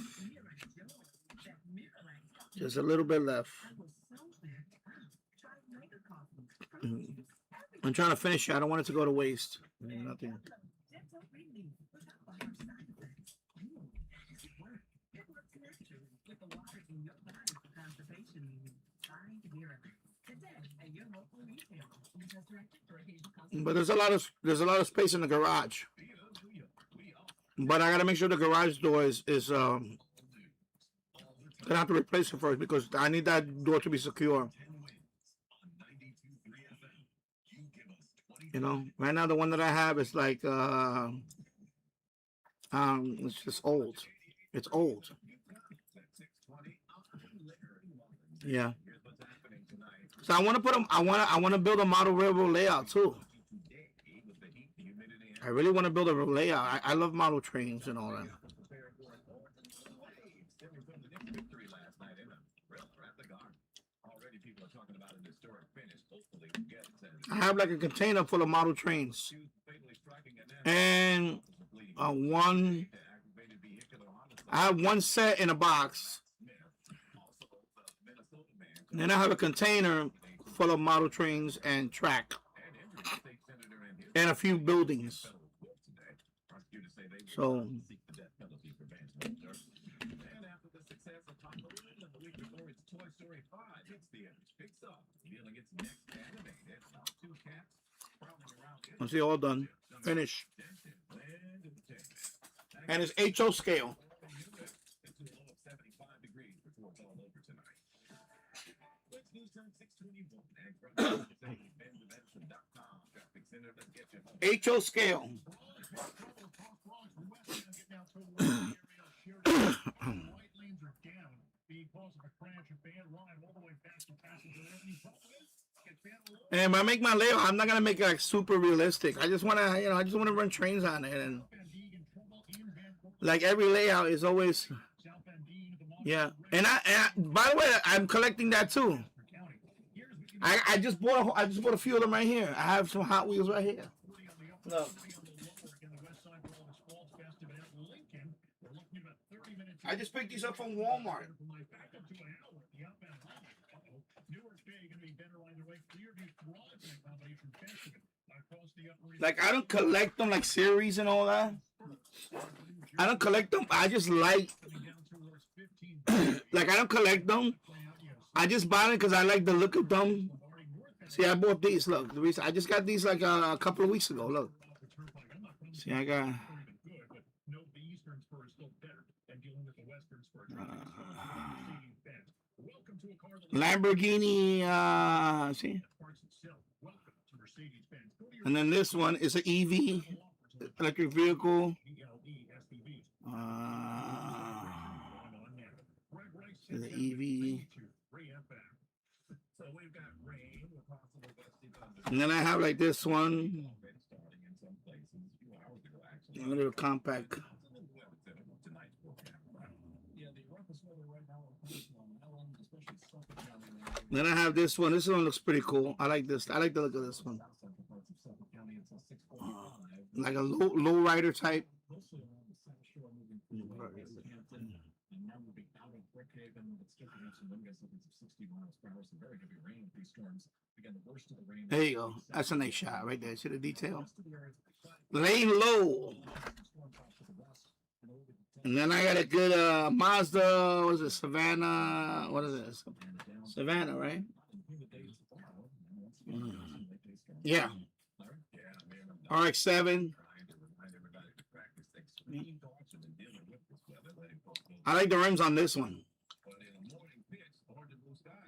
Just a little bit left. I'm trying to finish it. I don't want it to go to waste. Nothing. But there's a lot of space in the garage. But I gotta make sure the garage door is gonna have to replace it first because I need that door to be secure. You know, right now the one that I have is like it's just old. It's old. Yeah. So I want to build a model railroad layout too. I really want to build a layout. I love model trains and all that. I have like a container full of model trains, and I have one set in a box. And then I have a container full of model trains and track, and a few buildings. So, let's see, all done, finished, and it's HO scale. HO scale. And when I make my layout, I'm not gonna make it like super realistic. I just wanna, I just wanna run trains on it, and like every layout is always, yeah. And by the way, I'm collecting that too. I just bought a few of them right here. I have some Hot Wheels right here. Look. I just picked these up from Walmart. Like, I don't collect them like series and all that. I don't collect them. I just like I don't collect them. I just bought it because I like the look of them. See, I bought these. Look, I just got these like a couple of weeks ago. Look. See, I got Lamborghini. See, and then this one is an EV, electric vehicle. The EV. And then I have like this one, a little compact. Then I have this one. This one looks pretty cool. I like this. I like the look of this one. Like a low rider type. There you go. That's a nice shot right there. See the detail? Laying low. And then I got a good Mazda. What is it? Savannah. What is this? Savannah, right? Yeah. RX-7. I like the rims on this one.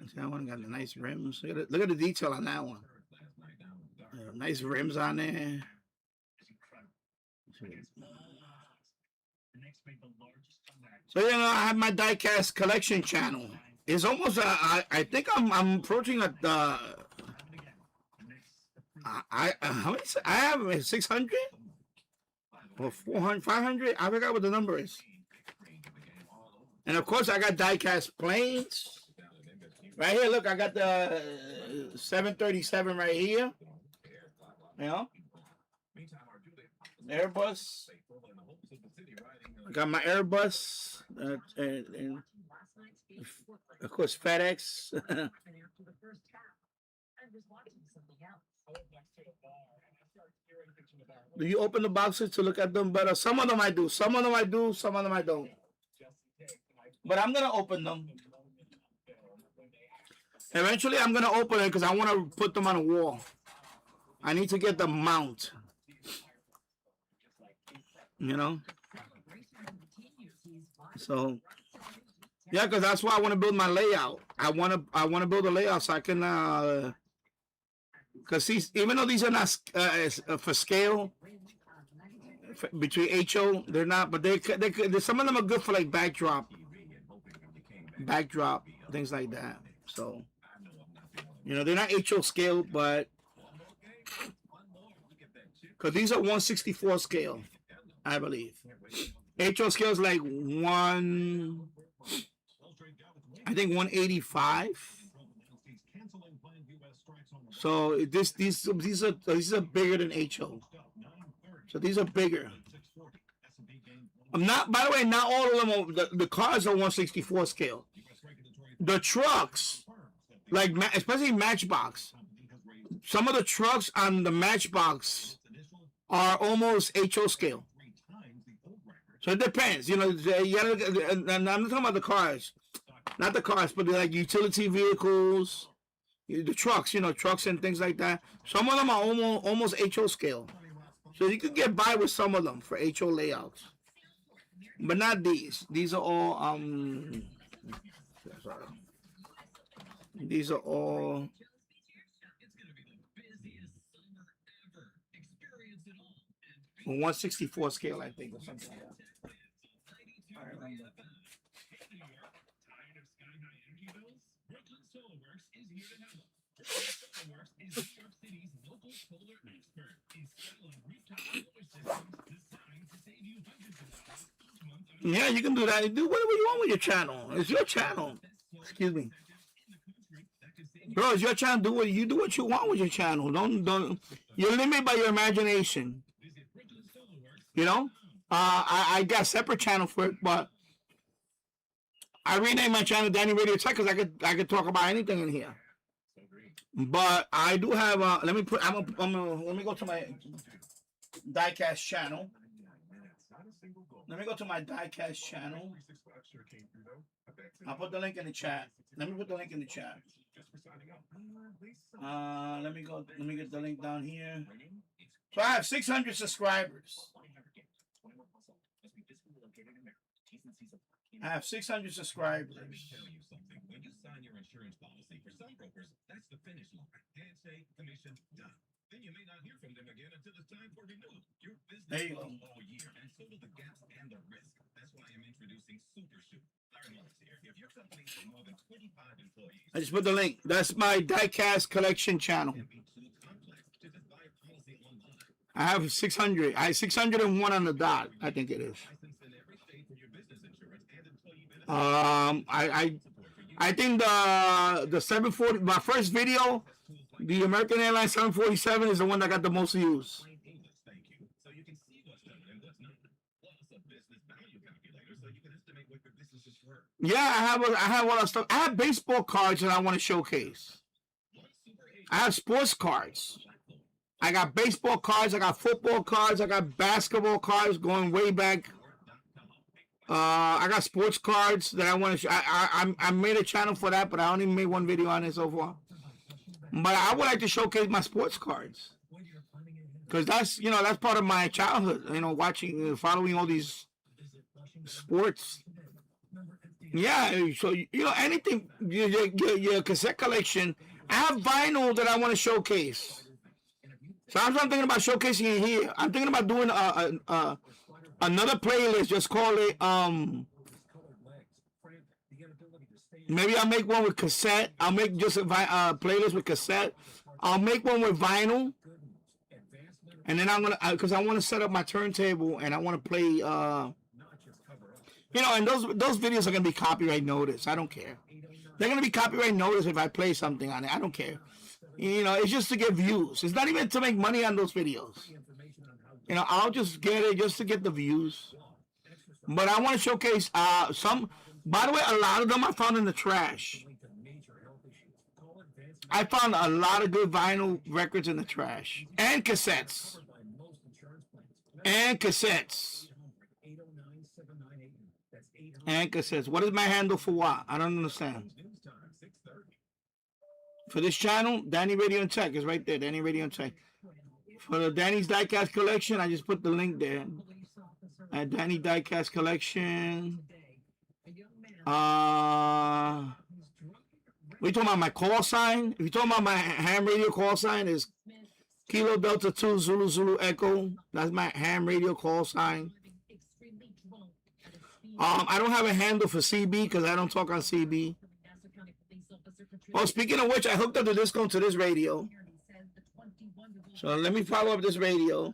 See, that one got the nice rims. Look at the detail on that one. Nice rims on there. So, I have my diecast collection channel. It's almost I think I'm approaching at how many I have 600 or 400 500. I forgot what the number is. And of course I got die-cast planes right here. Look, I got the 737 right here. You know, Airbus. I got my Airbus and of course FedEx. Do you open the boxes to look at them better? Some of them I do. Some of them I do. Some of them I don't. But I'm gonna open them. Eventually, I'm gonna open it because I want to put them on a wall. I need to get the mount. You know. So, yeah, because that's why I want to build my layout. I want to build a layout so I can. Because even though these are not for scale between HO, they're not. But they some of them are good for like backdrop, things like that. So, you know, they're not HO scale, but because these are 164 scale, I believe. HO scale is like I think 185. So these are bigger than HO. So these are bigger. I'm not. By the way, not all of them. The cars are 164 scale. The trucks, like especially Matchbox, some of the trucks on the Matchbox are almost HO scale. So it depends. You know, I'm not talking about the cars, not the cars, but like utility vehicles. The trucks, you know, trucks and things like that. Some of them are almost HO scale. So you could get by with some of them for HO layouts. But not these. These are all these are all 164 scale, I think, or something like that. Yeah, you can do that. Do whatever you want with your channel. It's your channel. Excuse me. Bro, it's your channel. Do what you want with your channel. Don't you're limited by your imagination. You know? I got a separate channel for it, but I renamed my channel Danny Radio Tech because I could talk about anything in here. But I do have let me go to my diecast channel. Let me go to my diecast channel. I'll put the link in the chat. Let me put the link in the chat. Let me get the link down here. So I have 600 subscribers. I have 600 subscribers. When you sign your insurance policy, for some brokers, that's the finish line. Handshake, commission, done. Then you may not hear from them again until it's time for renewal. Your business grows all year, and so do the gaps and the risk. That's why I'm introducing Super Shoot. Larry Morris here. If your company has more than 25 employees, I just put the link. That's my diecast collection channel. I have 600. I have 601 on the dot. I think it is. I think the 740. My first video, the American Airlines 747, is the one that got the most views. Yeah, I have a lot of stuff. I have baseball cards that I want to showcase. I have sports cards. I got baseball cards. I got football cards. I got basketball cards going way back. I got sports cards that I want to show. I made a channel for that, but I only made one video on it so far. But I would like to showcase my sports cards because that's part of my childhood. You know, following all these sports. Yeah, so anything your cassette collection. I have vinyl that I want to showcase. So I'm thinking about showcasing it here. I'm thinking about doing another playlist. Just call it Maybe I'll make one with cassette. I'll make just a playlist with cassette. I'll make one with vinyl. And then I'm gonna, because I want to set up my turntable and I want to play, you know, and those videos are gonna be copyright notice. I don't care. They're gonna be copyright notice if I play something on it. I don't care. You know, it's just to get views. It's not even to make money on those videos. You know, I'll just get it just to get the views. But I want to showcase some. By the way, a lot of them I found in the trash. I found a lot of good vinyl records in the trash. And cassettes. And cassettes. And cassettes. What is my handle for what? I don't understand. For this channel, Danny Radio and Tech is right there. Danny Radio and Tech. For the Danny's Diecast Collection, I just put the link there. At Danny Diecast Collection. We talking about my call sign? If you're talking about my ham radio call sign, is Kilo Delta 2 Zulu Zulu Echo. That's my ham radio call sign. I don't have a handle for CB because I don't talk on CB. Oh, speaking of which, I hooked up the disco to this radio. So let me follow up this radio.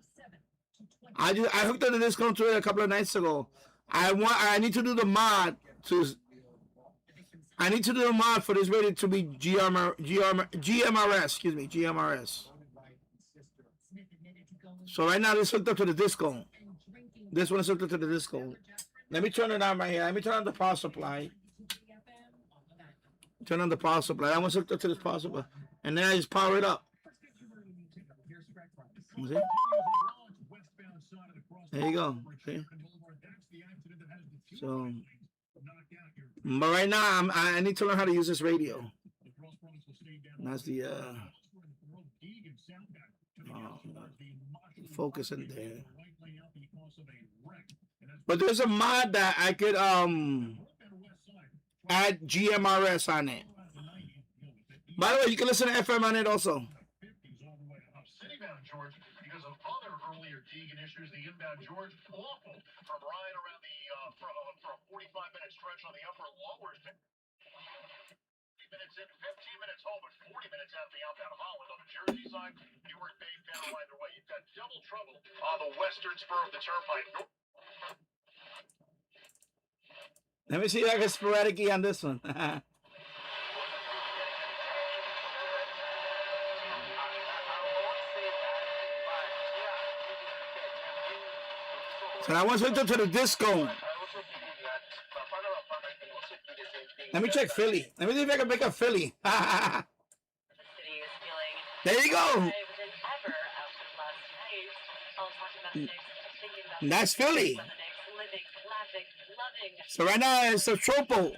I hooked up the disco to it a couple of nights ago. I need to do the mod to. I need to do a mod for this radio to be GMRS. Excuse me, GMRS. So right now this hooked up to the disco. This one is hooked up to the disco. Let me turn it on right here. Let me turn on the power supply. Turn on the power supply. That one's hooked up to this power supply. And then I just power it up. See? There you go. See? So, but right now I need to learn how to use this radio. That's the focus in there. But there's a mod that I could add GMRS on it. By the way, you can listen to FM on it also. Because of other earlier Deegan issues, the inbound George awful from right around the for a 45-minute stretch on the upper lower. 3 minutes in, 15 minutes home, but 40 minutes out of the outbound Holland on the Jersey side. Newark Bay down either way. You've got double trouble on the western spur of the turnpike. Let me see if I can sporadic on this one. So I want to hook up to the disco. Let me check Philly. Let me see if I can make a Philly. There you go. That's Philly. So right now it's a tropo.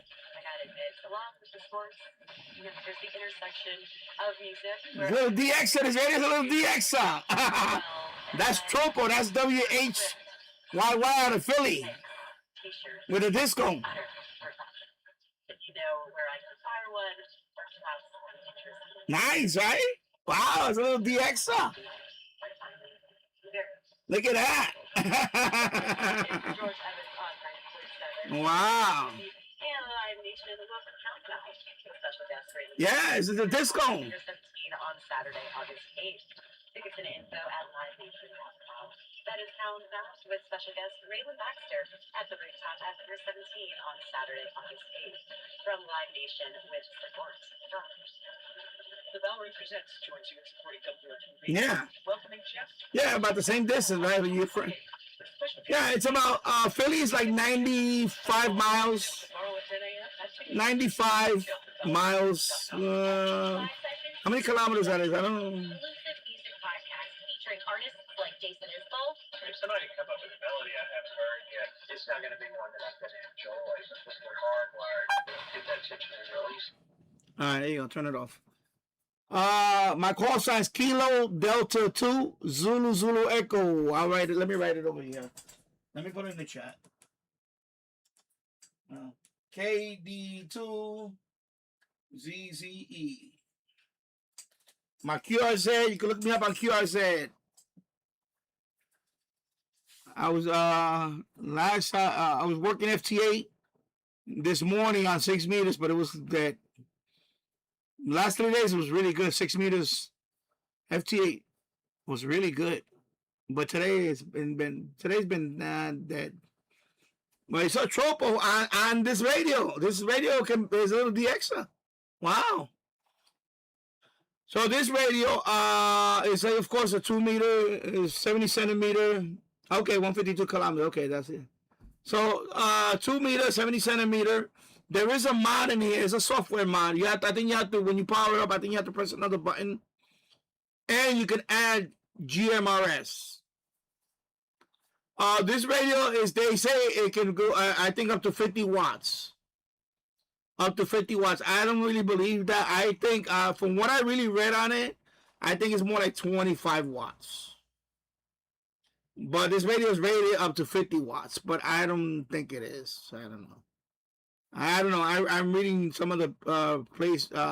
Little DX is ready. A little DX. That's tropo. That's WHYY out of Philly with a disco. Nice, right? Wow, it's a little DX. Look at that. Wow. Yeah, this is a disco. On Saturday, August 8th. Tickets and info at livenation.com. That is Town Maps with special guest Raylan Baxter at the rooftop at Pier 17 on Saturday, August 8th. From Live Nation with support. The Bell Ring presents joins you in supporting WRTV. Yeah. Welcoming Jeff. Yeah, about the same distance, right? Yeah, it's about Philly is like 95 miles. 95 miles. How many kilometers that is? I don't know. Featuring artists like Jason Isbell. If somebody come up with a melody I haven't heard yet, it's not going to be one that I'm going to enjoy. It's just hardwired. Get that attention and release. All right, there you go. Turn it off. My call sign is Kilo Delta 2 Zulu Zulu Echo. I'll write it. Let me write it over here. Let me put it in the chat. KD2 ZZE. My QRZ, you can look me up on QRZ. I was I was working FT8 this morning on 6 meters, but it was dead. Last 3 days it was really good. 6 meters FT8 was really good, but today it's today's been dead. But it's a tropo on this radio. This radio is a little DXer. Wow. So this radio is of course a 2 meter, is 70 centimeter. Okay, 152 kilometers. Okay, that's it. So 2 meter, 70 centimeter. There is a mod in here. It's a software mod. I think you have to, when you power it up, I think you have to press another button. And you can add GMRS. This radio is, they say it can go, I think up to 50 watts. Up to 50 watts. I don't really believe that. I think from what I really read on it, I think it's more like 25 watts. But this radio is rated up to 50 watts, but I don't think it is. I don't know. I'm reading some of the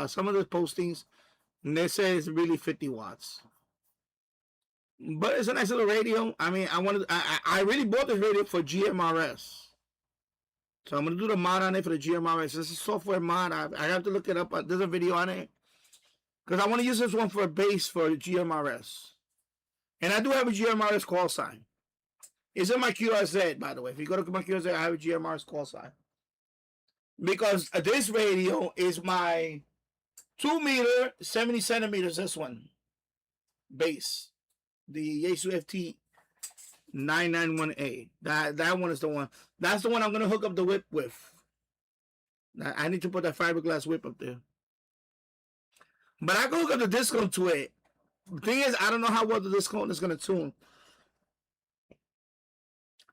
some of the postings, and they say it's really 50 watts. But it's a nice little radio. I mean, I really bought this radio for GMRS. So I'm going to do the mod on it for the GMRS. This is a software mod. I have to look it up. There's a video on it. Because I want to use this one for a base for the GMRS. And I do have a GMRS call sign. It's in my QRZ, by the way. If you go to my QRZ, I have a GMRS call sign. Because this radio is my 2 meter, 70 centimeters, this one. Base. The Yaesu FT 991A. That one is the one. That's the one I'm going to hook up the whip with. I need to put that fiberglass whip up there. But I can hook up the discount to it. The thing is, I don't know how well the discount is going to tune.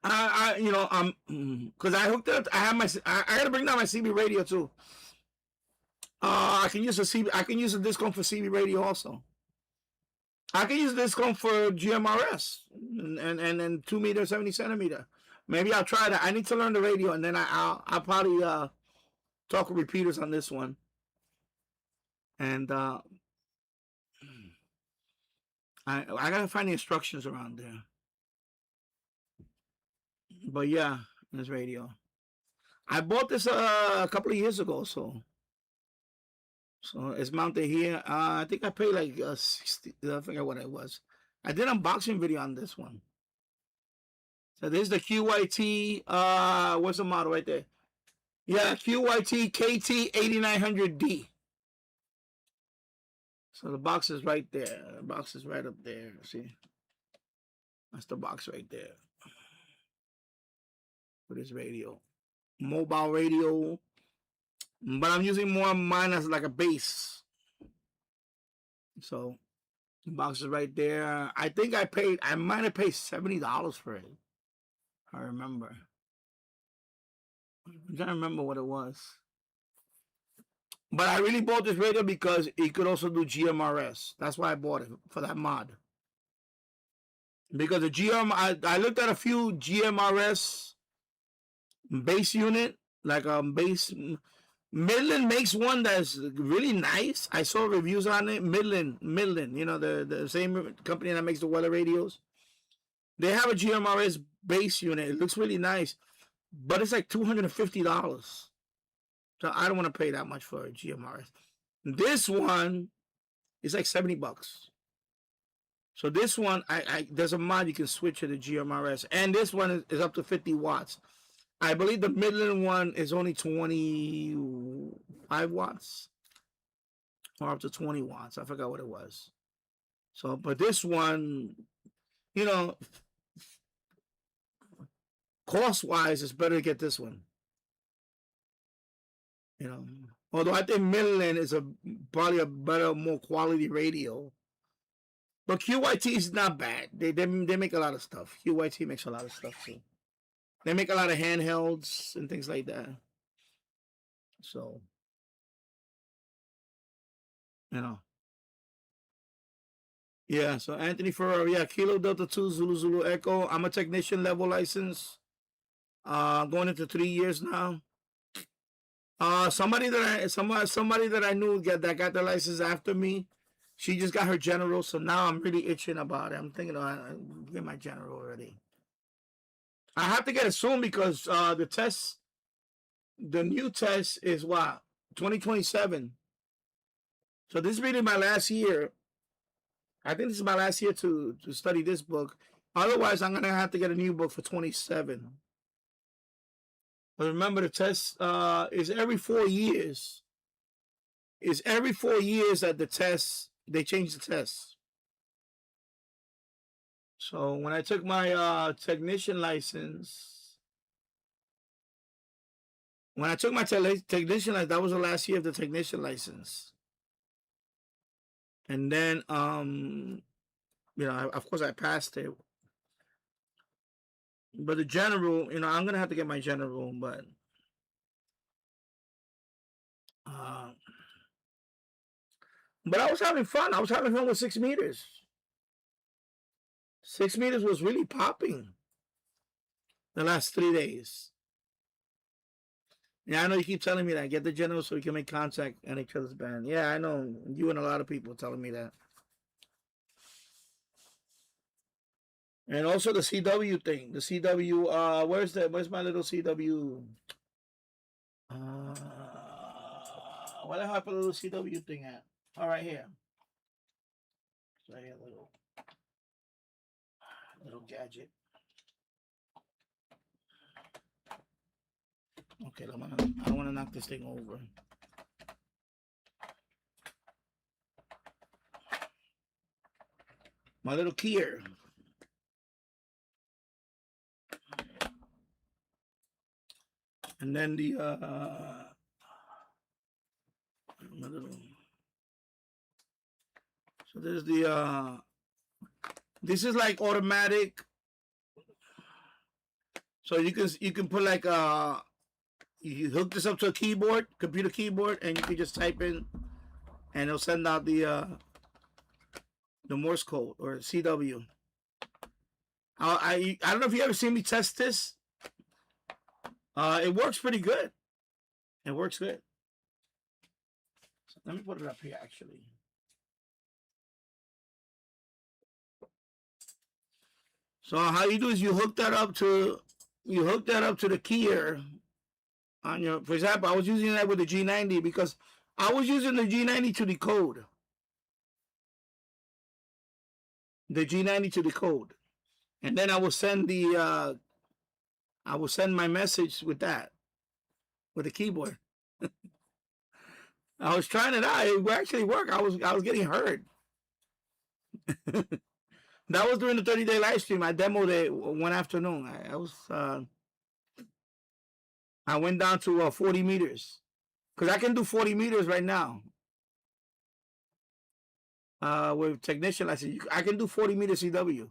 Because I hooked up. I got to bring down my CB radio too. I can use a discount for CB radio also. I can use this discount for GMRS and 2 meter, 70 centimeter. Maybe I'll try that. I need to learn the radio, and then I'll probably talk with repeaters on this one. And I gotta find the instructions around there. But yeah, this radio. I bought this a couple of years ago, so it's mounted here. I think I paid like 60. I forget what it was. I did an unboxing video on this one. So this is the QYT. What's the model right there? Yeah, QYT KT8900D. So the box is right there. The box is right up there. See, that's the box right there for this radio, mobile radio. But I'm using more mine as like a base. So the box is right there. I think I might have paid $70 for it. I remember. I'm trying to remember what it was. But I really bought this radio because it could also do GMRS. That's why I bought it, for that mod. Because I looked at a few GMRS base unit, like base. Midland makes one that's really nice. I saw reviews on it. Midland, you know, the same company that makes the weather radios. They have a GMRS base unit. It looks really nice, but it's like $250. So I don't want to pay that much for a GMRS. This one is like $70. So this one, there's a mod you can switch to the GMRS, and this one is up to 50 watts. I believe the Midland one is only 25 watts or up to 20 watts. I forgot what it was. So, but this one, you know, cost-wise, it's better to get this one. You know, although I think Midland is probably a better, more quality radio. But QYT is not bad. They make a lot of stuff. QYT makes a lot of stuff too. They make a lot of handhelds and things like that. So, you know. Yeah, so Anthony Ferraro, yeah, Kilo Delta 2 Zulu Zulu Echo. I'm a technician level license. Going into 3 years now. Somebody that I knew that got the license after me, she just got her general, so now I'm really itching about it. I'm thinking I'll get my general already. I have to get it soon because the test the new test is what? 2027. So this is really my last year. I think this is my last year to study this book. Otherwise, I'm going to have to get a new book for 27. But remember, the test is every 4 years. It's every 4 years that the test, they change the test. So when I took my technician license, technician license, that was the last year of the technician license. And then, you know, of course I passed it. But the general, you know, I'm going to have to get my general, but I was having fun. I was having fun with 6 meters. 6 meters was really popping the last 3 days. Yeah, I know you keep telling me that. Get the general so we can make contact and each other's band. Yeah, I know. You and a lot of people telling me that. And also the CW thing. The CW, where's my little CW? Where the hell I put a little CW thing at? All right, here. So here, little gadget. Okay, I don't want to knock this thing over. My little keyer. And then the my little. So there's the this is like automatic. So you can put like you hook this up to a keyboard, computer keyboard, and you can just type in, and it'll send out the Morse code or CW. I don't know if you ever seen me test this. It works pretty good. It works good. So let me put it up here actually. So how you do is you hook that up to the keyer on your. For example, I was using that with the G90 because I was using the G90 to decode. The G90 to decode, and then I will send my message with that, with the keyboard. I was trying it out. It actually worked. I was getting hurt. That was during the 30-day live stream. I demoed it one afternoon. I went down to 40 meters because I can do 40 meters right now. With technician license, I can do 40 meters CW.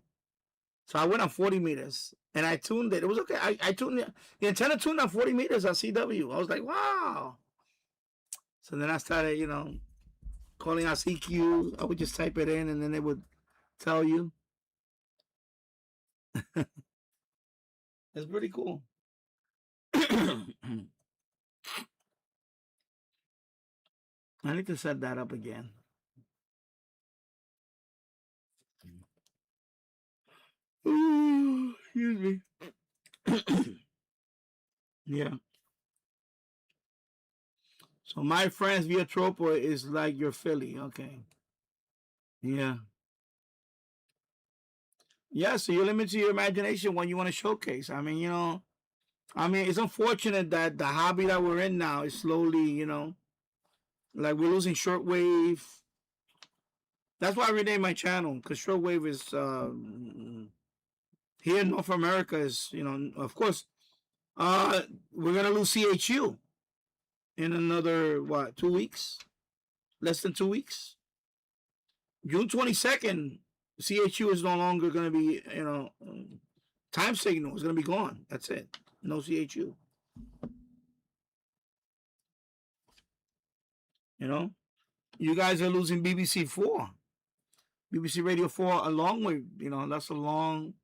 So I went on 40 meters and I tuned it. It was okay. I tuned the antenna tuned on 40 meters on CW. I was like, wow. So then I started, you know, calling out CQ. I would just type it in and then it would tell you. It's pretty cool. I need to set that up again. Ooh, excuse me. Yeah. So my friends via Tropo is like your Philly. Okay. Yeah. Yeah, so you limit to your imagination when you want to showcase. I mean, you know, it's unfortunate that the hobby that we're in now is slowly, you know, like we're losing shortwave. That's why I renamed my channel, because shortwave is here in North America is, you know, of course, we're gonna lose CHU in another 2 weeks, less than 2 weeks. June 22nd, CHU is no longer gonna be, you know, time signal is gonna be gone. That's it. No CHU. You know, you guys are losing BBC 4, BBC Radio 4, a long way. You know, that's a long.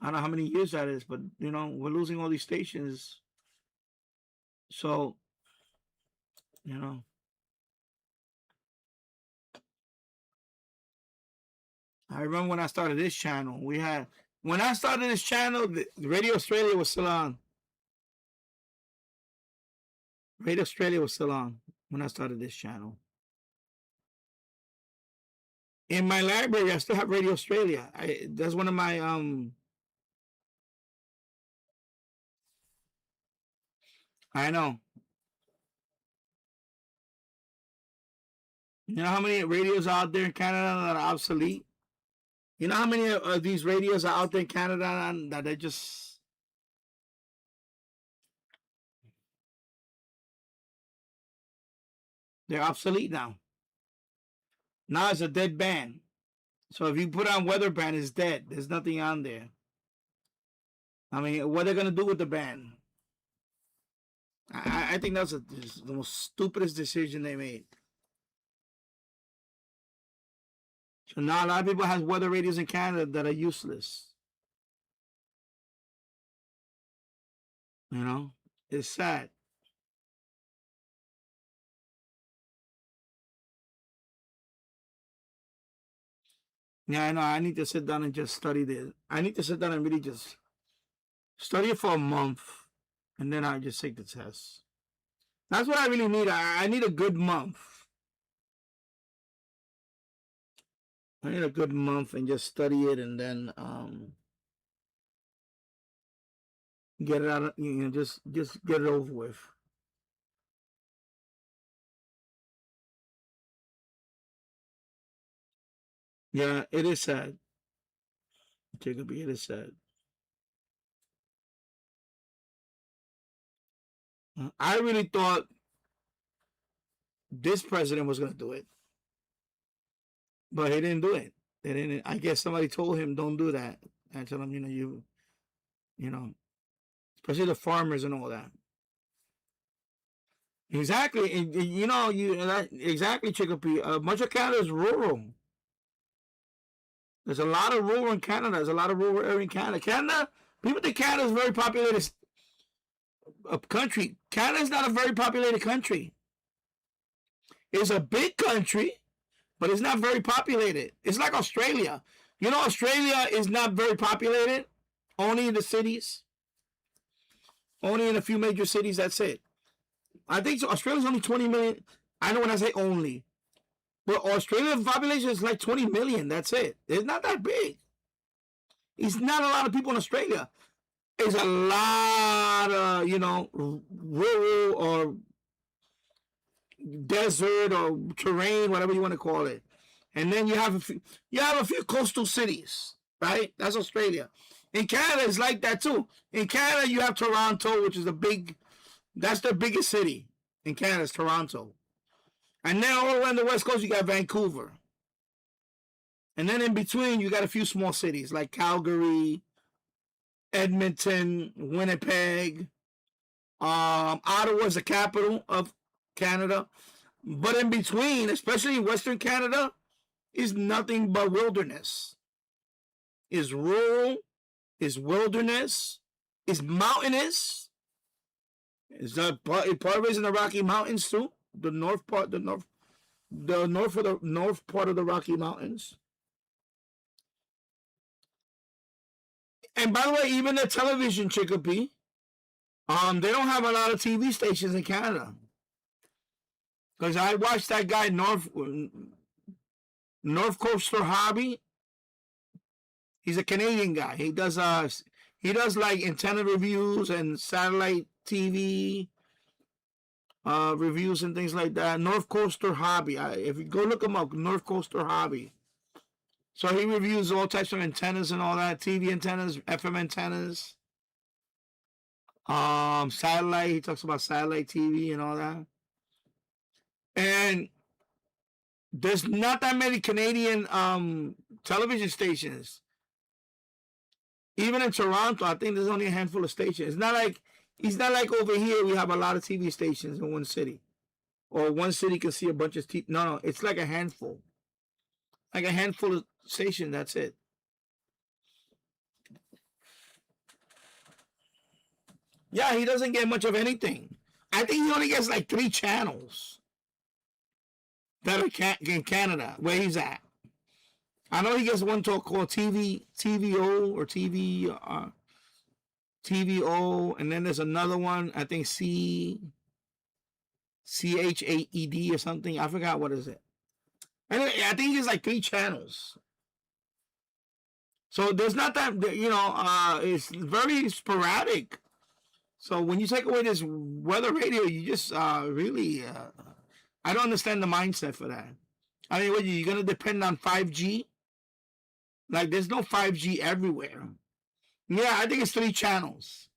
I don't know how many years that is, but you know, we're losing all these stations. So, you know, I remember when I started this channel, when I started this channel, the Radio Australia was still on. Radio Australia was still on when I started this channel. In my library, I still have Radio Australia. That's one of my I know. You know how many radios are out there in Canada that are obsolete? You know how many of these radios are out there in Canada that they just... They're obsolete now. Now it's a dead band. So if you put on weather band, it's dead. There's nothing on there. I mean, what are they going to do with the band? I think that's the most stupidest decision they made. So now a lot of people have weather radios in Canada that are useless. You know, it's sad. Yeah, I know. I need to sit down and just study this. I need to sit down and really just study it for a month, and then I just take the test. That's what I really need. I need a good month. I need a good month and just study it, and then get it out. You know, just get it over with. Yeah, it is sad. Jacob, it is sad. I really thought this president was going to do it, but he didn't do it. They didn't. I guess somebody told him, "Don't do that." And tell him, you know, especially the farmers and all that. Exactly, and you know, exactly, Chicopee. Much of Canada is rural. There's a lot of rural in Canada. There's a lot of rural area in Canada. People think Canada is a very populated country. Canada is not a very populated country. It's a big country, but it's not very populated. It's like Australia. You know, Australia is not very populated. Only in the cities. Only in a few major cities, that's it. I think so. Australia's only 20 million. I know when I say only. But Australia's population is like 20 million. That's it. It's not that big. It's not a lot of people in Australia. It's a lot of, you know, rural or desert or terrain, whatever you want to call it. And then you have a few coastal cities, right? That's Australia. In Canada, it's like that too. In Canada, you have Toronto, which is that's the biggest city in Canada, is Toronto. And then all around the West Coast, you got Vancouver. And then in between, you got a few small cities like Calgary, Edmonton, Winnipeg. Ottawa is the capital of Canada. But in between, especially in Western Canada, is nothing but wilderness. Is rural, is wilderness, is mountainous. Is part of it is in the Rocky Mountains too. The north part of the Rocky Mountains. And by the way, even the television, Chicopee, they don't have a lot of TV stations in Canada. Because I watched that guy North Coaster Hobby. He's a Canadian guy. He does like antenna reviews and satellite TV reviews and things like that. North Coaster Hobby. If you go look him up, North Coaster Hobby. So he reviews all types of antennas and all that, TV antennas, FM antennas, satellite. He talks about satellite TV and all that. And there's not that many Canadian television stations. Even in Toronto, I think there's only a handful of stations. It's not like over here we have a lot of TV stations in one city. Or one city can see a bunch of TV. No, it's like a handful. Like a handful of stations, that's it. Yeah, he doesn't get much of anything. I think he only gets like 3 channels that are in Canada, where he's at. I know he gets one talk called TVO or TVO, and then there's another one, I think CHAED or something. I forgot what is it. Anyway, I think it's like 3 channels. So there's not that, it's very sporadic. So when you take away this weather radio, you just really, I don't understand the mindset for that. I mean, what, you're going to depend on 5G? Like, there's no 5G everywhere. Yeah, I think it's 3 channels.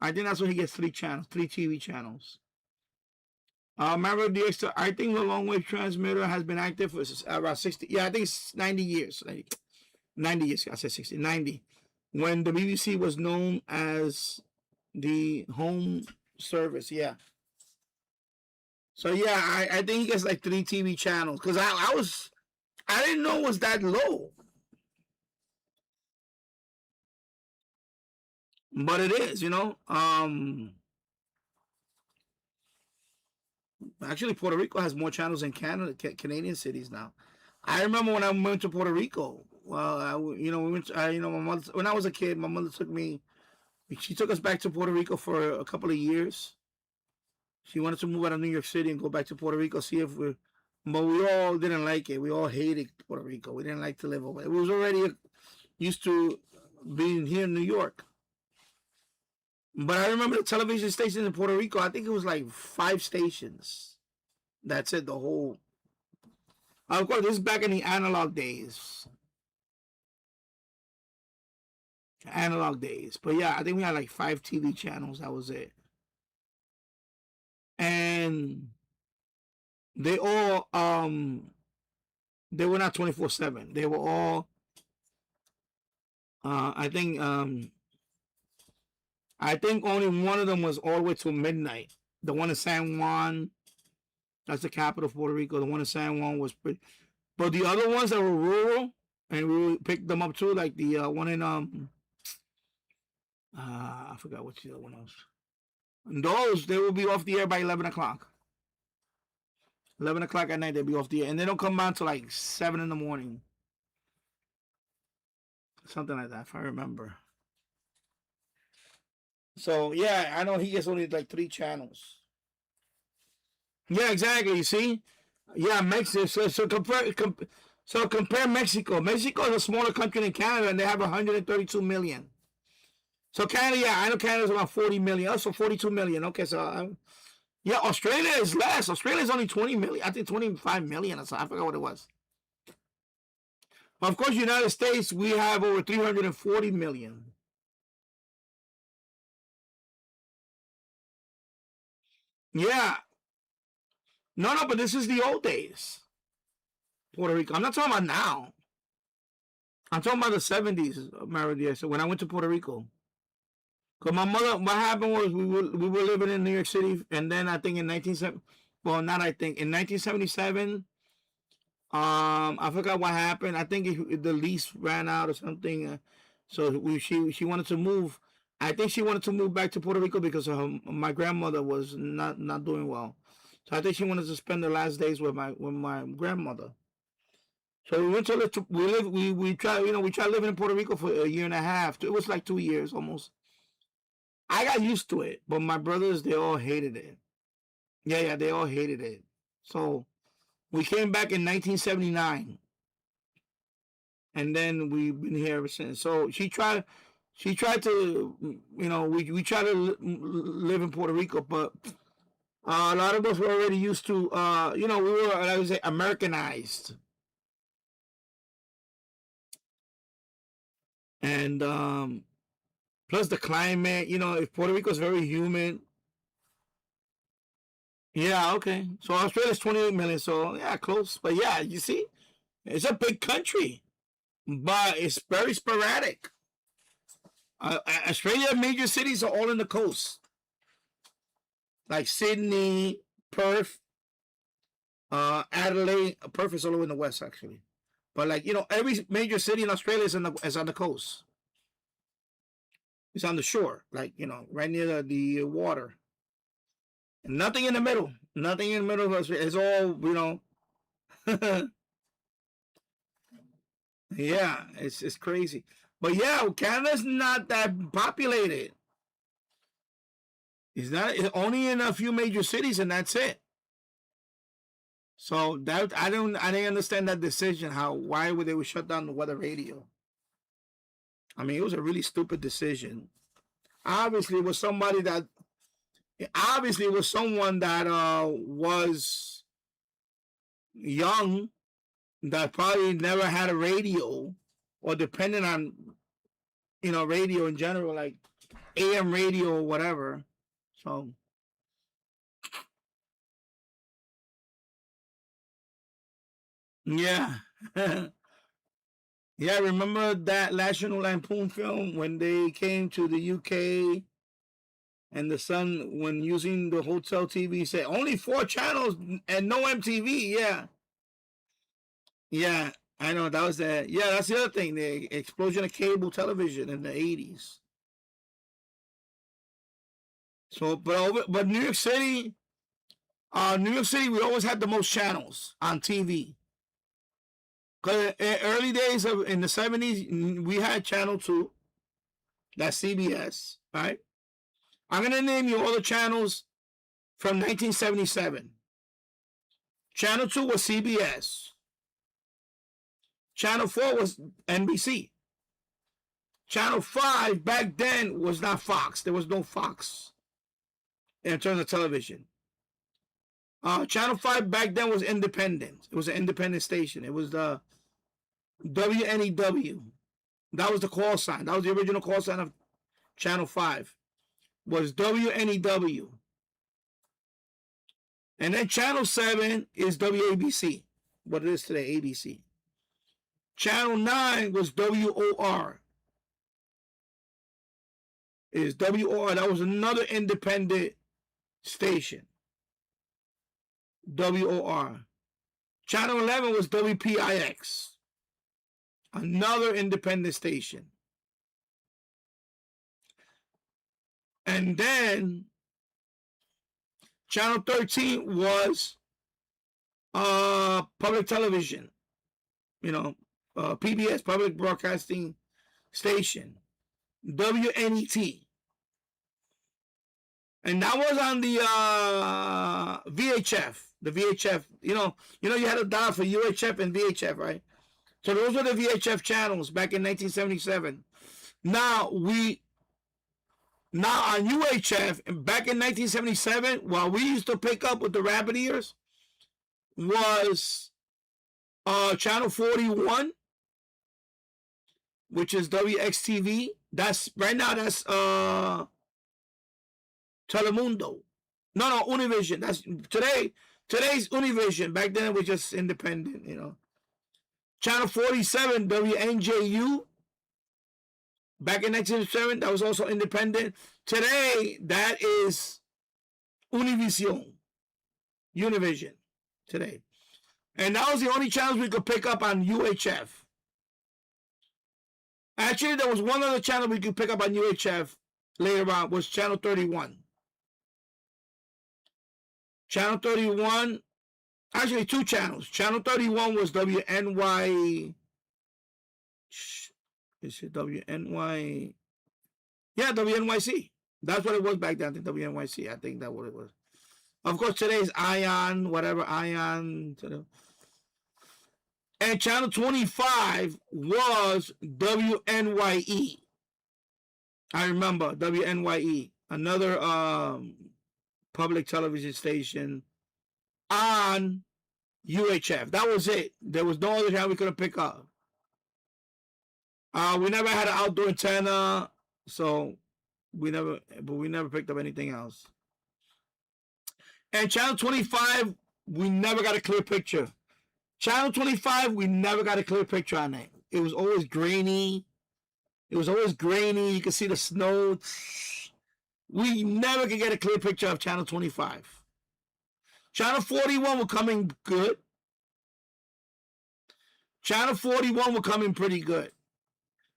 I think that's what he gets, 3 channels, 3 TV channels. Remember DX, I think the long wave transmitter has been active for about 60, yeah, I think it's 90 years. 90 years, I said 60, 90. When the BBC was known as the home service, yeah. So yeah, I think he gets like 3 TV channels. Because I didn't know it was that low. But it is, Actually, Puerto Rico has more channels than Canadian cities now. I remember when I went to Puerto Rico. Well, we went. My mother, when I was a kid, my mother took me. She took us back to Puerto Rico for a couple of years. She wanted to move out of New York City and go back to Puerto Rico, see if but we all didn't like it. We all hated Puerto Rico. We didn't like to live over there. We was already used to being here in New York. But I remember the television stations in Puerto Rico. I think it was like 5 stations. That's it, the whole. Of course, this is back in the analog days. But yeah, I think we had like 5 TV channels. That was it. And they all, they were not 24/7. They were all, I think only one of them was all the way till midnight. The one in San Juan, that's the capital of Puerto Rico. The one in San Juan was pretty, but the other ones that were rural, and we picked them up too, like the one in I forgot what the other one was. And those, they will be off the air by 11 o'clock. 11 o'clock at night, they'll be off the air, and they don't come on till like 7 in the morning, something like that, if I remember. So yeah, I know he gets only like 3 channels. Yeah, exactly. You see, yeah, Mexico. So compare Mexico. Mexico is a smaller country than Canada, and they have 132 million. So Canada, yeah, I know Canada's about 40 million. Also 42 million. Okay, so yeah, Australia is less. Australia is only 20 million. I think 25 million or something. I forgot what it was. But of course, United States, we have over 340 million. Yeah. No, but this is the old days. Puerto Rico. I'm not talking about now. I'm talking about the 70s, Maria. So when I went to Puerto Rico. Because my mother, what happened was we were living in New York City, and then I think in 1977, I forgot what happened. I think the lease ran out or something. So she wanted to move. I think she wanted to move back to Puerto Rico because my grandmother was not doing well. So I think she wanted to spend the last days with my grandmother. So we went to we tried living in Puerto Rico for a year and a half. It was like 2 years almost. I got used to it, but my brothers, they all hated it. Yeah, they all hated it. So we came back in 1979, and then we've been here ever since. So she tried to, we tried to live in Puerto Rico, but a lot of us were already used to, we were, I would say, Americanized. And plus the climate, if Puerto Rico is very humid. Yeah, okay. So Australia's 28 million, so yeah, close. But yeah, you see, it's a big country, but it's very sporadic. Australia major cities are all in the coast, like Sydney, Perth, Adelaide. Perth is all over in the west, actually. But every major city in Australia is on the coast. It's on the shore, right near the water. And nothing in the middle. Nothing in the middle of Australia. It's all, yeah, it's crazy. But yeah, Canada's not that populated. It's only in a few major cities, and that's it. So that I didn't understand that decision. Why would they shut down the weather radio? I mean, it was a really stupid decision. Obviously, it was someone that was young, that probably never had a radio, or dependent on, radio in general, like AM radio or whatever. So yeah. Yeah, remember that National Lampoon film when they came to the UK, and the son, when using the hotel TV, said only 4 channels and no MTV. Yeah, I know, that was that. Yeah, that's the other thing, the explosion of cable television in the 80s. So, but New York City, we always had the most channels on TV. Because early days in the 70s, we had Channel 2, that's CBS, right? I'm going to name you all the channels from 1977. Channel 2 was CBS. Channel 4 was NBC. Channel 5 back then was not Fox. There was no Fox in terms of television. Channel 5 back then was independent. It was an independent station. It was the WNEW. That was the call sign. That was the original call sign of Channel 5. Was WNEW. And then Channel 7 is WABC. What it is today, ABC. Channel 9 was WOR. Is WOR. That was another independent station. WOR. Channel 11 was WPIX. Another independent station. And then Channel 13 was public television. PBS, Public Broadcasting Station. WNET. And that was on the VHF. The VHF, you had to dial for UHF and VHF, right? So those were the VHF channels back in 1977. Now on UHF, back in 1977, what we used to pick up with the rabbit ears was Channel 41, which is WXTV. That's right now. That's Telemundo. No, Univision. That's today's Univision. Back then it was just independent. Channel 47, WNJU. Back in 1977, that was also independent. Today, that is Univision today. And that was the only channels we could pick up on UHF. Actually, there was one other channel we could pick up on UHF later on, was Channel 31. Channel 31, actually 2 channels. Channel 31 was WNY. Is it WNY? Yeah, WNYC. That's what it was back then. I think WNYC. I think that's what it was. Of course, today's Ion, whatever, Ion. And Channel 25 was WNYE. I remember WNYE, another public television station on UHF. That was it. There was no other channel we could pick up. We never had an outdoor antenna, so we never picked up anything else. And Channel 25, we never got a clear picture. Channel 25, we never got a clear picture on it. It was always grainy. You could see the snow. We never could get a clear picture of Channel 25. Channel 41 will come in good. Channel 41 will come in pretty good.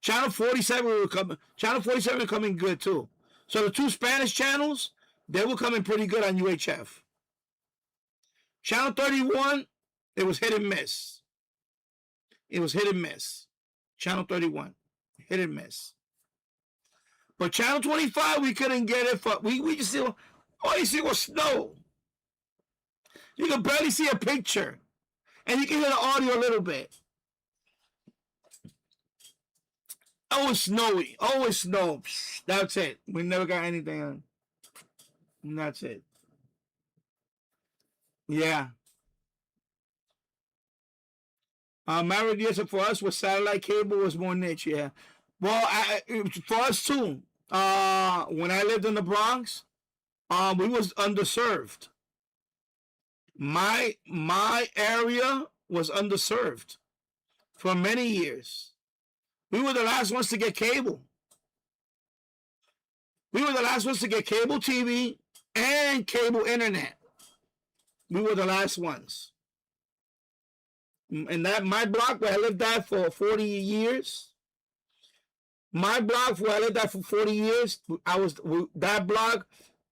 Channel 47 will come in good too. So the 2 Spanish channels, they will come in pretty good on UHF. Channel 31, it was hit and miss. Channel 31, hit and miss. But Channel 25, we couldn't get it for we All you see was snow. You could barely see a picture. And you can hear the audio a little bit. Always snowy. Always snow. That's it. We never got anything on. And that's it. Yeah. Married years for us with satellite cable was more niche, yeah. Well, for us too. When I lived in the Bronx, we was underserved. My area was underserved for many years. We were the last ones to get cable. We were the last ones to get cable TV and cable internet. We were the last ones. And that my block where I lived at for 40 years. My block where I lived at for 40 years, that block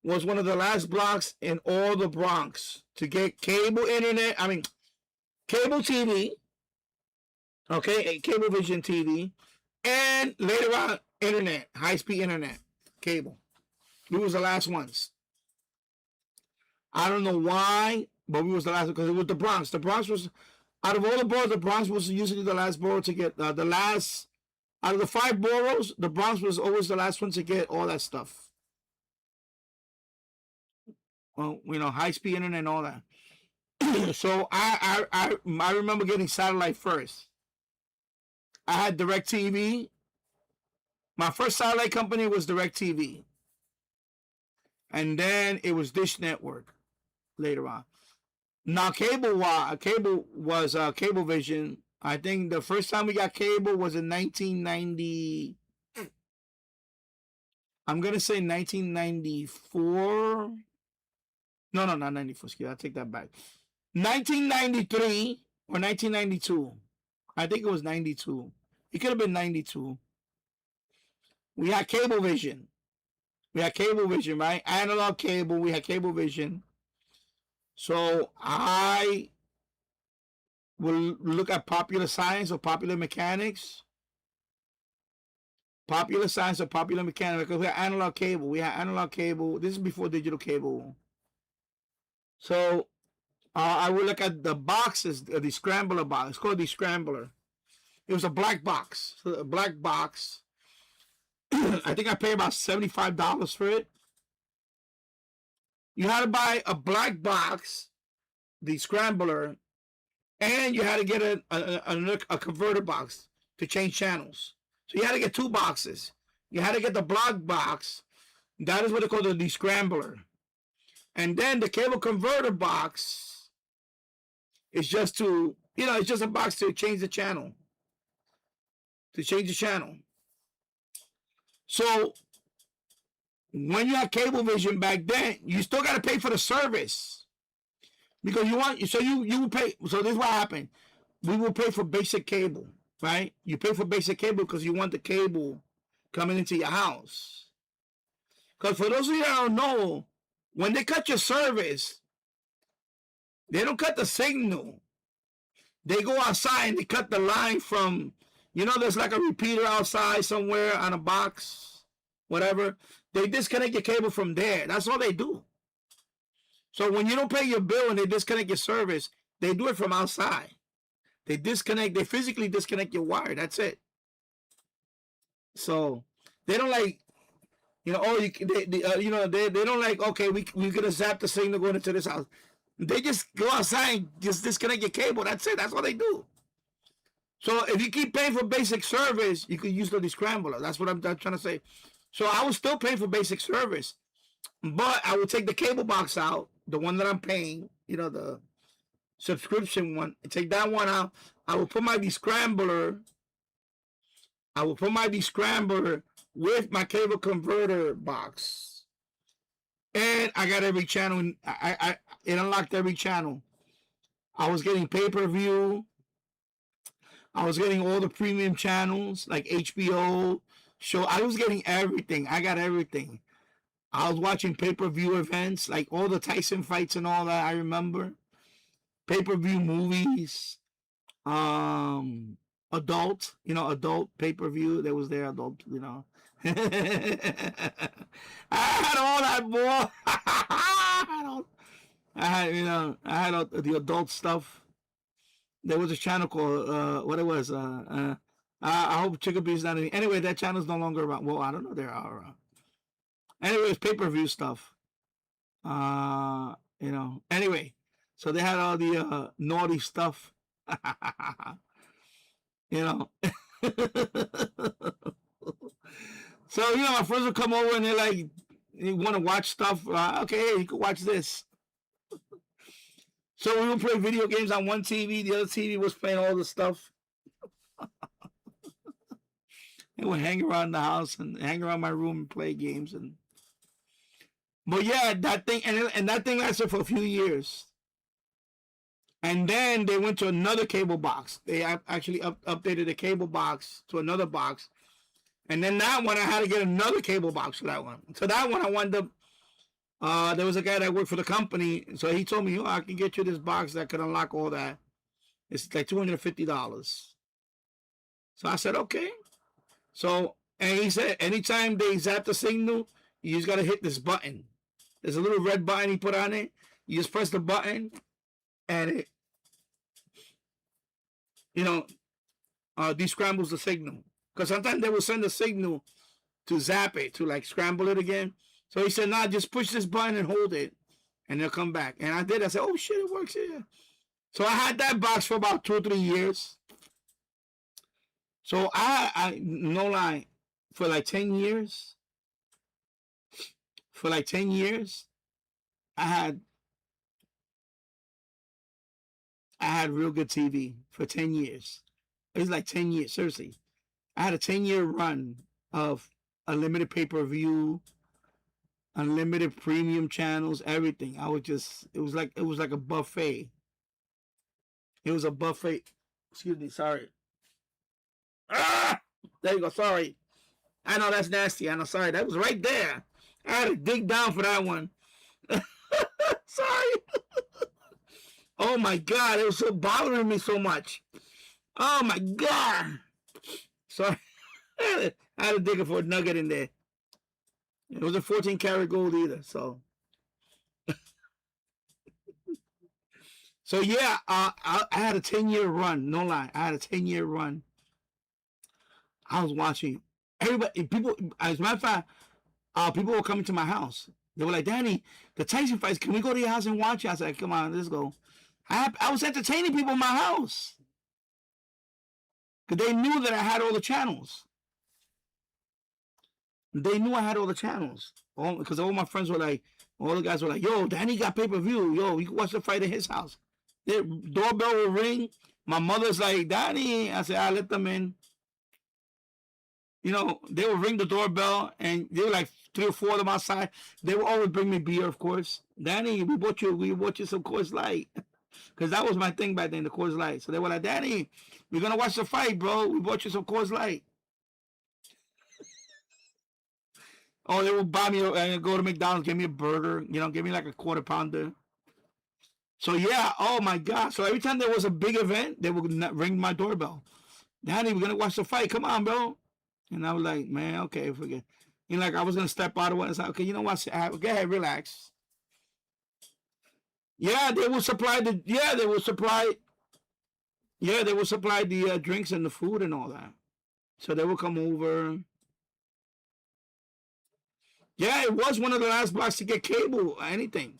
was one of the last blocks in all the Bronx to get cable internet. I mean, cable TV. Okay, cable vision TV, and later on internet, high-speed internet, cable. We was the last ones. I don't know why, but we was the last because it was the Bronx. The Bronx was, out of all the boroughs, the Bronx was usually the last borough to get the last. Out of the 5 boroughs, the Bronx was always the last one to get all that stuff. Well, high-speed internet and all that. So I remember getting satellite first. I had DirecTV. My first satellite company was DirecTV. And then it was Dish Network later on. Now cable was Cablevision. I think the first time we got cable was in 1990. I'm gonna say 1994. No, not 94. Excuse me, I take that back. 1993 or 1992. I think it was 92. It could have been 92. We had Cablevision. Right? Analog cable. We had Cablevision. So I will look at Popular Science or Popular Mechanics. Popular Science or Popular Mechanics. Because we had analog cable. This is before digital cable. So I will look at the boxes, the scrambler box. It's called the scrambler. It was a black box. So a black box. I think I paid about $75 for it. You had to buy a black box, the scrambler, and you had to get a converter box to change channels. So you had to get 2 boxes. You had to get the black box. That is what they call the scrambler. And then the cable converter box is just to, it's just a box to change the channel. So when you had Cablevision back then, you still got to pay for the service because you will pay. So this is what happened. We will pay for basic cable, right? You pay for basic cable because you want the cable coming into your house. Because for those of you that don't know, when they cut your service, they don't cut the signal. They go outside and they cut the line from, there's like a repeater outside somewhere on a box, whatever. They disconnect your cable from there. That's all they do. So when you don't pay your bill and they disconnect your service, they do it from outside. They physically disconnect your wire. That's it. So they don't like, they don't like, okay, we're going to zap the signal going into this house. They just go outside and just disconnect your cable. That's it. That's all they do. So if you keep paying for basic service, you can use the scrambler. That's what I'm trying to say. So I was still paying for basic service, but I would take the cable box out, the one that I'm paying, the subscription one. Take that one out. I will put my descrambler. With my cable converter box, and I got every channel. It unlocked every channel. I was getting pay-per-view. I was getting all the premium channels like HBO show. I was getting everything. I got everything. I was watching pay-per-view events like all the Tyson fights and all that. I remember pay-per-view movies. Adult pay-per-view. There was adult. I had all that, boy. I had the adult stuff. There was a channel called what it was. I hope Chickabee's not any. Anyway, that channel's no longer around. Well, I don't know. There are around. Anyway, it's pay-per-view stuff. Anyway, so they had all the naughty stuff. So, my friends would come over and they're like, you want to watch stuff? Okay, hey, you can watch this. So we would play video games on one TV. The other TV was playing all the stuff. They would hang around the house and hang around my room and play games. But yeah, that thing, and that thing lasted for a few years. And then they went to another cable box. They actually updated the cable box to another box. And then that one, I had to get another cable box for that one. So that one, I wound up, there was a guy that worked for the company. So he told me, I can get you this box that could unlock all that. It's like $250. So I said, okay. So, and he said, anytime they zap the signal, you just got to hit this button. There's a little red button he put on it. You just press the button and it, descrambles the signal. Because sometimes they will send a signal to zap it, to like scramble it again. So he said, nah, just push this button and hold it, and they'll come back. And I did. I said, oh, shit, it works here. So I had that box for about 2 or 3 years. So I no lie, for like 10 years, I had real good TV for 10 years. It was like 10 years, seriously. I had a 10-year run of unlimited pay-per-view, unlimited premium channels, everything. It was like a buffet. It was a buffet. Excuse me, sorry. There you go, sorry. I know that's nasty. I know, sorry. That was right there. I had to dig down for that one. Sorry. Oh my God, it was so bothering me so much. Oh my God. Sorry. I had to dig for a nugget in there. It wasn't 14 karat gold either, so. So yeah, I had a 10-year run. No lie, I had a 10-year run. I was watching everybody. People, as a matter of fact, people were coming to my house. They were like, Danny, the Tyson fights. Can we go to your house and watch it? I said, come on, let's go. I was entertaining people in my house because they knew that I had all the channels. They knew I had all the channels. Because all my friends were like, all the guys were like, yo, Danny got pay-per-view. Yo, you can watch the fight at his house. The doorbell will ring. My mother's like, Danny. I said, I let them in. They would ring the doorbell, and they were like 3 or 4 of them outside. They would always bring me beer, of course. Danny, we bought you some Coors Light. Because that was my thing back then, the Coors Light. So they were like, Danny, we're going to watch the fight, bro. We bought you some Coors Light. Oh, they would buy me, go to McDonald's, give me a burger, give me like a quarter pounder. So yeah, oh my God. So every time there was a big event, they would ring my doorbell. Danny, we're going to watch the fight. Come on, bro. And I was like, man, okay, forget. Like I was going to step out of it. It's like, okay, you know what? Go ahead, relax. Yeah, they will supply the drinks and the food and all that. So they will come over. Yeah, it was one of the last blocks to get cable or anything.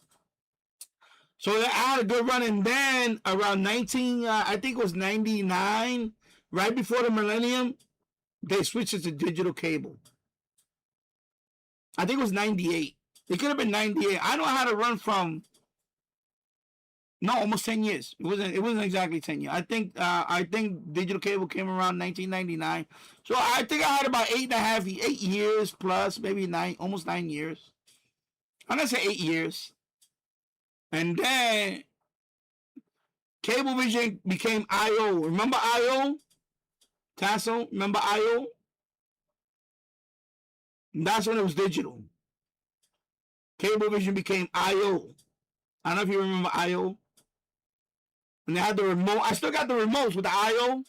So I had a good run. And then around I think it was 99, right before the millennium, they switched it to digital cable. I think it was 98. It could have been 98. I know how to run from almost 10 years. It wasn't exactly 10 years. I think digital cable came around 1999. So I think I had about 8 years plus, maybe 9, almost 9 years. I'm gonna say 8 years. And then Cablevision became IO. Remember IO? Tasso, remember IO? And that's when it was digital. Cablevision became IO. I don't know if you remember IO. And they had the remote. I still got the remotes with the IO.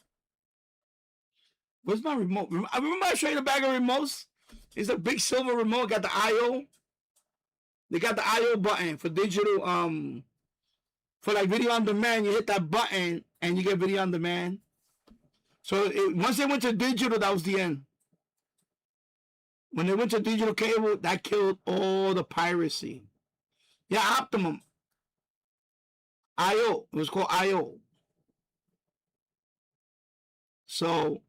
Where's my remote? I remember I showed you a bag of remotes It's a big silver remote. Got the I/O. They got the I/O button for digital. For like video on demand, you hit that button and you get video on demand. So once they went to digital, that was the end. When they went to digital cable, that killed all the piracy. Yeah, Optimum. I/O. It was called I/O. So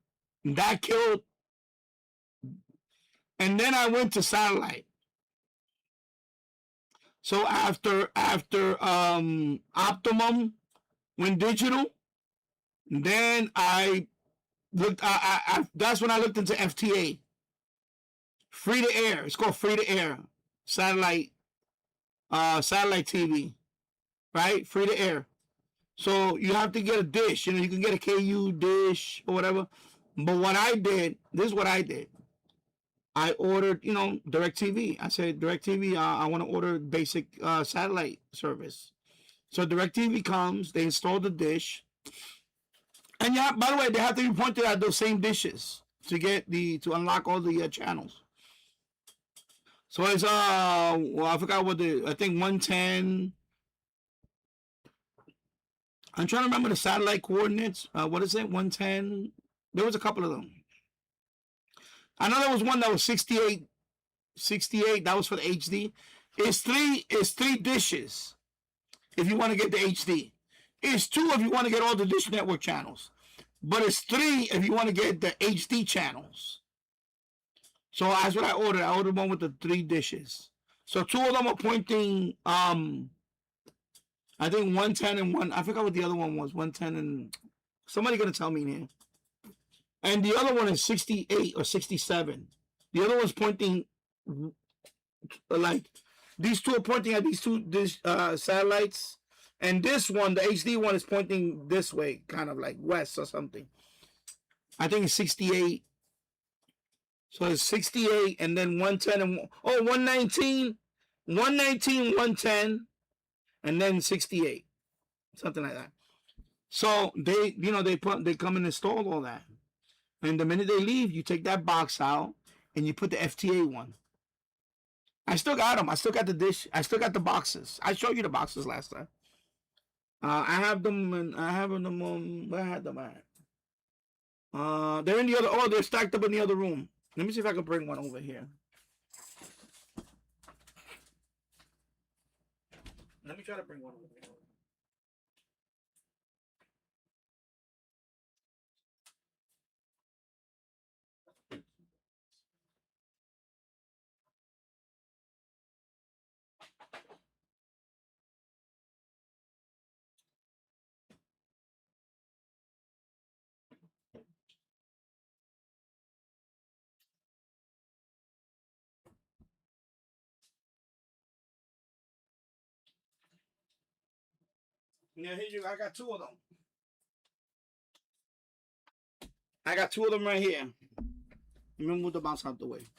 that killed. And then I went to satellite. So after Optimum went digital, then I looked. That's when I looked into FTA. Free to air. It's called free to air. Satellite TV. Right? Free to air. So you have to get a dish. You know, you can get a KU dish or whatever. But what I did, this is what I did. I ordered, you know, DirecTV. I said, DirecTV, I want to order basic satellite service. So DirecTV comes, they install the dish. And yeah, by the way, they have to be pointed at those same dishes to unlock all the channels. So it's well, I forgot what I think 110. I'm trying to remember the satellite coordinates. What is it? 110. There was a couple of them. I know there was one that was 68. 68. That was for the HD. It's three dishes if you want to get the HD. It's 2 if you want to get all the Dish Network channels. But it's 3 if you want to get the HD channels. So that's what I ordered. I ordered one with the 3 dishes. So 2 of them are pointing, I think 110 and 1. I forgot what the other one was. 110 and somebody gonna tell me here. And the other one is 68 or 67. The other one's pointing like these 2 are pointing at these 2 satellites, and this one, the HD one, is pointing this way, kind of like west or something. I think it's 68. So it's 68 and then 110 and 119, 110, and then 68, something like that. So they, you know, they come and install all that. And the minute they leave, you take that box out and you put the FTA one. I still got them. I still got the dish. I still got the boxes. I showed you the boxes last time. I have them, and I have them on. Where I had them at? They're in the other. Oh, they're stacked up in the other room. Let me see if I can bring one over here. Let me try to bring one over here. Yeah, here you go. I got 2 of them. I got 2 of them right here. Let me move the box out the way.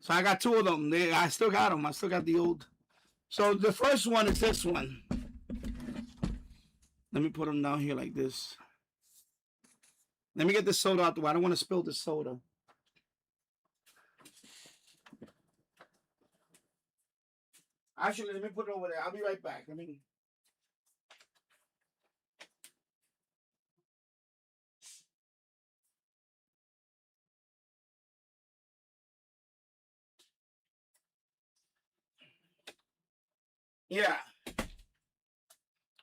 So I got 2 of them. I still got them. I still got the old. So the first one is this one. Let me put them down here like this. Let me get this soda out the way. I don't want to spill the soda. Actually, let me put it over there. I'll be right back. Yeah.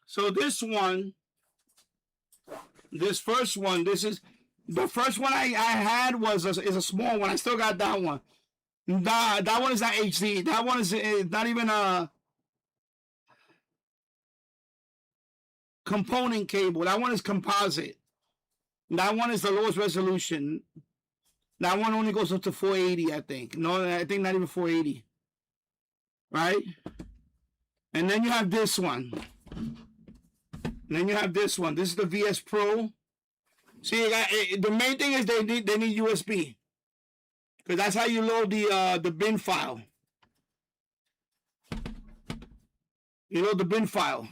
So this first one, this is the first one I had is a small one. I still got that one. That one is not HD. That one is not even a component cable. That one is composite. That one is the lowest resolution. That one only goes up to 480, I think. No, I think not even 480. Right? And then you have this one. And then you have this one. This is the VS Pro. See, the main thing is they need USB. Because that's how you load the bin file. You load the bin file.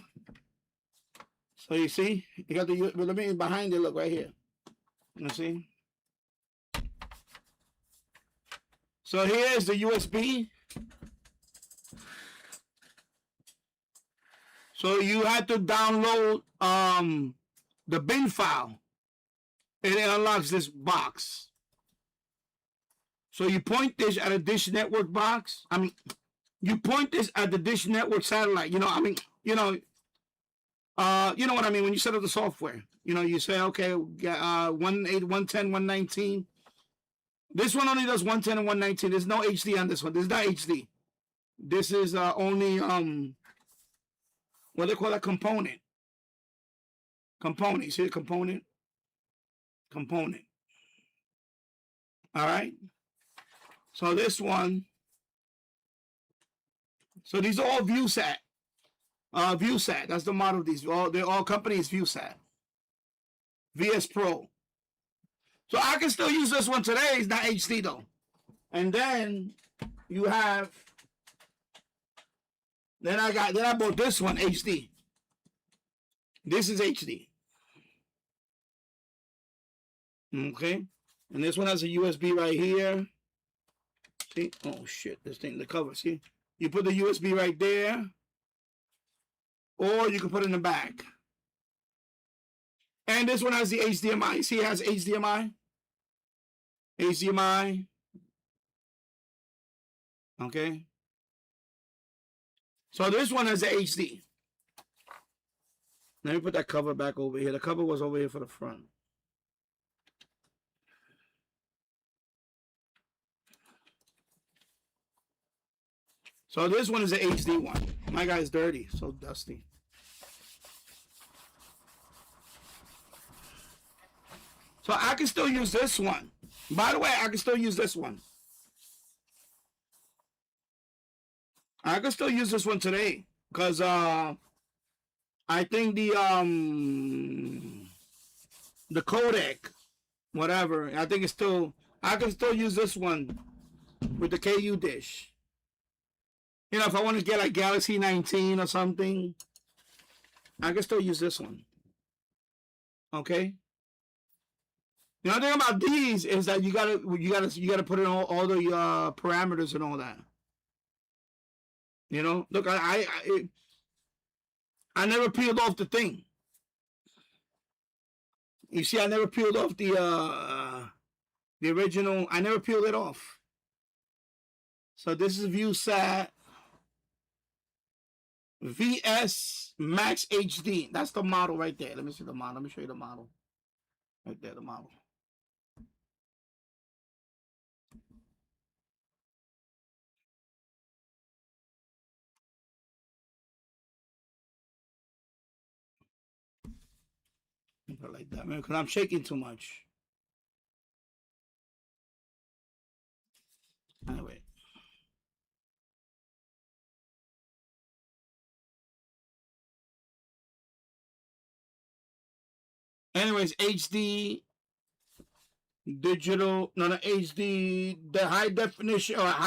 So you see, you got the let me behind it. Look right here. You see. So here's the USB. So you had to download the bin file, and it unlocks this box. So you point this at a Dish Network box. I mean, you point this at the Dish Network satellite. You know, I mean, you know what I mean when you set up the software. You know, you say, okay, 110, 119. This one only does 110 and 119. There's no HD on this one. This is not HD. This is only what they call a component. Component. You see the component? Component. All right. So this one. So these are all ViewSat. ViewSat. That's the model of these. They're all companies ViewSat. VS Pro. So I can still use this one today. It's not HD though. And then you have. Then I bought this one HD. This is HD. Okay. And this one has a USB right here. See? Oh shit, this thing, the cover, see? You put the USB right there. Or you can put it in the back. And this one has the HDMI. See, it has HDMI. HDMI. Okay. So this one has the HD. Let me put that cover back over here. The cover was over here for the front. So this one is the HD one. My guy's dirty, so dusty. So I can still use this one. By the way, I can still use this one. I can still use this one today because I think the codec, whatever, I think it's still, I can still use this one with the KU dish. You know, if I want to get like Galaxy 19 or something, I can still use this one. Okay. The only thing about these is that you gotta put in all the parameters and all that. You know, look, I never peeled off the thing. You see, I never peeled off the original. I never peeled it off. So this is ViewSat VS Max HD. That's the model right there. Let me see the model. Let me show you the model. Right there, the model. Like that, man, because I'm shaking too much. Anyway. Anyways, HD, digital, no, HD, the high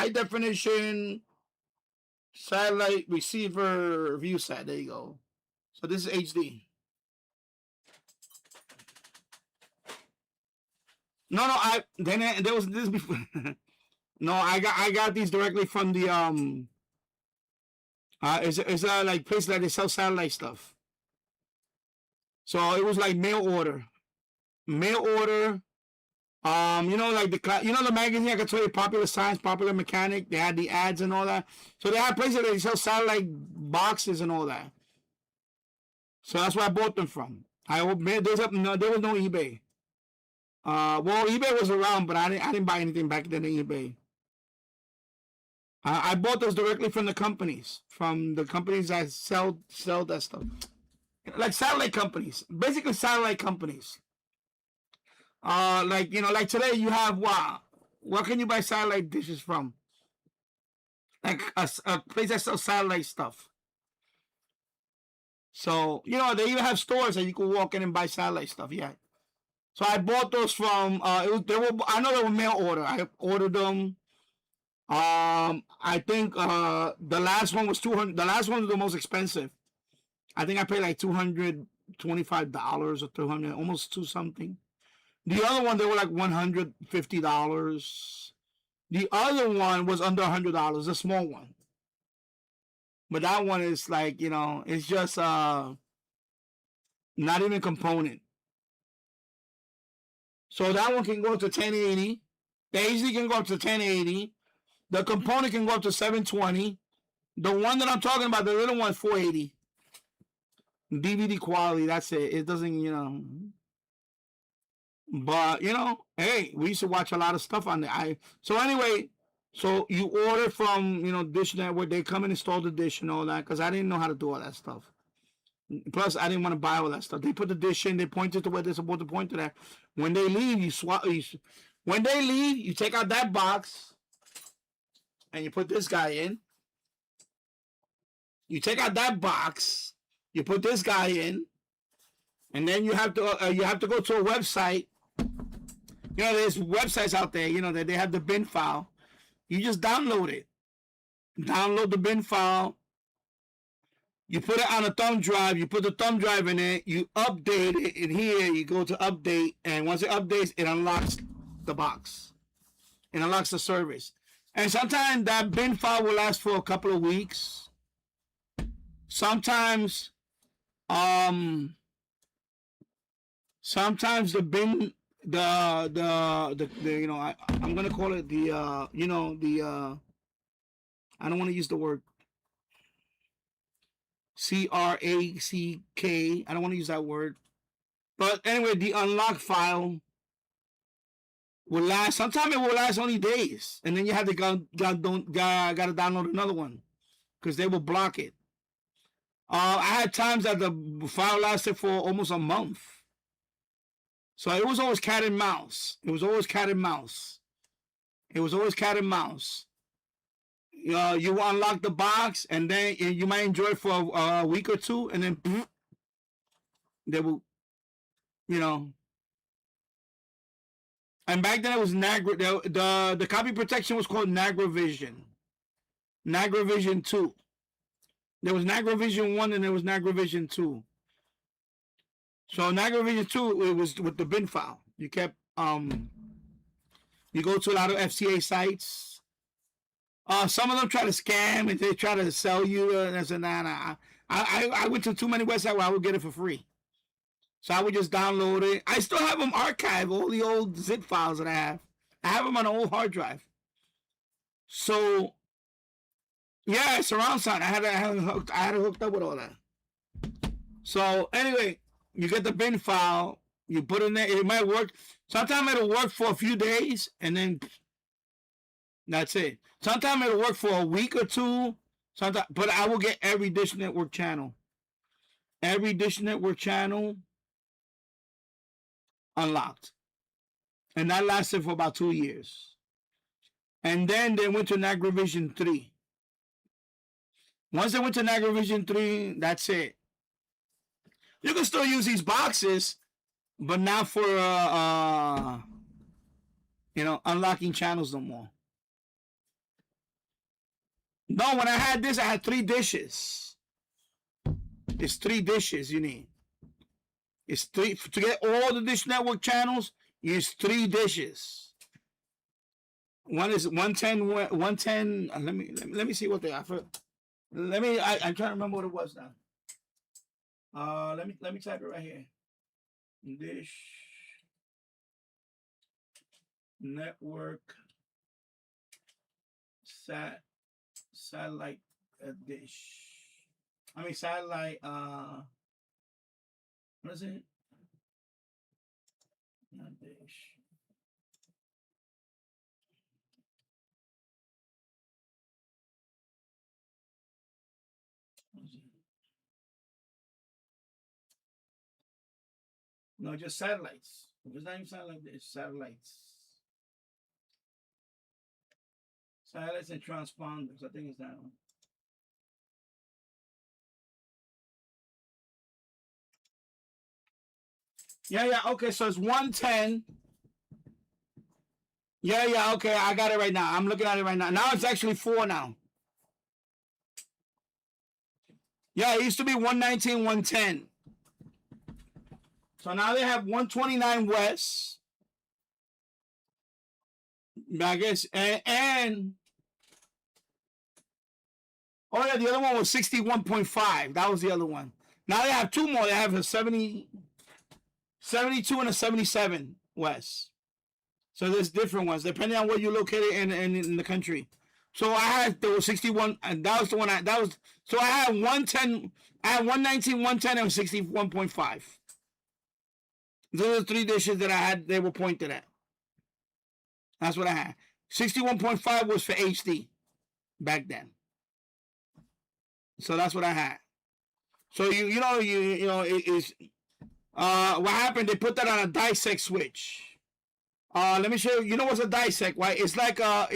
definition satellite receiver ViewSat. There you go. So this is HD. No, there was this before. No, I got these directly from the it's like place that they sell satellite stuff. So it was like mail order. You know, like the magazine I could tell you, Popular Science, Popular Mechanic. They had the ads and all that. So they had places that they sell satellite boxes and all that. So that's where I bought them from. There was no eBay. Well, eBay was around, but I didn't buy anything back then in eBay. I bought those directly from the companies that sell that stuff, like satellite companies, basically satellite companies. Like, you know, like today you have what can you buy satellite dishes from? Like a place that sells satellite stuff. So, you know, they even have stores that you can walk in and buy satellite stuff. Yeah. So I bought those from. I know they were mail order. I ordered them. I think the last one was $200. The last one was the most expensive. I think I paid like $225 or $300, almost $2 something. The other one they were like $150. The other one was under $100, a small one. But that one is like, you know, it's just not even component. So that one can go to 1080. The HD can go up to 1080. The component can go up to 720. The one that I'm talking about, the little one, 480. DVD quality, that's it. It doesn't, you know. But, you know, hey, we used to watch a lot of stuff on there. So anyway, so you order from, you know, Dish Network. They come and install the dish and all that because I didn't know how to do all that stuff. Plus, I didn't want to buy all that stuff. They put the dish in. They pointed to where they're supposed to point to that. When they leave, you swap. When they leave, you take out that box and you put this guy in. You take out that box. You put this guy in, and then you have to go to a website. You know, there's websites out there. You know that they have the bin file. You just download it. Download the bin file. You put it on a thumb drive. You put the thumb drive in it. You update it in here. You go to update, and once it updates, it unlocks the box. It unlocks the service. And sometimes that bin file will last for a couple of weeks. Sometimes the bin, the you know, I'm gonna call it the you know, the I don't want to use the word crack. I don't want to use that word. But anyway, the unlock file will last. Sometimes it will last only days, and then you have to gotta download another one because they will block it. I had times that the file lasted for almost a month. So it was always cat and mouse. You will unlock the box, and then you might enjoy it for a week or two, and then they will, you know. And back then it was Nagra. The copy protection was called Nagravision. Nagravision 2. There was Nagravision 1 and there was Nagravision 2. So Nagravision 2, it was with the bin file. You kept you go to a lot of FCA sites. Some of them try to scam and they try to sell you. And I said, nah. I went to too many websites where I would get it for free. So I would just download it. I still have them archived, all the old zip files that I have. I have them on an old hard drive. So yeah, surround sound. I had it hooked up with all that. So anyway, you get the bin file, you put it in there. It might work. Sometimes it'll work for a few days, and then that's it. Sometimes it'll work for a week or two. Sometimes, but I will get every Dish Network channel. Every Dish Network channel unlocked. And that lasted for about 2 years. And then they went to Nagravision 3. Once they went to Nagravision 3, that's it. You can still use these boxes, but not for you know, unlocking channels no more. No, when I had this, I had 3 dishes. It's 3 dishes you need. It's 3 to get all the Dish Network channels. It's 3 dishes. One is 110. 110. Let me see what they offer. I'm trying to remember what it was now. Let me type it right here. Dish Network satellite dish. I mean satellite. What is it? Not dish. No, just satellites. It's not even satellite, it's satellites. Satellites and transponders. I think it's that one. Yeah, okay, so it's 110. Yeah, okay, I got it right now. I'm looking at it right now. Now it's actually 4 now. Yeah, it used to be 119, 110. So now they have 129 West. I guess, and oh yeah, the other one was 61.5. That was the other one. Now they have two more. They have a 72 and a 77 West. So there's different ones depending on where you're located in the country. So there was 61, and that was the one so I had 110, I had 119, 110, and 61.5. Those are the three dishes that I had, they were pointed at. That's what I had. 61.5 was for HD back then. So that's what I had. So you know it's what happened, they put that on a dissect switch. Let me show you. You know what's a dissect, right? It's like a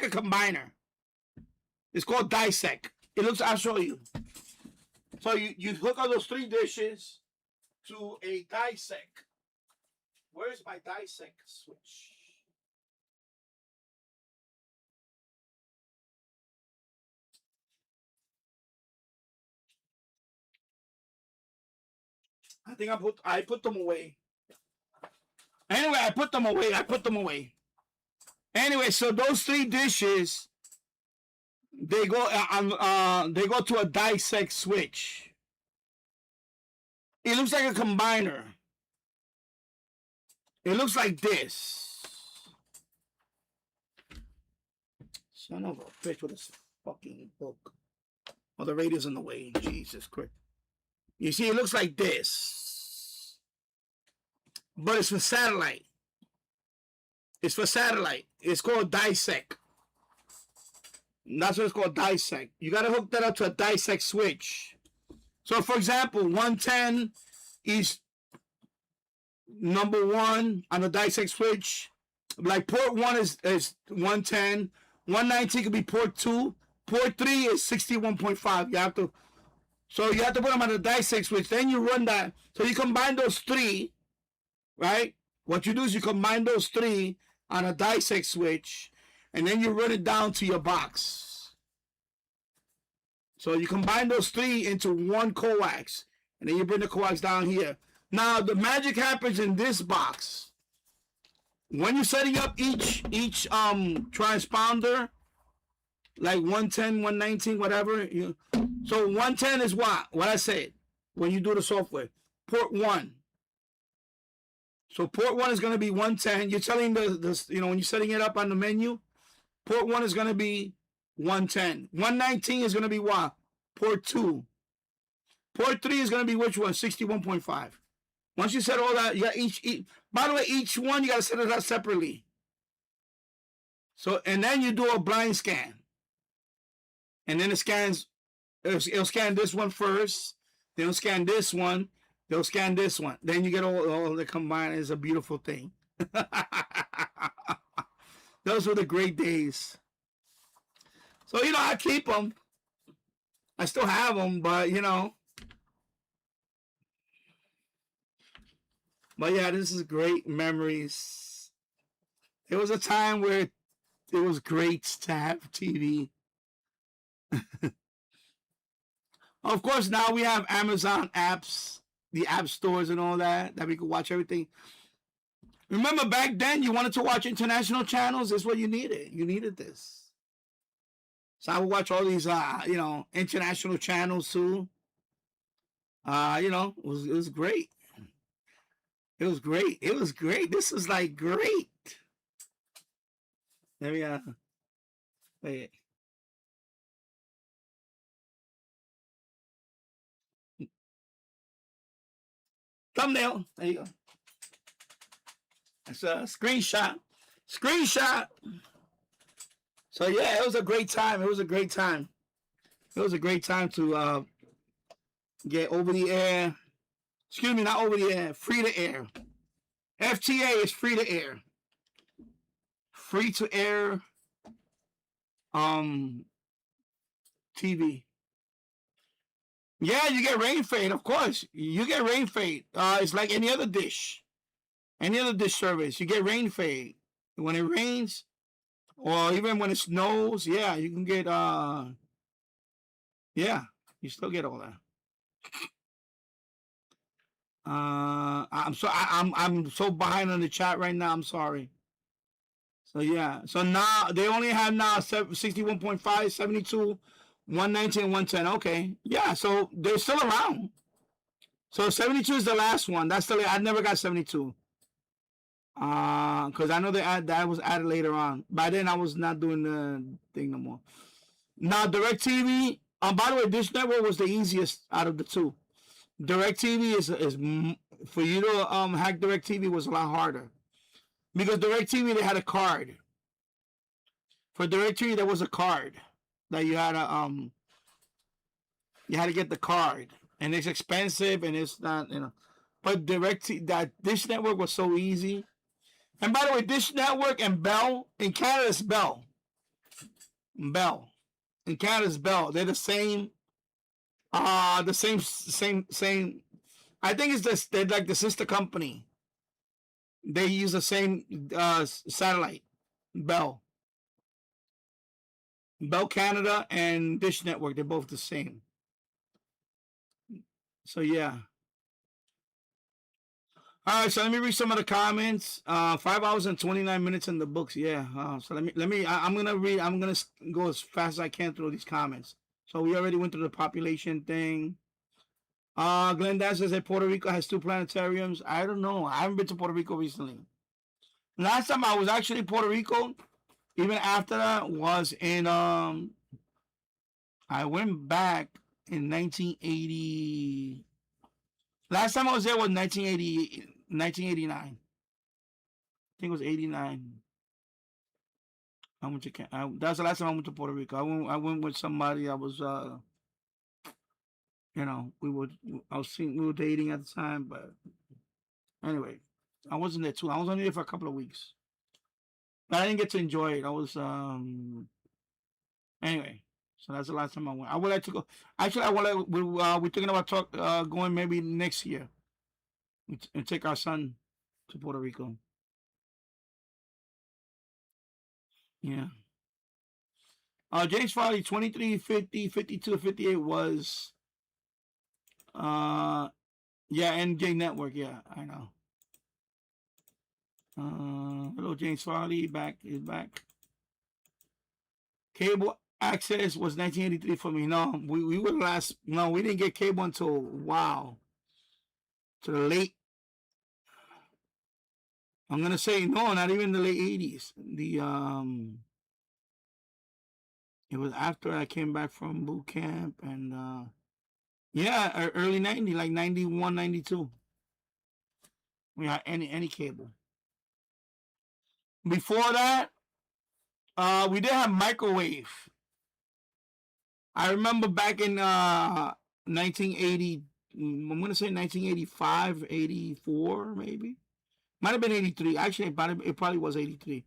combiner. It's called dissect. It looks. I'll show you. So you hook up those three dishes to a dissect. Where's my dissect switch? I think I put them away. Anyway, I put them away. Anyway, so those three dishes, they go to a dissect switch. It looks like a combiner. It looks like this. Son of a bitch with this fucking book. Oh, the radio's in the way. Jesus Christ. You see, it looks like this. But it's for satellite. It's for satellite. It's called dissect. That's what it's called, dissect. You got to hook that up to a dissect switch. So, for example, 110 is number one on the dissect switch. Like port 1 is 110. 119 could be port 2. Port 3 is 61.5. You have to put them on the dissect switch. Then you run that. So you combine those three, right? What you do is you combine those three on a dissect switch, and then you run it down to your box. So you combine those three into one coax, and then you bring the coax down here. Now the magic happens in this box. When you're setting up each transponder, like 110, 119, whatever. So 110 is what I said when you do the software. Port 1. So port 1 is going to be 110. You're telling when you're setting it up on the menu, port 1 is going to be 110. 119 is going to be what? Port 2. Port 3 is going to be which one? 61.5. Once you set all that, you got by the way, each one you got to set it up separately. So, and then you do a blind scan. And then it'll scan this one first. Then it'll scan this one. They'll scan this one. Then you get all the combined. It's a beautiful thing. Those were the great days. So, I keep them. I still have them, but, But, yeah, this is great memories. There was a time where it was great to have TV. Of course, now we have Amazon apps, the app stores and all that we could watch everything. Remember back then, you wanted to watch international channels? This is what you needed. You needed this. So I would watch all these, international channels too. It was great. It was great. It was great. This was like great. There we go. Wait. Thumbnail. There you go. That's a screenshot. So yeah, it was a great time. It was a great time to get over the air. Excuse me, not over the air. Free to air. FTA is free to air. Free to air. TV. Yeah, you get rain fade, of course. You get rain fade. It's like any other dish service. You get rain fade when it rains, or even when it snows. Yeah, you can get. Yeah, you still get all that. I'm so behind on the chat right now. I'm sorry. So yeah, so now they only have now 61.5, 72, 119, 110. Okay, yeah, so they're still around. So 72 is the last one. That's the I never got 72. Because I know that was added later on. By then I was not doing the thing no more. Now DirecTV. By the way, Dish Network was the easiest out of the two. DirecTV is for you to hack DirecTV was a lot harder. Because DirecTV, they had a card. For DirecTV, there was a card that you had to get the card, and it's expensive, and it's not, you know. But that Dish Network was so easy. And by the way, Dish Network and Bell in Canada is Bell. Bell in Canada is Bell. They're the same. Same. I think it's they're like the sister company. They use the same satellite, Bell. Bell Canada and Dish Network, they're both the same. So yeah. All right, so let me read some of the comments. 5 hours and 29 minutes in the books. Yeah. So let me. I'm gonna read. I'm gonna go as fast as I can through these comments. So we already went through the population thing. Glenn Dan says that Puerto Rico has 2 planetariums. I don't know. I haven't been to Puerto Rico recently. Last time I was actually in Puerto Rico, even after that, was in I went back in 1980. Last time I was there was 1989. I think it was 89. I went to that's the last time I went to Puerto Rico. I went with somebody. I was you know, we were dating at the time, but anyway, I wasn't there too. I was only there for a couple of weeks, but I didn't get to enjoy it. I was anyway. So that's the last time I went. I would like to go. Actually, we're thinking about going maybe next year and take our son to Puerto Rico. Yeah. James Farley, 23, 50, 52, 58 was yeah, NJ Network, yeah, I know. Hello, James Farley, is back. Cable access was 1983 for me. No, we were last. No, we didn't get cable until to the late. I'm gonna say no, not even the late 80s. It was after I came back from boot camp, and yeah, early 90s, like 91, 92. We had any cable. Before that, we did have microwave. I remember back in 1980, I'm going to say 1985, 84, maybe. Might have been 83. Actually, it probably was 83.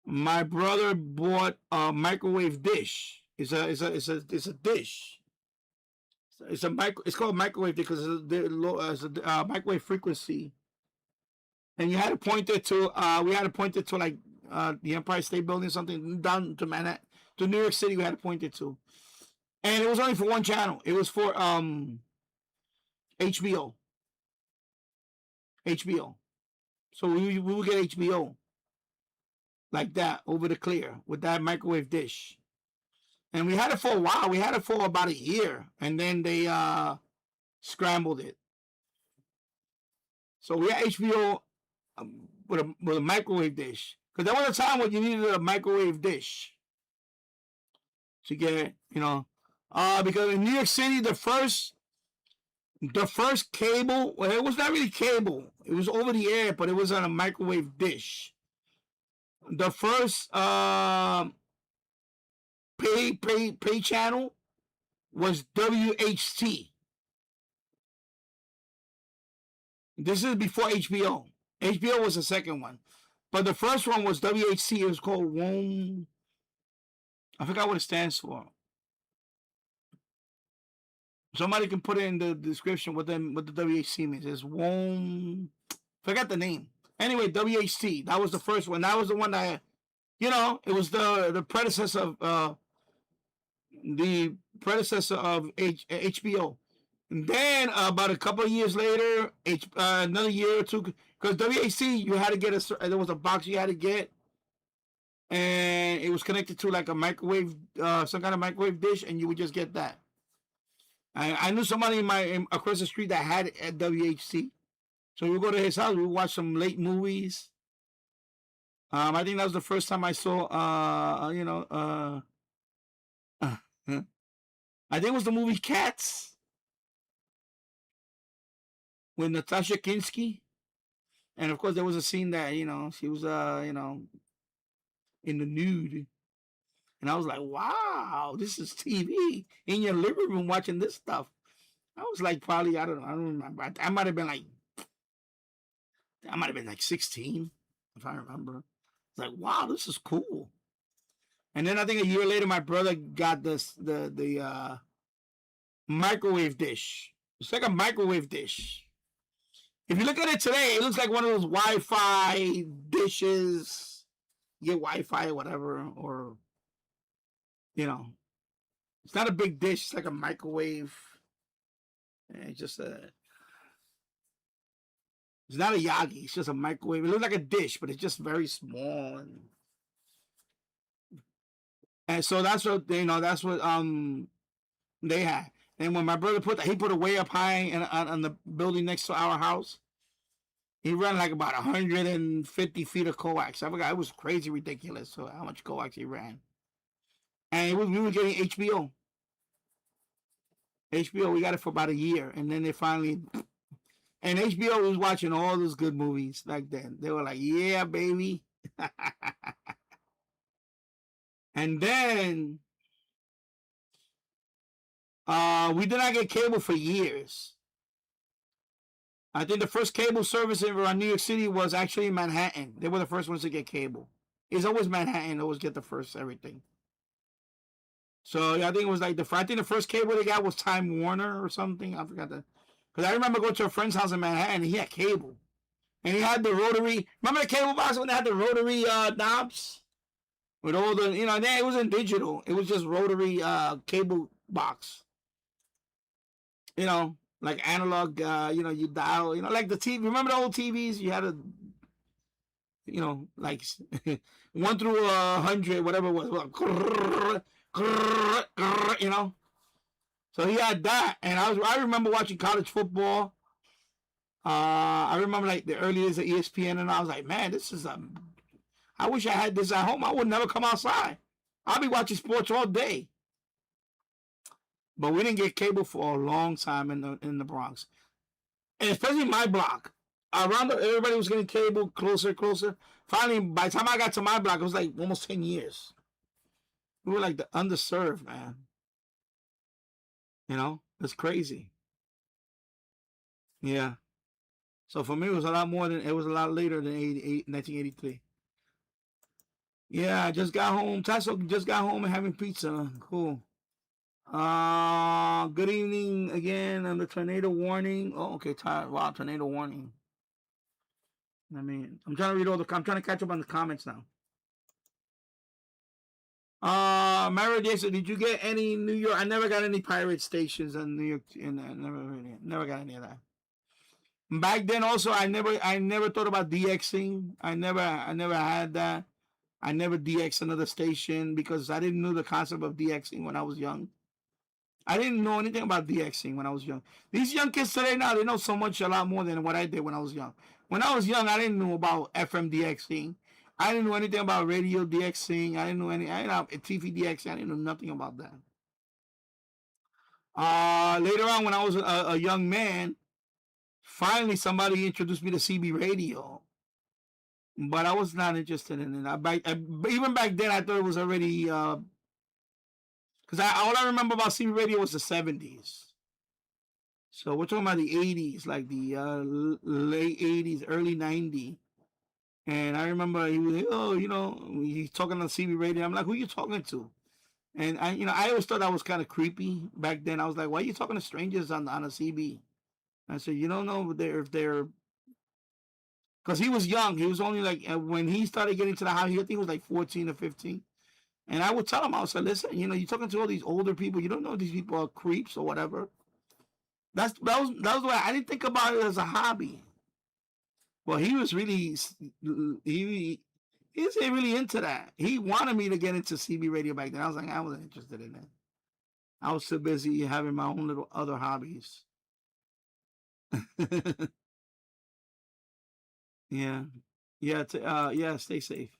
My brother bought a microwave dish. It's a dish. It's called microwave because it's a microwave frequency. And you had to point it to we had to point it to like the Empire State Building, something down to Manhattan, to New York City. We had to point it to, and it was only for one channel. It was for HBO. So we would get HBO like that over the clear with that microwave dish, and we had it for a while. We had it for about a year, and then they scrambled it. So we had HBO with a microwave dish, because there was a time when you needed a microwave dish to get, you know, because in New York City the first cable, well, it was not really cable, it was over the air, but it was on a microwave dish. The first pay channel was WHT. This is before HBO. HBO was the second one. But the first one was WHT. It was called WOM. I forgot what it stands for. Somebody can put it in the description what the WHT means. It's WOM. Forgot the name. Anyway, WHT. That was the first one. That was the one that, you know, it was the predecessor of HBO. And then about a couple of years later, another year or two, because WHC, you had to get there was a box you had to get, and it was connected to like a microwave, some kind of microwave dish, and you would just get that. I knew somebody across the street that had it at WHC, so we would go to his house. We would watch some late movies. I think that was the first time I saw, I think it was the movie Cats with Natasha Kinski, and of course there was a scene that she was in the nude. And I was like, wow, this is TV in your living room watching this stuff. I was like, probably, I don't remember. I might have been like 16, if I remember. It's like, wow, this is cool. And then I think a year later, my brother got the microwave dish. It's like a microwave dish. If you look at it today, it looks like one of those Wi-Fi dishes. You get Wi-Fi or whatever, or it's not a big dish. It's like a microwave. And it's just it's not a Yagi. It's just a microwave. It looks like a dish, but it's just very small. And so that's what they had. And when my brother he put it way up high on the building next to our house. He ran like about 150 feet of coax. I forgot. It was crazy ridiculous. So how much coax he ran. And we were getting HBO. We got it for about a year. And then they finally... And HBO was watching all those good movies back then. They were like, yeah, baby. And then... we did not get cable for years. I think the first cable service around New York City was actually in Manhattan. They were the first ones to get cable. It's always Manhattan. Always get the first everything. So I think it was like the first cable they got was Time Warner or something. I forgot that. Because I remember going to a friend's house in Manhattan and he had cable. And he had the rotary. Remember the cable box when they had the rotary knobs? With all the, it wasn't digital. It was just rotary cable box. Like analog, you dial, like the TV. Remember the old TVs? You had a, like 1 through 100, whatever it was. So he had that, and I remember watching college football. I remember like the early days of ESPN, and I was like, man, this is I wish I had this at home. I would never come outside. I'll be watching sports all day. But we didn't get cable for a long time in the Bronx, and especially my block. Everybody was getting cable closer. Finally, by the time I got to my block, it was like almost 10 years. We were like the underserved, man. It's crazy. Yeah. So for me, it was a lot later than 1983. Yeah, I just got home. Tasso just got home and having pizza. Cool. Good evening again on the tornado warning. Oh, okay. Wow, tornado warning. I'm trying to read I'm trying to catch up on the comments now. Mara Jason, did you get any New York? I never got any pirate stations in New York. Never got any of that. Back then, also, I never thought about DXing. I never had that. I never DXed another station because I didn't know the concept of DXing when I was young. I didn't know anything about DXing when I was young. These young kids today now, they know a lot more than what I did when I was young. When I was young, I didn't know about FM DXing. I didn't know anything about radio DXing. I didn't know TV DXing. I didn't know nothing about that. Later on, when I was a young man, finally somebody introduced me to CB radio. But I was not interested in it. Even back then, I thought it was already... Because all I remember about CB radio was the 70s. So we're talking about the 80s, like the late 80s, early 90s. And I remember he was, he's talking on CB radio. I'm like, who are you talking to? And I always thought that was kind of creepy back then. I was like, why are you talking to strangers on a CB? I said, you don't know if they're, because he was young. He was only like, when he started getting to the house, I think he was like 14 or 15. And I would tell him, I would say, listen, you're talking to all these older people. You don't know if these people are creeps or whatever. That was why I didn't think about it as a hobby. Well, he was really, He wasn't really into that. He wanted me to get into CB radio back then. I was like, I wasn't interested in that. I was too busy having my own little other hobbies. Yeah. Yeah, stay safe.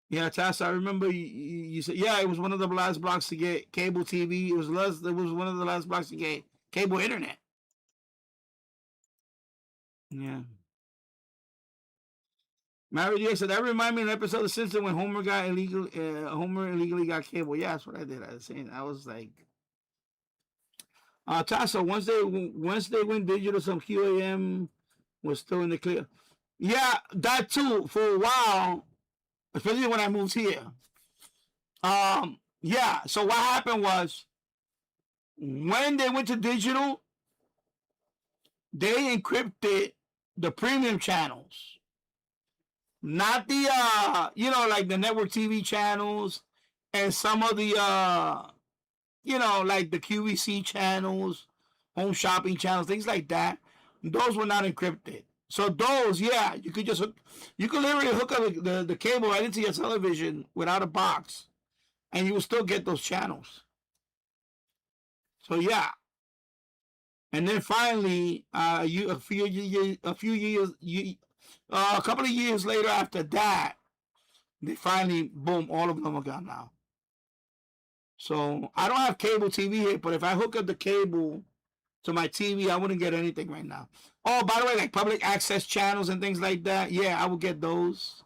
Yeah, Tass, I remember you said, yeah, it was one of the last blocks to get cable TV. It was one of the last blocks to get cable internet. Yeah. Mary Diaz said, that reminded me of an episode of The Simpsons when Homer illegally got cable. Yeah, that's what I did. I was like, Tasso, once they went digital, some QAM was still in the clear. Yeah, that too, for a while, especially when I moved here. Yeah, so what happened was, when they went to digital, they encrypted the premium channels. Not the, like the network TV channels and some of the, like the QVC channels, home shopping channels, things like that. Those were not encrypted. So those, yeah, you could literally hook up the cable right into your television without a box, and you will still get those channels. So yeah. And then finally, a couple of years later after that, they finally, boom, all of them are gone now. So I don't have cable TV here, but if I hook up the cable to my TV, I wouldn't get anything right now. Oh, by the way, like public access channels and things like that, yeah, I would get those.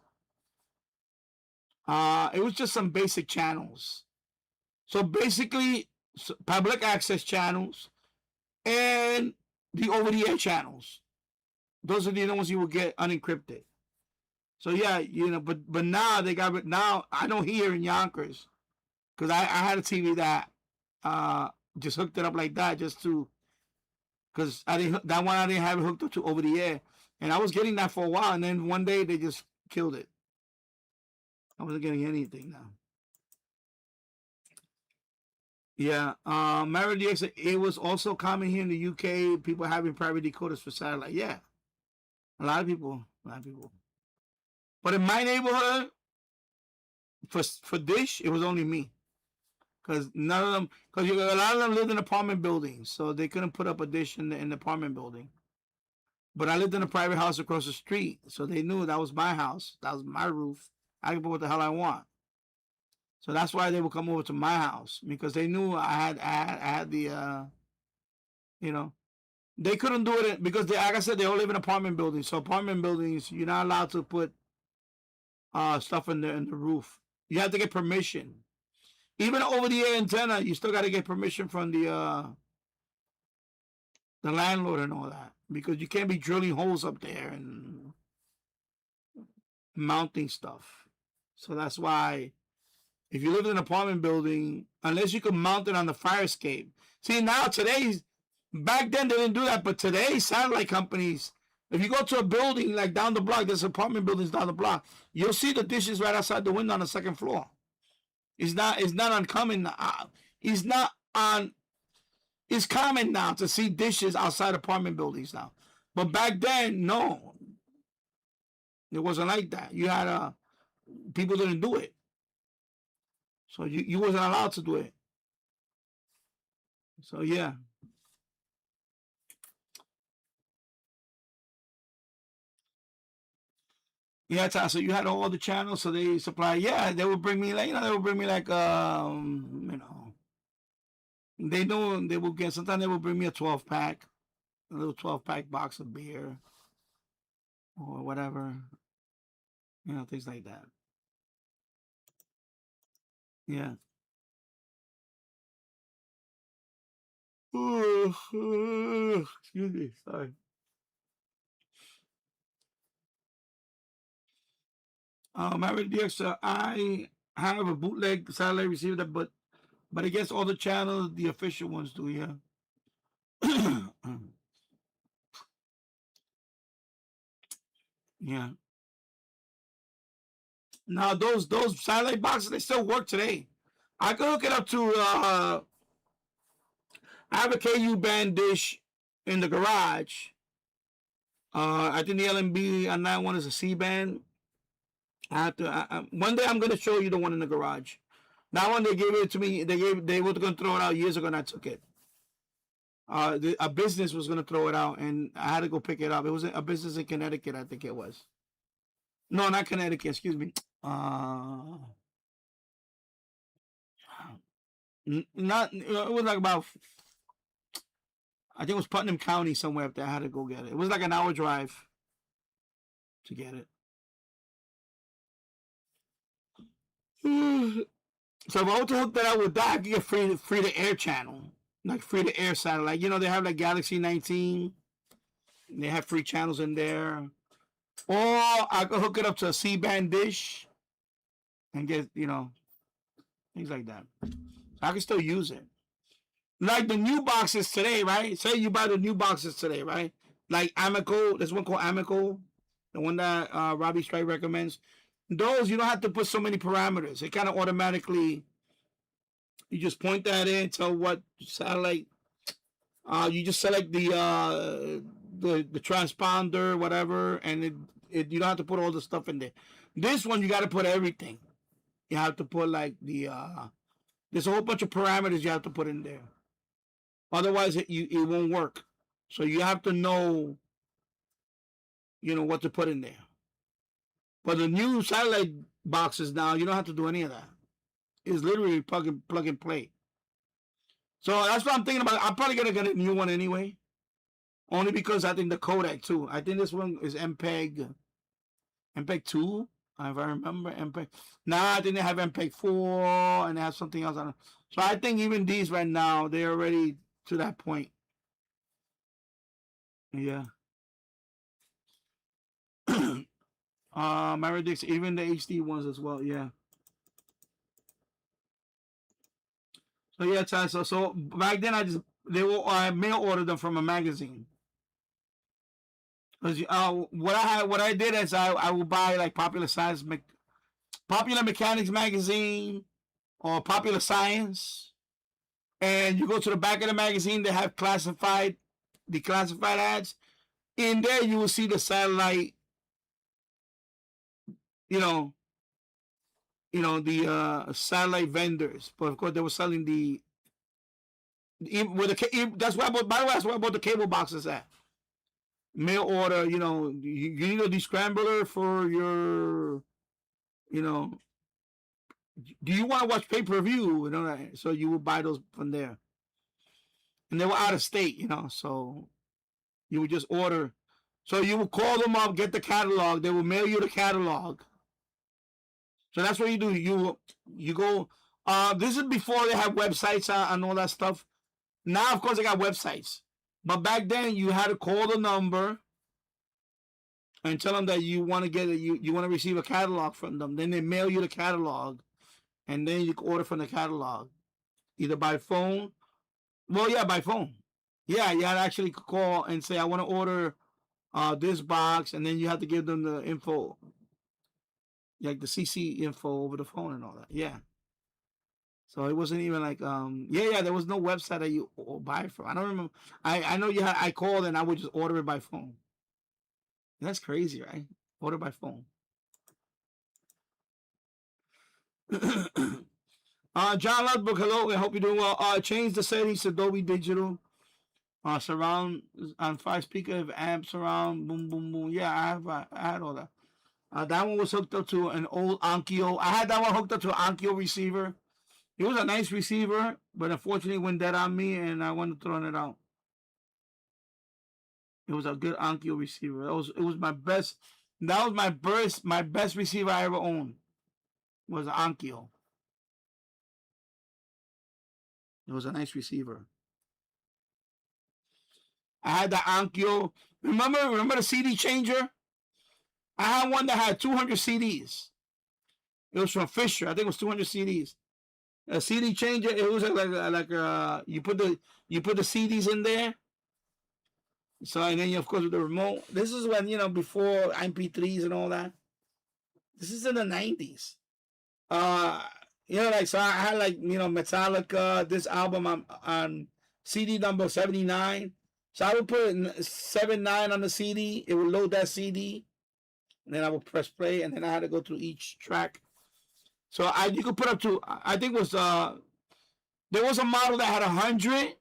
It was just some basic channels. So basically, public access channels and the over-the-air channels. Those are the ones you will get unencrypted. So yeah, but now now I know here in Yonkers, because I had a TV that just hooked it up like that because I didn't have it hooked up to over the air, and I was getting that for a while, and then one day they just killed it. I wasn't getting anything now. Yeah, Mary DX, it was also common here in the UK, people having private decoders for satellite. Yeah, a lot of people. But in my neighborhood, for Dish, it was only me. Because a lot of them lived in apartment buildings, so they couldn't put up a dish in the apartment building. But I lived in a private house across the street, so they knew that was my house, that was my roof. I could put what the hell I want. So that's why they would come over to my house, because they knew I had the, they couldn't do it because like I said, they all live in apartment buildings. So apartment buildings, you're not allowed to put stuff in the roof. You have to get permission. Even over the air antenna, you still got to get permission from the landlord and all that, because you can't be drilling holes up there and mounting stuff. So that's why, if you live in an apartment building, unless you can mount it on the fire escape. See, now back then they didn't do that, but today satellite companies, if you go to a building like down the block, there's apartment buildings down the block, you'll see the dishes right outside the window on the second floor. It's not uncommon. It's common now to see dishes outside apartment buildings now. But back then, no. It wasn't like that. You had people didn't do it. So you wasn't allowed to do it. So yeah. Yeah, so you had all the channels, so they supply. Yeah, they would bring me like, they would bring me like, they know they will get. Sometimes they will bring me a 12-pack, a little 12-pack box of beer, or whatever, things like that. Yeah. Excuse me, sorry. Mary DX, I have a bootleg satellite receiver, but I guess all the channels, the official ones do, yeah. Yeah. Now those satellite boxes, they still work today. I can hook it up to I have a KU band dish in the garage, I think the LMB on that one is a C-band. I have to. One day I'm gonna show you the one in the garage. That one they gave it to me. They were gonna throw it out years ago, and I took it. A business was gonna throw it out, and I had to go pick it up. It was a business in Connecticut, I think it was. No, not Connecticut. Excuse me. Not. It was like about. I think it was Putnam County somewhere up there. I had to go get it. It was like an hour drive to get it. So if I want to hook that up with that, I can get free to air channel, like free to air satellite. You know, they have like Galaxy 19. They have free channels in there. Or I could hook it up to a C-band dish and get, you know, things like that. So I can still use it. Like the new boxes today, right? Say you buy the new boxes today, right? Like Amico, there's one called Amico, the one that Robbie Strike recommends. Those, you don't have to put so many parameters. It kind of automatically, you just point that in, tell what satellite. You just select the transponder, whatever, and you don't have to put all the stuff in there. This one, you got to put everything. You have to put like there's a whole bunch of parameters you have to put in there. Otherwise, it won't work. So you have to know, you know, what to put in there. But the new satellite boxes now, you don't have to do any of that. It's literally plug and play. So that's what I'm thinking about. I'm probably gonna get a new one anyway, only because I think the codec too. I think this one is MPEG 2, if I remember MPEG. Now I think they have MPEG 4 and they have something else on it. So I think even these right now, they're already to that point. Yeah. Meredix, even the HD ones as well, yeah. So yeah, so back then I mail ordered them from a magazine. Because what I did is I would buy like Popular Mechanics magazine or Popular Science, and you go to the back of the magazine. They have declassified ads. In there, you will see the satellite. You know the satellite vendors, but of course they were selling that's why by the way, that's where I bought the cable boxes at. Mail order, you know, you need a descrambler for your, you know, do you want to watch pay-per-view? You know, so you would buy those from there. And they were out of state, you know, so you would just order. So you would call them up, get the catalog, they will mail you the catalog. So that's what you do. You go. This is before they have websites and all that stuff. Now, of course, they got websites. But back then, you had to call the number and tell them that you want to get you want to receive a catalog from them. Then they mail you the catalog, and then you can order from the catalog, either by phone. Well, yeah, by phone. Yeah, you had to actually call and say, I want to order this box, and then you have to give them the info. Like the CC info over the phone and all that. Yeah. So it wasn't even like there was no website that you buy from. I don't remember. I know I called and I would just order it by phone. That's crazy, right? Order by phone. John Ludbrook, hello. I hope you're doing well. Change the settings to Dolby Digital. Surround on 5-speaker amp surround. Boom, boom, boom. Yeah, I had all that. That one was hooked up to an old Onkyo. I had that one hooked up to an Onkyo receiver. It was a nice receiver, but unfortunately it went dead on me, and I wanted to throw it out. It was a good Onkyo receiver. It was my best. That was my best receiver I ever owned. Was an Onkyo. It was a nice receiver. I had the Onkyo. Remember the CD changer? I had one that had 200 CDs. It was from Fisher. I think it was 200 CDs. A CD changer. It was like you put the CDs in there. So and then of course with the remote. This is when before MP3s and all that. This is in the 90s. So I had Metallica. This album on CD number 79. So I would put 7/9 on the CD. It would load that CD, and then I would press play, and then I had to go through each track. So you could put up to, I think it was there was a model that had 100.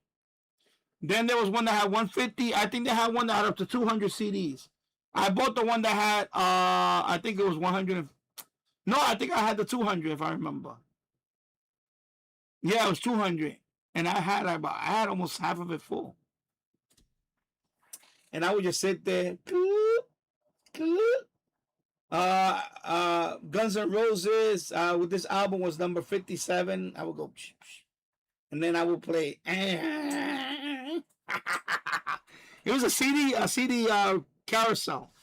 Then there was one that had 150. I think they had one that had up to 200 CDs. I bought the one that had I think it was 100. No, I think I had the 200 if I remember. Yeah, it was 200, and I had almost half of it full. And I would just sit there. Guns N' Roses with this album was number 57. I would go, and then I would play. It was a CD carousel.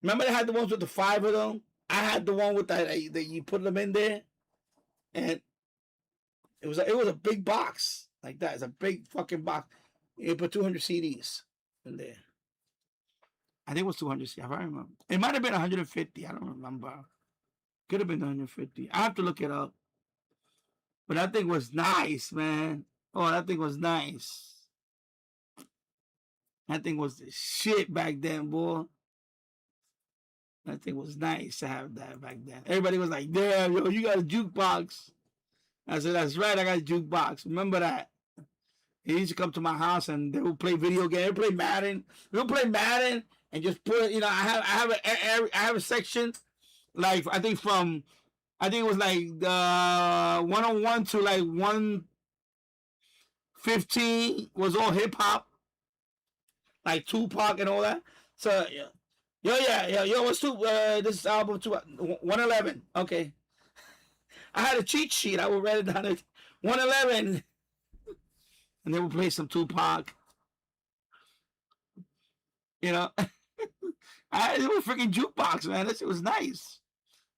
Remember they had the ones with the 5 of them? I had the one with that you put them in there, and it was a big box like that. It's a big fucking box. You put 200 CDs in there. I think it was 200 CDs. I remember. It might have been 150. I don't remember. Could have been 150. I have to look it up. But that thing was nice, man. Oh, that thing was nice. That thing was the shit back then, boy. That thing was nice to have that back then. Everybody was like, damn, yo, you got a jukebox. I said, that's right, I got a jukebox. Remember that? He used to come to my house and they would play video games. They would play Madden. We would play Madden and just put, you know, I have a section, like, I think it was like 101 to like 115 was all hip hop, like Tupac and all that. So yo, what's this album 111? Okay, I had a cheat sheet. I would write it down at 111, and they would play some Tupac. You know, it was a freaking jukebox, man. It was nice.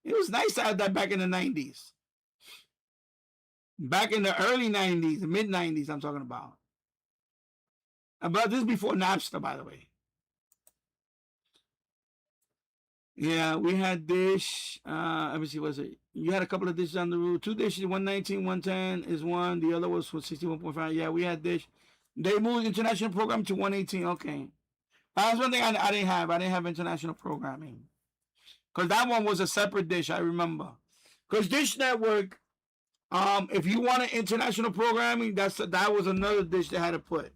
It was nice to have that back in the 90s. Back in the early 90s, the mid 90s, I'm talking about. But this is before Napster, by the way. Yeah, we had Dish. Let me see, was it? You had a couple of dishes on the road. 2 dishes, 119, 110 is one. The other was for 61.5. Yeah, we had Dish. They moved international program to 118. Okay. That's one thing I didn't have. I didn't have international programming. Because that one was a separate dish, I remember. Because Dish Network, if you wanted international programming, that was another dish they had to put.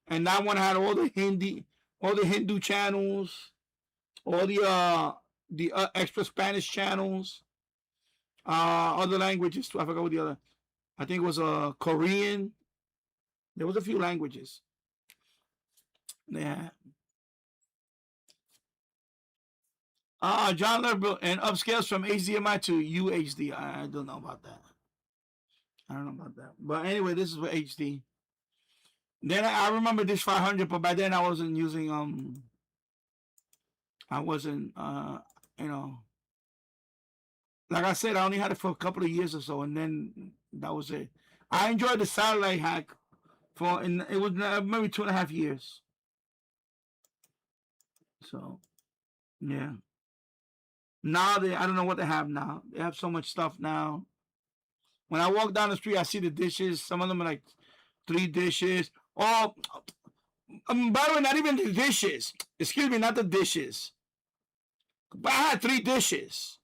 And that one had all the Hindu channels, all the extra Spanish channels, other languages too. I forgot what the other. I think it was Korean. There was a few languages. Yeah. John Lerber and upscales from HDMI to UHD. I don't know about that. I don't know about that. But anyway, this is for HD. Then I remember this 500, but by then I wasn't using I wasn't you know, like I said, I only had it for a couple of years or so, and then that was it. I enjoyed the satellite hack and it was maybe 2.5 years. So yeah. Now I don't know what they have now. They have so much stuff now. When I walk down the street, I see the dishes. Some of them are like 3 dishes. Oh, by the way, not even the dishes. Excuse me, not the dishes. But I had 3 dishes.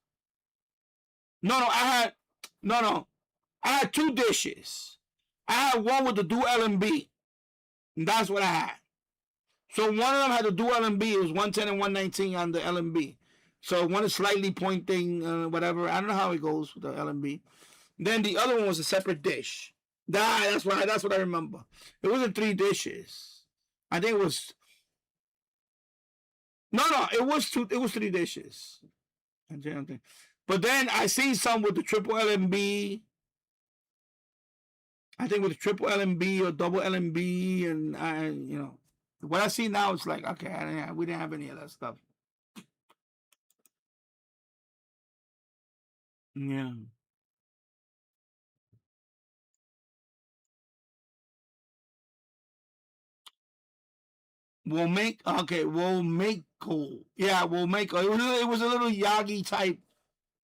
I had 2 dishes. I had one with the dual LMB. And that's what I had. So one of them had the dual LMB. It was 110 and 119 on the LMB. So one is slightly pointing, whatever. I don't know how it goes with the LMB. Then the other one was a separate dish. That's what I remember. It wasn't 3 dishes. I think it was. No, it was 2. It was 3 dishes. But then I seen some with the triple LMB. I think with the triple LMB or double LMB, and you know, what I see now is like, okay, we didn't have any of that stuff. Yeah. We'll make cool. Yeah, we'll make. It was a little Yagi type.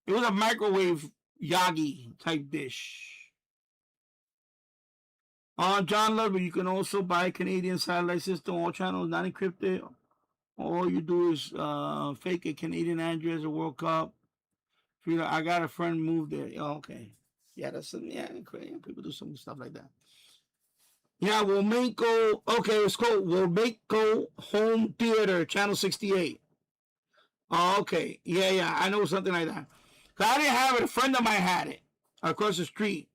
It was a microwave Yagi type dish. John Love, you can also buy Canadian satellite system, all channels not encrypted. All you do is fake a Canadian address, a World Cup. I got a friend moved there. Oh, okay. Yeah, people do some stuff like that. Yeah, okay, it's called Womaco Home Theater, Channel 68. Oh, okay. Yeah, I know something like that. I didn't have it. A friend of mine had it across the street.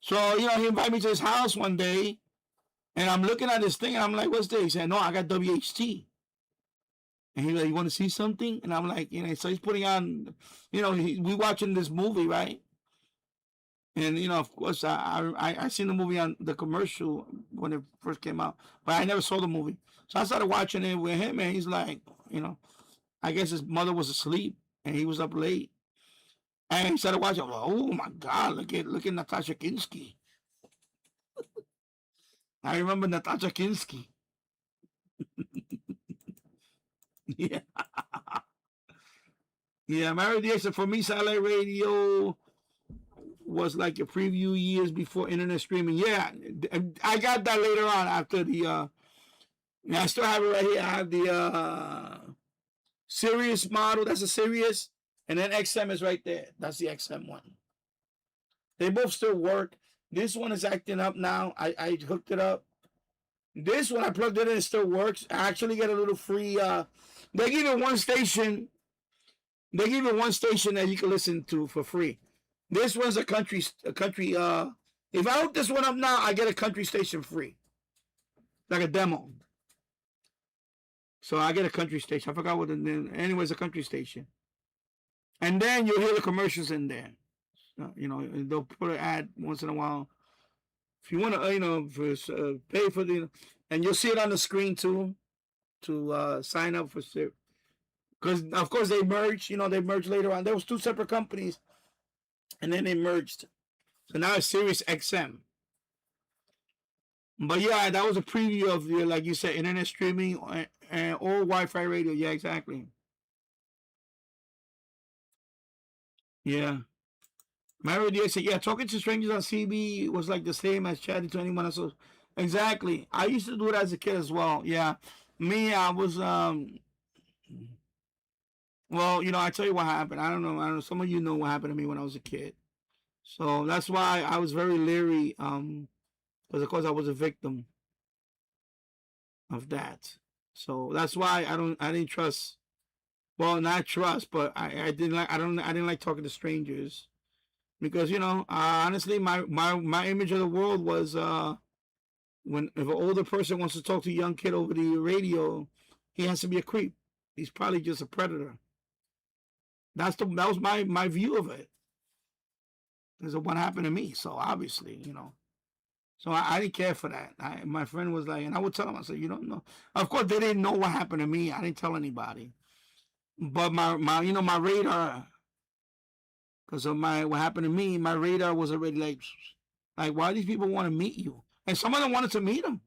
So, he invited me to his house one day, and I'm looking at this thing, and I'm like, what's this? He said, no, I got WHT. And he's like, you want to see something? And I'm like, so he's putting on, we watching this movie, right? And, of course, I seen the movie on the commercial when it first came out, but I never saw the movie. So I started watching it with him, and he's like, I guess his mother was asleep, and he was up late. And he started watching. I'm like, oh my God, look at Natasha Kinski. I remember Natasha Kinski. Yeah. Yeah, Mary D. For me, satellite radio was like a preview years before internet streaming. Yeah, I got that later on after the. I still have it right here. I have the Sirius model. That's a Sirius. And then XM is right there. That's the XM one. They both still work. This one is acting up now. I hooked it up. This one I plugged it in. It still works. I actually get a little free. They give you one station. They give you one station that you can listen to for free. This one's a country. If I hook this one up now, I get a country station free, like a demo. So I get a country station. I forgot what the name. Anyways, a country station. And then you'll hear the commercials in there. They'll put an ad once in a while. If you want to, pay for and you'll see it on the screen too, to sign up for Sirius. Because of course they merged. They merged later on. There was two separate companies, and then they merged. So now it's Sirius XM. But yeah, that was a preview of like you said, internet streaming or Wi-Fi radio. Yeah, exactly. Yeah. Mary D. said, yeah, talking to strangers on CB was like the same as chatting to anyone else. Exactly. I used to do it as a kid as well. Yeah. Me, I was, well, I tell you what happened. I don't know. Some of you know what happened to me when I was a kid. So that's why I was very leery, because of course I was a victim of that. So that's why I didn't trust. Well, not trust, but I didn't like talking to strangers, because honestly, my image of the world was if an older person wants to talk to a young kid over the radio, he has to be a creep. He's probably just a predator. That was my view of it. Because of what happened to me. So obviously, So I didn't care for that. My friend was like, and I would tell him, I said, you don't know. Of course, they didn't know what happened to me. I didn't tell anybody. But my radar, because of what happened to me, my radar was already like, why do these people want to meet you? And some of them wanted to meet him.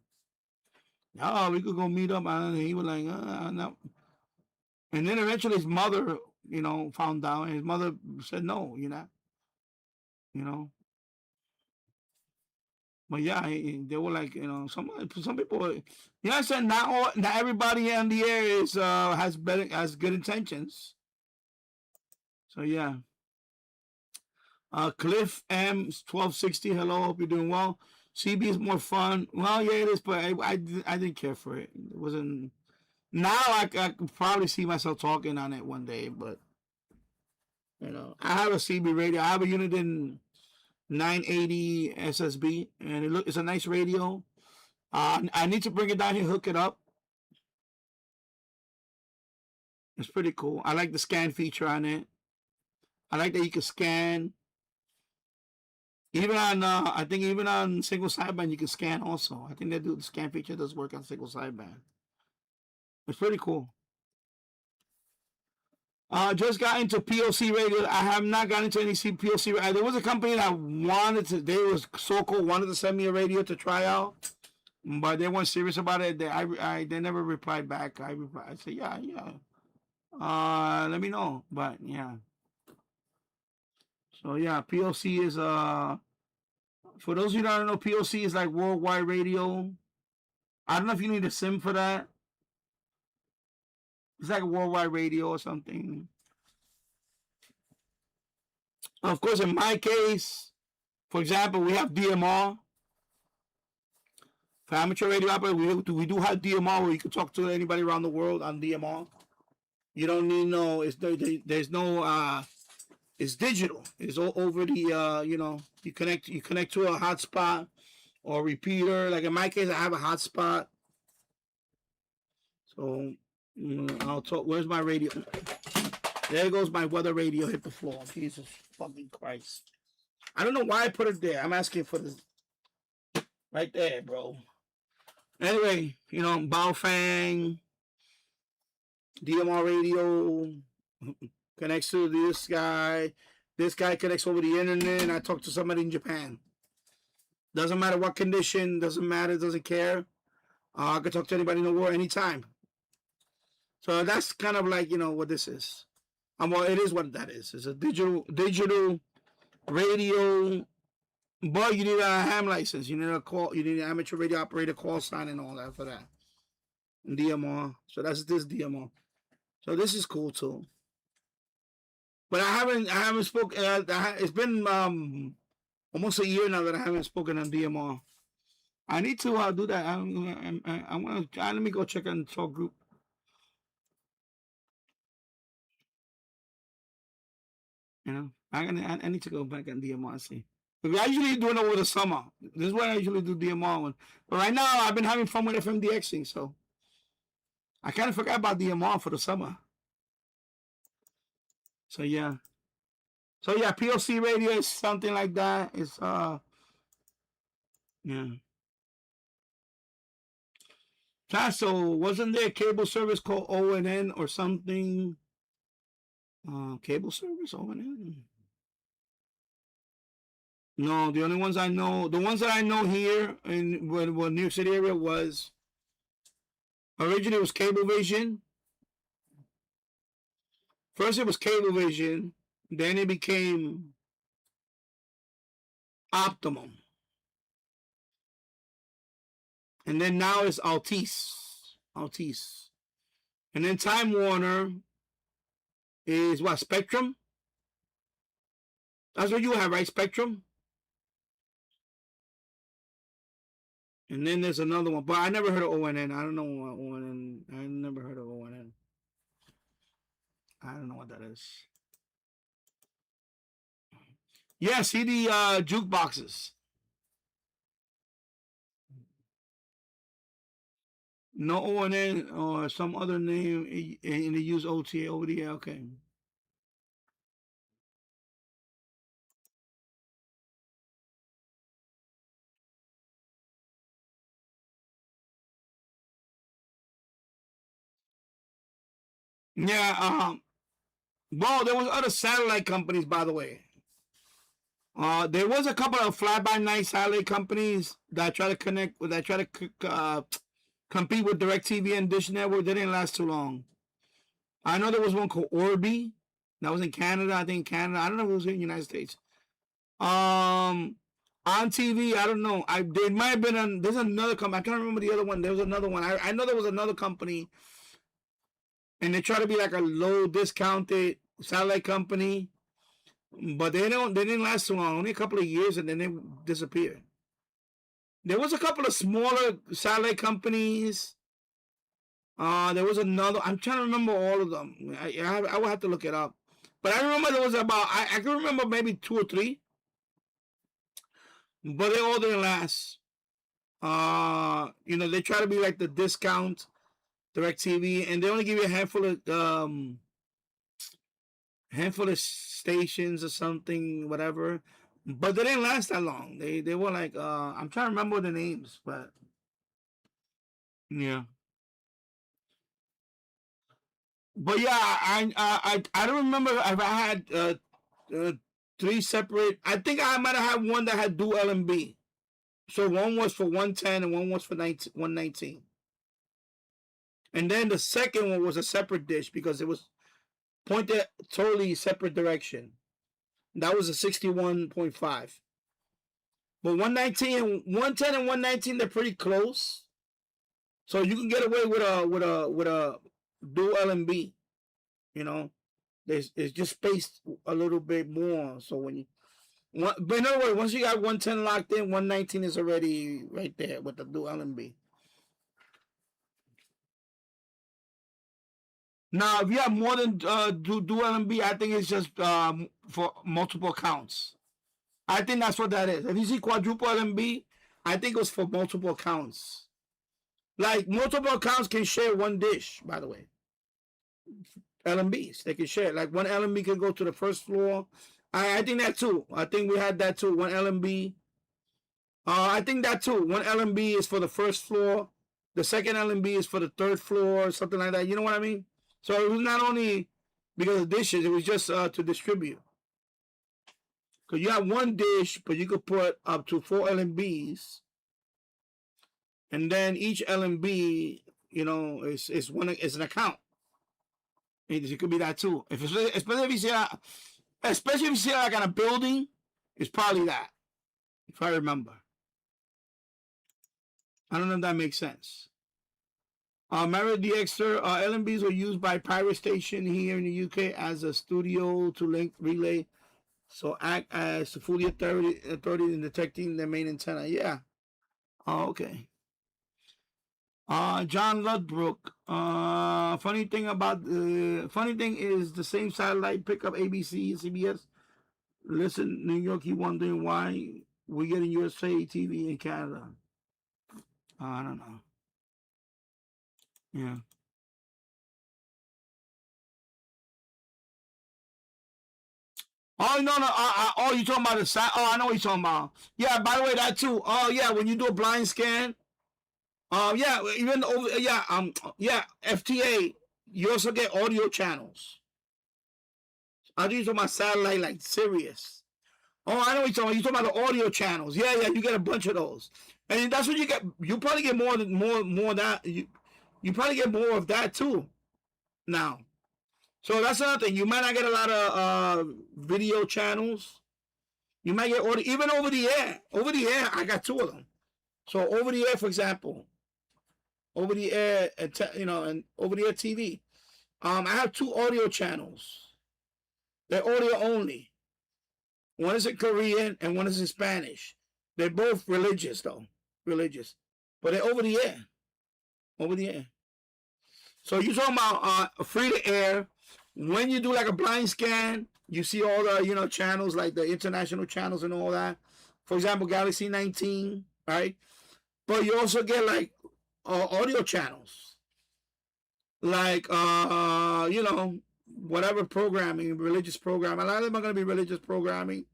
Oh, we could go meet up. And he was like, no. And then eventually his mother, found out, and his mother said, no, But yeah, they were like, some people. I said not everybody on the air is has good intentions. So yeah. Cliff M 1260. Hello, hope you're doing well. CB is more fun. Well, yeah, it is, but I didn't care for it. It wasn't. Now I could probably see myself talking on it one day, but I have a CB radio. I have a unit in 980 SSB, and it's a nice radio. I need to bring it down here, hook it up. It's pretty cool. I like the scan feature on it. I like that you can scan. Even on, I think even on single sideband you can scan also. I think the scan feature does work on single sideband. It's pretty cool. Just got into POC radio. I have not gotten into any POC radio. There was a company that wanted to send me a radio to try out, but they weren't serious about it. They never replied back. I said, yeah. Let me know. But yeah. So yeah, POC is For those of you that don't know, POC is like worldwide radio. I don't know if you need a SIM for that. It's like a worldwide radio or something. Of course, in my case, for example, we have DMR. For amateur radio operators, we do have DMR where you can talk to anybody around the world on DMR. You don't need no. There's no. It's digital. It's all over the. You connect to a hotspot or repeater. Like in my case, I have a hotspot. So I'll talk. Where's my radio? There goes my weather radio. Hit the floor. Jesus fucking Christ! I don't know why I put it there. I'm asking for this. Right there, bro. Anyway, Baofeng, DMR radio connects to this guy. This guy connects over the internet, and I talk to somebody in Japan. Doesn't matter what condition, doesn't matter, doesn't care. I can talk to anybody in the world anytime. So that's kind of like, what this is. Well, it is what that is. It's a digital radio. But you need a ham license. You need a call. You need an amateur radio operator call sign and all that for that. DMR. So that's this DMR. So this is cool too. But I haven't spoken. It's been almost a year now that I haven't spoken on DMR. I need to do that. I want to. Let me go check on the talk group. I need to go back on DMR and see. I usually do it over the summer. This is what I usually do DMR one. But right now, I've been having fun with FMDXing, so I kind of forgot about DMR for the summer. So yeah. POC radio is something like that. It's yeah. So wasn't there a cable service called ONN or something? Cable service ONN. No, the only ones I know, the ones that I know here in New York City area was originally it was Cablevision. First it was Cablevision, then it became Optimum, and then now it's Altice, and then Time Warner is what, Spectrum? That's what you have, right? Spectrum. And then there's another one, but I never heard of ONN. I don't know what ONN. I never heard of ONN. I don't know what that is. Yeah, see the jukeboxes. No ONN or some other name, and they use OTA over the air. Okay. Yeah, well, there was other satellite companies, by the way. There was a couple of fly-by-night satellite companies that try to compete with DirecTV and Dish Network. They didn't last too long. I know there was one called Orbi. That was in Canada. I think Canada. I don't know if it was in the United States. On TV, I don't know. There might have been there's another company. I can't remember the other one. There was another one. I know there was another company. And they try to be like a low discounted satellite company, but they didn't last too long, only a couple of years, and then they disappeared. There was a couple of smaller satellite companies. There was another. I'm trying to remember all of them. I will have to look it up. But I remember there was about. I can remember maybe 2 or 3, but they all didn't last. They try to be like the discount DirecTV, and they only give you a handful of stations or something, whatever. But they didn't last that long. They were like I'm trying to remember the names, but yeah. But yeah, I don't remember if I had 3 separate. I think I might have had one that had dual LMB. So one was for 110 and one was for 119. And then the second one was a separate dish because it was pointed totally separate direction. That was a 61.5. But 119 and 110 and 119, they're pretty close. So you can get away with a dual LMB. You know, it's just spaced a little bit more. So when you but in other words, once you got 110 locked in, 119 is already right there with the dual LMB. Now, if you have more than dual LMB, I think it's just for multiple counts. I think that's what that is. If you see quadruple LMB, I think it was for multiple accounts. Like, multiple accounts can share one dish, by the way. LMBs, they can share. Like, one LMB can go to the first floor. I think that too. I think we had that too. One LMB. I think that too. One LMB is for the first floor. The second LMB is for the third floor, something like that. You know what I mean? So it was not only because of dishes, it was just to distribute. Because you have one dish, but you could put up to 4 LMBs. And then each LMB, you know, is an account. It could be that too. Especially if you see like on a building, it's probably that. If I remember. I don't know if that makes sense. Marriott DXer, LMBs were used by Pirate Station here in the UK as a studio to link relay. So act as the fully authority in detecting the main antenna. Yeah. Oh, okay. John Ludbrook. Funny thing is the same satellite pick up ABC, CBS. Listen, New York, he wondering why we getting USA TV in Canada. I don't know. Yeah. Oh no! Oh, you talking about the side? Oh, I know what you're talking about. Yeah. By the way, that too. Oh yeah, when you do a blind scan. Yeah. Even over. Yeah. Yeah. FTA. You also get audio channels. I think you're talking about satellite, like Sirius. Oh, I know what you're talking about. You're talking about the audio channels. Yeah, yeah. You get a bunch of those, and that's what you get. You probably get more that. You probably get more of that too. Now. So that's another thing. You might not get a lot of video channels. You might get audio, even over the air. Over the air, I got 2 of them. So over the air, for example, over the air, and over the air TV. I have 2 audio channels. They're audio only. One is in Korean and one is in Spanish. They're both religious though, but they're over the air. Over the air. So you're talking about free to air. When you do like a blind scan, you see all the channels, like the international channels and all that. For example, Galaxy 19, right? But you also get like audio channels, like whatever programming, religious programming. A lot of them are going to be religious programming.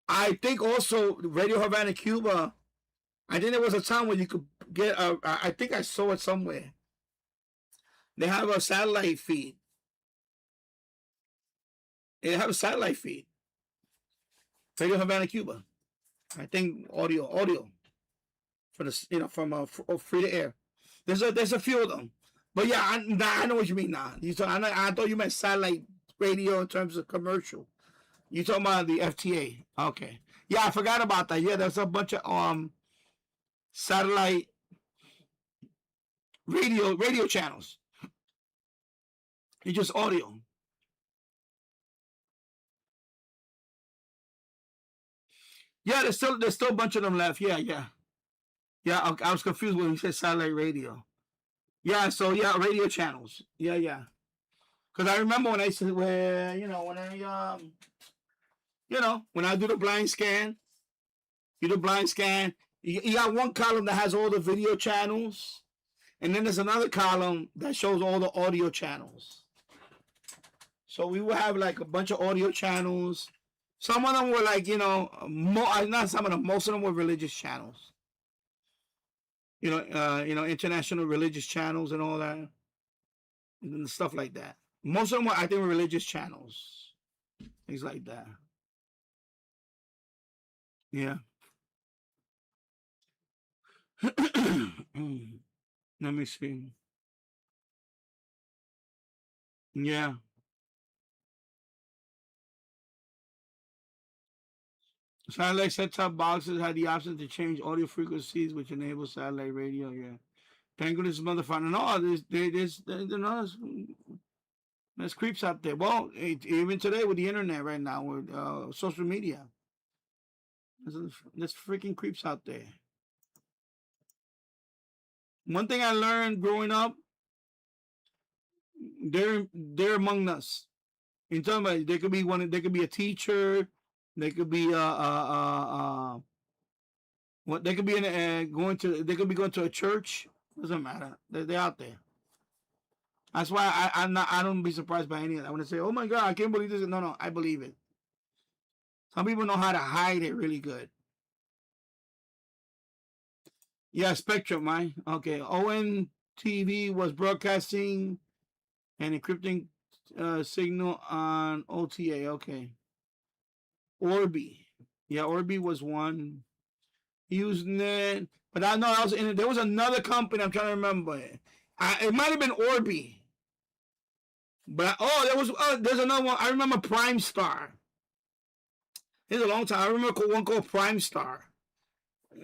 I think also Radio Havana, Cuba. I think there was a time when you could get I think I saw it somewhere. They have a satellite feed. They have a satellite feed. Radio Havana, Cuba. I think audio for the from free to air. There's a few of them, but yeah, I know what you mean now. I thought you meant satellite radio in terms of commercial. You talking about the FTA? Okay. Yeah, I forgot about that. Yeah, there's a bunch of satellite radio channels. It's just audio. Yeah, there's still a bunch of them left. Yeah. I was confused when you said satellite radio. Yeah, so yeah, radio channels. Yeah. Because I remember when I said when I do the blind scan, you got one column that has all the video channels, and then there's another column that shows all the audio channels. So we will have like a bunch of audio channels. Some of them were like, not some of them, most of them were religious channels. International religious channels and all that. And stuff like that. Most of them were, I think, were religious channels. Things like that. Yeah. Let me see. Yeah. Satellite set-top boxes had the option to change audio frequencies, which enables satellite radio. Yeah. Penguin is motherfucker. No, there's creeps out there. Well, even today with the internet right now, with social media, there's freaking creeps out there. One thing I learned growing up, they're among us. You talking about? They could be one. They could be a teacher. They could be what? They could be going to. They could be going to a church. Doesn't matter. They're out there. That's why I don't be surprised by any of that. When they say, "Oh my God, I can't believe this," no, I believe it. Some people know how to hide it really good. Yeah, Spectrum, right? Okay, ONTV was broadcasting and encrypting signal on OTA. Okay. Orbi. Yeah, Orbi was one. Usenet. But I know I was in it. There was another company I'm trying to remember. It might have been Orbi. But there's another one. I remember Prime Star. It's a long time. I remember one called Prime Star.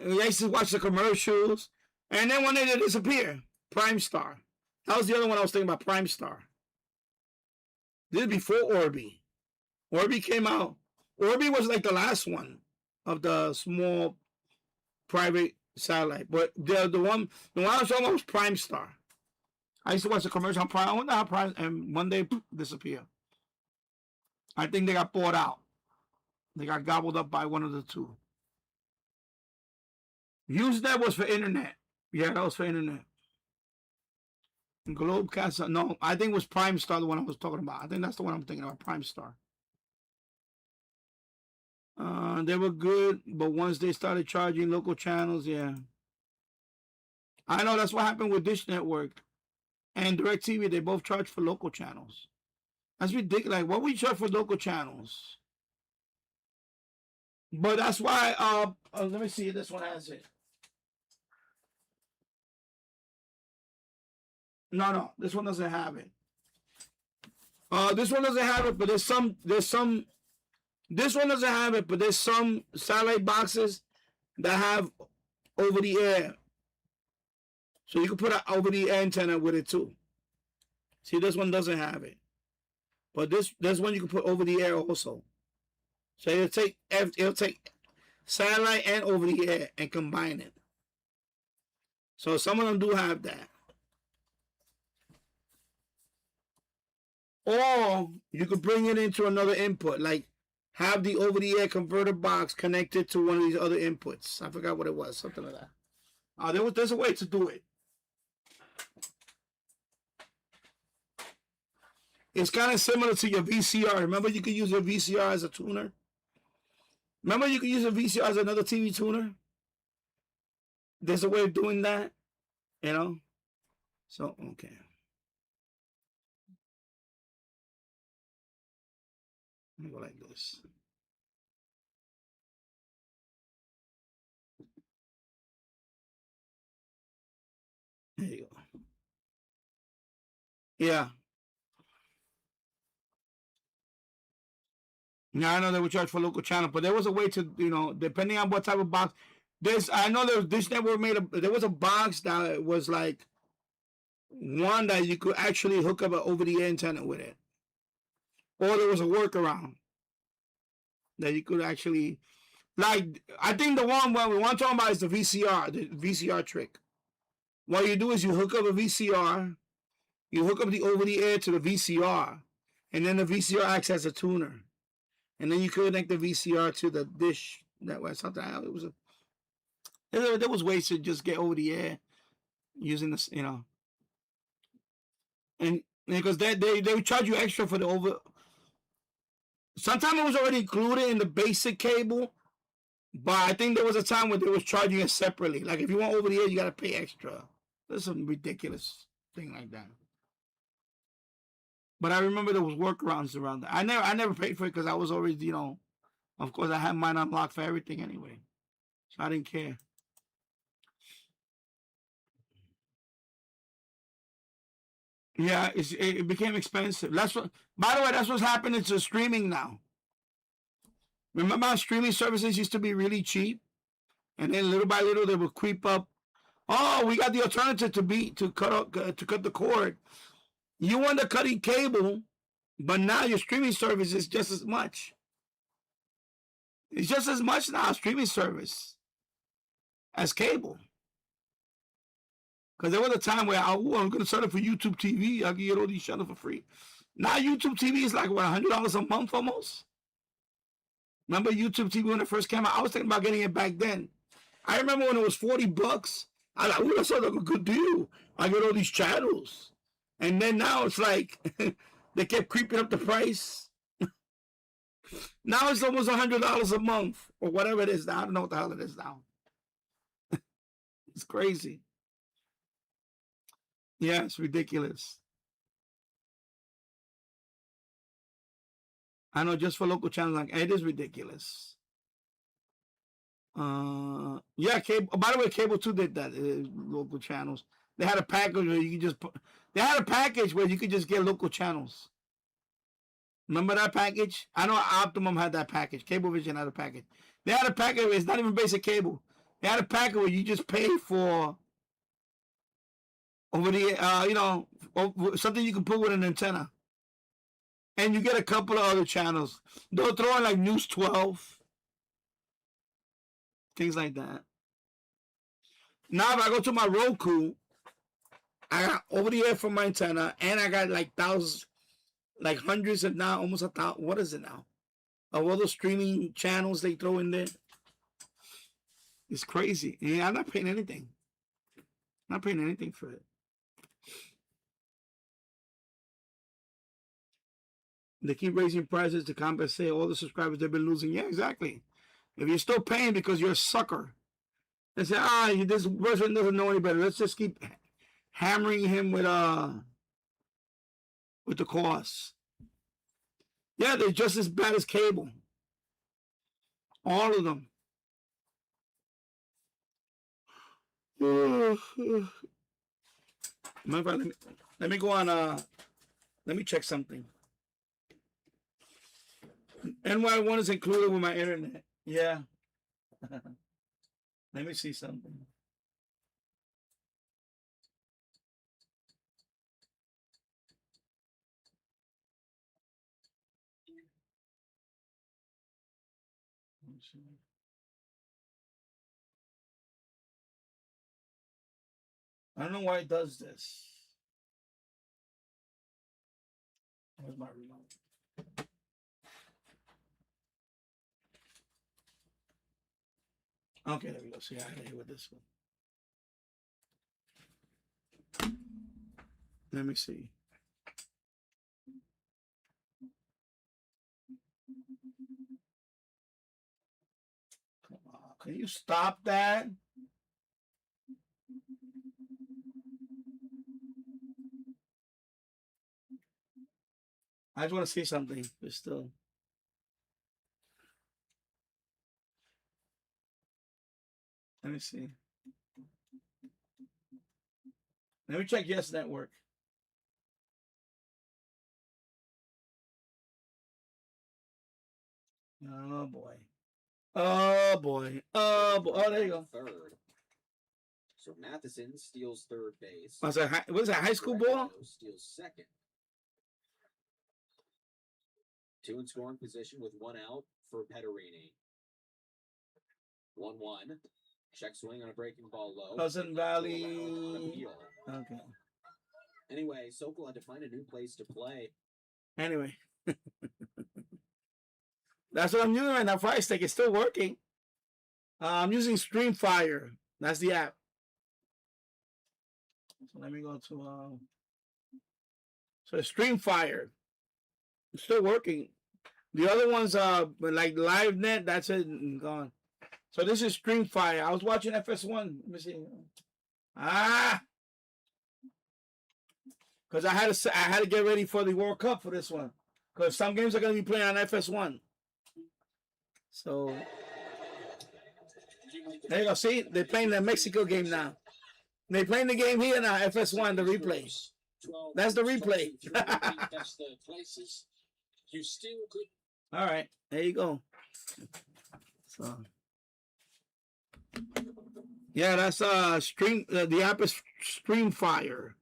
I used to watch the commercials. And then one day they disappear. Prime Star. That was the other one I was thinking about, Prime Star. This is before Orbi. Orbi came out. Orbi was like the last one of the small private satellite. But the one I was talking about was Prime Star. I used to watch the commercial on Prime. I wonder how Prime, and one day disappear. I think they got bought out. They got gobbled up by one of the two. Usenet was for internet. Yeah, that was for internet. Globecast, no, I think it was Prime Star, the one I was talking about. I think that's the one I'm thinking about, Prime Star. They were good, but once they started charging local channels, yeah. I know that's what happened with Dish Network and DirecTV. They both charge for local channels. That's ridiculous. Like, what we charge for local channels? But that's why, let me see if this one has it. No, this one doesn't have it. This one doesn't have it, but there's some, this one doesn't have it, but there's some satellite boxes that have over the air. So you can put an over the air antenna with it too. See, this one doesn't have it. But this one you can put over the air also. So it'll take satellite and over the air and combine it. So some of them do have that. Or you could bring it into another input, like have the over-the-air converter box connected to one of these other inputs. I forgot what it was, something like that. There's a way to do it. It's kind of similar to your VCR. Remember, you could use your VCR as a tuner. Remember, you could use a VCR as another TV tuner. There's a way of doing that, you know. So okay. Let me go like this. There you go. Yeah. Now I know they would charge for local channel, but there was a way to, you know, depending on what type of box. I know Dish Network there was a box that was like one that you could actually hook up an over-the-air antenna with it. Or there was a workaround that you could actually, like, I think the one we want to talk about is the VCR trick. What you do is you hook up a VCR, you hook up the over-the-air to the VCR, and then the VCR acts as a tuner. And then you connect the VCR to the dish network. Something it was there was ways to just get over the air using this, you know. And because they would charge you extra for the over. Sometimes it was already included in the basic cable, but I think there was a time when they was charging it separately. Like if you want over the air, you gotta pay extra. There's some ridiculous thing like that. But I remember there was workarounds around that. I never paid for it because I was always, you know, of course I had mine unlocked for everything anyway, so I didn't care. Yeah, it became expensive. By the way, that's what's happening to streaming now. Remember how streaming services used to be really cheap? And then little by little they would creep up. Oh, we got the alternative to cut the cord. You end up cutting cable, but now your streaming service is just as much. It's just as much now, streaming service, as cable. Because there was a time where I'm going to sign up for YouTube TV. I can get all these channels for free. Now YouTube TV is like, what, $100 a month almost? Remember YouTube TV when it first came out? I was thinking about getting it back then. I remember when it was $40. I was like, ooh, that sounds like a good deal. I get all these channels. And then now it's like, they kept creeping up the price. Now it's almost $100 a month or whatever it is now. I don't know what the hell it is now. It's crazy. Yeah, it's ridiculous. I know, just for local channels, like it is ridiculous. Yeah, cable. By the way, cable 2 did that. Local channels. They had a package where you could just. They had a package where you could just get local channels. Remember that package? I know Optimum had that package. Cablevision had a package. They had a package where it's not even basic cable. They had a package where you just pay for over the something you can put with an antenna, and you get a couple of other channels. They'll throw in like News 12, things like that. Now if I go to my Roku, I got over the air from my antenna, and I got like thousands, like hundreds, if not almost 1,000. What is it now? Of all those streaming channels they throw in there. It's crazy. And I'm not paying anything. I'm not paying anything for it. They keep raising prices to compensate all the subscribers they've been losing. Yeah, exactly. If you're still paying because you're a sucker, they say, this person doesn't know any better. Let's just keep hammering him with the costs. Yeah, they're just as bad as cable. All of them. Let me go on. Let me check something. NY1 is included with my internet. Yeah. Let me see something. I don't know why it does this. Where's my remote? Okay, there we go. See, I had to hit with this one. Let me see. Come on, can you stop that? I just want to see something, but still. Let me see. Let me check Yes Network. Oh boy. Oh boy. Oh boy. Oh, there you go. Third. So Matheson steals third base. What is that, high school ball? Steals second. 2 in scoring position with 1 out for Pederini. 1-1. Check swing on a breaking ball low. Pleasant Valley. Okay. Anyway, Sokol had to find a new place to play. Anyway. That's what I'm using right now. Fire Stick. It's still working. I'm using Streamfire. That's the app. So let me go to so Streamfire. It's still working. The other ones like LiveNet, that's it and gone. So this is Streamfire. I was watching FS1. Let me see. Because I had to get ready for the World Cup for this one. Because some games are going to be playing on FS1. So there you go. See, they're playing the Mexico game now. They're playing the game here now. FS1, the replay. That's the replay. You still could. All right, there you go. So yeah, that's stream. The app is Stream Fire.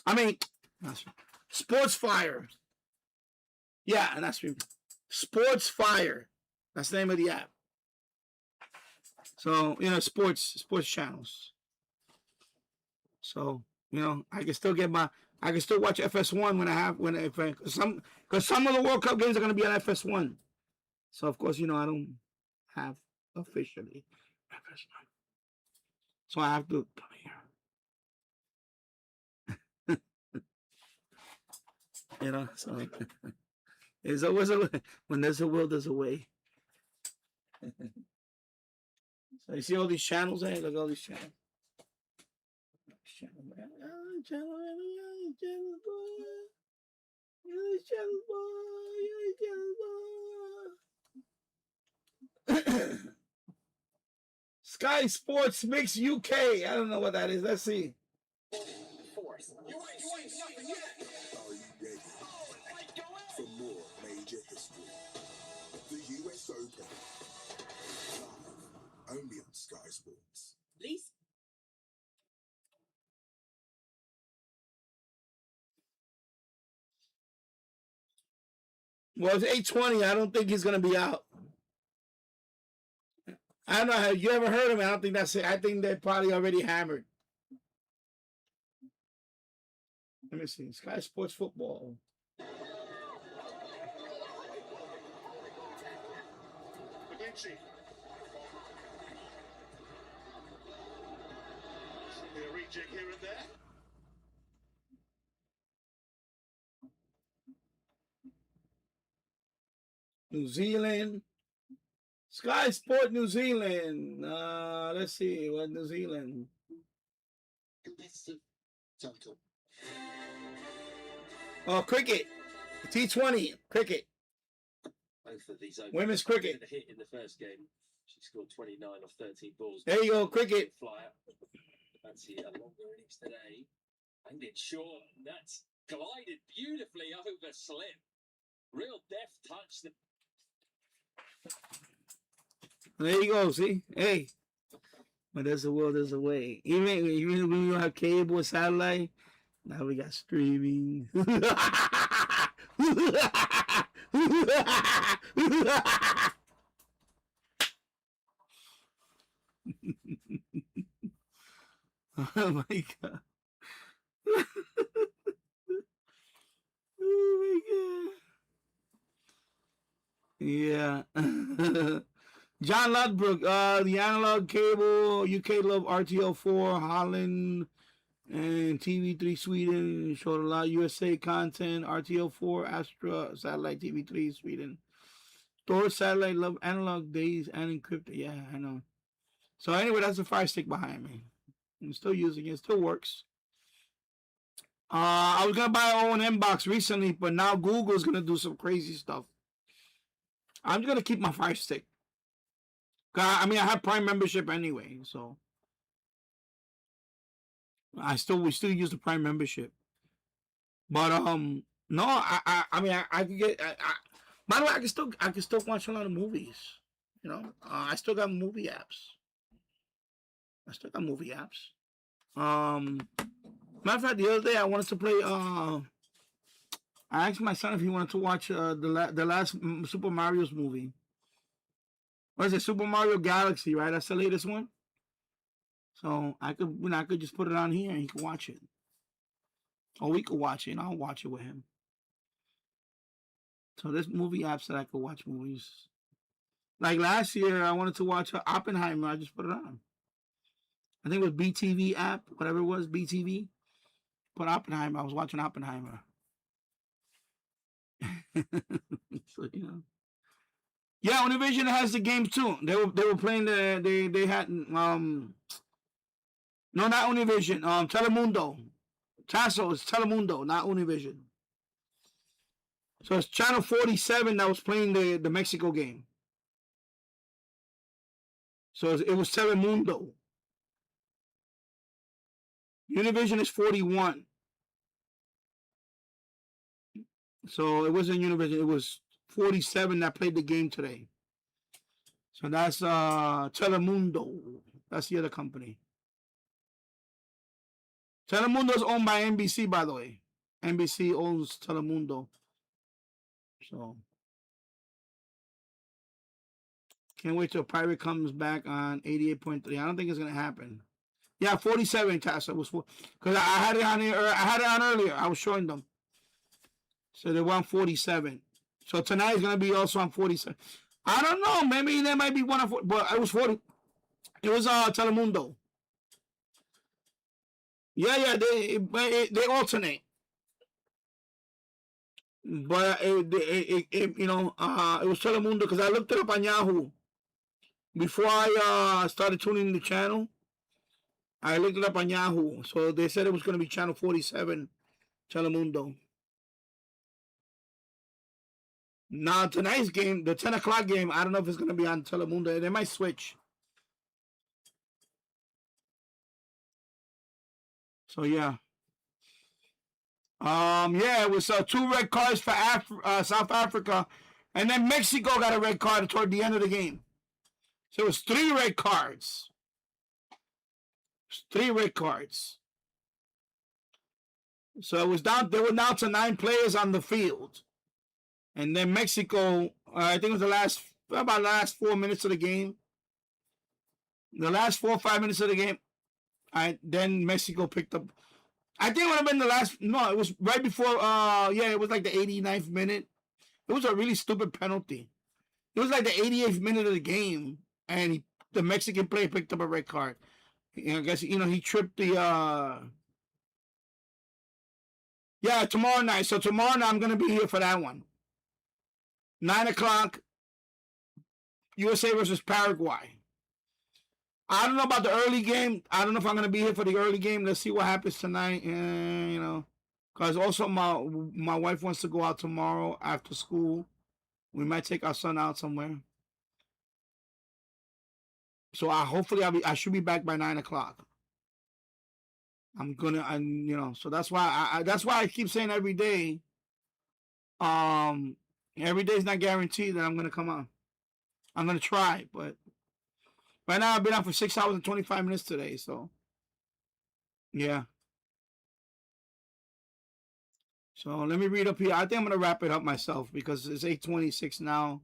I mean, Sports Fire. Yeah, and that's Sports Fire. That's the name of the app. So sports channels. So I can still watch FS1 because some of the World Cup games are going to be on FS1. So of course I don't have officially FS1. So I have to come here. So there's always when there's a will, there's a way. So you see all these channels there? Look at all these channels. Sky Sports Mix UK. I don't know what that is. Let's see. Force. You ain't nothing yet. Are you ready for more major history? The US Open. Live, only on Sky Sports. Please. Well, it's 8:20. I don't think he's gonna be out. I don't know. Have you ever heard him? I don't think that's it. I think they're probably already hammered. Let me see. Sky Sports Football. Rejig here and there. New Zealand. Sky Sport New Zealand. Let's see. What New Zealand? Competitive total. Oh, cricket. T20. Cricket. Both of these Women's cricket. hit in the first game. She scored 29 off 13 balls. There you go, cricket. Flyer. Fancy a longer innings today. And it's short. And that's glided beautifully over slip. Real deft touch. There you go. See, hey, but there's a will, there's a way. Even when we don't have cable or satellite, now we got streaming. Oh my god. Oh my god. Yeah. John Ludbrook, the analog cable, UK Love RTL4, Holland, and TV3 Sweden showed a lot of USA content. RTL4, Astra, Satellite TV3 Sweden. Thor Satellite Love Analog Days and Encrypted. Yeah, I know. So anyway, that's the Fire Stick behind me. I'm still using it. It still works. I was gonna buy an O&M box recently, but now Google's gonna do some crazy stuff. I'm just gonna keep my Fire Stick. I mean, I have Prime membership anyway, so we still use the Prime membership. But no, I mean, I could get. By the way, I can still watch a lot of movies. I still got movie apps. Matter of fact, the other day I wanted to play. I asked my son if he wanted to watch the last Super Mario's movie. What is it? Super Mario Galaxy, right? That's the latest one. So I could just put it on here and he could watch it, or we could watch it and I'll watch it with him. So there's movie apps that I could watch movies. Like last year, I wanted to watch Oppenheimer. I just put it on. I think it was BTV app, whatever it was, BTV. Put Oppenheimer. I was watching Oppenheimer. So, yeah, Univision has the games too. They were playing they had no, not Univision, Telemundo. Tasso is Telemundo, not Univision. So it's channel 47 that was playing the Mexico game. So it was Telemundo. Univision is 41. So it wasn't Univision, it was 47 that played the game today. So that's Telemundo. That's the other company. Telemundo is owned by NBC, by the way. NBC owns Telemundo. So can't wait till Pirate comes back on 88.3. I don't think it's gonna happen. Yeah, 47 Tassa was because I had it on here. I had it on earlier. I was showing them. So they were on 47. So tonight is gonna be also on 47. I don't know. Maybe there might be one of, but it was 40. It was Telemundo. Yeah, they alternate. But it you know, it was Telemundo because I looked it up on Yahoo before I started tuning the channel. I looked it up on Yahoo, so they said it was going to be channel 47, Telemundo. Now tonight's game, the 10 o'clock game, I don't know if it's going to be on Telemundo. They might switch. So yeah. Yeah, it was 2 red cards for South Africa, and then Mexico got a red card toward the end of the game. So it was 3 red cards. 3 red cards. So it was down. They were down to 9 players on the field, and then Mexico. I think it was about the last 4 minutes of the game. The last 4 or 5 minutes of the game. Then Mexico picked up. I think it would have been the last. No, it was right before. Yeah, it was like the 89th minute. It was a really stupid penalty. It was like the 88th minute of the game, and the Mexican player picked up a red card. I guess he tripped the. Yeah, tomorrow night. So tomorrow night I'm gonna be here for that one. 9 o'clock. USA versus Paraguay. I don't know about the early game. I don't know if I'm gonna be here for the early game. Let's see what happens tonight. Because also my wife wants to go out tomorrow after school. We might take our son out somewhere. So hopefully I should be back by 9 o'clock. I'm gonna, so that's why I keep saying every day. Every day is not guaranteed that I'm gonna come on. I'm gonna try, but right now I've been out for 6 hours and 25 minutes today. So yeah. So let me read up here. I think I'm gonna wrap it up myself because it's 8:26 now.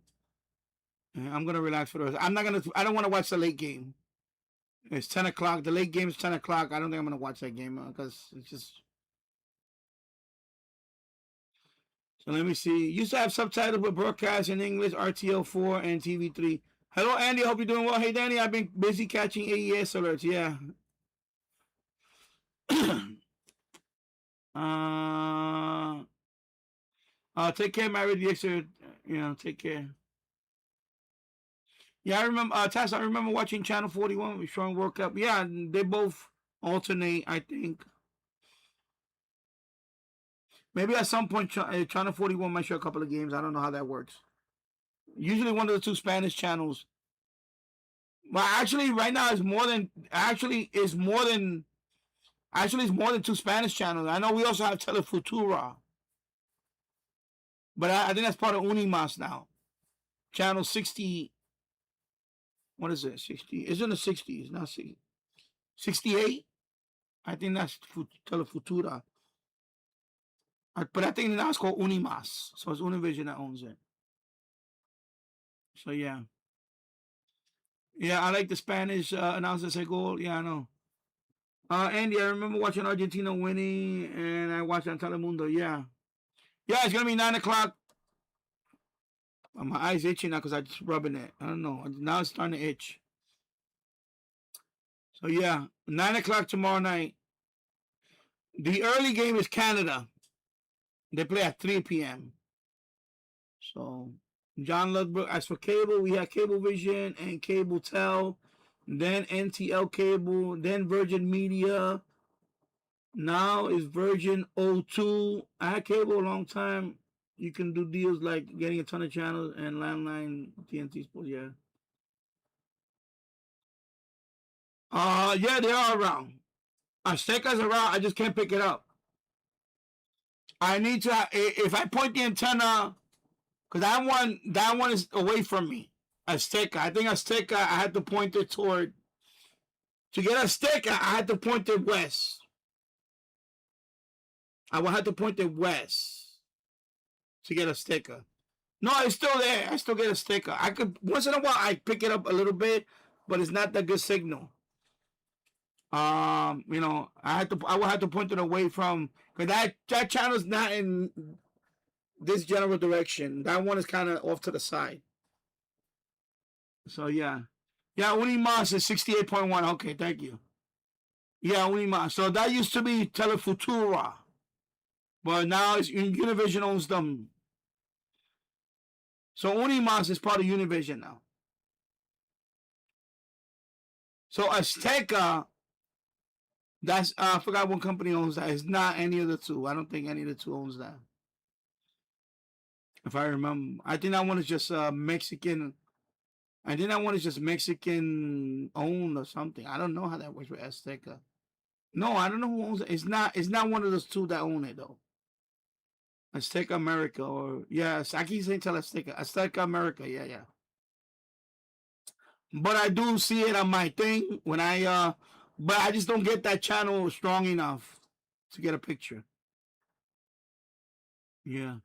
I'm gonna relax for the rest. I don't want to watch the late game. It's 10 o'clock. The late game is 10 o'clock. I don't think I'm gonna watch that game because it's just. So let me see. Used to have subtitles with broadcast in English, RTL4 and TV3. Hello, Andy. I hope you're doing well. Hey, Danny. I've been busy catching AES alerts. Yeah. Take care, Mary. Take care. Yeah, I remember, Tess, I remember watching Channel 41 with Strong World Cup. Yeah, they both alternate, I think. Maybe at some point, Channel 41 might show a couple of games. I don't know how that works. Usually one of the 2 Spanish channels. Well, actually, right now, it's more than 2 Spanish channels. I know we also have Telefutura. But I think that's part of Unimas now. Channel 60. What is it? 60? It's in the 60s, not 60. 68? I think that's Telefutura. But I think now it's called Unimas. So it's Univision that owns it. So yeah. Yeah, I like the Spanish announcers say goal. Yeah, I know. Andy, I remember watching Argentina winning, and I watched on Telemundo. Yeah. Yeah, it's going to be 9 o'clock. My eyes itching now because I'm just rubbing it. I don't know. Now it's starting to itch. So, yeah. 9 o'clock tomorrow night. The early game is Canada. They play at 3 p.m. So, John Ludbrook. As for cable, we have Cablevision and Cabletel. Then NTL Cable. Then Virgin Media. Now is Virgin O2. I had cable a long time. You can do deals like getting a ton of channels and landline TNT Sports. Yeah. Yeah, they are around. Azteca's around. I just can't pick it up. I need to. If I point the antenna, because that one is away from me. Azteca. I think Azteca, I had to point it toward. To get Azteca, I had to point it west. I will have to point it west to get Azteca. No, it's still there. I still get Azteca. I could, once in a while, I pick it up a little bit, but it's not that good signal. You know, I will have to point it away from, because that channel's not in this general direction. That one is kind of off to the side. So yeah. Yeah, Unimas is 68.1. Okay, thank you. Yeah, Unimas. So that used to be Telefutura. But now it's Univision owns them. So Unimas is part of Univision now. So Azteca, that's I forgot what company owns that. It's not any of the two. I don't think any of the two owns that. If I remember. I think that one is just Mexican. I think that one is just Mexican owned or something. I don't know how that works with Azteca. No, I don't know who owns it. It's not one of those two that own it though. Azteca America, or yes, I keep saying Azteca America, yeah. But I do see it on my thing when but I just don't get that channel strong enough to get a picture. Yeah.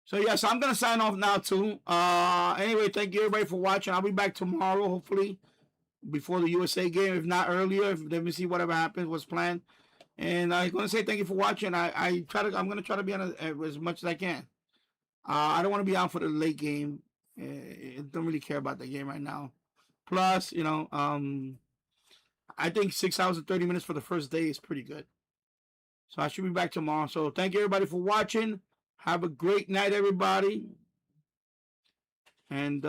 So yes, I'm gonna sign off now too. Anyway, thank you everybody for watching. I'll be back tomorrow, hopefully, before the USA game, if not earlier. Let me see whatever happens, what's planned. And I'm gonna say thank you for watching. I'm gonna try to be on as much as I can. I don't want to be on for the late game. I don't really care about the game right now. Plus, you know, I think 6 hours and 30 minutes for the first day is pretty good. So I should be back tomorrow. So thank you everybody for watching. Have a great night, everybody. And